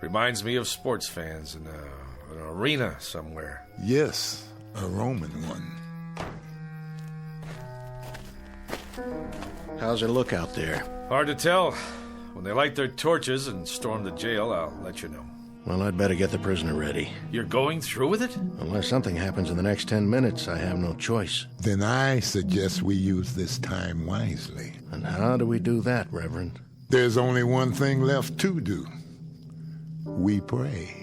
Reminds me of sports fans in an arena somewhere. Yes, a Roman one. How's it look out there? Hard to tell. When they light their torches and storm the jail, I'll let you know. Well, I'd better get the prisoner ready. You're going through with it? Unless something happens in the next 10 minutes, I have no choice. Then I suggest we use this time wisely. And how do we do that, Reverend? There's only one thing left to do. We pray.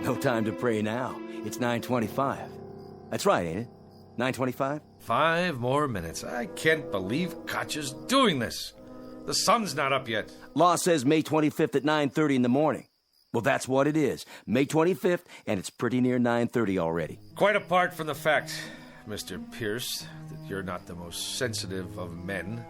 No time to pray now. It's 9:25. That's right, ain't it? 9:25? 5 more minutes. I can't believe Koch's doing this. The sun's not up yet. Law says May 25th at 9:30 in the morning. Well, that's what it is. May 25th, and it's pretty near 9:30 already. Quite apart from the fact, Mr. Pierce, that you're not the most sensitive of men,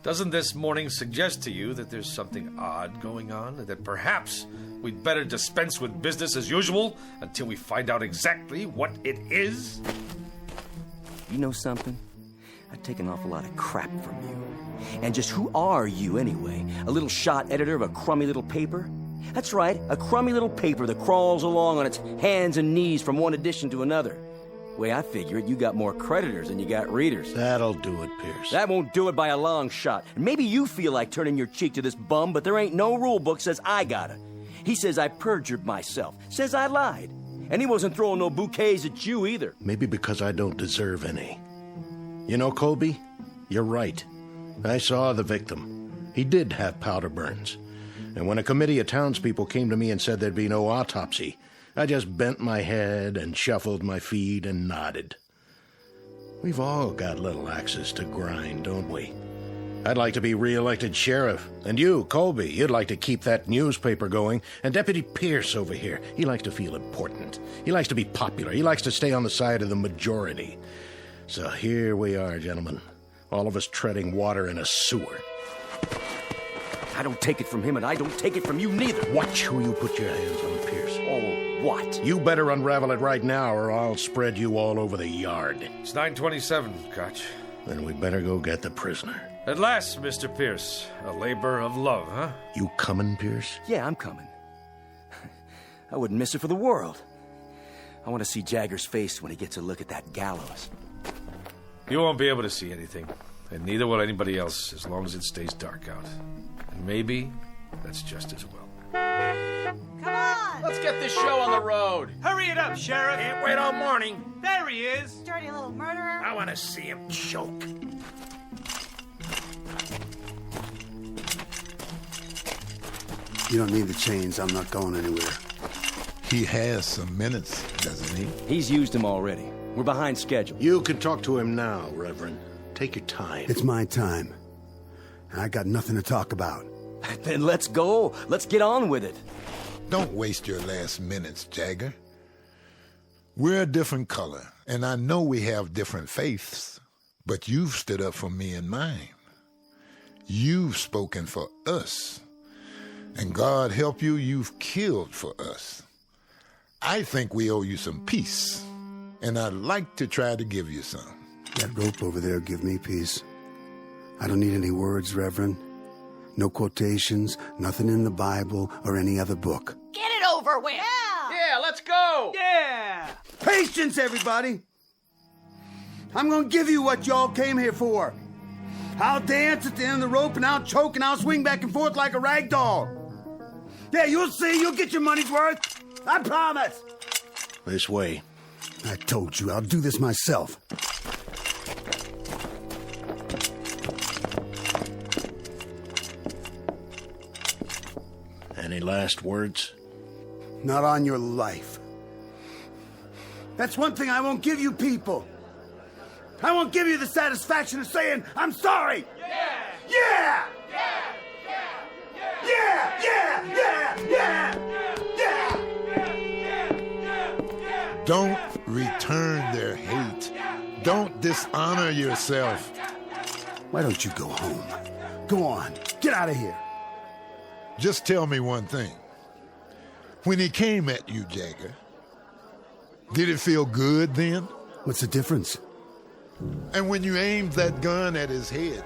doesn't this morning suggest to you that there's something odd going on, and that perhaps we'd better dispense with business as usual until we find out exactly what it is? You know something? I take an awful lot of crap from you. And just who are you, anyway? A little shot editor of a crummy little paper? That's right, a crummy little paper that crawls along on its hands and knees from one edition to another. The way I figure it, you got more creditors than you got readers. That'll do it, Pierce. That won't do it by a long shot. And maybe you feel like turning your cheek to this bum, but there ain't no rule book says I gotta. He says I perjured myself, says I lied. And he wasn't throwing no bouquets at you either. Maybe because I don't deserve any. You know, Colby, you're right. I saw the victim. He did have powder burns. And when a committee of townspeople came to me and said there'd be no autopsy, I just bent my head and shuffled my feet and nodded. We've all got little axes to grind, don't we? I'd like to be re-elected sheriff. And you, Colby, you'd like to keep that newspaper going. And Deputy Pierce over here, he likes to feel important. He likes to be popular. He likes to stay on the side of the majority. So here we are, gentlemen. All of us treading water in a sewer. I don't take it from him, and I don't take it from you neither. Watch who you put your hands on, Pierce. Oh, what? You better unravel it right now, or I'll spread you all over the yard. It's 9:27, Koch. Then we better go get the prisoner. At last, Mr. Pierce. A labor of love, huh? You coming, Pierce? Yeah, I'm coming. I wouldn't miss it for the world. I want to see Jagger's face when he gets a look at that gallows. You won't be able to see anything, and neither will anybody else as long as it stays dark out. And maybe that's just as well. Come on! Let's get this show on the road. Hurry it up, Sheriff! Can't wait all morning. There he is! Dirty little murderer! I want to see him choke. You don't need the chains. I'm not going anywhere. He has some minutes, doesn't he? He's used them already. We're behind schedule. You can talk to him now, Reverend. Take your time. It's my time. I got nothing to talk about. Then let's go. Let's get on with it. Don't waste your last minutes, Jagger. We're a different color, and I know we have different faiths, but you've stood up for me and mine. You've spoken for us. And God help you, you've killed for us. I think we owe you some peace, and I'd like to try to give you some. That rope over there give me peace. I don't need any words, Reverend. No quotations, nothing in the Bible or any other book. Get it over with! Yeah, let's go! Yeah! Patience, everybody! I'm gonna give you what y'all came here for. I'll dance at the end of the rope, and I'll choke, and I'll swing back and forth like a rag doll. Yeah, you'll see. You'll get your money's worth. I promise. This way. I told you, I'll do this myself. Any last words? Not on your life. That's one thing I won't give you people. I won't give you the satisfaction of saying, I'm sorry. Yeah! Yeah! Yeah! Yeah! Yeah! Yeah! Yeah! Don't return their hate. Don't dishonor yourself. Why don't you go home? Go on. Get out of here. Just tell me one thing. When he came at you, Jagger, did it feel good then? What's the difference? And when you aimed that gun at his head,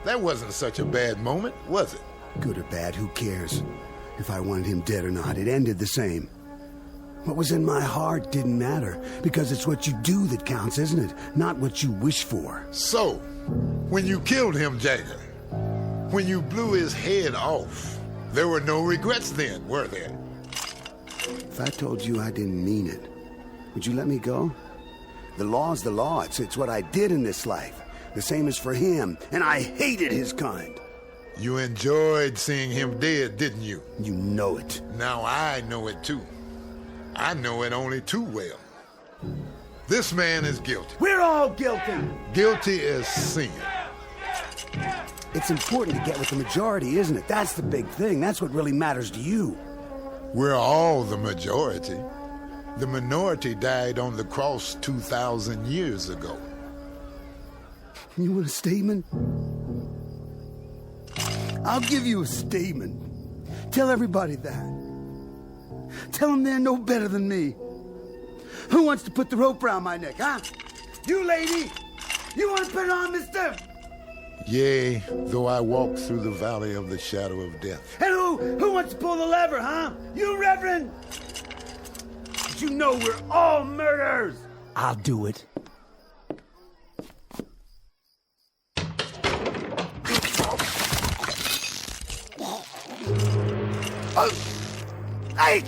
that wasn't such a bad moment, was it? Good or bad, who cares? If I wanted him dead or not, it ended the same. What was in my heart didn't matter, because it's what you do that counts, isn't it? Not what you wish for. So, when you killed him, Jagger, when you blew his head off, there were no regrets then, were there? If I told you I didn't mean it, would you let me go? The law's the law. It's what I did in this life. The same as for him, and I hated his kind. You enjoyed seeing him dead, didn't you? You know it. Now I know it too. I know it only too well. This man is guilty. We're all guilty. Guilty as sin. It's important to get with the majority, isn't it? That's the big thing. That's what really matters to you. We're all the majority. The minority died on the cross 2,000 years ago. You want a statement? I'll give you a statement. Tell everybody that. Tell them they're no better than me. Who wants to put the rope around my neck, huh? You, lady! You want to put it on, mister? Yea, though I walk through the valley of the shadow of death. And who wants to pull the lever, huh? You, Reverend? You know we're all murderers. I'll do it. Hey!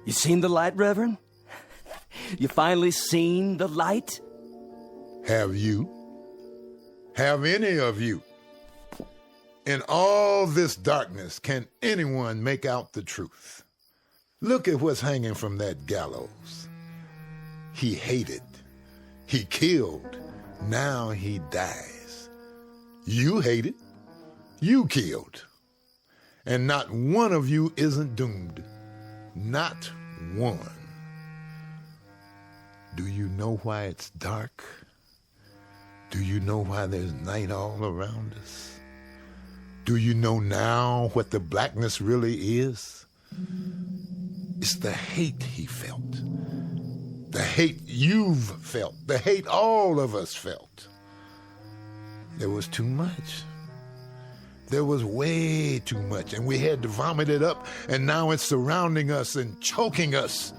You seen the light, Reverend? You finally seen the light? Have you? Have any of you? In all this darkness, can anyone make out the truth? Look at what's hanging from that gallows. He hated. He killed. Now he dies. You hated. You killed. And not one of you isn't doomed. Not one. Do you know why it's dark? Do you know why there's night all around us? Do you know now what the blackness really is? It's the hate he felt. The hate you've felt. The hate all of us felt. There was too much. There was way too much, and we had to vomit it up, and now it's surrounding us and choking us.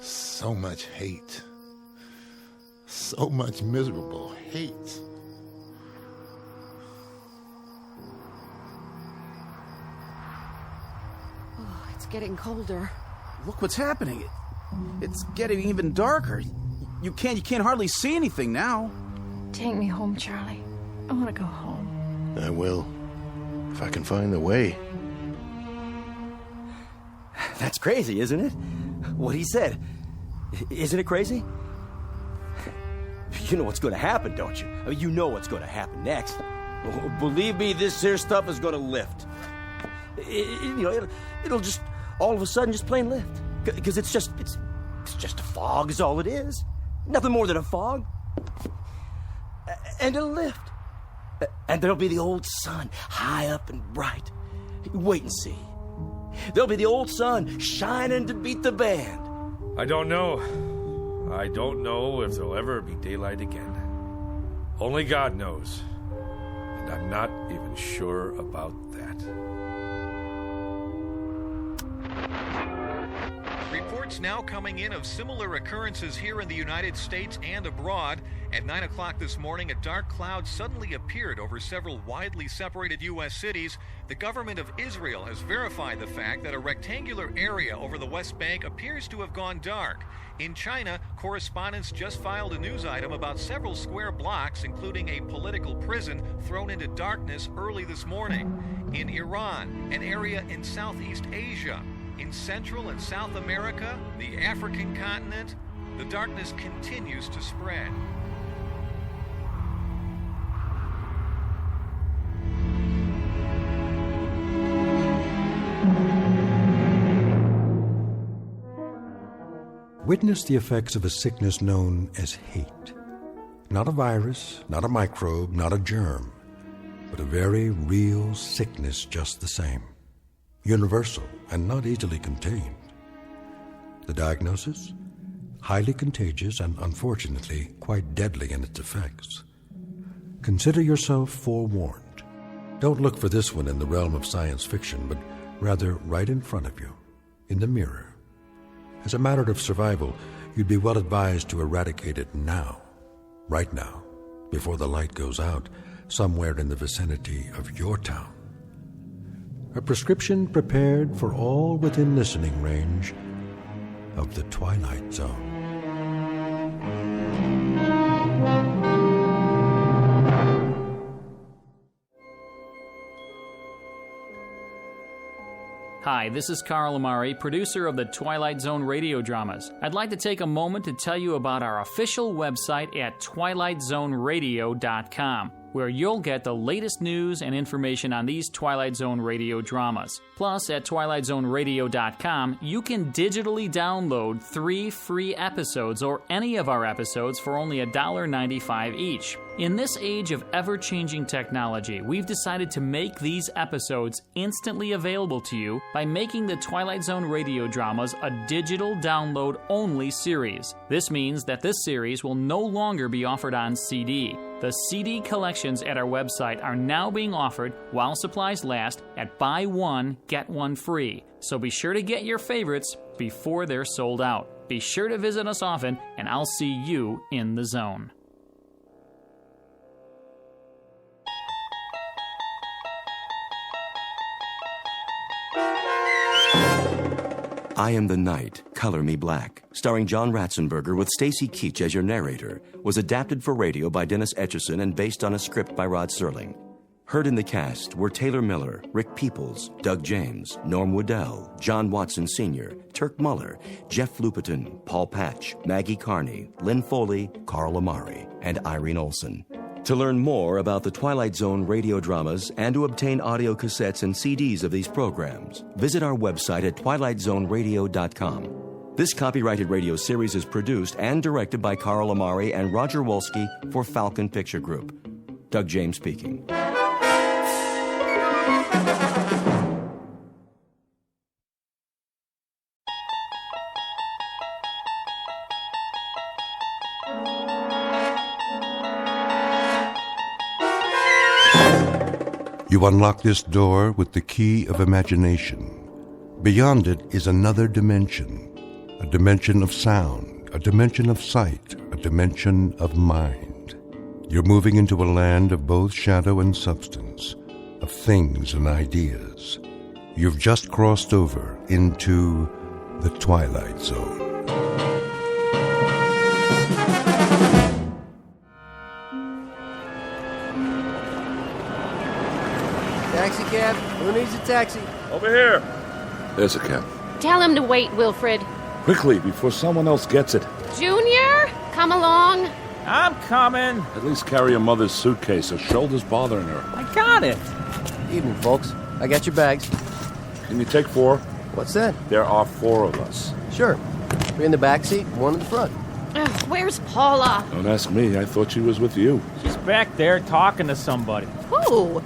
So much hate. So much miserable hate. Oh, it's getting colder. Look what's happening. It's getting even darker. You can't hardly see anything now. Take me home, Charlie. I want to go home. I will, if I can find the way. That's crazy, isn't it? What he said. Isn't it crazy? You know what's going to happen, don't you? I mean, you know what's going to happen next. Believe me, this here stuff is going to lift. It'll just all of a sudden just plain lift. Because it's just a fog is all it is. Nothing more than a fog. And it'll lift. And there'll be the old sun, high up and bright. Wait and see. There'll be the old sun shining to beat the band. I don't know. I don't know if there'll ever be daylight again. Only God knows. And I'm not even sure about that. Reports now coming in of similar occurrences here in the United States and abroad. At 9 o'clock this morning, a dark cloud suddenly appeared over several widely separated U.S. cities. The government of Israel has verified the fact that a rectangular area over the West Bank appears to have gone dark. In China, correspondents just filed a news item about several square blocks, including a political prison, thrown into darkness early this morning. In Iran, an area in Southeast Asia, in Central and South America, the African continent, the darkness continues to spread. Witness the effects of a sickness known as hate. Not a virus, not a microbe, not a germ, but a very real sickness just the same. Universal and not easily contained. The diagnosis? Highly contagious and unfortunately quite deadly in its effects. Consider yourself forewarned. Don't look for this one in the realm of science fiction, but rather right in front of you, in the mirror. As a matter of survival, you'd be well advised to eradicate it now, right now, before the light goes out, somewhere in the vicinity of your town. A prescription prepared for all within listening range of the Twilight Zone. Hi, this is Carl Amari, producer of the Twilight Zone Radio Dramas. I'd like to take a moment to tell you about our official website at twilightzoneradio.com. where you'll get the latest news and information on these Twilight Zone radio dramas. Plus, at twilightzoneradio.com, you can digitally download 3 free episodes or any of our episodes for only $1.95 each. In this age of ever-changing technology, we've decided to make these episodes instantly available to you by making the Twilight Zone radio dramas a digital download-only series. This means that this series will no longer be offered on CD. The CD collections at our website are now being offered while supplies last at buy one, get one free. So be sure to get your favorites before they're sold out. Be sure to visit us often, and I'll see you in the zone. I Am the Night, Color Me Black, starring John Ratzenberger with Stacy Keach as your narrator, was adapted for radio by Dennis Etchison and based on a script by Rod Serling. Heard in the cast were Taylor Miller, Rick Peoples, Doug James, Norm Woodell, John Watson Sr., Turk Muller, Jeff Lupetin, Paul Patch, Maggie Carney, Lynn Foley, Carl Amari, and Irene Olsen. To learn more about the Twilight Zone radio dramas and to obtain audio cassettes and CDs of these programs, visit our website at twilightzoneradio.com. This copyrighted radio series is produced and directed by Carl Amari and Roger Wolski for Falcon Picture Group. Doug James speaking. You unlock this door with the key of imagination. Beyond it is another dimension, a dimension of sound, a dimension of sight, a dimension of mind. You're moving into a land of both shadow and substance, of things and ideas. You've just crossed over into the Twilight Zone. Taxi cab? Who needs a taxi? Over here. There's a cab. Tell him to wait, Wilfred. Quickly, before someone else gets it. Junior, come along. I'm coming. At least carry your mother's suitcase. Her shoulder's bothering her. I got it. Evening, folks. I got your bags. Can you take 4? What's that? There are 4 of us. Sure. 3 in the back seat, 1 in the front. Where's Paula? Don't ask me. I thought she was with you. She's back there talking to somebody. Who?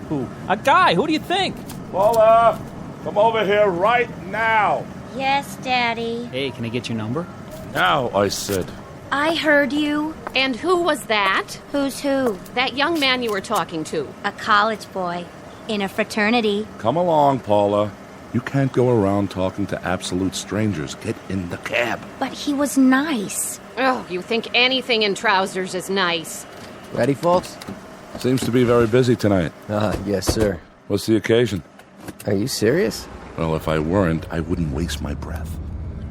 Who? A guy. Who do you think? Paula, come over here right now. Yes, Daddy. Hey, can I get your number? Now, I said. I heard you. And who was that? Who's who? That young man you were talking to. A college boy. In a fraternity. Come along, Paula. You can't go around talking to absolute strangers. Get in the cab. But he was nice. Oh, you think anything in trousers is nice. Ready, folks? Seems to be very busy tonight. Yes, sir. What's the occasion? Are you serious? Well, if I weren't, I wouldn't waste my breath.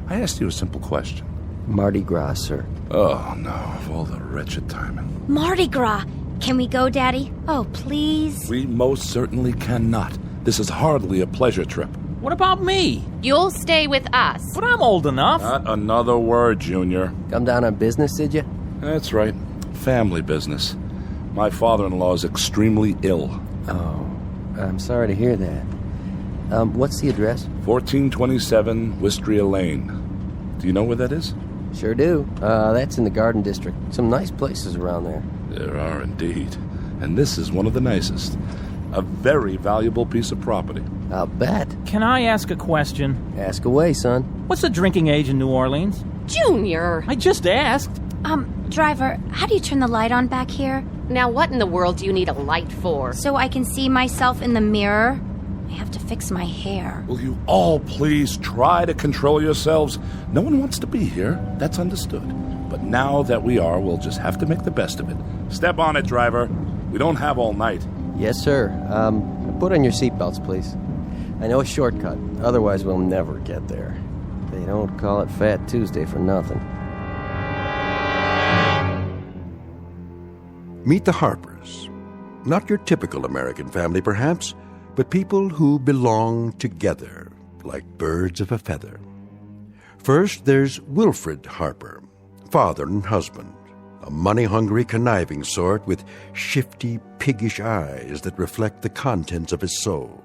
I asked you a simple question. Mardi Gras, sir. Oh, no, of all the wretched timing. Mardi Gras. Can we go, Daddy? Oh, please. We most certainly cannot. This is hardly a pleasure trip. What about me? You'll stay with us. But I'm old enough. Not another word, Junior. Come down on business, did you? That's right. Family business. My father-in-law is extremely ill. Oh, I'm sorry to hear that. What's the address? 1427 Wistria Lane. Do you know where that is? Sure do. That's in the Garden District. Some nice places around there. There are indeed. And this is one of the nicest. A very valuable piece of property. I'll bet. Can I ask a question? Ask away, son. What's the drinking age in New Orleans? Junior! I just asked. Driver, how do you turn the light on back here? Now what in the world do you need a light for? So I can see myself in the mirror. I have to fix my hair. Will you all please try to control yourselves? No one wants to be here. That's understood. But now that we are, we'll just have to make the best of it. Step on it, driver. We don't have all night. Yes, sir. Put on your seatbelts, please. I know a shortcut. Otherwise, we'll never get there. They don't call it Fat Tuesday for nothing. Meet the Harpers. Not your typical American family, perhaps, but people who belong together, like birds of a feather. First, there's Wilfred Harper, father and husband, a money-hungry, conniving sort with shifty, piggish eyes that reflect the contents of his soul.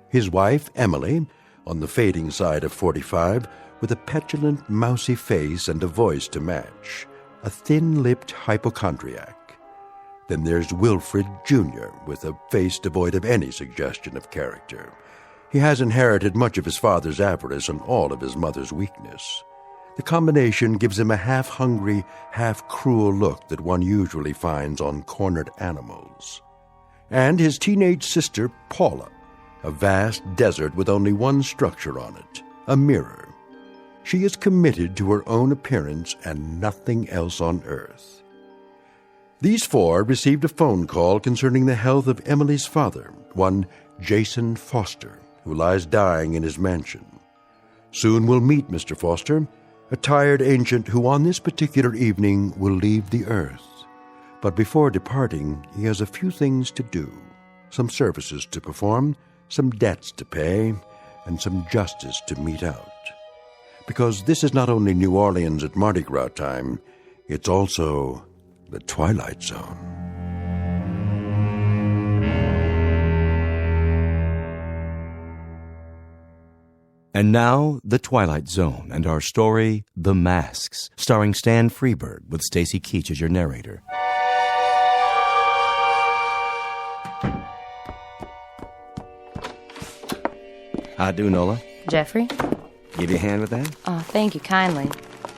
His wife, Emily, on the fading side of 45, with a petulant, mousy face and a voice to match, a thin-lipped hypochondriac. Then there's Wilfred, Jr., with a face devoid of any suggestion of character. He has inherited much of his father's avarice and all of his mother's weakness. The combination gives him a half-hungry, half-cruel look that one usually finds on cornered animals. And his teenage sister, Paula, a vast desert with only one structure on it, a mirror. She is committed to her own appearance and nothing else on earth. These four received a phone call concerning the health of Emily's father, one Jason Foster, who lies dying in his mansion. Soon we'll meet Mr. Foster, a tired ancient who on this particular evening will leave the earth. But before departing, he has a few things to do, some services to perform, some debts to pay, and some justice to mete out. Because this is not only New Orleans at Mardi Gras time, it's also the Twilight Zone. And now, The Twilight Zone and our story, The Masks, starring Stan Freberg with Stacy Keach as your narrator. How do, Nola? Jeffrey? Give you a hand with that? Oh, thank you kindly.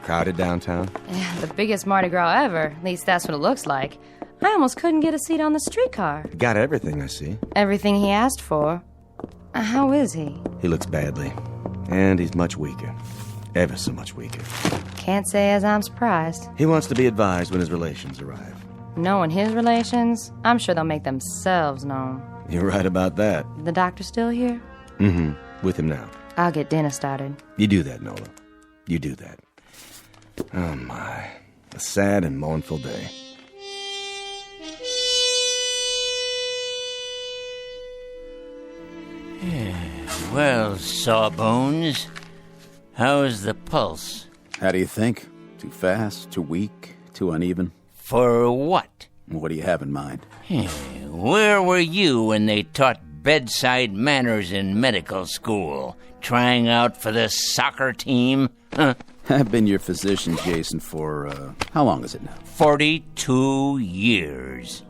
Crowded downtown? Yeah, the biggest Mardi Gras ever. At least that's what it looks like. I almost couldn't get a seat on the streetcar. Got everything, I see. Everything he asked for. How is he? He looks badly. And he's much weaker. Ever so much weaker. Can't say as I'm surprised. He wants to be advised when his relations arrive. Knowing his relations, I'm sure they'll make themselves known. You're right about that. The doctor still here? Mm-hmm. With him now. I'll get dinner started. You do that, Nola. You do that. Oh, my. A sad and mournful day. Well, Sawbones, how's the pulse? How do you think? Too fast, too weak, too uneven? For what? What do you have in mind? Where were you when they taught bedside manners in medical school? Trying out for the soccer team? Huh? I've been your physician, Jason, for, how long is it now? 42 years.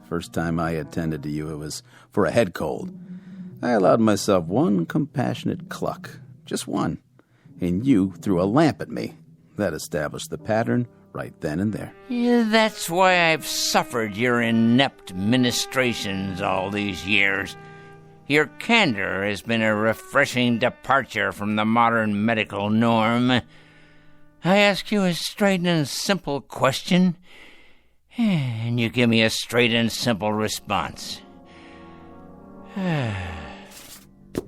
First time I attended to you, it was for a head cold. I allowed myself one compassionate cluck. Just one. And you threw a lamp at me. That established the pattern right then and there. Yeah, that's why I've suffered your inept ministrations all these years. Your candor has been a refreshing departure from the modern medical norm. I ask you a straight and simple question, and you give me a straight and simple response.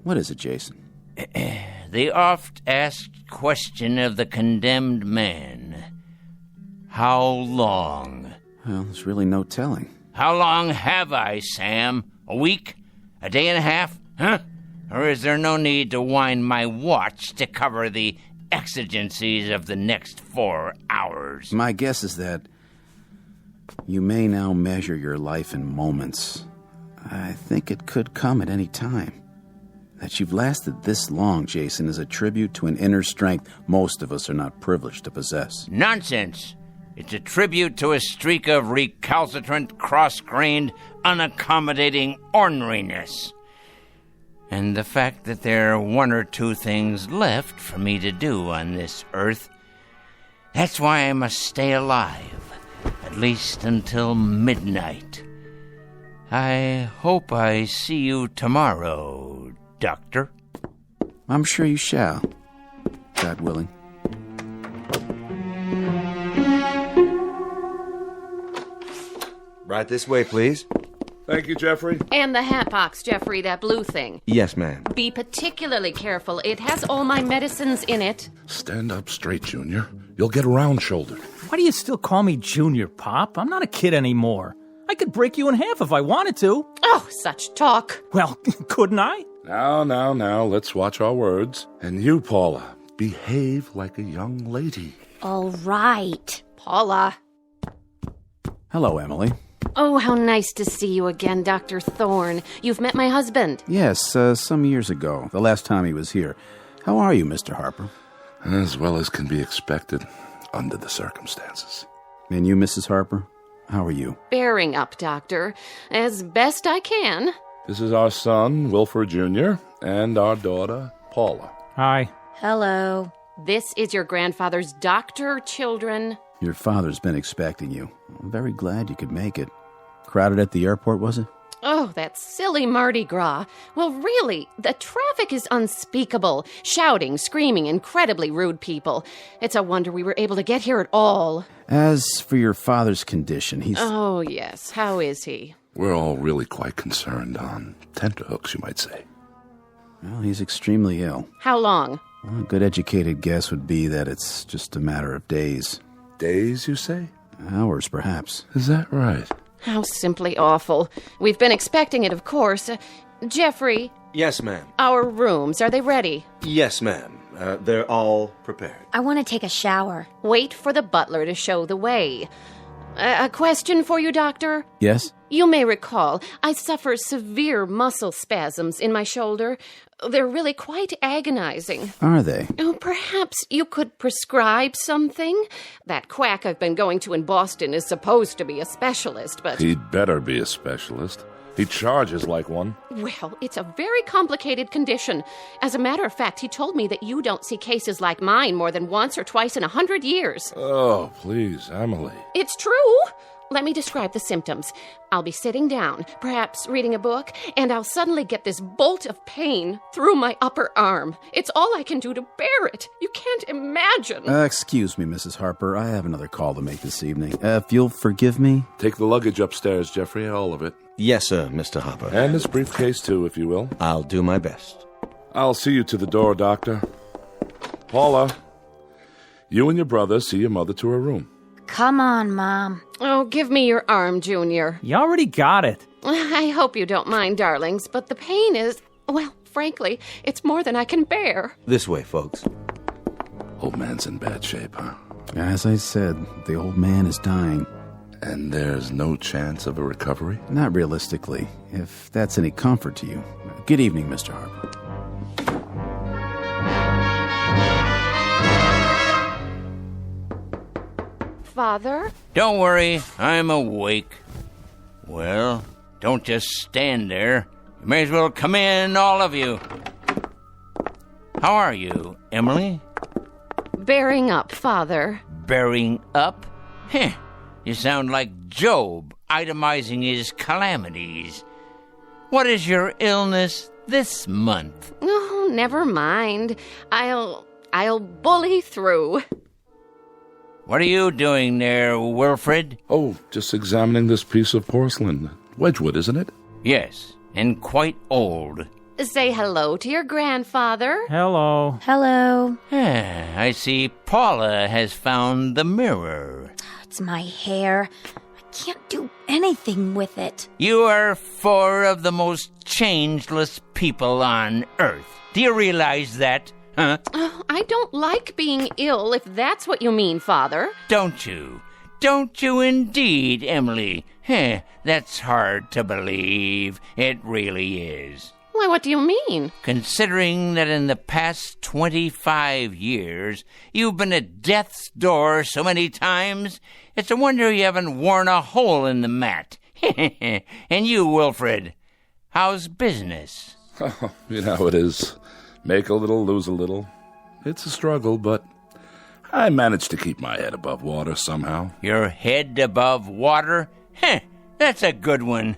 What is it, Jason? The oft-asked question of the condemned man. How long? Well, there's really no telling. How long have I, Sam? A week? A day and a half? Huh? Or is there no need to wind my watch to cover the exigencies of the next 4 hours? My guess is that you may now measure your life in moments. I think it could come at any time. That you've lasted this long, Jason, is a tribute to an inner strength most of us are not privileged to possess. Nonsense! It's a tribute to a streak of recalcitrant, cross-grained, unaccommodating orneriness. And the fact that there are 1 or 2 things left for me to do on this earth. That's why I must stay alive, at least until midnight. I hope I see you tomorrow, Doctor. I'm sure you shall, God willing. Right this way, please. Thank you, Jeffrey. And the hat box, Jeffrey, that blue thing. Yes, ma'am. Be particularly careful. It has all my medicines in it. Stand up straight, Junior. You'll get round-shouldered. Why do you still call me Junior, Pop? I'm not a kid anymore. I could break you in half if I wanted to. Oh, such talk. Well, couldn't I? Now, let's watch our words. And you, Paula, behave like a young lady. All right. Paula. Hello, Emily. Oh, how nice to see you again, Dr. Thorne. You've met my husband. Yes, some years ago, the last time he was here. How are you, Mr. Harper? As well as can be expected under the circumstances. And you, Mrs. Harper? How are you? Bearing up, Doctor. As best I can. This is our son, Wilford Jr., and our daughter, Paula. Hi. Hello. This is your grandfather's doctor, children. Your father's been expecting you. I'm very glad you could make it. Crowded at the airport, was it? Oh, that silly Mardi Gras. Well, really, the traffic is unspeakable. Shouting, screaming, incredibly rude people. It's a wonder we were able to get here at all. As for your father's condition, he's... Oh, yes. How is he? We're all really quite concerned on tenterhooks, you might say. Well, he's extremely ill. How long? Well, a good educated guess would be that it's just a matter of days. Days, you say? Hours, perhaps. Is that right? How simply awful. We've been expecting it, of course. Jeffrey? Yes, ma'am. Our rooms, are they ready? Yes, ma'am. They're all prepared. I want to take a shower. Wait for the butler to show the way. A question for you, Doctor? Yes? You may recall, I suffer severe muscle spasms in my shoulder. They're really quite agonizing. Are they? Oh, perhaps you could prescribe something? That quack I've been going to in Boston is supposed to be a specialist, but... He'd better be a specialist. He charges like one. Well, it's a very complicated condition. As a matter of fact, he told me that you don't see cases like mine more than once or twice in 100 years. Oh, please, Emily. It's true. Let me describe the symptoms. I'll be sitting down, perhaps reading a book, and I'll suddenly get this bolt of pain through my upper arm. It's all I can do to bear it. You can't imagine. Excuse me, Mrs. Harper. I have another call to make this evening. If you'll forgive me. Take the luggage upstairs, Jeffrey, all of it. Yes, sir, Mr. Harper. And this briefcase, too, if you will. I'll do my best. I'll see you to the door, Doctor. Paula, you and your brother see your mother to her room. Come on, Mom. Oh, give me your arm, Junior. You already got it. I hope you don't mind, darlings, but the pain is, well, frankly, it's more than I can bear. This way, folks. Old man's in bad shape, huh? As I said, the old man is dying. And there's no chance of a recovery? Not realistically, if that's any comfort to you. Good evening, Mr. Harper. Father? Don't worry, I'm awake. Well, don't just stand there. You may as well come in, all of you. How are you, Emily? Bearing up, Father. Bearing up? Heh. You sound like Job, itemizing his calamities. What is your illness this month? Oh, never mind. I'll bully through. What are you doing there, Wilfred? Oh, just examining this piece of porcelain. Wedgwood, isn't it? Yes, and quite old. Say hello to your grandfather. Hello. Hello. I see Paula has found the mirror. It's my hair. I can't do anything with it. You are four of the most changeless people on Earth. Do you realize that? Huh? Oh, I don't like being ill, if that's what you mean, Father. Don't you? Don't you indeed, Emily? That's hard to believe. It really is. Why, what do you mean? Considering that in the past 25 years, you've been at death's door so many times, it's a wonder you haven't worn a hole in the mat. And you, Wilfred, how's business? Oh, you know how it is. Make a little, lose a little. It's a struggle, but I managed to keep my head above water somehow. Your head above water? That's a good one.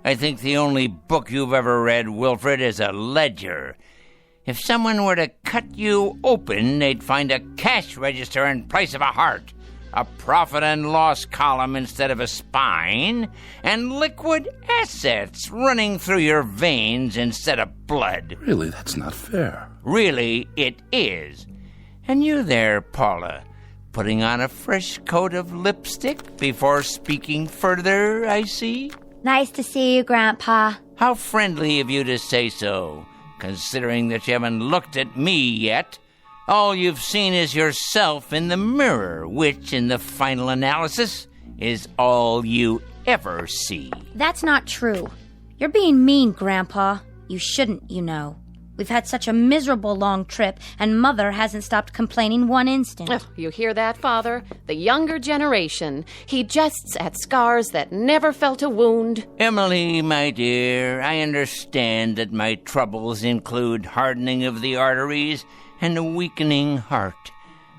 I think the only book you've ever read, Wilfred, is a ledger. If someone were to cut you open, they'd find a cash register in place of a heart, a profit and loss column instead of a spine, and liquid assets running through your veins instead of blood. Really, that's not fair. Really, it is. And you there, Paula, putting on a fresh coat of lipstick before speaking further, I see? Nice to see you, Grandpa. How friendly of you to say so, considering that you haven't looked at me yet. All you've seen is yourself in the mirror, which, in the final analysis, is all you ever see. That's not true. You're being mean, Grandpa. You shouldn't, you know. We've had such a miserable long trip, and Mother hasn't stopped complaining one instant. Oh, you hear that, Father? The younger generation. He jests at scars that never felt a wound. Emily, my dear, I understand that my troubles include hardening of the arteries and a weakening heart.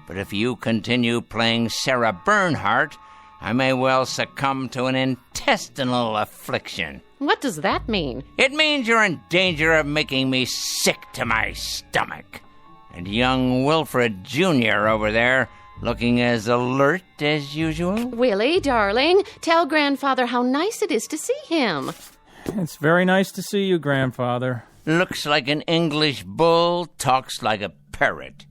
But if you continue playing Sarah Bernhardt, I may well succumb to an intestinal affliction. What does that mean? It means you're in danger of making me sick to my stomach. And young Wilfred Jr. over there, looking as alert as usual. Willie, darling, tell Grandfather how nice it is to see him. It's very nice to see you, Grandfather. Looks like an English bull, talks like a parrot.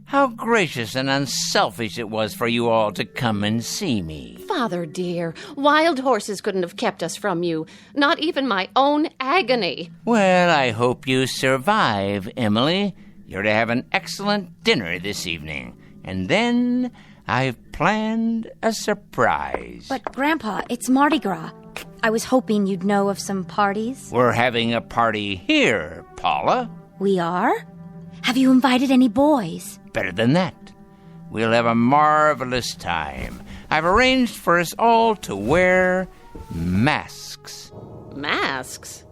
How gracious and unselfish it was for you all to come and see me. Father dear, wild horses couldn't have kept us from you. Not even my own agony. Well, I hope you survive, Emily. You're to have an excellent dinner this evening. And then I've planned a surprise. But, Grandpa, it's Mardi Gras. I was hoping you'd know of some parties. We're having a party here, Paula. We are? Have you invited any boys? Better than that. We'll have a marvelous time. I've arranged for us all to wear masks. Masks?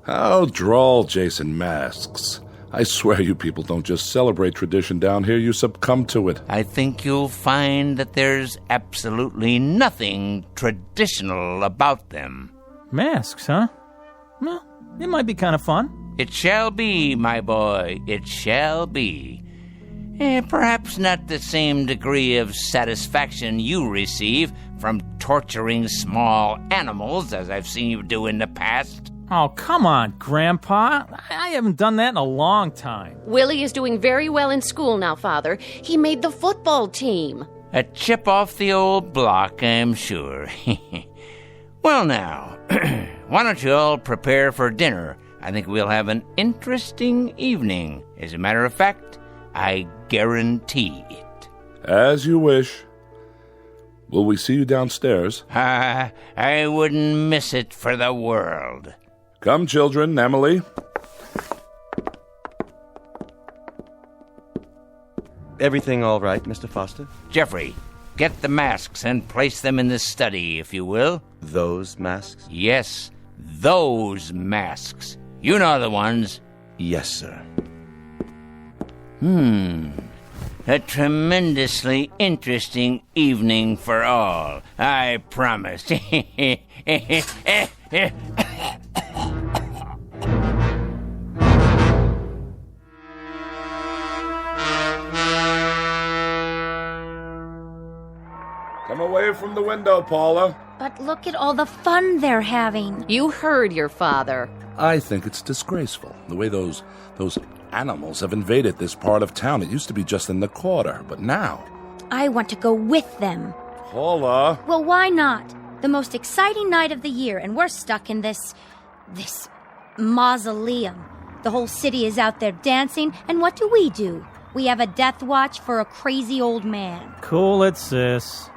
How droll, Jason, masks. I swear you people don't just celebrate tradition down here, you succumb to it. I think you'll find that there's absolutely nothing traditional about them. Masks, huh? Well, it might be kind of fun. It shall be, my boy, it shall be. Perhaps not the same degree of satisfaction you receive from torturing small animals as I've seen you do in the past. Oh, come on, Grandpa. I haven't done that in a long time. Willie is doing very well in school now, Father. He made the football team. A chip off the old block, I'm sure. Well, now, why don't you all prepare for dinner? I think we'll have an interesting evening. As a matter of fact, I guarantee it. As you wish. Will we see you downstairs? I wouldn't miss it for the world. Come, children. Emily. Everything all right, Mr. Foster? Jeffrey, get the masks and place them in the study, if you will. Those masks? Yes, those masks. You know the ones. Yes, sir. A tremendously interesting evening for all, I promise. Come away from the window, Paula. But look at all the fun they're having. You heard your father. I think it's disgraceful, the way those animals have invaded this part of town. It used to be just in the quarter, but now... I want to go with them. Paula! Well, why not? The most exciting night of the year, and we're stuck in this mausoleum. The whole city is out there dancing, and what do? We have a death watch for a crazy old man. Cool it, sis.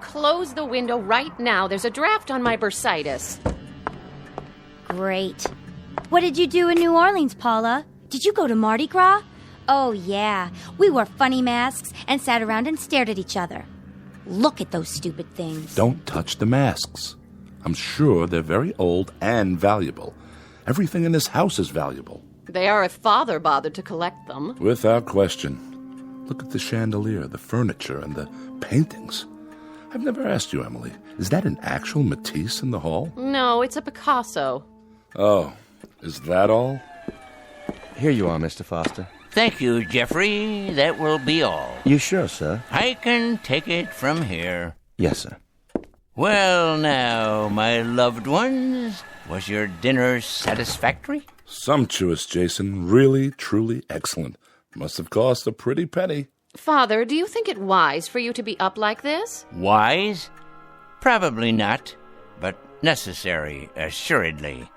Close the window right now. There's a draft on my bursitis. Great. What did you do in New Orleans, Paula? Did you go to Mardi Gras? Oh, yeah. We wore funny masks and sat around and stared at each other. Look at those stupid things. Don't touch the masks. I'm sure they're very old and valuable. Everything in this house is valuable. They are if Father bothered to collect them. Without question. Look at the chandelier, the furniture, and the paintings. I've never asked you, Emily. Is that an actual Matisse in the hall? No, it's a Picasso. Oh, is that all? Here you are, Mr. Foster. Thank you, Jeffrey. That will be all. You sure, sir? I can take it from here. Yes, sir. Well, now, my loved ones, was your dinner satisfactory? Sumptuous, Jason. Really, truly excellent. Must have cost a pretty penny. Father, do you think it wise for you to be up like this? Wise? Probably not, but necessary, assuredly.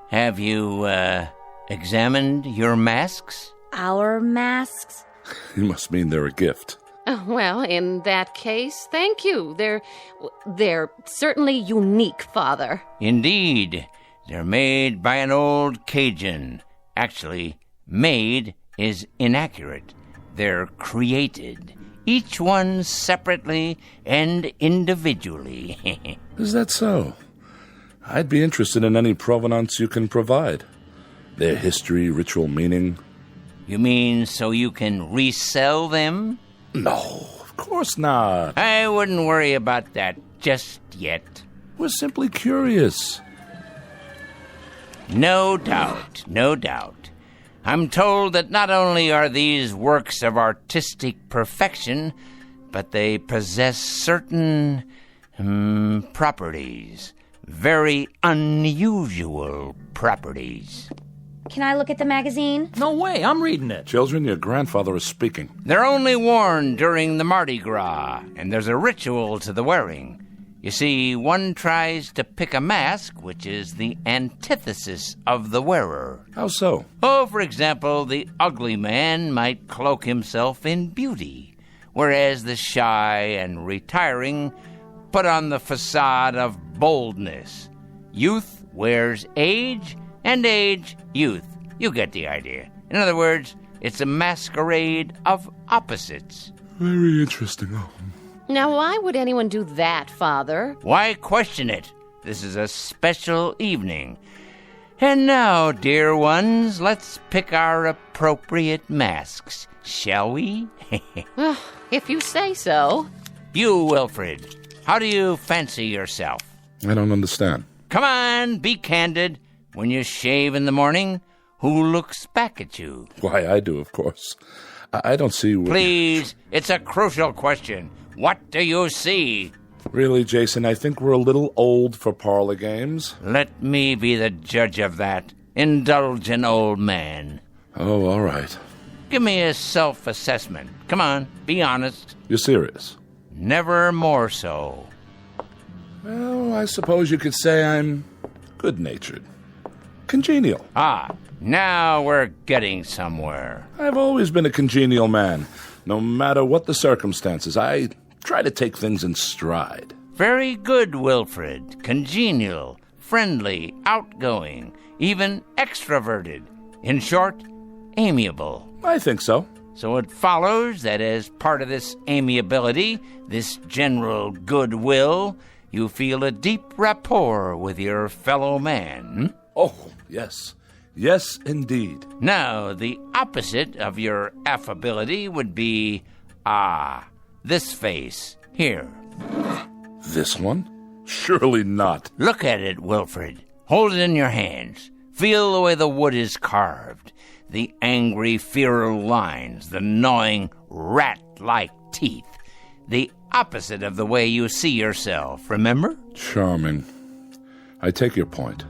Have you, examined your masks? Our masks? You must mean they're a gift. Well, in that case, thank you. They're certainly unique, Father. Indeed. They're made by an old Cajun. Actually, made is inaccurate. They're created, each one separately and individually. Is that so? I'd be interested in any provenance you can provide. Their history, ritual meaning. You mean so you can resell them? No, of course not. I wouldn't worry about that just yet. We're simply curious. No doubt, no doubt. I'm told that not only are these works of artistic perfection, but they possess certain properties. Very unusual properties. Can I look at the magazine? No way, I'm reading it. Children, your grandfather is speaking. They're only worn during the Mardi Gras, and there's a ritual to the wearing. You see, one tries to pick a mask, which is the antithesis of the wearer. How so? Oh, for example, the ugly man might cloak himself in beauty, whereas the shy and retiring put on the facade of boldness. Youth wears age, and age, youth. You get the idea. In other words, it's a masquerade of opposites. Very interesting. Oh. Now, why would anyone do that, Father? Why question it? This is a special evening. And now, dear ones, let's pick our appropriate masks, shall we? If you say so. You, Wilfred, how do you fancy yourself? I don't understand. Come on, be candid. When you shave in the morning, who looks back at you? Why, I do, of course. I don't see... Please, it's a crucial question. What do you see? Really, Jason, I think we're a little old for parlor games. Let me be the judge of that. Indulge an old man. Oh, all right. Give me a self-assessment. Come on, be honest. You're serious? Never more so. Well, I suppose you could say I'm good-natured. Congenial. Ah, now we're getting somewhere. I've always been a congenial man. No matter what the circumstances, I try to take things in stride. Very good, Wilfred. Congenial, friendly, outgoing, even extroverted. In short, amiable. I think so. So it follows that as part of this amiability, this general goodwill, you feel a deep rapport with your fellow man. Oh, yes. Yes, indeed. Now, the opposite of your affability would be, this face, here. This one? Surely not. Look at it, Wilfred. Hold it in your hands. Feel the way the wood is carved. The angry, feral lines, the gnawing, rat-like teeth. The opposite of the way you see yourself, remember? Charming. I take your point.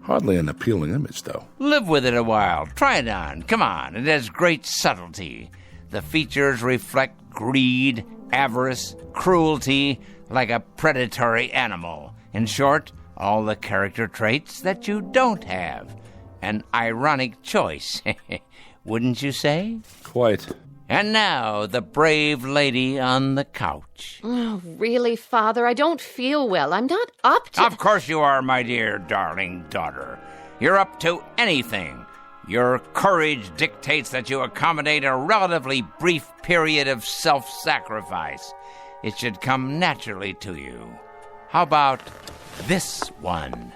Hardly an appealing image, though. Live with it a while. Try it on. Come on. It has great subtlety. The features reflect greed, avarice, cruelty, like a predatory animal. In short, all the character traits that you don't have. An ironic choice, wouldn't you say? Quite. And now, the brave lady on the couch. Oh, really, Father? I don't feel well. I'm not up to... Of course you are, my dear darling daughter. You're up to anything. Your courage dictates that you accommodate a relatively brief period of self-sacrifice. It should come naturally to you. How about this one?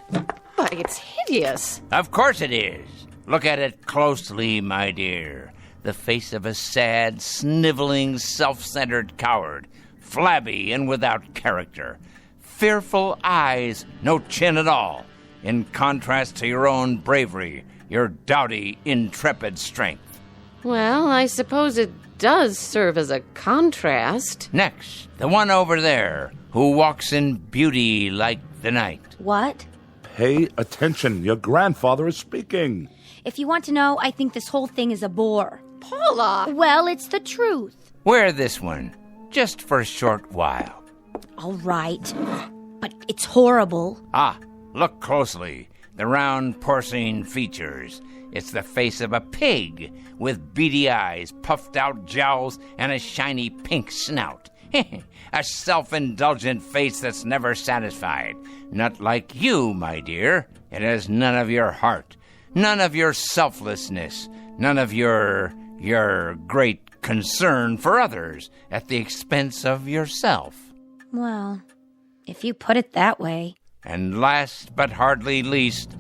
But it's hideous. Of course it is. Look at it closely, my dear. The face of a sad, sniveling, self-centered coward, flabby and without character. Fearful eyes, no chin at all, in contrast to your own bravery, your doughty, intrepid strength. Well, I suppose it does serve as a contrast. Next, the one over there, who walks in beauty like the night. What? Pay attention. Your grandfather is speaking. If you want to know, I think this whole thing is a bore. Paula! Well, it's the truth. Wear this one, just for a short while. All right. But it's horrible. Ah, look closely. The round porcine features. It's the face of a pig with beady eyes, puffed out jowls, and a shiny pink snout. A self-indulgent face that's never satisfied. Not like you, my dear. It has none of your heart, none of your selflessness, none of your great concern for others at the expense of yourself. Well, if you put it that way. And last but hardly least,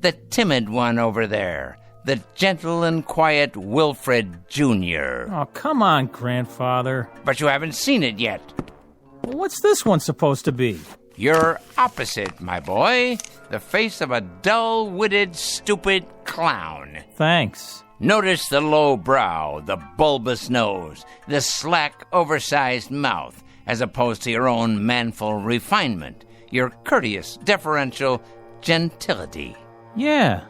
the timid one over there, the gentle and quiet Wilfred Jr. Oh, come on, Grandfather. But you haven't seen it yet. Well, what's this one supposed to be? You're opposite, my boy. The face of a dull-witted, stupid clown. Thanks. Notice the low brow, the bulbous nose, the slack, oversized mouth, as opposed to your own manful refinement, your courteous, deferential gentility. Yeah,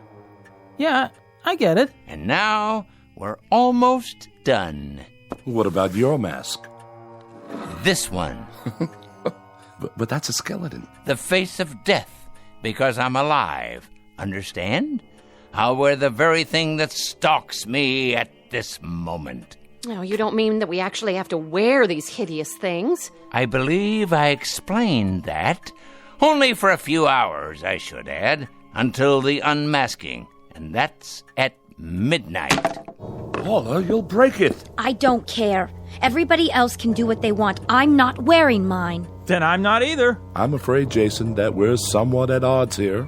I get it. And now we're almost done. What about your mask? This one. But that's a skeleton. The face of death, because I'm alive. Understand? I'll wear the very thing that stalks me at this moment. Oh, you don't mean that we actually have to wear these hideous things? I believe I explained that. Only for a few hours, I should add, until the unmasking. And that's at midnight. Paula, you'll break it. I don't care. Everybody else can do what they want. I'm not wearing mine. Then I'm not either. I'm afraid, Jason, that we're somewhat at odds here.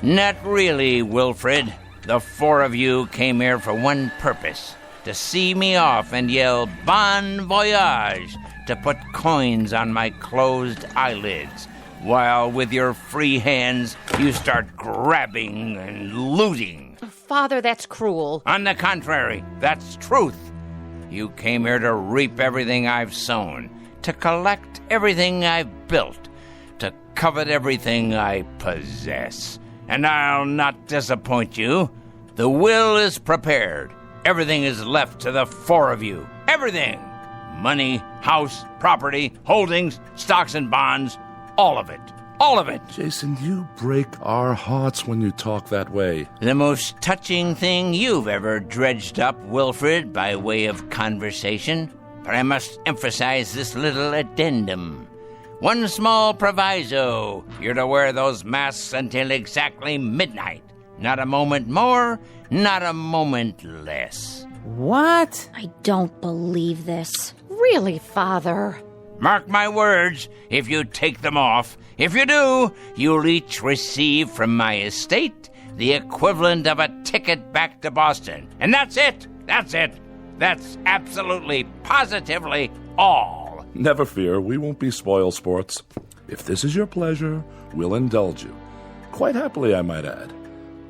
Not really, Wilfred. The four of you came here for one purpose. To see me off and yell bon voyage, to put coins on my closed eyelids, while with your free hands you start grabbing and looting. Father, that's cruel. On the contrary, that's truth. You came here to reap everything I've sown, to collect everything I've built, to covet everything I possess. And I'll not disappoint you. The will is prepared. Everything is left to the four of you. Everything. Money, house, property, holdings, stocks and bonds. All of it. All of it. Jason, you break our hearts when you talk that way. The most touching thing you've ever dredged up, Wilfred, by way of conversation. But I must emphasize this little addendum. One small proviso. You're to wear those masks until exactly midnight. Not a moment more, not a moment less. What? I don't believe this. Really, Father? Mark my words, if you take them off, if you do, you'll each receive from my estate the equivalent of a ticket back to Boston. And that's it. That's it. That's absolutely, positively all. Never fear, we won't be spoil sports. If this is your pleasure, we'll indulge you. Quite happily, I might add.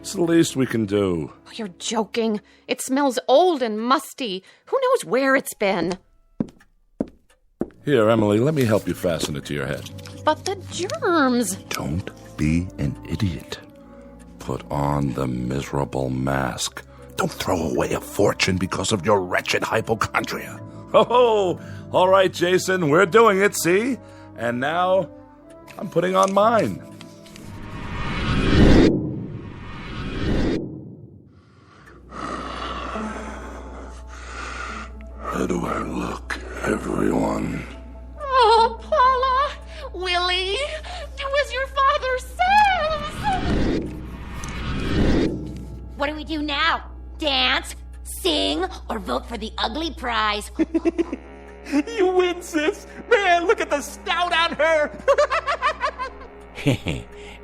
It's the least we can do. Oh, you're joking. It smells old and musty. Who knows where it's been? Here, Emily, let me help you fasten it to your head. But the germs. Don't be an idiot. Put on the miserable mask. Don't throw away a fortune because of your wretched hypochondria. Oh, all right, Jason, we're doing it, see? And now, I'm putting on mine. How do I look, everyone? Oh, Paula! Willie! Do as your father says! What do we do now? Dance, sing, or vote for the ugly prize? You win, sis! Man, look at the snout on her!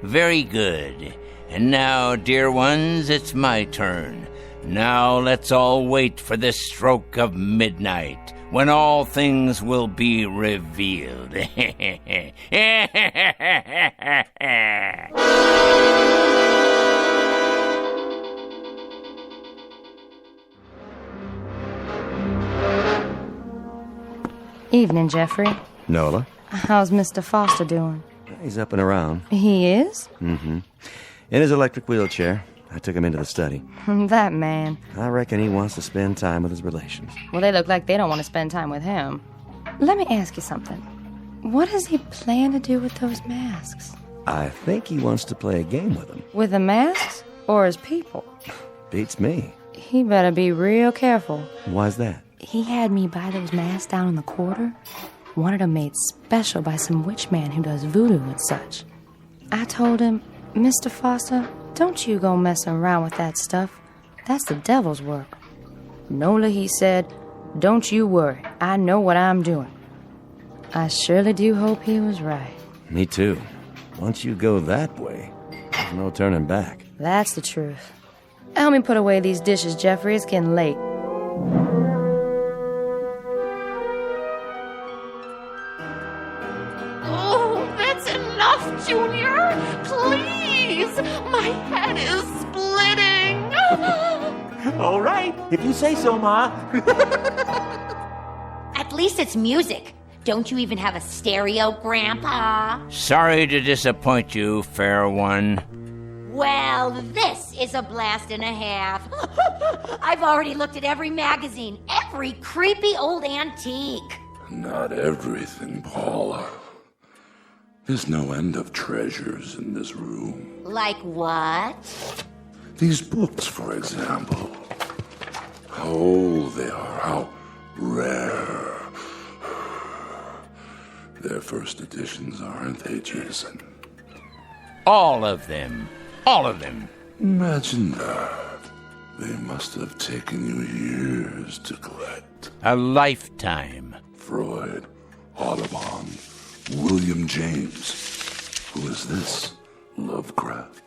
Very good. And now, dear ones, it's my turn. Now let's all wait for the stroke of midnight, when all things will be revealed. Evening, Jeffrey. Nola? How's Mr. Foster doing? He's up and around. He is? Mm-hmm. In his electric wheelchair. I took him into the study. That man. I reckon he wants to spend time with his relations. Well, they look like they don't want to spend time with him. Let me ask you something. What does he plan to do with those masks? I think he wants to play a game with them. With the masks or as people? Beats me. He better be real careful. Why's that? He had me buy those masks down in the quarter. Wanted them made special by some witch man who does voodoo and such. I told him, Mr. Foster, don't you go messing around with that stuff. That's the devil's work. Nola, he said, don't you worry. I know what I'm doing. I surely do hope he was right. Me too. Once you go that way, there's no turning back. That's the truth. Help me put away these dishes, Jeffrey. It's getting late. Oh, that's enough, Junior. Please. My head is splitting. All right, if you say so, Ma. At least it's music. Don't you even have a stereo, Grandpa? Sorry to disappoint you, fair one. Well, this is a blast and a half. I've already looked at every magazine, every creepy old antique. Not everything, Paula. There's no end of treasures in this room. Like what? These books, for example. How old they are, how rare. They're first editions, aren't they, Jason? All of them. All of them. Imagine that. They must have taken you years to collect. A lifetime. Freud, Audubon, William James. Who is this? Lovecraft.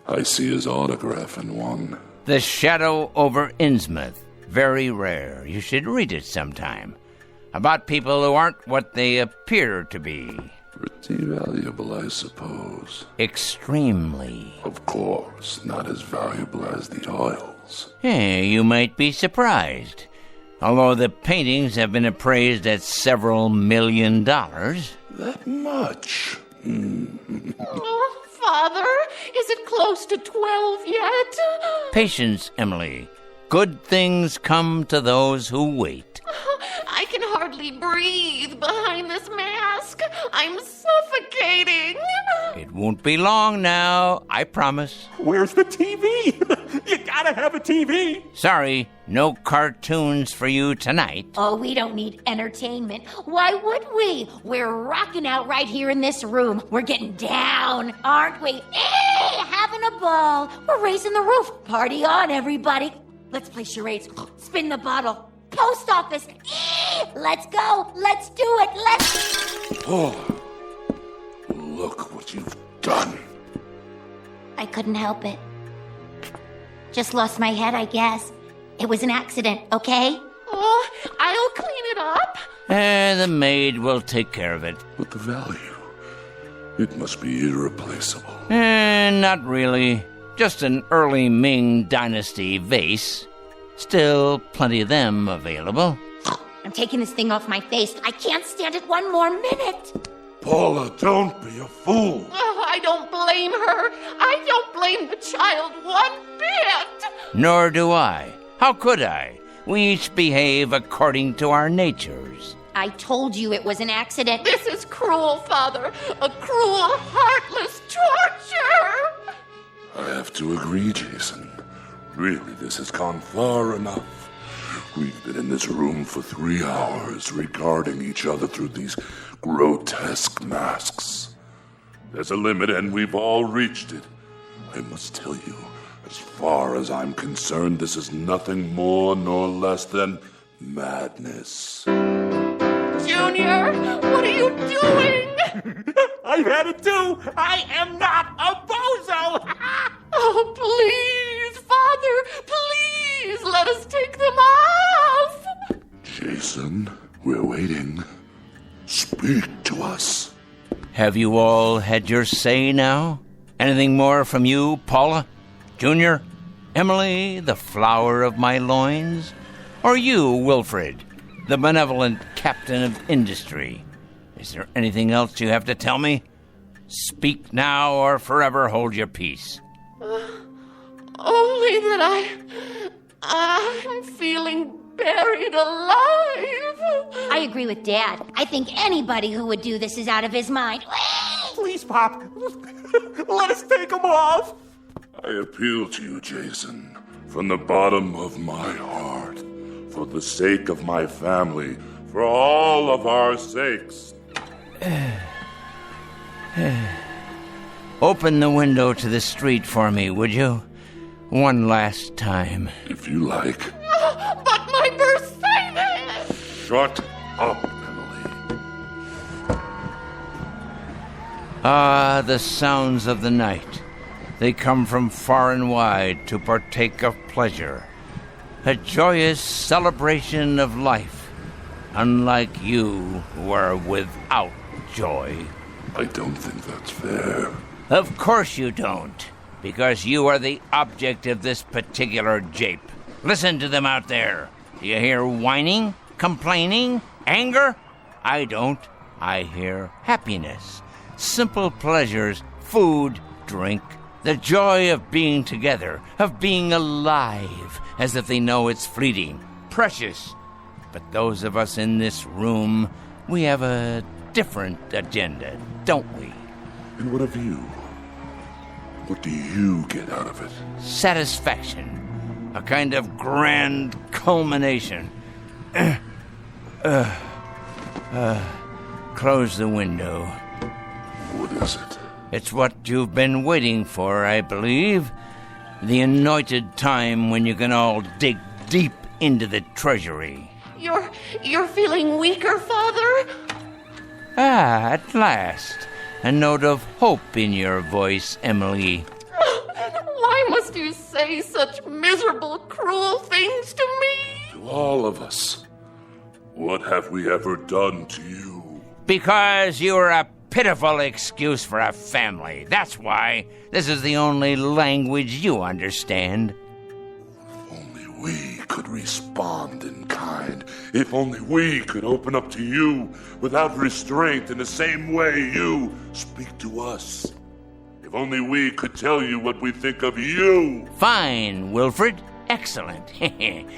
I see his autograph in one. The Shadow over Innsmouth. Very rare. You should read it sometime. About people who aren't what they appear to be. Pretty valuable, I suppose. Extremely. Of course, not as valuable as the oils. Hey, you might be surprised. Although the paintings have been appraised at several $1 million. That much? Oh, Father, is it close to 12 yet? Patience, Emily. Good things come to those who wait. I can hardly breathe behind this mask. I'm suffocating. It won't be long now, I promise. Where's the TV? You gotta have a TV. Sorry, no cartoons for you tonight. Oh, we don't need entertainment. Why would we? We're rocking out right here in this room. We're getting down, aren't we? Having a ball. We're raising the roof. Party on, everybody. Let's play charades. Spin the bottle. Post office. Let's go. Let's do it. Let's... Oh, look what you've done. I couldn't help it. Just lost my head, I guess. It was an accident, okay? Oh, I'll clean it up. The maid will take care of it. But the value, it must be irreplaceable. Not really. Just an early Ming Dynasty vase. Still plenty of them available. I'm taking this thing off my face. I can't stand it one more minute. Paula, don't be a fool. Oh, I don't blame her. I don't blame the child one bit. Nor do I. How could I? We each behave according to our natures. I told you it was an accident. This is cruel, Father. A cruel, heartless torture. I have to agree, Jason. Really, this has gone far enough. We've been in this room for 3 hours, regarding each other through these grotesque masks. There's a limit, and we've all reached it. I must tell you, as far as I'm concerned, this is nothing more nor less than madness. Junior, what are you doing? I've had it too. I am not a bozo. Oh, please, Father, please, let us take them off. Jason, we're waiting. Speak to us. Have you all had your say now? Anything more from you, Paula? Junior? Emily, the flower of my loins? Or you, Wilfred, the benevolent captain of industry? Is there anything else you have to tell me? Speak now or forever hold your peace. Only that I'm feeling buried alive. I agree with Dad. I think anybody who would do this is out of his mind. Please, Pop, let us take them off. I appeal to you, Jason, from the bottom of my heart, for the sake of my family, for all of our sakes. Open the window to the street for me, would you? One last time. If you like. But my Mercedes! Shut up, Emily. Ah, the sounds of the night. They come from far and wide to partake of pleasure. A joyous celebration of life, unlike you who are without joy. I don't think that's fair. Of course you don't, because you are the object of this particular jape. Listen to them out there. Do you hear whining, complaining, anger? I don't. I hear happiness, simple pleasures, food, drink, the joy of being together, of being alive, as if they know it's fleeting, precious. But those of us in this room, we have a different agenda, don't we? And what of you? What do you get out of it? Satisfaction. A kind of grand culmination. Close the window. What is it? It's what you've been waiting for, I believe. The anointed time when you can all dig deep into the treasury. You're feeling weaker, Father? Ah, at last. A note of hope in your voice, Emily. Why must you say such miserable, cruel things to me? To all of us. What have we ever done to you? Because you are a pitiful excuse for a family. That's why. This is the only language you understand. If only we could respond in kind. If only we could open up to you without restraint in the same way you speak to us. If only we could tell you what we think of you. Fine, Wilfred. Excellent.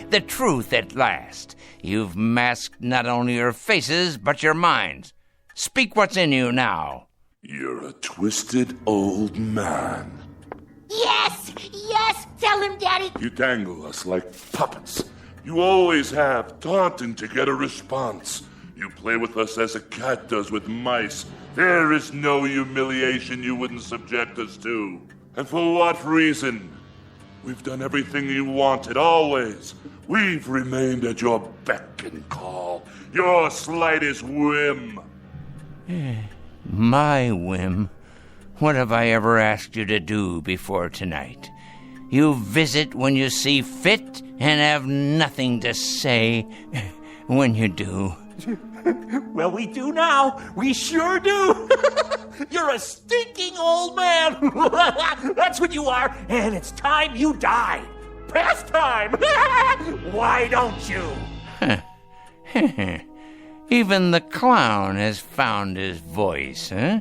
The truth at last. You've masked not only your faces, but your minds. Speak what's in you now. You're a twisted old man. Yes! Yes! Tell him, Daddy! You dangle us like puppets. You always have, taunting to get a response. You play with us as a cat does with mice. There is no humiliation you wouldn't subject us to. And for what reason? We've done everything you wanted, always. We've remained at your beck and call, your slightest whim. My whim? What have I ever asked you to do before tonight? You visit when you see fit and have nothing to say when you do. Well, we do now. We sure do. You're a stinking old man. That's what you are, and it's time you die. Past time. Why don't you? Even the clown has found his voice, huh?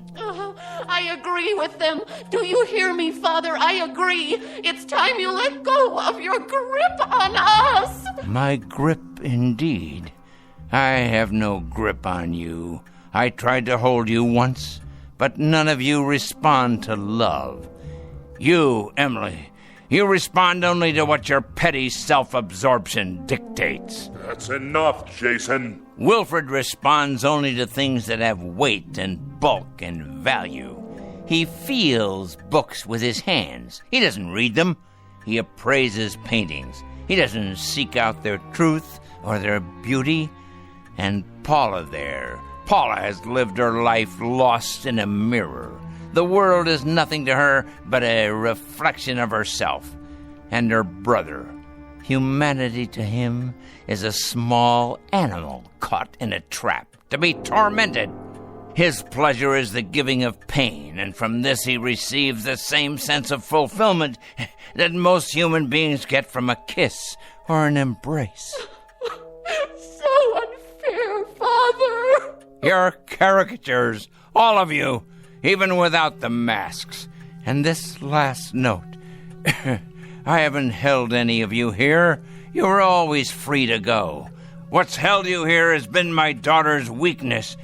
I agree with them. Do you hear me, Father? I agree. It's time you let go of your grip on us. My grip, indeed. I have no grip on you. I tried to hold you once, but none of you respond to love. You, Emily, you respond only to what your petty self-absorption dictates. That's enough, Jason. Wilfred responds only to things that have weight and bulk and value. He feels books with his hands. He doesn't read them. He appraises paintings. He doesn't seek out their truth or their beauty. And Paula there. Paula has lived her life lost in a mirror. The world is nothing to her but a reflection of herself and her brother. Humanity to him is a small animal caught in a trap to be tormented. His pleasure is the giving of pain, and from this he receives the same sense of fulfillment that most human beings get from a kiss or an embrace. So unfair, Father. You're caricatures, all of you, even without the masks. And this last note. I haven't held any of you here. You were always free to go. What's held you here has been my daughter's weakness,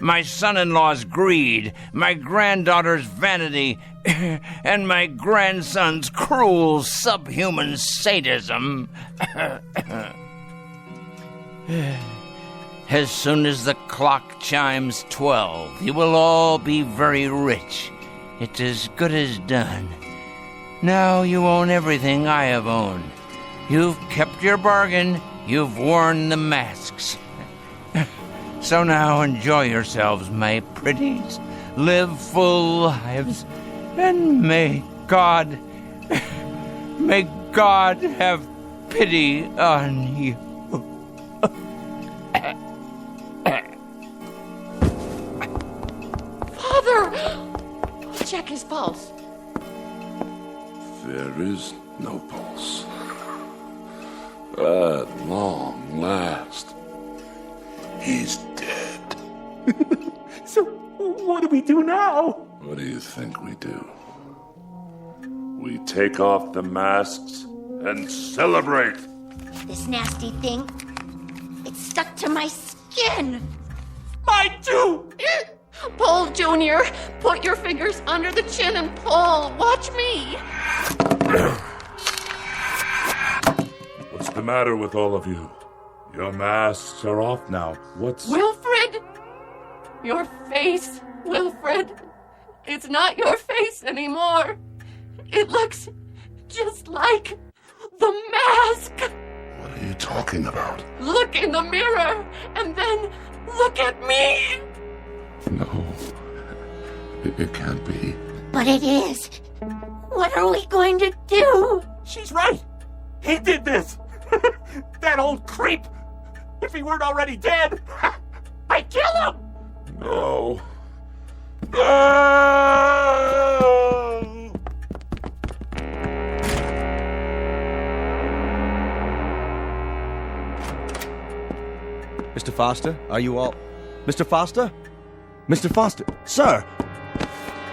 my son-in-law's greed, my granddaughter's vanity, and my grandson's cruel subhuman sadism. As soon as the clock chimes 12, you will all be very rich. It's as good as done. Now you own everything I have owned. You've kept your bargain. You've worn the masks. So now enjoy yourselves, my pretties. Live full lives. And may God have pity on you. Father! Check his pulse. There is no pulse. At long last, he's dead. So, what do we do now? What do you think we do? We take off the masks and celebrate. This nasty thing, it's stuck to my skin. Mine too! Pull, Junior. Put your fingers under the chin and pull. Watch me. What's the matter with all of you? Your masks are off now. Wilfred! Your face, Wilfred. It's not your face anymore. It looks just like the mask. What are you talking about? Look in the mirror and then look at me. No, it can't be. But it is. What are we going to do? She's right. He did this. That old creep. If he weren't already dead, I'd kill him. No. Mr. Foster, are you all... Mr. Foster? Mr. Foster? Sir!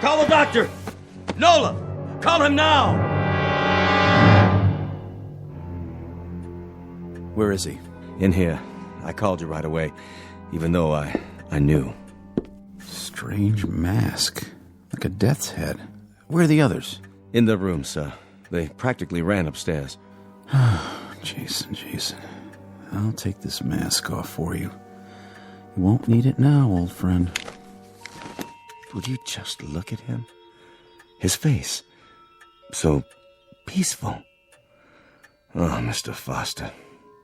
Call the doctor! Nola! Call him now! Where is he? In here. I called you right away, even though I knew. Strange mask. Like a death's head. Where are the others? In the room, sir. They practically ran upstairs. Jason. I'll take this mask off for you. You won't need it now, old friend. Would you just look at him? His face. So peaceful. Oh, Mr. Foster.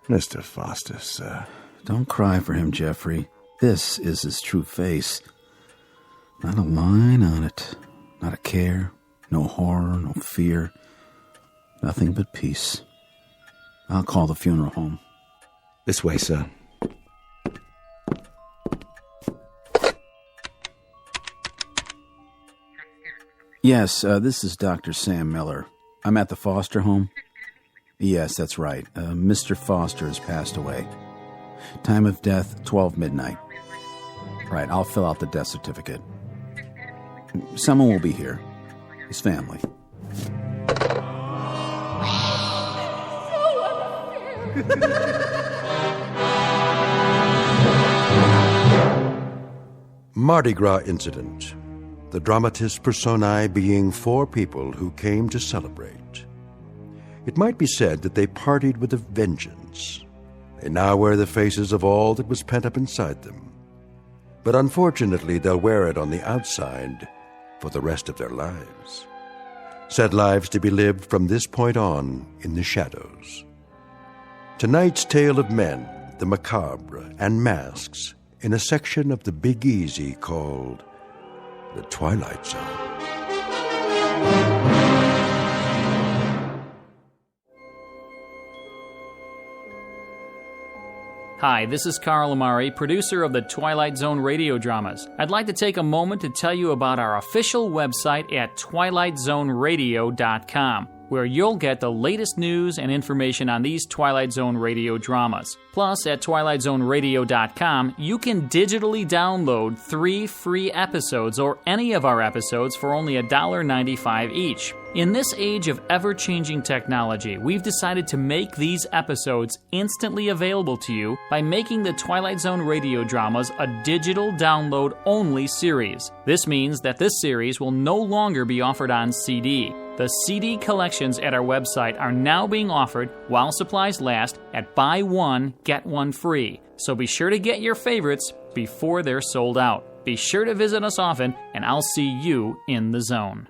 Mr. Foster, sir. Don't cry for him, Jeffrey. This is his true face. Not a line on it. Not a care. No horror, no fear. Nothing but peace. I'll call the funeral home. This way, sir. Yes, this is Dr. Sam Miller. I'm at the Foster home. Yes, that's right. Mr. Foster has passed away. Time of death, 12 midnight. Right, I'll fill out the death certificate. Someone will be here. His family. Mardi Gras incident. The dramatis personae being four people who came to celebrate. It might be said that they partied with a vengeance. They now wear the faces of all that was pent up inside them. But unfortunately, they'll wear it on the outside for the rest of their lives. Said lives to be lived from this point on in the shadows. Tonight's tale of men, the macabre, and masks in a section of the Big Easy called The Twilight Zone. Hi, this is Carl Amari, producer of the Twilight Zone Radio Dramas. I'd like to take a moment to tell you about our official website at twilightzoneradio.com. where you'll get the latest news and information on these Twilight Zone radio dramas. Plus, at twilightzoneradio.com, you can digitally download 3 free episodes or any of our episodes for only $1.95 each. In this age of ever-changing technology, we've decided to make these episodes instantly available to you by making the Twilight Zone radio dramas a digital download-only series. This means that this series will no longer be offered on CD. The CD collections at our website are now being offered while supplies last at buy one, get one free. So be sure to get your favorites before they're sold out. Be sure to visit us often, and I'll see you in the zone.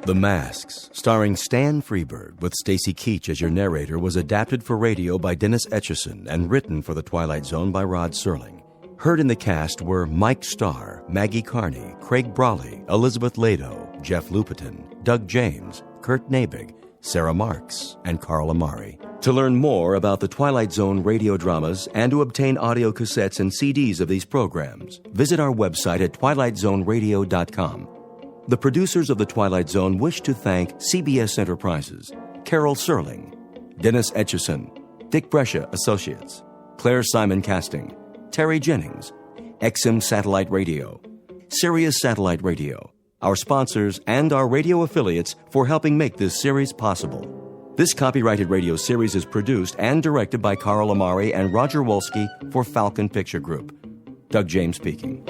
The Masks, starring Stan Freberg with Stacy Keach as your narrator, was adapted for radio by Dennis Etchison and written for The Twilight Zone by Rod Serling. Heard in the cast were Mike Starr, Maggie Carney, Craig Brawley, Elizabeth Lado, Jeff Lupetin, Doug James, Kurt Nabig, Sarah Marks, and Carl Amari. To learn more about the Twilight Zone radio dramas and to obtain audio cassettes and CDs of these programs, visit our website at twilightzoneradio.com. The producers of The Twilight Zone wish to thank CBS Enterprises, Carol Serling, Dennis Etchison, Dick Brescia Associates, Claire Simon Casting, Terry Jennings, XM Satellite Radio, Sirius Satellite Radio, our sponsors, and our radio affiliates for helping make this series possible. This copyrighted radio series is produced and directed by Carl Amari and Roger Wolski for Falcon Picture Group. Doug James speaking.